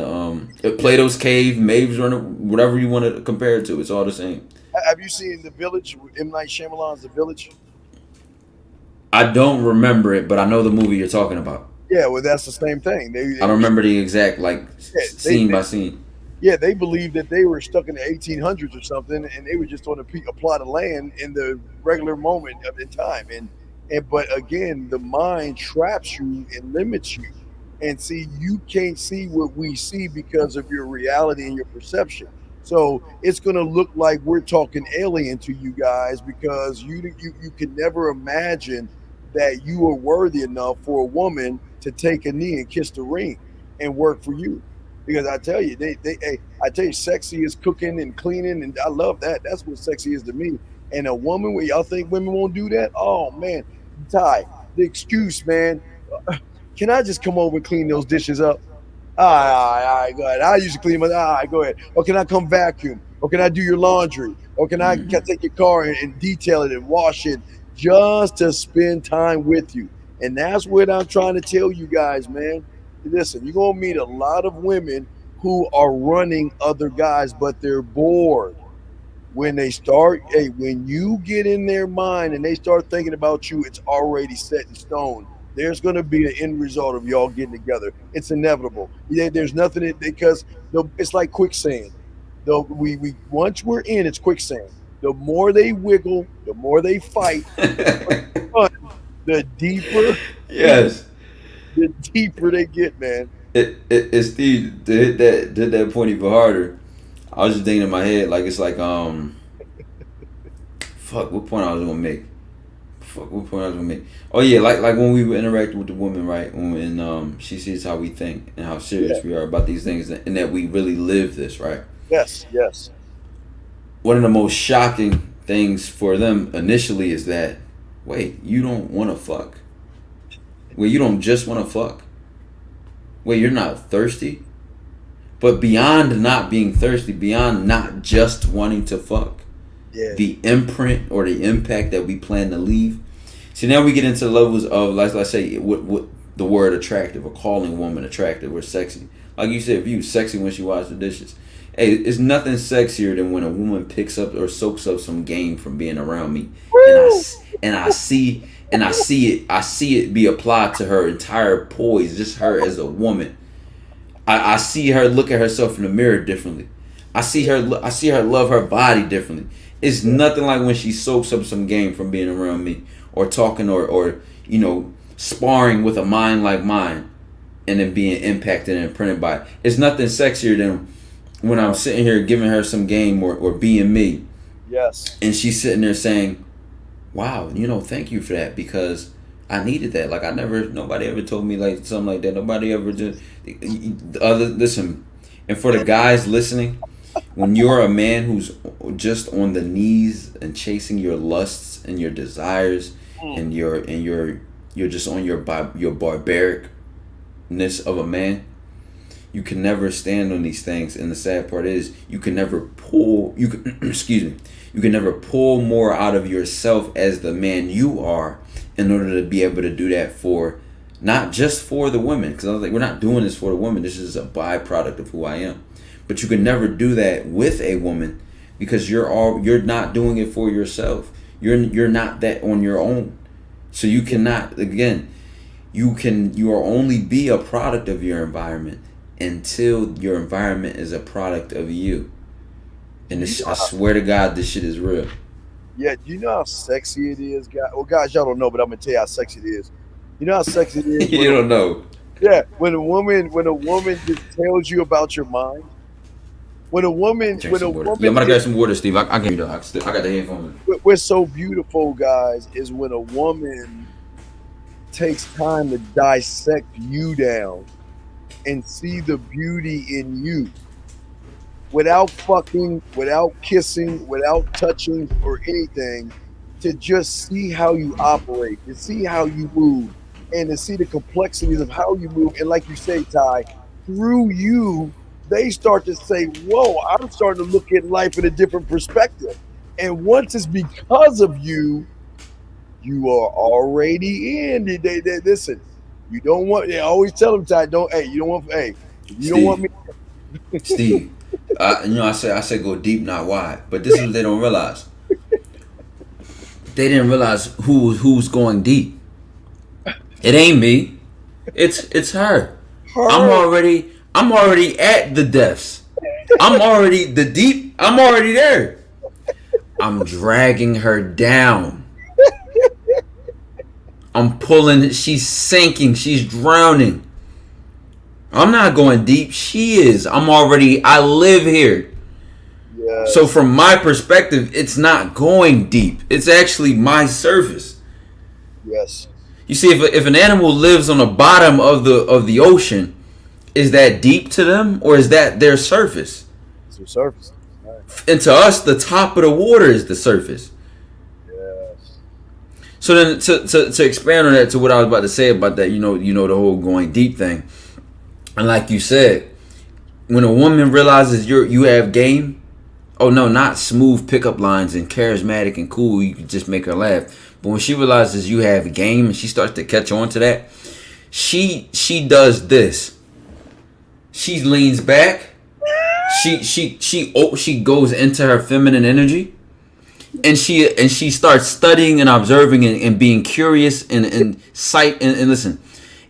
Plato's Cave, Maze Runner, whatever you want to compare it to. It's all the same. Have you seen The Village? M. Night Shyamalan's The Village? I don't remember it, but I know the movie you're talking about. Yeah, well, that's the same thing. I don't remember the exact scene by scene. Yeah, they believed that they were stuck in the 1800s or something, and they were just on a plot of land in the regular moment of the time. But again, the mind traps you and limits you. And see, you can't see what we see because of your reality and your perception. So it's going to look like we're talking alien to you guys because you can never imagine that you are worthy enough for a woman to take a knee and kiss the ring and work for you. Because I tell you, I tell you, sexy is cooking and cleaning, and I love that. That's what sexy is to me. And a woman, where y'all think women won't do that? Oh man, Ty, the excuse, man. Can I just come over and clean those dishes up? All right, go ahead. I usually clean them. All right, go ahead. Or can I come vacuum? Or can I do your laundry? Or can I take your car and detail it and wash it just to spend time with you? And that's what I'm trying to tell you guys, man. Listen, you're going to meet a lot of women who are running other guys, but they're bored. When you get in their mind and they start thinking about you, it's already set in stone. There's going to be an end result of y'all getting together. It's inevitable. There's nothing because it's like quicksand. we once we're in, it's quicksand. The more they wiggle, the more they fight, the deeper. Yes. The deeper they get, man. It's Steve to hit that point even harder. I was just thinking in my head, like it's like fuck, what point I was gonna make? Oh yeah, like when we were interacting with the woman, right? When she sees how we think and how serious we are about these things, and that we really live this, right? Yes. One of the most shocking things for them initially is that, wait, you don't want to fuck? Wait, you don't just want to fuck? Wait, you're not thirsty? But beyond not being thirsty, beyond not just wanting to fuck, the imprint or the impact that we plan to leave. See, now we get into levels of, let's say, what the word attractive, or calling a woman attractive or sexy. Like you said, if you sexy when she washes the dishes. Hey, it's nothing sexier than when a woman picks up or soaks up some game from being around me, and I see it be applied to her entire poise, just her as a woman. I see her look at herself in the mirror differently. I see her love her body differently. It's nothing like when she soaks up some game from being around me, or talking, or sparring with a mind like mine, and then being impacted and imprinted by it. It's nothing sexier than when I'm sitting here giving her some game or being me. Yes. And she's sitting there saying, wow, thank you for that, because I needed that. Like nobody ever told me like something like that. Nobody ever just listen. And for the guys listening, when you're a man who's just on the knees and chasing your lusts and your desires, and you're just on your barbaricness of a man, you can never stand on these things. And the sad part is, you can never pull more out of yourself as the man you are, in order to be able to do that for, not just for the women, because I was like, we're not doing this for the women. This is a byproduct of who I am. But you can never do that with a woman, because you're not doing it for yourself. You're not that on your own. So you cannot, again, you are only be a product of your environment until your environment is a product of you. And I swear to God, this shit is real. Yeah, do you know how sexy it is, guys? Well, guys, y'all don't know, but I'm gonna tell you how sexy it is. You know how sexy it is? You don't know. Yeah, when a woman just tells you about your mind. Yeah, I'm gonna grab some water, Steve. I give you the. I got the headphones. What's so beautiful, guys, is when a woman takes time to dissect you down and see the beauty in you, without fucking, without kissing, without touching or anything, to just see how you operate, to see how you move, and to see the complexities of how you move. And like you say, Ty, through you, they start to say, whoa, I'm starting to look at life in a different perspective. And once it's because of you, you are already in. They listen, you don't want, they always tell them, Ty, don't want me. Steve, I say go deep, not wide. But this is what they don't realize. They didn't realize who's going deep. It ain't me. It's her. I'm already at the depths. I'm already there. I'm dragging her down. I'm pulling, she's sinking, she's drowning. I'm not going deep, she is. I live here. Yes. So from my perspective, it's not going deep. It's actually my surface. Yes. You see, if an animal lives on the bottom of the ocean, is that deep to them, or is that their surface? It's their surface. Right. And to us, the top of the water is the surface. Yes. So then, to expand on that, to what I was about to say about that, the whole going deep thing, and like you said, when a woman realizes you have game, oh no, not smooth pickup lines and charismatic and cool, you can just make her laugh. But when she realizes you have game and she starts to catch on to that, she does this. She leans back. She goes into her feminine energy, and she starts studying and observing and being curious and sight and listen,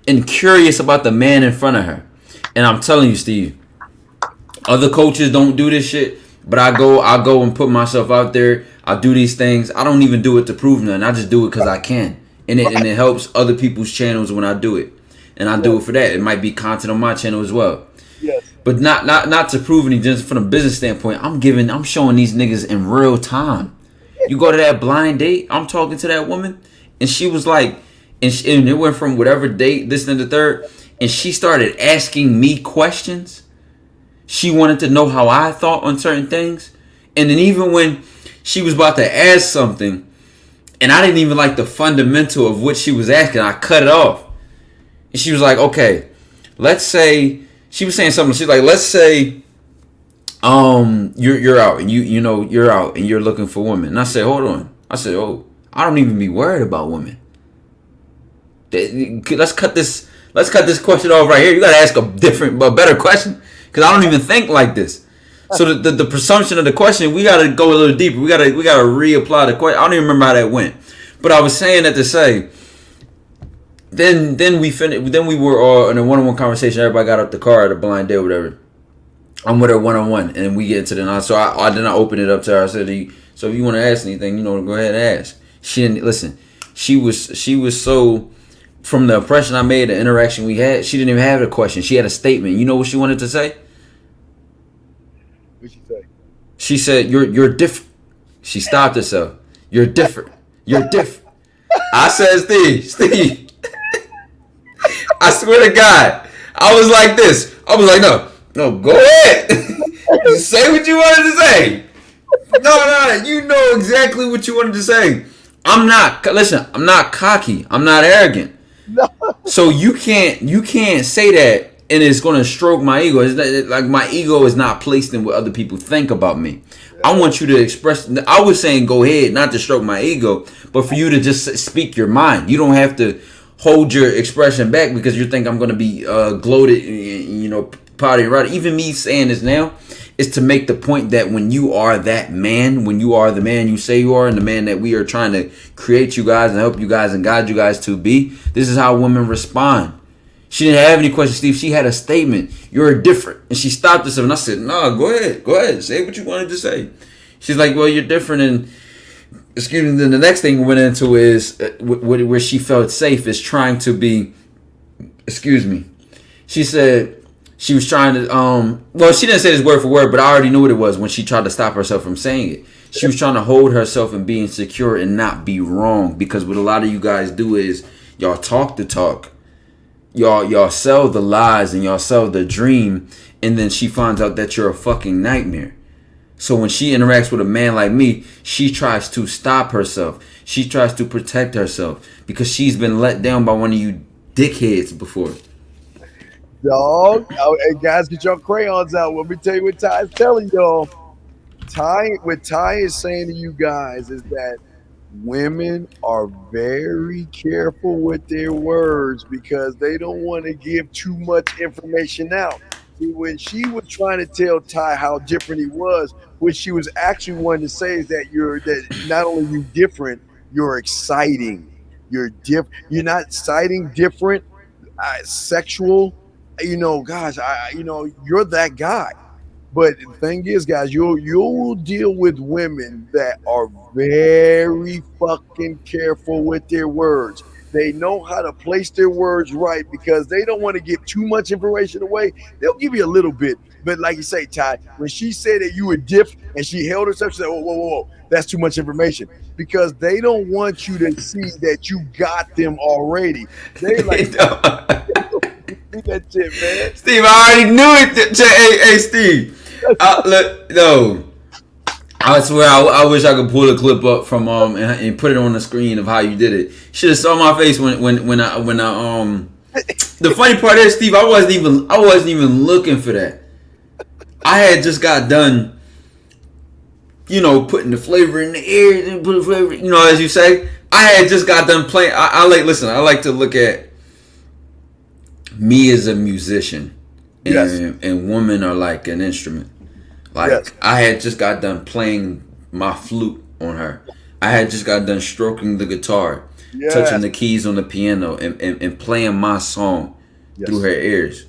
and curious about the man in front of her. And I'm telling you, Steve, other coaches don't do this shit. But I go and put myself out there. I do these things. I don't even do it to prove nothing. I just do it because I can, and it helps other people's channels when I do it, and I do it for that. It might be content on my channel as well. Yes. But not to prove anything. Just from a business standpoint, I'm showing these niggas in real time. You go to that blind date. I'm talking to that woman, and she was like, and it went from whatever date, this and the third, and she started asking me questions. She wanted to know how I thought on certain things. And then even when she was about to ask something, and I didn't even like the fundamental of what she was asking, I cut it off. And she was like, okay, let's say, she was saying something. She's like, let's say you're out and you're out and you're looking for women. And I said, hold on. I said, oh, I don't even be worried about women. Let's cut this question off right here. You gotta ask a better question. Because I don't even think like this. So the presumption of the question, we got to go a little deeper. We got to reapply the question. I don't even remember how that went. But I was saying that to say, then we finished. Then we were all in a one-on-one conversation. Everybody got up the car at a blind date or whatever. I'm with her one-on-one, and we get into the so I then I opened it up to her. I said, so if you want to ask anything, go ahead and ask. She didn't listen. She was so. From the impression I made, the interaction we had, she didn't even have a question. She had a statement. You know what she wanted to say? What'd she say? She said, "You're different." She stopped herself. "You're different. You're different." I said, Steve. I swear to God, I was like this. I was like, no, go ahead. Say what you wanted to say. No, you know exactly what you wanted to say. I'm not cocky. I'm not arrogant. No. So you can't say that and it's going to stroke my ego. It's like my ego is not placed in what other people think about me. I want you to express. I was saying go ahead, not to stroke my ego, but for you to just speak your mind. You don't have to hold your expression back because you think I'm going to be gloated, potty right. Even me saying this now is to make the point that when you are that man, when you are the man you say you are and the man that we are trying to create you guys and help you guys and guide you guys to be, this is how women respond. She didn't have any questions, Steve. She had a statement. You're different. And she stopped herself and I said, no, go ahead. Say what you wanted to say. She's like, well, you're different. And excuse me, then the next thing we went into is where she felt safe is trying to be, she said, she was trying to, well, she didn't say this word for word, but I already knew what it was when she tried to stop herself from saying it. She was trying to hold herself and being secure and not be wrong. Because what a lot of you guys do is y'all talk the talk. Y'all sell the lies and y'all sell the dream. And then she finds out that you're a fucking nightmare. So when she interacts with a man like me, she tries to stop herself. She tries to protect herself because she's been let down by one of you dickheads before. Dog, hey guys, get your crayons out. Let me tell you what Ty is telling y'all. What Ty is saying to you guys is that women are very careful with their words because they don't want to give too much information out. See, when she was trying to tell Ty how different he was, what she was actually wanting to say is that not only you different, you're exciting. You're different. You're not exciting, different, sexual. Gosh, you're that guy. But the thing is, guys, you'll deal with women that are very fucking careful with their words. They know how to place their words right because they don't want to give too much information away. They'll give you a little bit. But like you say, Ty, when she said that you were different and she held herself, she said, whoa, that's too much information. Because they don't want you to see that you got them already. They like that shit, man. Steve, I already knew it. Hey, Steve. I swear, I wish I could pull a clip up from and put it on the screen of how you did it. Should have saw my face when I The funny part is, Steve, I wasn't even looking for that. I had just got done, putting the flavor in the ears and put the flavor, as you say. I had just got done playing. I like to look at me as a musician, and women are like an instrument. I had just got done playing my flute on her. I had just got done stroking the guitar, touching the keys on the piano, and playing my song through her ears,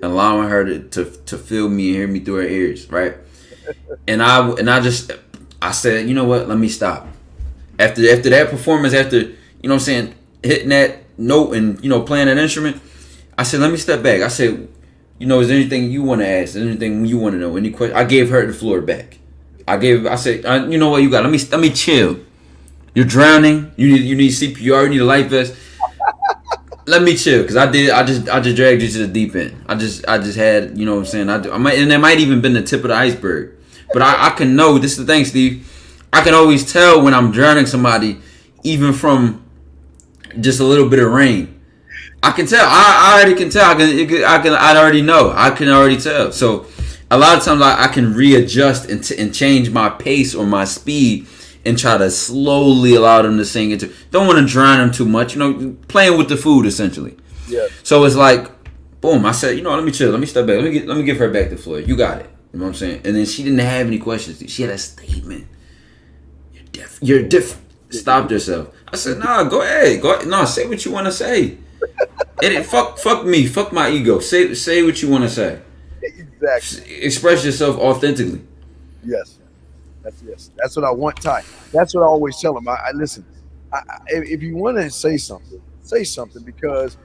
allowing her to feel me and hear me through her ears, right? And I said, you know what? Let me stop. After that performance, after, you know what I'm saying, hitting that note and, you know, playing that instrument, I said, let me step back. I said, you know, is there anything you want to ask? Is there anything you want to know? Any question? I gave her the floor back. I said, you know what, you got? Let me chill. You're drowning. You need CPR. You need a life vest. Let me chill, because I just dragged you to the deep end. I just had, you know what I'm saying. And it might even been the tip of the iceberg. But I can know. This is the thing, Steve. I can always tell when I'm drowning somebody, even from just a little bit of rain. I can tell. I already can tell. I already know. I can already tell. So a lot of times I can readjust and change my pace or my speed and try to slowly allow them to sink into. Don't want to drown them too much. You know, playing with the food essentially. Yeah. So it's like, boom. I said, you know, let me chill. Let me step back. Let me give her back the floor. You got it. You know what I'm saying? And then she didn't have any questions. She had a statement. You're deaf. Stop yourself. I said, nah, go ahead. No, say what you want to say. Fuck me. Fuck my ego. Say what you want to say. Exactly. Express yourself authentically. Yes. That's what I want, Ty. That's what I always tell them. I listen. If you want to say something, because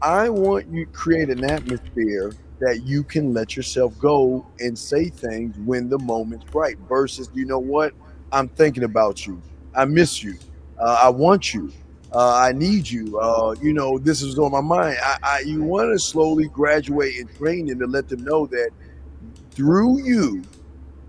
I want you to create an atmosphere that you can let yourself go and say things when the moment's right. Versus, you know what? I'm thinking about you. I miss you. I want you. I need you. You know, this is on my mind. You want to slowly graduate and train them to let them know that through you,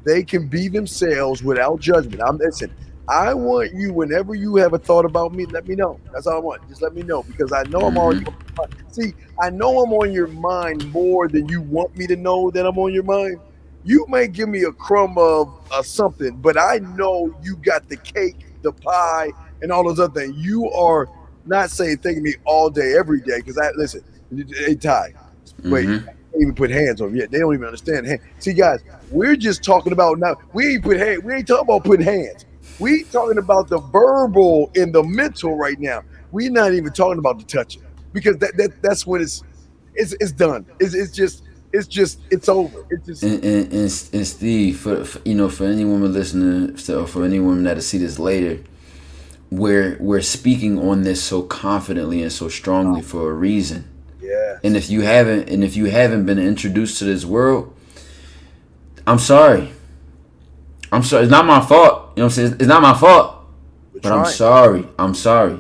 they can be themselves without judgment. Listen, I want you, whenever you have a thought about me, let me know. That's all I want. Just let me know, because I know I'm on your mind. See, I know I'm on your mind more than you want me to know that I'm on your mind. You may give me a crumb of something, but I know you got the cake, the pie, and all those other things. You are not saying thanking me all day, every day, because listen, hey, Ty, wait, I can't even put hands on them yet. They don't even understand. See, guys, we're just talking about now. We ain't talking about putting hands. We talking about the verbal and the mental right now. We're not even talking about the touching, because that's when it's done. It's over. It's just and Steve, for any woman listening, or for any woman that'll see this later, we're speaking on this so confidently and so strongly for a reason. Yeah. And if you haven't been introduced to this world, I'm sorry. It's not my fault. You know what I'm saying? It's not my fault. But I'm sorry.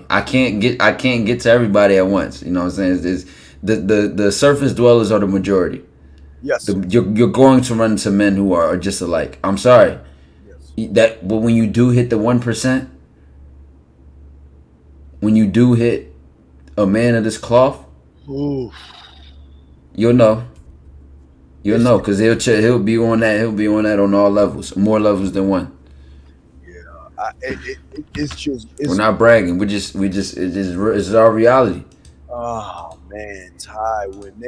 I can't get to everybody at once. You know what I'm saying? It's the surface dwellers are the majority. Yes. You're going to run into men who are just alike. I'm sorry. Yes. But when you do hit the 1%, when you do hit a man of this cloth, ooh, you'll know. You'll know, because he'll be on that. He'll be on that on all levels, more levels than one. We're not bragging. It's our reality. Oh man, Ty, when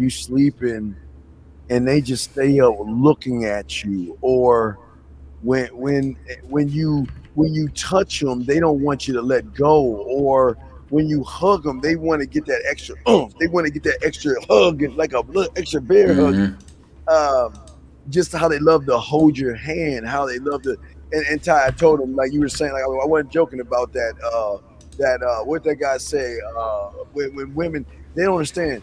you sleeping and they just stay up looking at you, or when you touch them, they don't want you to let go, or when you hug them, they want to get that extra they want to get that extra hug, and like a extra bear hug. Just how they love to hold your hand, how they love to. And Ty, I told him, like you were saying, like I wasn't joking about that. What that guy say? When women, they don't understand.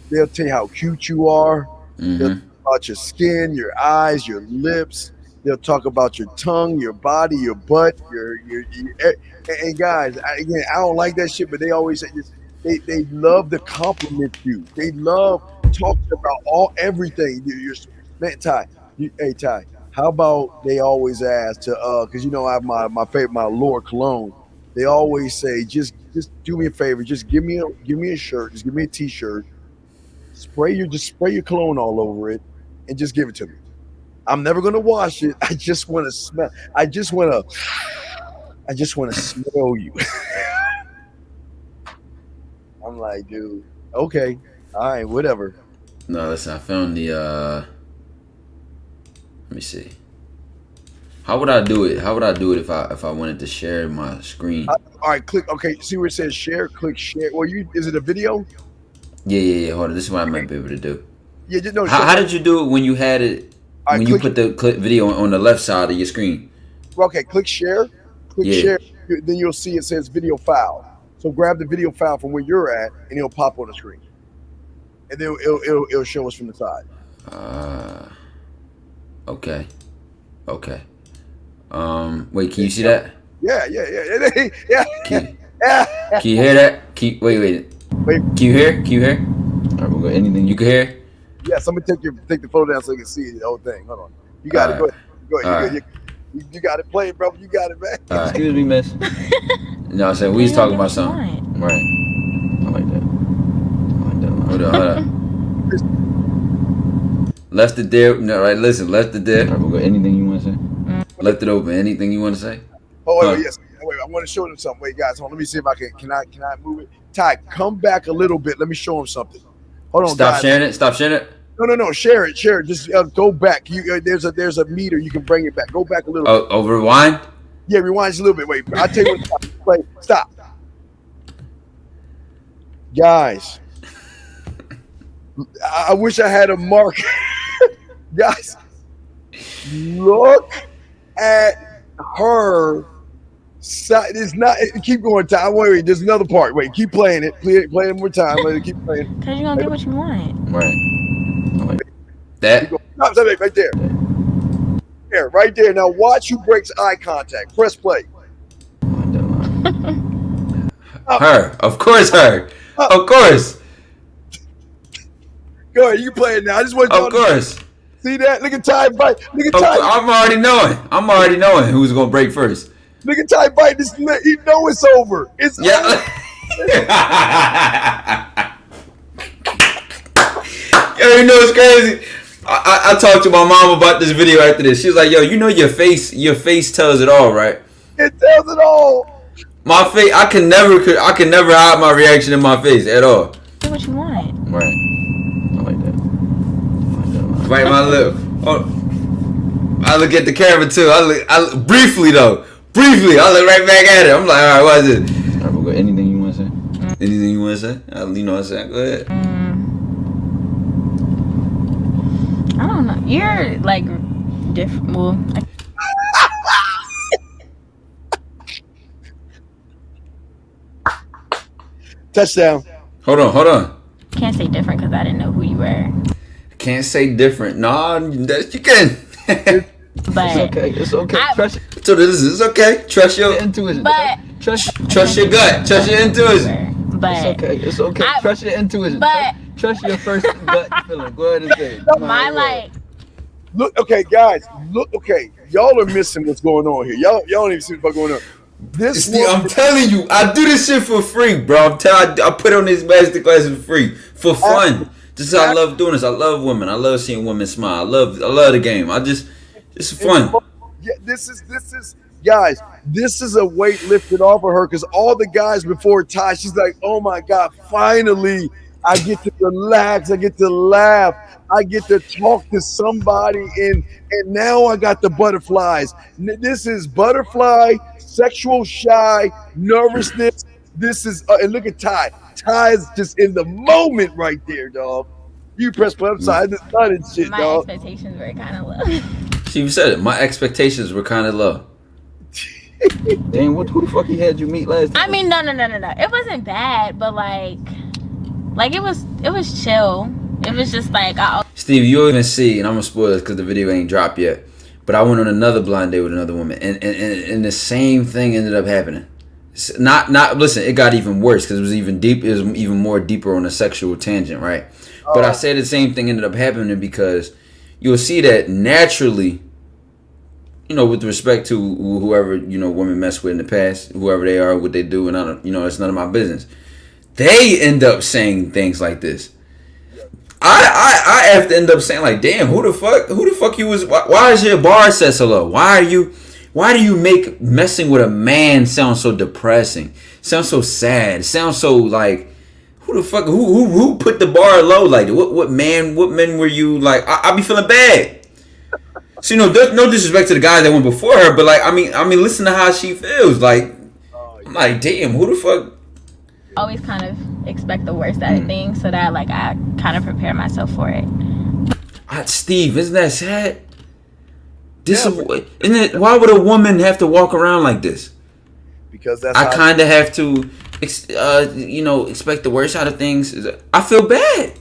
They'll tell you how cute you are. They'll talk about your skin, your eyes, your lips. They'll talk about your tongue, your body, your butt, your and guys, I don't like that shit, but they always say this. They love to compliment you. They love talking about everything. Man, Ty, hey Ty, how about they always ask to because I have my favorite, my Laura cologne. They always say, just do me a favor, just give me a shirt, just give me a t-shirt, spray your cologne all over it, and just give it to me. I'm never gonna wash it. I just want to smell. I just want to smell you. I'm like, dude, okay, all right, whatever. No, listen, I found the. Let me see. How would I do it? If I wanted to share my screen? All right, click. Okay, see where it says share. Click share. Well, is it a video? Yeah. Hold on. This is what I might be able to do. Yeah, no. How did you do it when you had it All right, when you put the video on the left side of your screen. Okay, click share. Click Yeah. share. Then you'll see it says video file. So grab the video file from where you're at, and it'll pop on the screen. And then it'll show us from the side. Okay. Okay. Wait, can you see that? Yeah. Can you hear that? Wait. Can you hear? Can you hear? Alright, we'll go. Anything you can hear? Yes, I'm gonna take the photo down so you can see the whole thing. Hold on. You got it. Go ahead. All You got it. Play it, bro. You got it, man. Excuse me, miss. No, I'm saying we was talking about something. Right. I like that. Hold on. Left it there. No, right. Listen, left it there. Alright, we'll go. Anything you want to say? Left it open. Anything you want to say? Oh, wait, yes. Wait, I want to show them something. Wait, guys, hold on. Let me see if I can I move it? Ty, come back a little bit. Let me show them something. Hold on, Stop guys. sharing it. Stop sharing it. No. Share it. Just go back. There's a meter. You can bring it back. Go back a little bit. Oh, rewind. Yeah, rewind just a little bit. Wait, I'll tell you what. Wait, stop. Guys, I wish I had a mark. Guys, look at her side. It's not. Keep going, Ty. Wait. There's another part. Wait, keep playing it. Play it one more time. Let it keep playing. Cause you're gonna get what you want. Right. That. Stop right there. There, right there. Now watch who breaks eye contact. Press play. Her. Of course, her. Of course. Go ahead. You can play it now. I just want you Of course. See that? Look at Ty bite. Look at Ty. I'm already knowing who's gonna break first. Look at Ty bite. This, you know it's over. It's over. Yo, you know it's crazy. I talked to my mom about this video after this. She was like, "Yo, you know your face tells it all, right?" It tells it all. My face, I can never hide my reaction in my face at all. Do what you want. Right. I like that. Right, my lip. Oh, I look at the camera too. I look briefly. I look right back at it. I'm like, all right, what is it? All right, we'll go. Anything you want to say? Anything you want to say? You know what I'm saying? Go ahead. I don't know. You're like different. Well, Touchdown. Hold on. Can't say different because I didn't know who you were. Can't say different. Nah, you can. But it's okay. So this is okay. Trust your intuition. But trust your gut. Trust your intuition. But it's okay. Trust your intuition. But trust your first gut feeling. Go ahead and say it. my like. Look, okay, guys. Look, okay. Y'all are missing what's going on here. Y'all don't even see what's going on. I'm telling you, I do this shit for free, bro. I put on this masterclass for free, for fun. Just I love doing this. I love women. I love seeing women smile. I love the game. It's fun. Yeah, this is guys. This is a weight lifted off of her because all the guys before Ty, she's like, oh my God, finally I get to relax. I get to laugh. I get to talk to somebody, and now I got the butterflies. This is butterfly, sexual shy, nervousness. This is and look at Ty. Ty is just in the moment right there, dog. You press play upside the sun and shit, My dog. expectations were kind of low. She said it. My expectations were kind of low. Dang, who the fuck he had you meet last time? I mean, no. It wasn't bad, but like it was chill. It was just like Steve, you'll even see, and I'm gonna spoil this because the video ain't dropped yet. But I went on another blind date with another woman, and the same thing ended up happening. Listen, it got even worse because it was even more deeper on a sexual tangent, right? But I said the same thing ended up happening because you'll see that naturally, with respect to whoever, women mess with in the past, whoever they are, what they do, and I don't, it's none of my business. They end up saying things like this. I have to end up saying like, damn, who the fuck you was? Why is your bar set so low? Why do you make messing with a man sound so depressing? Sound so sad? Sound so like, who the fuck? Who put the bar low like that? What men were you like? I be feeling bad. So there's no disrespect to the guys that went before her, but like, I mean, listen to how she feels. Like, I'm like, damn, who the fuck? always kind of expect the worst out of things so that like I kind of prepare myself for it. Steve, isn't that sad? Why would a woman have to walk around like this? Because that's I kind of have to, expect the worst out of things. I feel bad.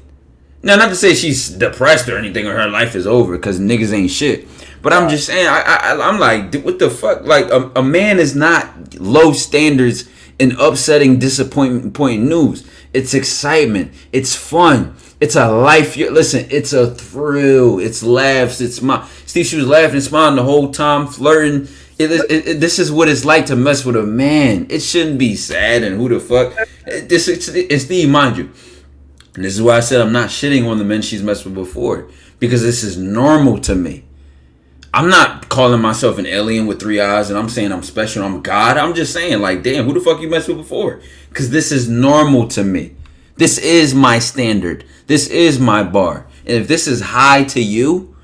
Now, not to say she's depressed or anything or her life is over, because niggas ain't shit. But I'm just saying, I'm like, what the fuck? Like, a man is not low standards in upsetting, disappointing news. It's excitement. It's fun. It's a life. Listen, it's a thrill. It's laughs. It's Steve, she was laughing and smiling the whole time, flirting. This is what it's like to mess with a man. It shouldn't be sad and who the fuck. And Steve, mind you, and this is why I said I'm not shitting on the men she's messed with before, because this is normal to me. I'm not calling myself an alien with 3 eyes and I'm saying I'm special, I'm God. I'm just saying, like, damn, who the fuck you messed with before? Because this is normal to me. This is my standard. This is my bar. And if this is high to you.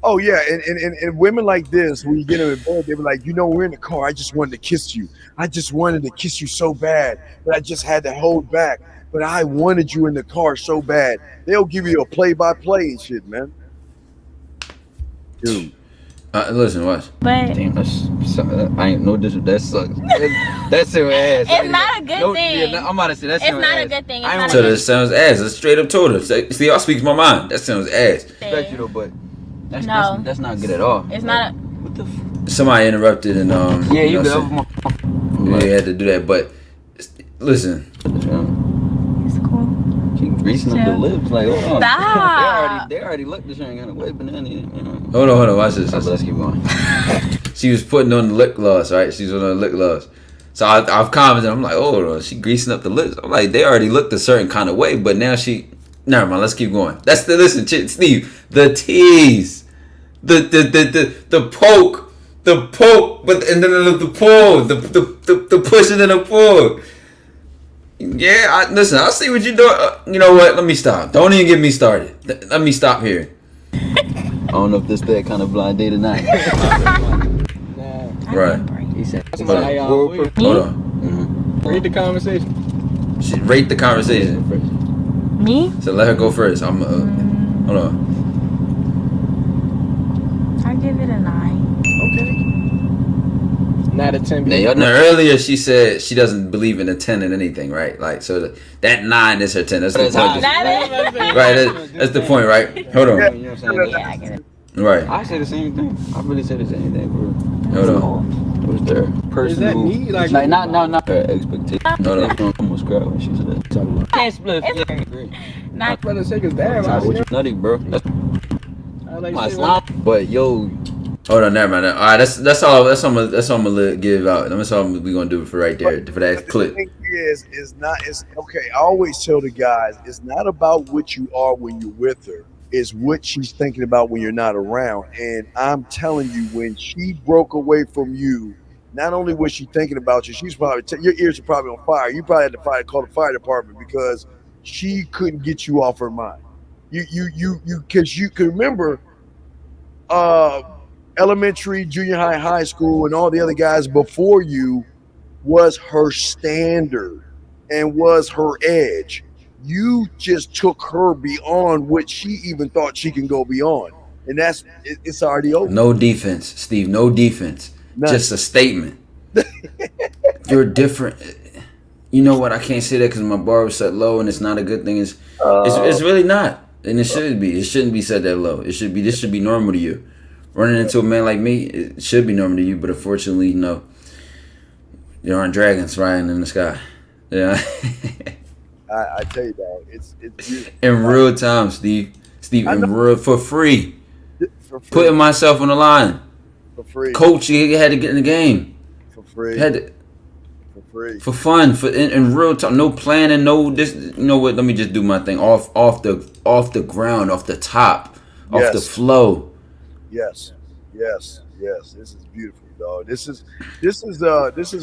Oh, yeah. And women like this, when you get them in bed, they were like, we're in the car. I just wanted to kiss you. I just wanted to kiss you so bad, but I just had to hold back. But I wanted you in the car so bad. They'll give you a play-by-play and shit, man. Dude. Listen, watch. But damn, I ain't no disrespect. That sucks. That's your ass. It's not a good thing. I'm about to say that's it's your not ass. a good thing. So that sounds ass. I straight up told her. See, y'all speaks my mind. That sounds ass. Respect you though, but that's not good at all. It's not. What the? Somebody interrupted and Yeah, you go. We had to do that, but listen. Greasing up the lips, like, hold on. Stop. They already looked this kind of way, but then, Hold on, watch this. Let's keep going. She was putting on the lip gloss, right? She's on the lip gloss. So I've commented, I'm like, oh, she greasing up the lips. I'm like, they already looked a certain kind of way, but now never mind, let's keep going. That's listen, Steve, the tease, the poke, but and then the pull, the pushing and the pull. Yeah, listen, I see what you're doing. You know what? Let me stop. Don't even get me started. Let me stop here. I don't know if this that kind of blind date or not. Right. He said, Hold on. Mm-hmm. Read the conversation. Rate the conversation. Me? So let her go first. I'm hold on. I give it a 9. Okay. 9 to 10. Now, earlier she said she doesn't believe in a 10 in anything, right? Like, so that 9 is her 10. That's the point. Right, that's the point, right? Hold on. You know what I'm saying? Yeah, I get it. Right. I say the same thing. I really say the same thing, bro. Hold on. What's their personal? Is that me? Like not her expectation. Hold on. I almost cried when she said that. Can't split. my brother shake his bad. Nutty, bro. That's my slime. But yo. Hold on, never mind. All right, that's all I'm gonna give out. That's all we gonna do for right there for that clip. The thing is okay. I always tell the guys, it's not about what you are when you're with her. It's what she's thinking about when you're not around. And I'm telling you, when she broke away from you, not only was she thinking about you, she's probably your ears are probably on fire. You probably had to call the fire department because she couldn't get you off her mind. Because you can remember, elementary, junior high, high school, and all the other guys before you was her standard and was her edge. You just took her beyond what she even thought she can go beyond. And it's already over. No defense, Steve. No defense. None. Just a statement. You're different. You know what? I can't say that because my bar was set low and it's not a good thing. It's really not. And it shouldn't be. It shouldn't be set that low. This should be normal to you. Running into a man like me, it should be normal to you, but unfortunately, no. There aren't dragons flying in the sky. Yeah. I tell you, dog, it's beautiful. In real time, Steve, in real for free. Putting myself on the line. For free. Coach, you had to get in the game. For free. Had to, for free. For fun, in real time, no planning, no this. You know what? Let me just do my thing off the ground, off the top, off the flow. Yes. This is beautiful, dog. This is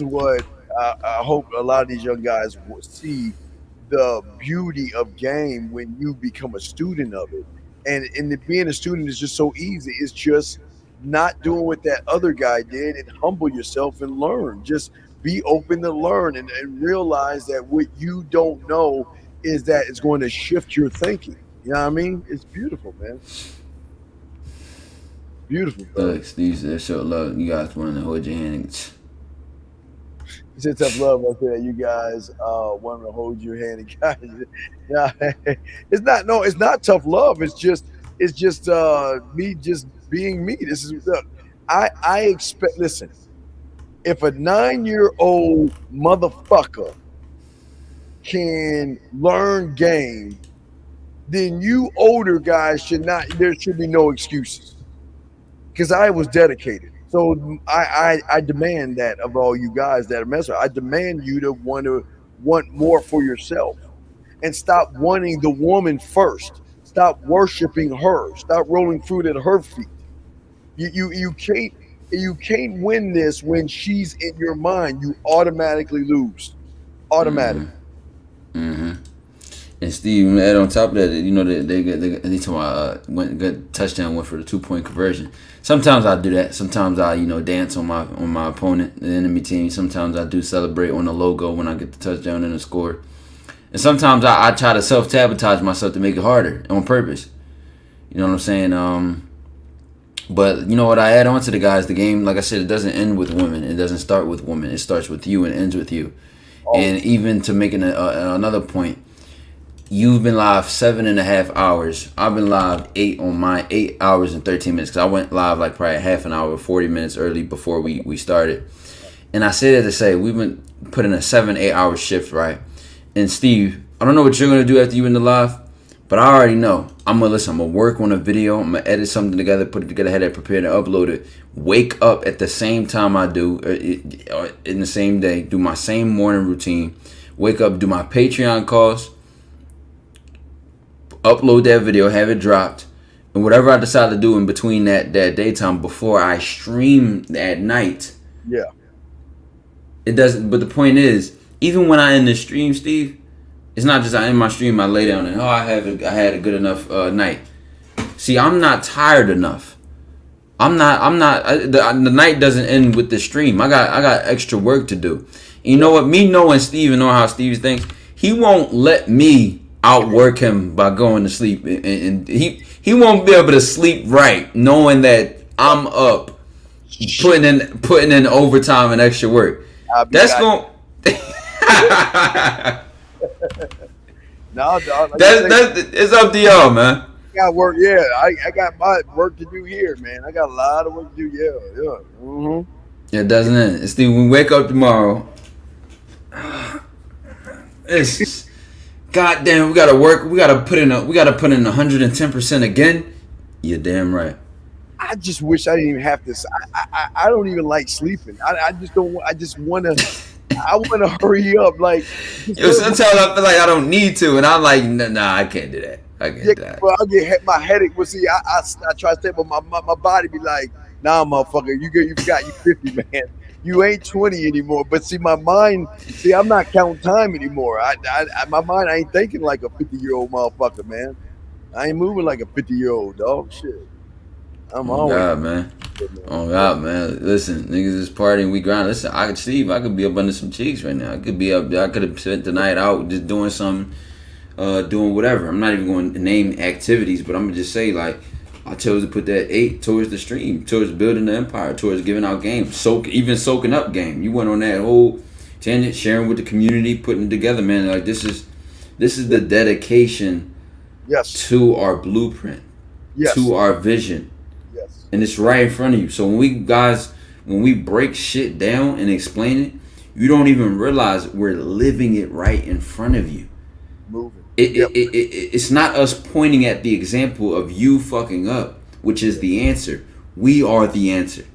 what I hope a lot of these young guys will see, the beauty of game when you become a student of it. And being a student is just so easy. It's just not doing what that other guy did and humble yourself and learn. Just be open to learn and realize that what you don't know is that it's going to shift your thinking. You know what I mean? It's beautiful, man. Beautiful, bro. Look, Steve said, show love. You guys want to hold your hand. He said tough love right there. You guys want to hold your hand. And guys, yeah, it's not tough love. It's just me just being me. This is look, I expect. Listen, if a 9-year-old motherfucker can learn game, then you older guys should not. There should be no excuses. Because I was dedicated. So I demand that of all you guys that are messing. I demand you to want more for yourself, and stop wanting the woman first. Stop worshiping her. Stop rolling fruit at her feet. You can't win this when she's in your mind. You automatically lose. Automatically. Mm-hmm. And Steve, add on top of that, you know, they talking about good touchdown, went for the 2-point conversion. Sometimes I do that. Sometimes I, dance on my opponent, the enemy team. Sometimes I do celebrate on the logo when I get the touchdown and the score. And sometimes I try to self-sabotage myself to make it harder on purpose. You know what I'm saying? But you know what I add on to the guys, the game, like I said, it doesn't end with women. It doesn't start with women. It starts with you and ends with you. Oh. And even to make another point, you've been live 7.5 hours. I've been live 8 hours and 13 minutes because I went live like probably half an hour, 40 minutes early before we started. And I say that to say we've been putting a 7-8 hour shift, right? And Steve, I don't know what you're gonna do after you in the live, but I already know. I'm gonna work on a video. I'm gonna edit something together, put it together, have it prepared and upload it. Wake up at the same time I do, in the same day, do my same morning routine. Wake up, do my Patreon calls. Upload that video, have it dropped, and whatever I decide to do in between that daytime before I stream at night. Yeah. It doesn't. But the point is, even when I end the stream, Steve, it's not just I end my stream, I lay down and I had a good enough night. See, I'm not tired enough. The night doesn't end with the stream. I got extra work to do. And you know what? Me knowing Steve and knowing how Steve thinks, he won't let me outwork him by going to sleep, and he won't be able to sleep right knowing that I'm up putting in overtime and extra work. That's going no, dog. It's up to y'all, man. Got work, yeah. I got my work to do here, man. I got a lot of work to do, yeah. Mm-hmm. Yeah, it doesn't end. Steve, when we wake up tomorrow, it's goddamn. We gotta work. We gotta put in 110% again. You're damn right. I just wish I didn't even have this. I don't even like sleeping. I just don't. I just wanna. I wanna hurry up. Like, sometimes I feel like I don't need to, and I'm like, nah, I can't do that. I can't do that. Well, I'll get my headache. Well, see, I try to stay, but my body be like, nah, motherfucker, you forgot you 50, man. You ain't 20 anymore. But see, my mind, I'm not counting time anymore. My mind, I ain't thinking like a 50-year-old motherfucker, man. I ain't moving like a 50-year-old dog. Shit. I'm always. God, man. Oh God, man. Listen, niggas is partying, we grind. Listen, I could be up under some cheeks right now. I could be up there. I could have spent the night out just doing something, doing whatever. I'm not even going to name activities, but I'm gonna just say, like, I chose to put that 8 towards the stream, towards building the empire, towards giving out games, soaking up game. You went on that whole tangent, sharing with the community, putting it together, man. Like, this is the dedication, yes, to our blueprint, yes, to our vision. And it's right in front of you. So when we break shit down and explain it, you don't even realize we're living it right in front of you. Moving. It's not us pointing at the example of you fucking up, which is the answer. We are the answer.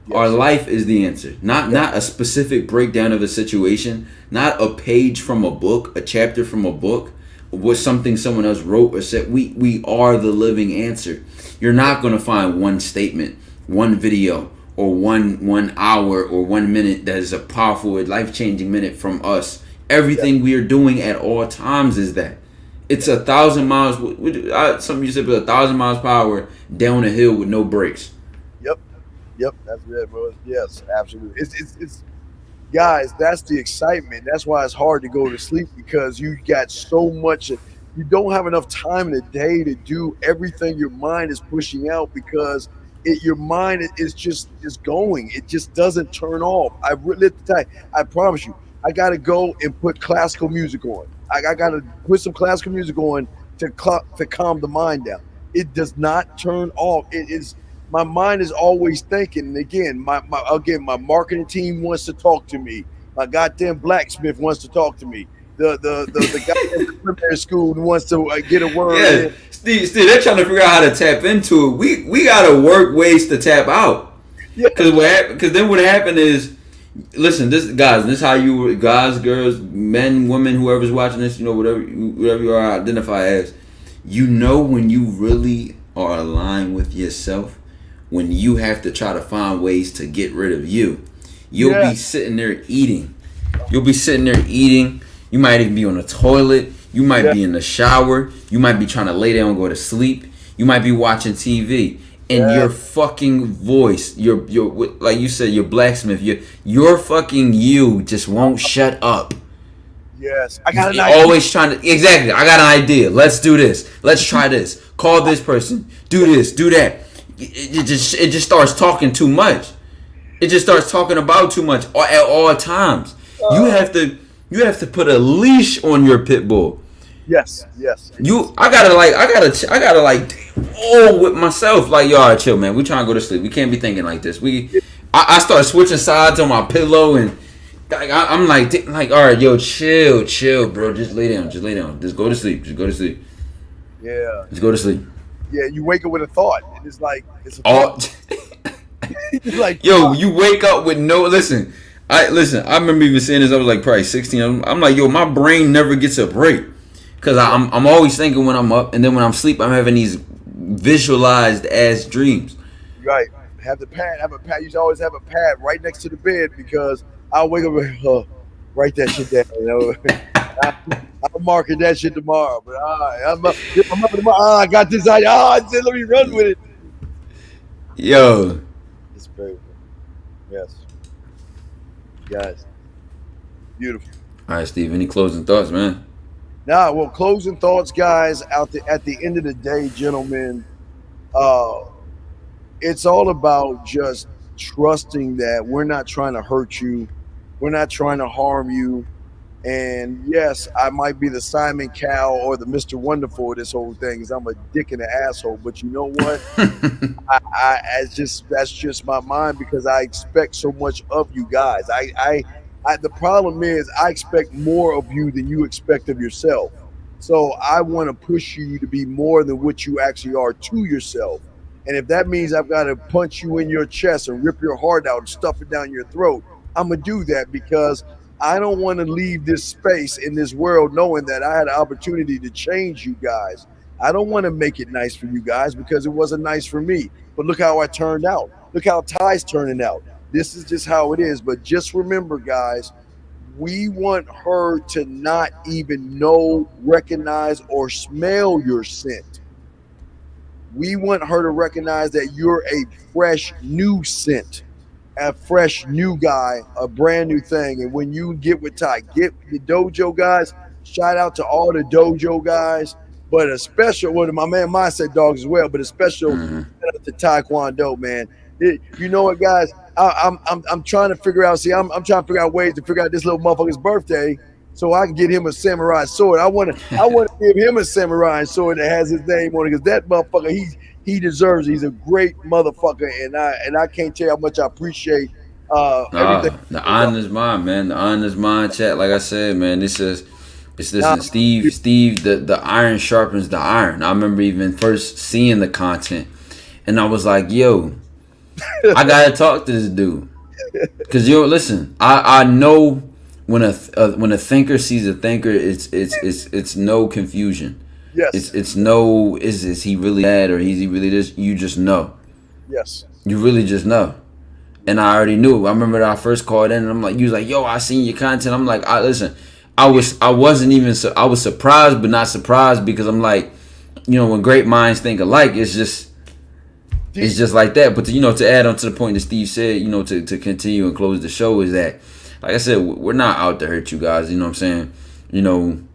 Yes. Our life is the answer. Not a specific breakdown of a situation, not a page from a book, a chapter from a book, or something someone else wrote or said. We are the living answer. You're not going to find one statement, one video, or one hour or 1 minute that is a powerful, life-changing minute from us. Everything we are doing at all times is that. It's 1,000 miles. Something you said, 1,000 miles per hour down a hill with no brakes. Yep. That's it, bro. Yes, absolutely. It's guys. That's the excitement. That's why it's hard to go to sleep, because you got so much. You don't have enough time in the day to do everything your mind is pushing out, because your mind is just going. It just doesn't turn off. I promise you, I gotta go and put classical music on. I gotta put some classical music on to calm the mind down. It does not turn off. It is. My mind is always thinking. And again, my marketing team wants to talk to me. My goddamn blacksmith wants to talk to me. The guy in the preliminary school wants to get a word. Yeah, Steve, they're trying to figure out how to tap into it. We gotta work ways to tap out. Because then what happened is, listen, this is how you guys, girls, men, women, whoever's watching this, whatever you are, identify as. When you really are aligned with yourself, when you have to try to find ways to get rid of you, you'll be sitting there eating. You might even be on the toilet. You might be in the shower. You might be trying to lay down and go to sleep. You might be watching TV. And your fucking voice, your like you said, your blacksmith, your fucking you just won't shut up. Yes, I got an idea. Always trying to, exactly. I got an idea. Let's do this. Let's try this. Call this person. Do this. Do that. It just starts talking too much. It just starts talking about too much at all times. You have to put a leash on your pit bull. Yes. I gotta with myself. Like, yo, all right, chill, man. We trying to go to sleep. We can't be thinking like this. I start switching sides on my pillow, and I'm like, all right, yo, chill, bro. Just lay down. Just go to sleep. Yeah. Just go to sleep. Yeah, you wake up with a thought, and it's a thought. Like, yo, you wake up with no. Listen. I remember even saying this. I was like probably 16. I'm like, yo, my brain never gets a break, because I'm always thinking when I'm up, and then when I'm asleep, I'm having these visualized ass dreams. Right. Have the pad. You should always have a pad right next to the bed, because I'll wake up and write that shit down. I'll market that shit tomorrow. But I'm up tomorrow. I got this idea. Let me run with it. Yo. It's very good. Yes. Guys. Beautiful. All right, Steve. Any closing thoughts, man? Closing thoughts, guys. At the end of the day, gentlemen, it's all about just trusting that we're not trying to hurt you. We're not trying to harm you. And yes, I might be the Simon Cowell or the Mr. Wonderful of this whole thing, because I'm a dick and an asshole. But you know what? That's just my mind, because I expect so much of you guys. The problem is I expect more of you than you expect of yourself. So I want to push you to be more than what you actually are to yourself. And if that means I've got to punch you in your chest and rip your heart out and stuff it down your throat, I'm going to do that, because I don't want to leave this space in this world knowing that I had an opportunity to change you guys. I don't want to make it nice for you guys, because it wasn't nice for me. But look how I turned out. Look how Ty's turning out. This is just how it is. But just remember, guys, we want her to not even know, recognize, or smell your scent. We want her to recognize that you're a fresh, new scent. A fresh new guy, a brand new thing. And when you get with Ty, get the dojo guys, shout out to all the dojo guys, but a special one to my man Mindset Dogs as well, but a special shout out to Taekwondo, man. You know what, guys? I'm trying to figure out. I'm trying to figure out ways to figure out this little motherfucker's birthday, so I can get him a samurai sword. I want to give him a samurai sword that has his name on it, because that motherfucker, he deserves it. He's a great motherfucker, and I can't tell you how much I appreciate everything. The honor is mine, man. The honor is mine, chat. Like I said, man, Steve. The iron sharpens the iron. I remember even first seeing the content, and I was like, yo, I gotta talk to this dude, because listen, I know when a thinker sees a thinker, it's no confusion. Yes. It's no, is he really bad or is he really this? You just know. Yes. You really just know. And I already knew. I remember that I first called in, and I'm like, you was like, yo, I seen your content. I'm like, listen, I was surprised, but not surprised, because I'm like, when great minds think alike, it's just like that. But to add on to the point that Steve said, to continue and close the show, is that, like I said, we're not out to hurt you guys. You know what I'm saying?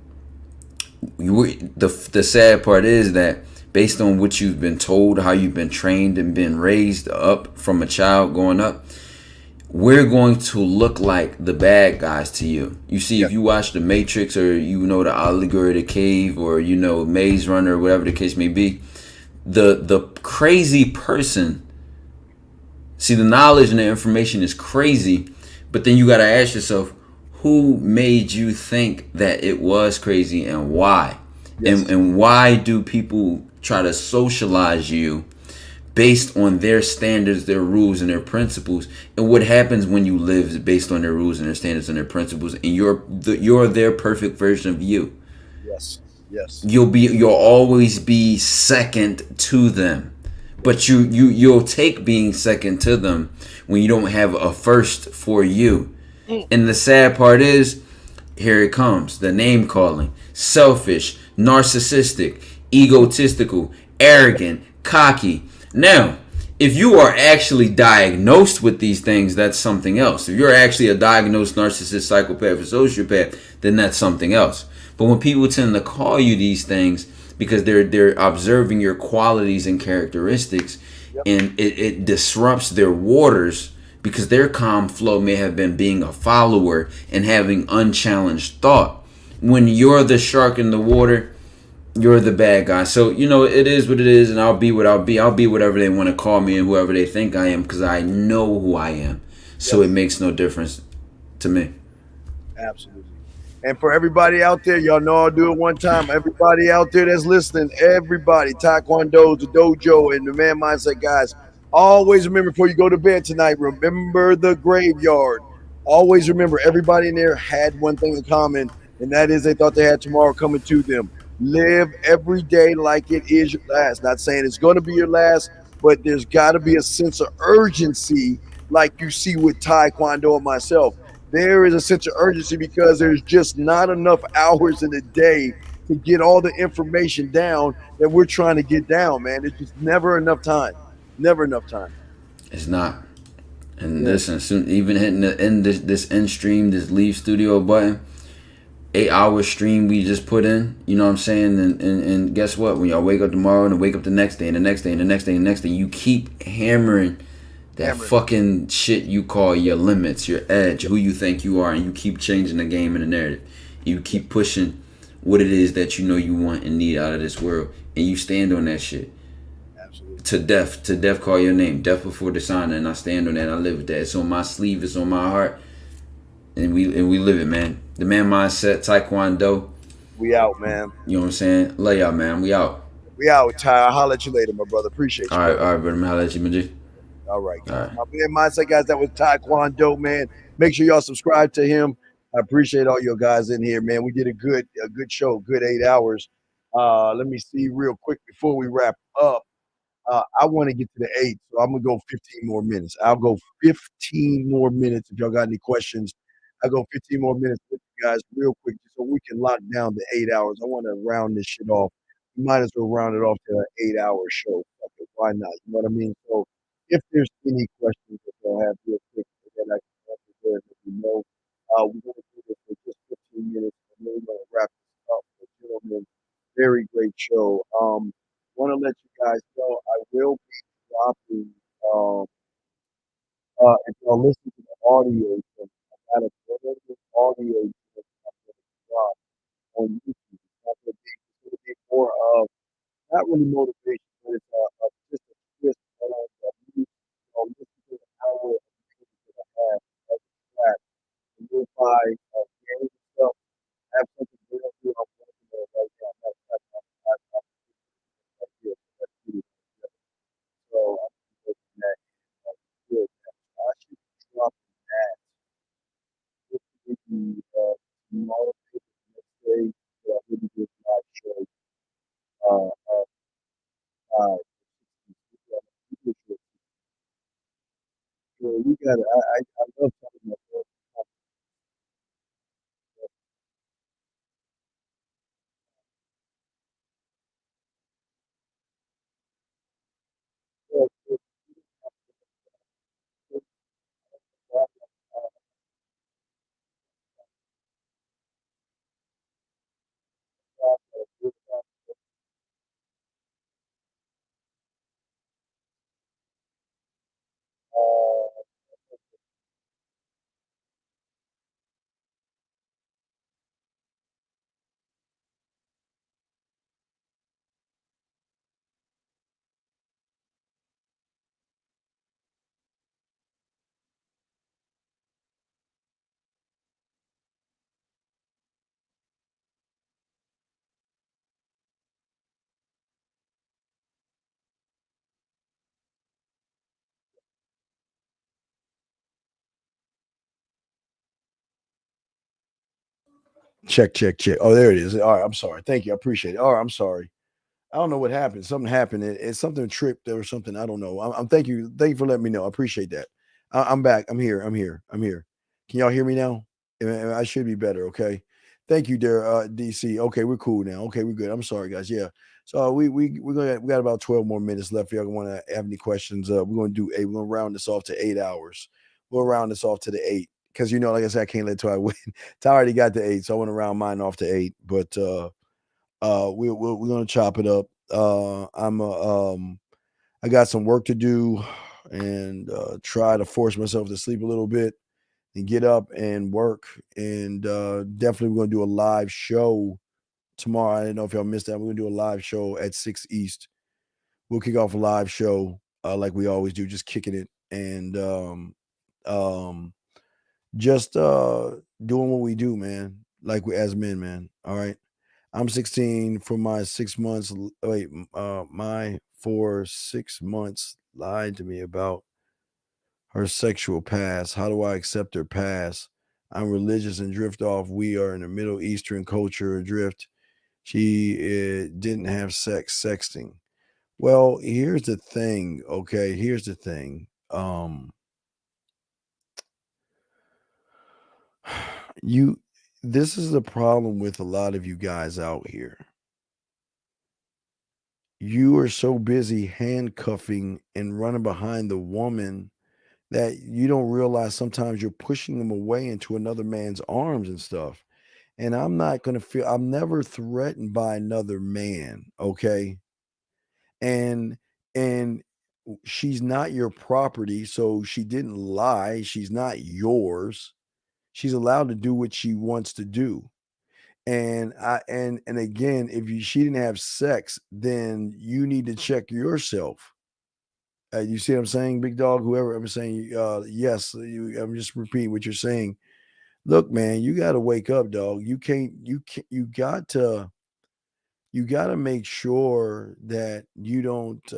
The sad part is that based on what you've been told, how you've been trained and been raised up from a child going up, we're going to look like the bad guys to you. You see, if you watch The Matrix, or you know, the Allegory of the Cave, or you know, Maze Runner, or whatever the case may be, the crazy person, see, the knowledge and the information is crazy, but then you got to ask yourself, who made you think that it was crazy, and why? And why do people try to socialize you based on their standards, their rules, and their principles? And what happens when you live based on their rules and their standards and their principles, and you're their perfect version of you? Yes. You'll always be second to them, but you'll take being second to them when you don't have a first for you. And the sad part is, here it comes, the name calling: selfish, narcissistic, egotistical, arrogant, cocky. Now, if you are actually diagnosed with these things, that's something else. If you're actually a diagnosed narcissist, psychopath, or sociopath, then that's something else. But when people tend to call you these things because they're observing your qualities and characteristics, and it disrupts their waters, because their calm flow may have been being a follower and having unchallenged thought. When you're the shark in the water, you're the bad guy. So, you know, it is what it is, and I'll be what I'll be. I'll be whatever they want to call me and whoever they think I am, because I know who I am. So it makes no difference to me. Absolutely. And for everybody out there, y'all know I'll do it one time. Everybody out there that's listening, everybody, Taekwondo, the dojo, and the Man Mindset guys, always remember before you go to bed tonight, remember the graveyard. Always remember, everybody in there had one thing in common, and that is they thought they had tomorrow coming to them. Live every day like it is your last. Not saying it's going to be your last, but there's got to be a sense of urgency like you see with Taekwondo and myself. There is a sense of urgency because there's just not enough hours in the day to get all the information down that we're trying to get down, man. It's just never enough time. Never enough time. It's not. And listen, soon, even hitting the end, this end stream, this leave studio button, 8-hour stream we just put in, you know what I'm saying? And guess what? When y'all wake up tomorrow and wake up the next day and the next day and the next day and the next day, you keep hammering that fucking shit you call your limits, your edge, who you think you are, and you keep changing the game and the narrative. You keep pushing what it is that you know you want and need out of this world, and you stand on that shit. Absolutely. To death call your name, death before dishonor, and I stand on that. I live with that. It's on my sleeve, it's on my heart, and we live it, man. The Man Mindset, Taekwondo. We out, man. You know what I'm saying? Lay out, man. We out. We out, Ty. I'll holler at you later, my brother. Appreciate you. All right, brother. I'm holler at you, Majid. All right. My Man Mindset guys, that was Taekwondo, man. Make sure y'all subscribe to him. I appreciate all your guys in here, man. We did a good show, good 8 hours. Let me see real quick before we wrap up. I want to get to the 8, so I'm gonna go 15 more minutes. I'll go 15 more minutes if y'all got any questions. I'll go 15 more minutes with you guys real quick so we can lock down the 8 hours. I want to round this shit off. We might as well round it off to an 8-hour show. Okay, why not? You know what I mean? So if there's any questions that y'all have real quick, then I can answer there. If you know, we're going to do this for just 15 minutes, and then we're going to wrap this up. But, gentlemen, very great show. Want to let you guys know I will be dropping. If y'all listen to the audio, I got a brand new audio that I'm going to drop on YouTube. It's going to be more of not really motivation, but it's just a twist on music. Listen to the power of music that I have as a track. And you'll find games and stuff. I have something real good I'm working on right now. I'm right here. Let's do this together. So I'm working that good. I should be dropping that. This will be tomorrow, next day. So I really good live show. Uh, uh, so you got it. I love talking about that. Check. Oh, there it is. All right, I'm sorry. Thank you. I appreciate it. All right, I'm sorry. I don't know what happened. Something happened. It's something tripped or something. I don't know. I'm thank you for letting me know. I appreciate that. I'm back. I'm here. Can y'all hear me now? I should be better. Okay. Thank you, dear DC. Okay, we're cool now. Okay, we're good. I'm sorry, guys. Yeah. So we got about 12 more minutes left. If y'all want to have any questions, we're gonna do 8. We're gonna round this off to 8 hours. We'll round this off to the 8 because like I said, I can't let Ty win. Ty already got the 8, so I want to round mine off to 8. But we're gonna chop it up. I got some work to do and try to force myself to sleep a little bit and get up and work. And definitely we're gonna do a live show tomorrow. I didn't know if y'all missed that. We're gonna do a live show at 6 East. We'll kick off a live show like we always do, just kicking it and just doing what we do, man. Like we as men, man. All right. I'm 16 for my 6 months. Wait, my for 6 months lied to me about her sexual past. How do I accept her past? I'm religious and drift off. We are in a Middle Eastern culture adrift. She didn't have sexting. Well, here's the thing. Okay, here's the thing. This is the problem with a lot of you guys out here. You are so busy handcuffing and running behind the woman that you don't realize sometimes you're pushing them away into another man's arms and stuff. And I'm never threatened by another man, okay? And she's not your property, so she didn't lie. She's not yours. She's allowed to do what she wants to do. And again, if she didn't have sex, then you need to check yourself. You see what I'm saying, big dog? Whoever I'm saying, yes. I'm just repeating what you're saying. Look, man, you got to wake up, dog. You got to make sure that you don't.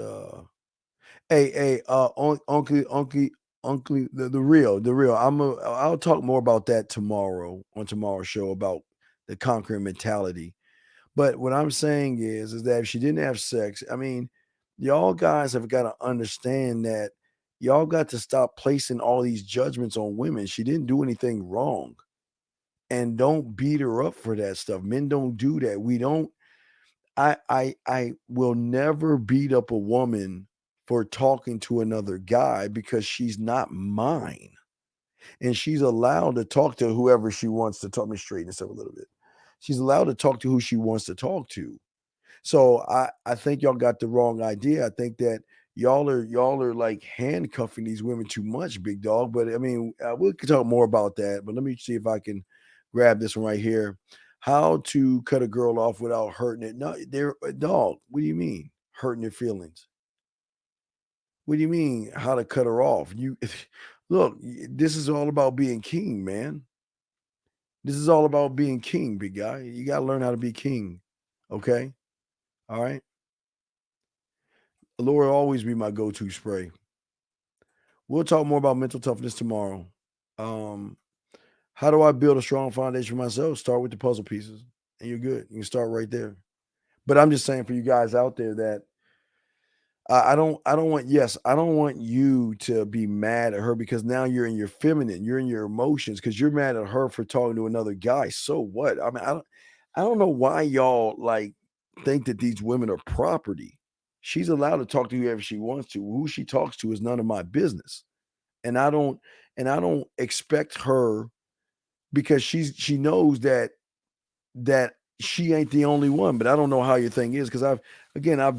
Uncle, the real. I'll talk more about that tomorrow on tomorrow's show about the conquering mentality. But what I'm saying is that if she didn't have sex, I mean, y'all guys have got to understand that y'all got to stop placing all these judgments on women. She didn't do anything wrong. And don't beat her up for that stuff. Men don't do that. We don't. I will never beat up a woman for talking to another guy because she's not mine. And she's allowed to talk to whoever she wants to talk. Me straighten this up a little bit. She's allowed to talk to who she wants to talk to. So I think y'all got the wrong idea. I think that y'all are like handcuffing these women too much, big dog. But I mean, we can talk more about that. But let me see if I can grab this one right here. How to cut a girl off without hurting it? No, they're dog. What do you mean hurting their feelings? What do you mean how to cut her off? You look. This is all about being king, man. This is all about being king, big guy. You got to learn how to be king. Okay. All right. Lord will always be my go-to spray. We'll talk more about mental toughness tomorrow. How do I build a strong foundation for myself? Start with the puzzle pieces, and you're good. You can start right there. But I'm just saying for you guys out there that I don't want you to be mad at her because now you're in your feminine, you're in your emotions because you're mad at her for talking to another guy. So what? I mean, I don't know why y'all like think that these women are property. She's allowed to talk to whoever she wants to. Who she talks to is none of my business. And I don't expect her because she knows that she ain't the only one. But I don't know how your thing is because I've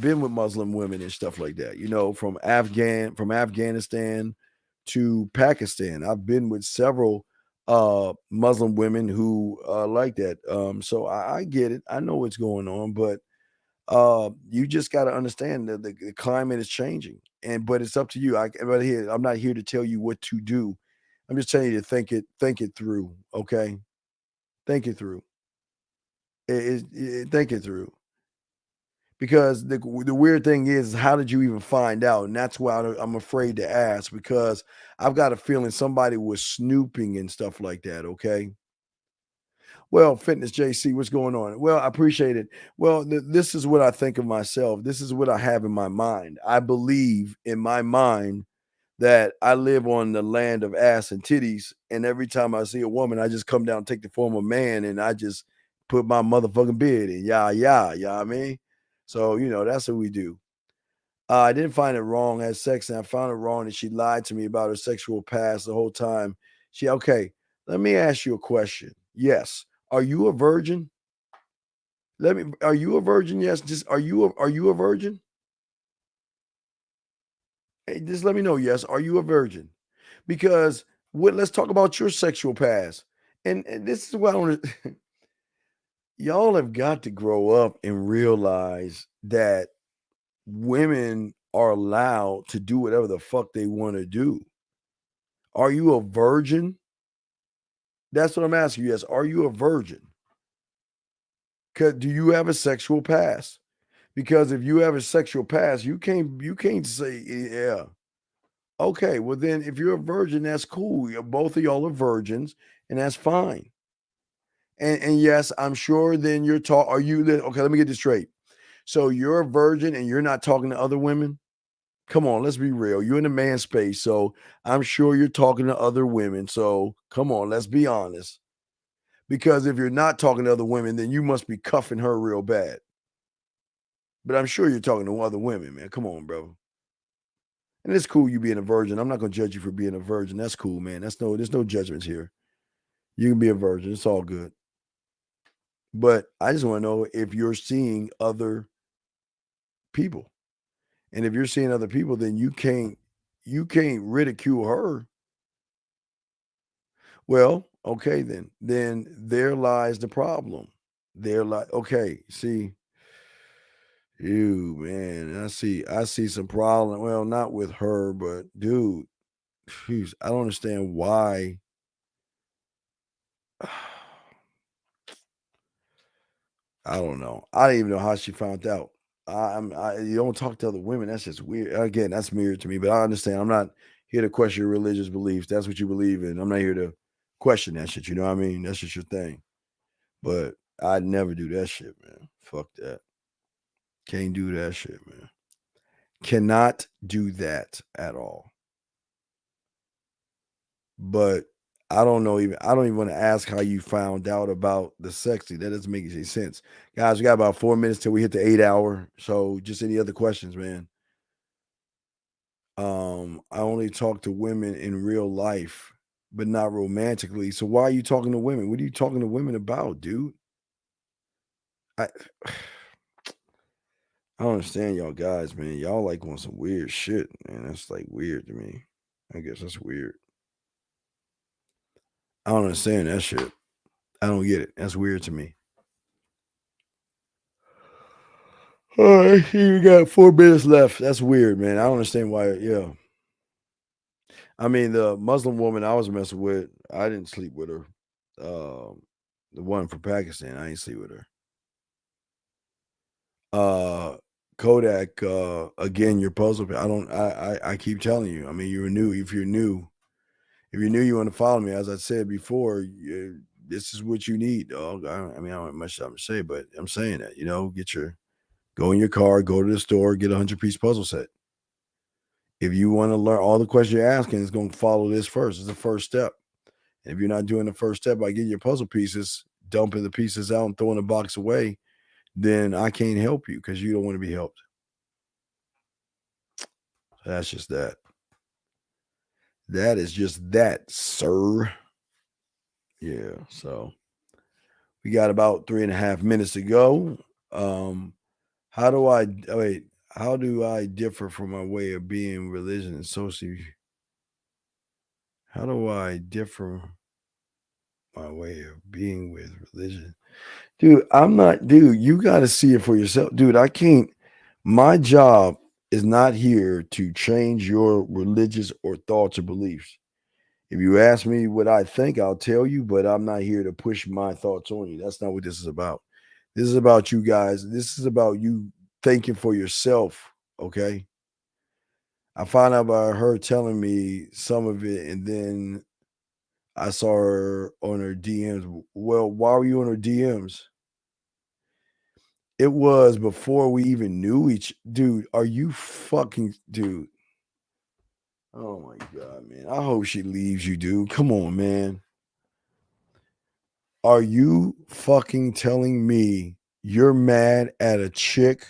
been with Muslim women and stuff like that, from Afghanistan to Pakistan. I've been with several Muslim women who like that. So I get it. I know what's going on, but you just got to understand that the climate is changing, but it's up to you. I'm not here to tell you what to do. I'm just telling you to think it through. Okay, think it through. Think it through. Because the weird thing is, how did you even find out? And that's why I'm afraid to ask, because I've got a feeling somebody was snooping and stuff like that. Okay. Well, Fitness JC, what's going on? Well, I appreciate it. Well, this is what I think of myself. This is what I have in my mind. I believe in my mind that I live on the land of ass and titties, and every time I see a woman, I just come down and take the form of man, and I just put my motherfucking beard in. Yeah, you know what I mean? So, that's what we do. I didn't find it wrong at sex, and I found it wrong that she lied to me about her sexual past the whole time. Okay, let me ask you a question. Yes. Are you a virgin? Are you a virgin? Yes. Are you a virgin? Hey, just let me know. Yes. Are you a virgin? Because let's talk about your sexual past. And this is what I want to y'all have got to grow up and realize that women are allowed to do whatever the fuck they want to do. Are you a virgin? That's what I'm asking you. Yes. Are you a virgin? Do you have a sexual past? Because if you have a sexual past, you can't say, yeah. Okay, well then if you're a virgin, that's cool. Both of y'all are virgins, and that's fine. And yes, I'm sure then okay, let me get this straight. So you're a virgin and you're not talking to other women? Come on, let's be real. You're in the man space, so I'm sure you're talking to other women. So come on, let's be honest. Because if you're not talking to other women, then you must be cuffing her real bad. But I'm sure you're talking to other women, man. Come on, bro. And it's cool you being a virgin. I'm not going to judge you for being a virgin. That's cool, man. There's no judgments here. You can be a virgin. It's all good. But I just want to know if you're seeing other people. And if you're seeing other people, then you can't ridicule her. Well, okay, then there lies the problem. Okay, see, you man, I see some problem. Well, not with her, but dude, geez, I don't understand why. I don't know. I don't even know how she found out. You don't talk to other women. That's just weird. Again, that's weird to me. But I understand. I'm not here to question your religious beliefs. That's what you believe in. I'm not here to question that shit. You know what I mean? That's just your thing. But I'd never do that shit, man. Fuck that. Can't do that shit, man. Cannot do that at all. But I don't even want to ask how you found out about the sexy. That doesn't make any sense. Guys, we got about 4 minutes till we hit the 8 hour. So just any other questions, man? I only talk to women in real life, but not romantically. So why are you talking to women? What are you talking to women about, dude? I don't understand y'all guys, man. Y'all like want some weird shit, man. That's like weird to me. I guess that's weird. I don't understand that shit. I don't get it. That's weird to me. All right, you got 4 minutes left. That's weird, man. I don't understand why. Yeah. I mean, the Muslim woman I was messing with, I didn't sleep with her. The one from Pakistan, I didn't sleep with her. Kodak, again, your puzzle. I keep telling you. I mean, if you're new, you want to follow me, as I said before, this is what you need, dog. I don't have much to say, but I'm saying that, go in your car, go to the store, get a 100-piece puzzle set. If you want to learn all the questions you're asking, it's going to follow this first. It's the first step. And if you're not doing the first step by getting your puzzle pieces, dumping the pieces out and throwing the box away, then I can't help you because you don't want to be helped. That's just that. That is just that, sir. Yeah, so we got about 3.5 minutes to go. How do I differ from my way of being religion and socially? How do I differ my way of being with religion? Dude, you got to see it for yourself. Dude, I can't. My job is not here to change your religious or thoughts or beliefs. If you ask me what I think, I'll tell you, but I'm not here to push my thoughts on you. That's not what this is about. This is about you guys. This is about you thinking for yourself, okay? I found out by her telling me some of it, and then I saw her on her DMs. Well, why were you on her DMs? It was before we even knew each. Dude, are you fucking dude? Oh my god, man! I hope she leaves you, dude. Come on, man. Are you fucking telling me you're mad at a chick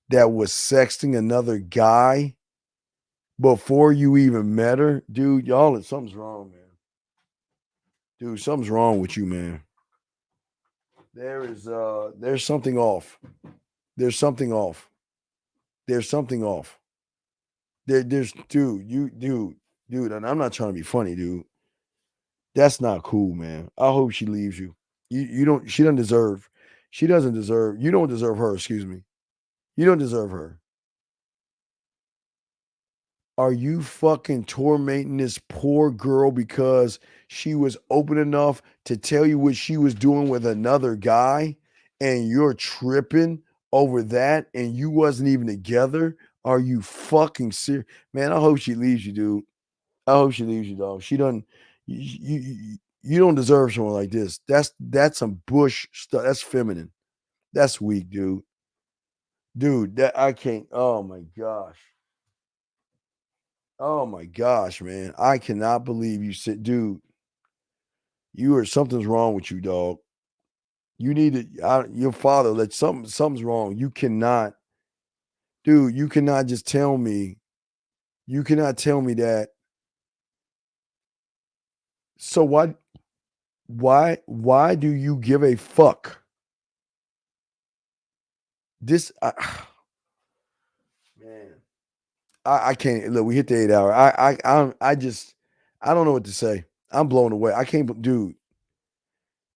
that was sexting another guy before you even met her? Dude, y'all, something's wrong, man. Dude, something's wrong with you, man. There's something off. There's something off. There's something off. There's dude, and I'm not trying to be funny, dude. That's not cool, man. I hope she leaves you. You don't she doesn't deserve. She doesn't deserve. You don't deserve her, excuse me. You don't deserve her. Are you fucking tormenting this poor girl because she was open enough to tell you what she was doing with another guy and you're tripping over that and you wasn't even together? Are you fucking serious? Man, I hope she leaves you, dude. I hope she leaves you, dog. She doesn't you don't deserve someone like this. That's some bush stuff. That's feminine. That's weak, dude. Dude, that I can't. Oh my gosh. Oh my gosh, man. I cannot believe you said, dude, something's wrong with you, dog. You need to, your father, something's wrong. You cannot, dude, you cannot just tell me, you cannot tell me that. So why do you give a fuck? This, man. I can't look. We hit the 8 hour. I don't know what to say. I'm blown away. I can't, dude.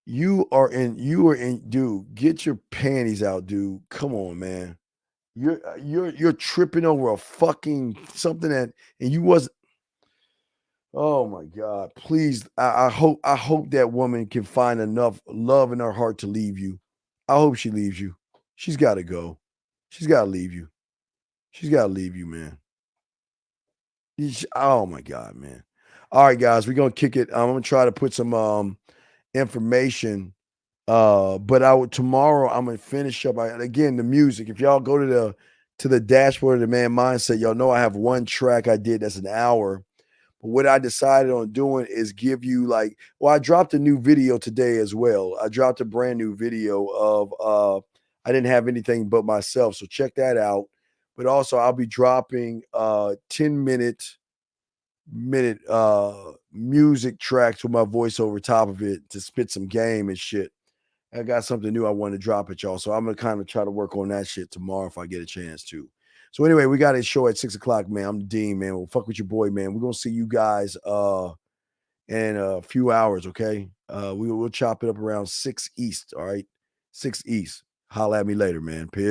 You are in, dude. Get your panties out, dude. Come on, man. You're tripping over a fucking something and you wasn't. Oh my God! Please, I hope that woman can find enough love in her heart to leave you. I hope she leaves you. She's got to go. She's got to leave you. She's got to leave you, man. Oh my God, man. All right, guys, we're gonna kick it. I'm gonna try to put some information. But tomorrow I'm gonna finish up again the music. If y'all go to the dashboard of the Man Mindset, y'all know I have one track I did that's an hour. But what I decided on doing is give you I dropped a new video today as well. I dropped a brand new video of I didn't have anything but myself, so check that out. But also I'll be dropping 10-minute music tracks with my voice over top of it to spit some game and shit. I got something new I want to drop at y'all, so I'm gonna kind of try to work on that shit tomorrow if I get a chance to. So anyway, we got a show at 6:00, man. I'm the Dean, man. We'll fuck with your boy, man. We're gonna see you guys in a few hours, okay? We'll chop it up around 6 East, all right? 6 East. Holla at me later, man. Peace.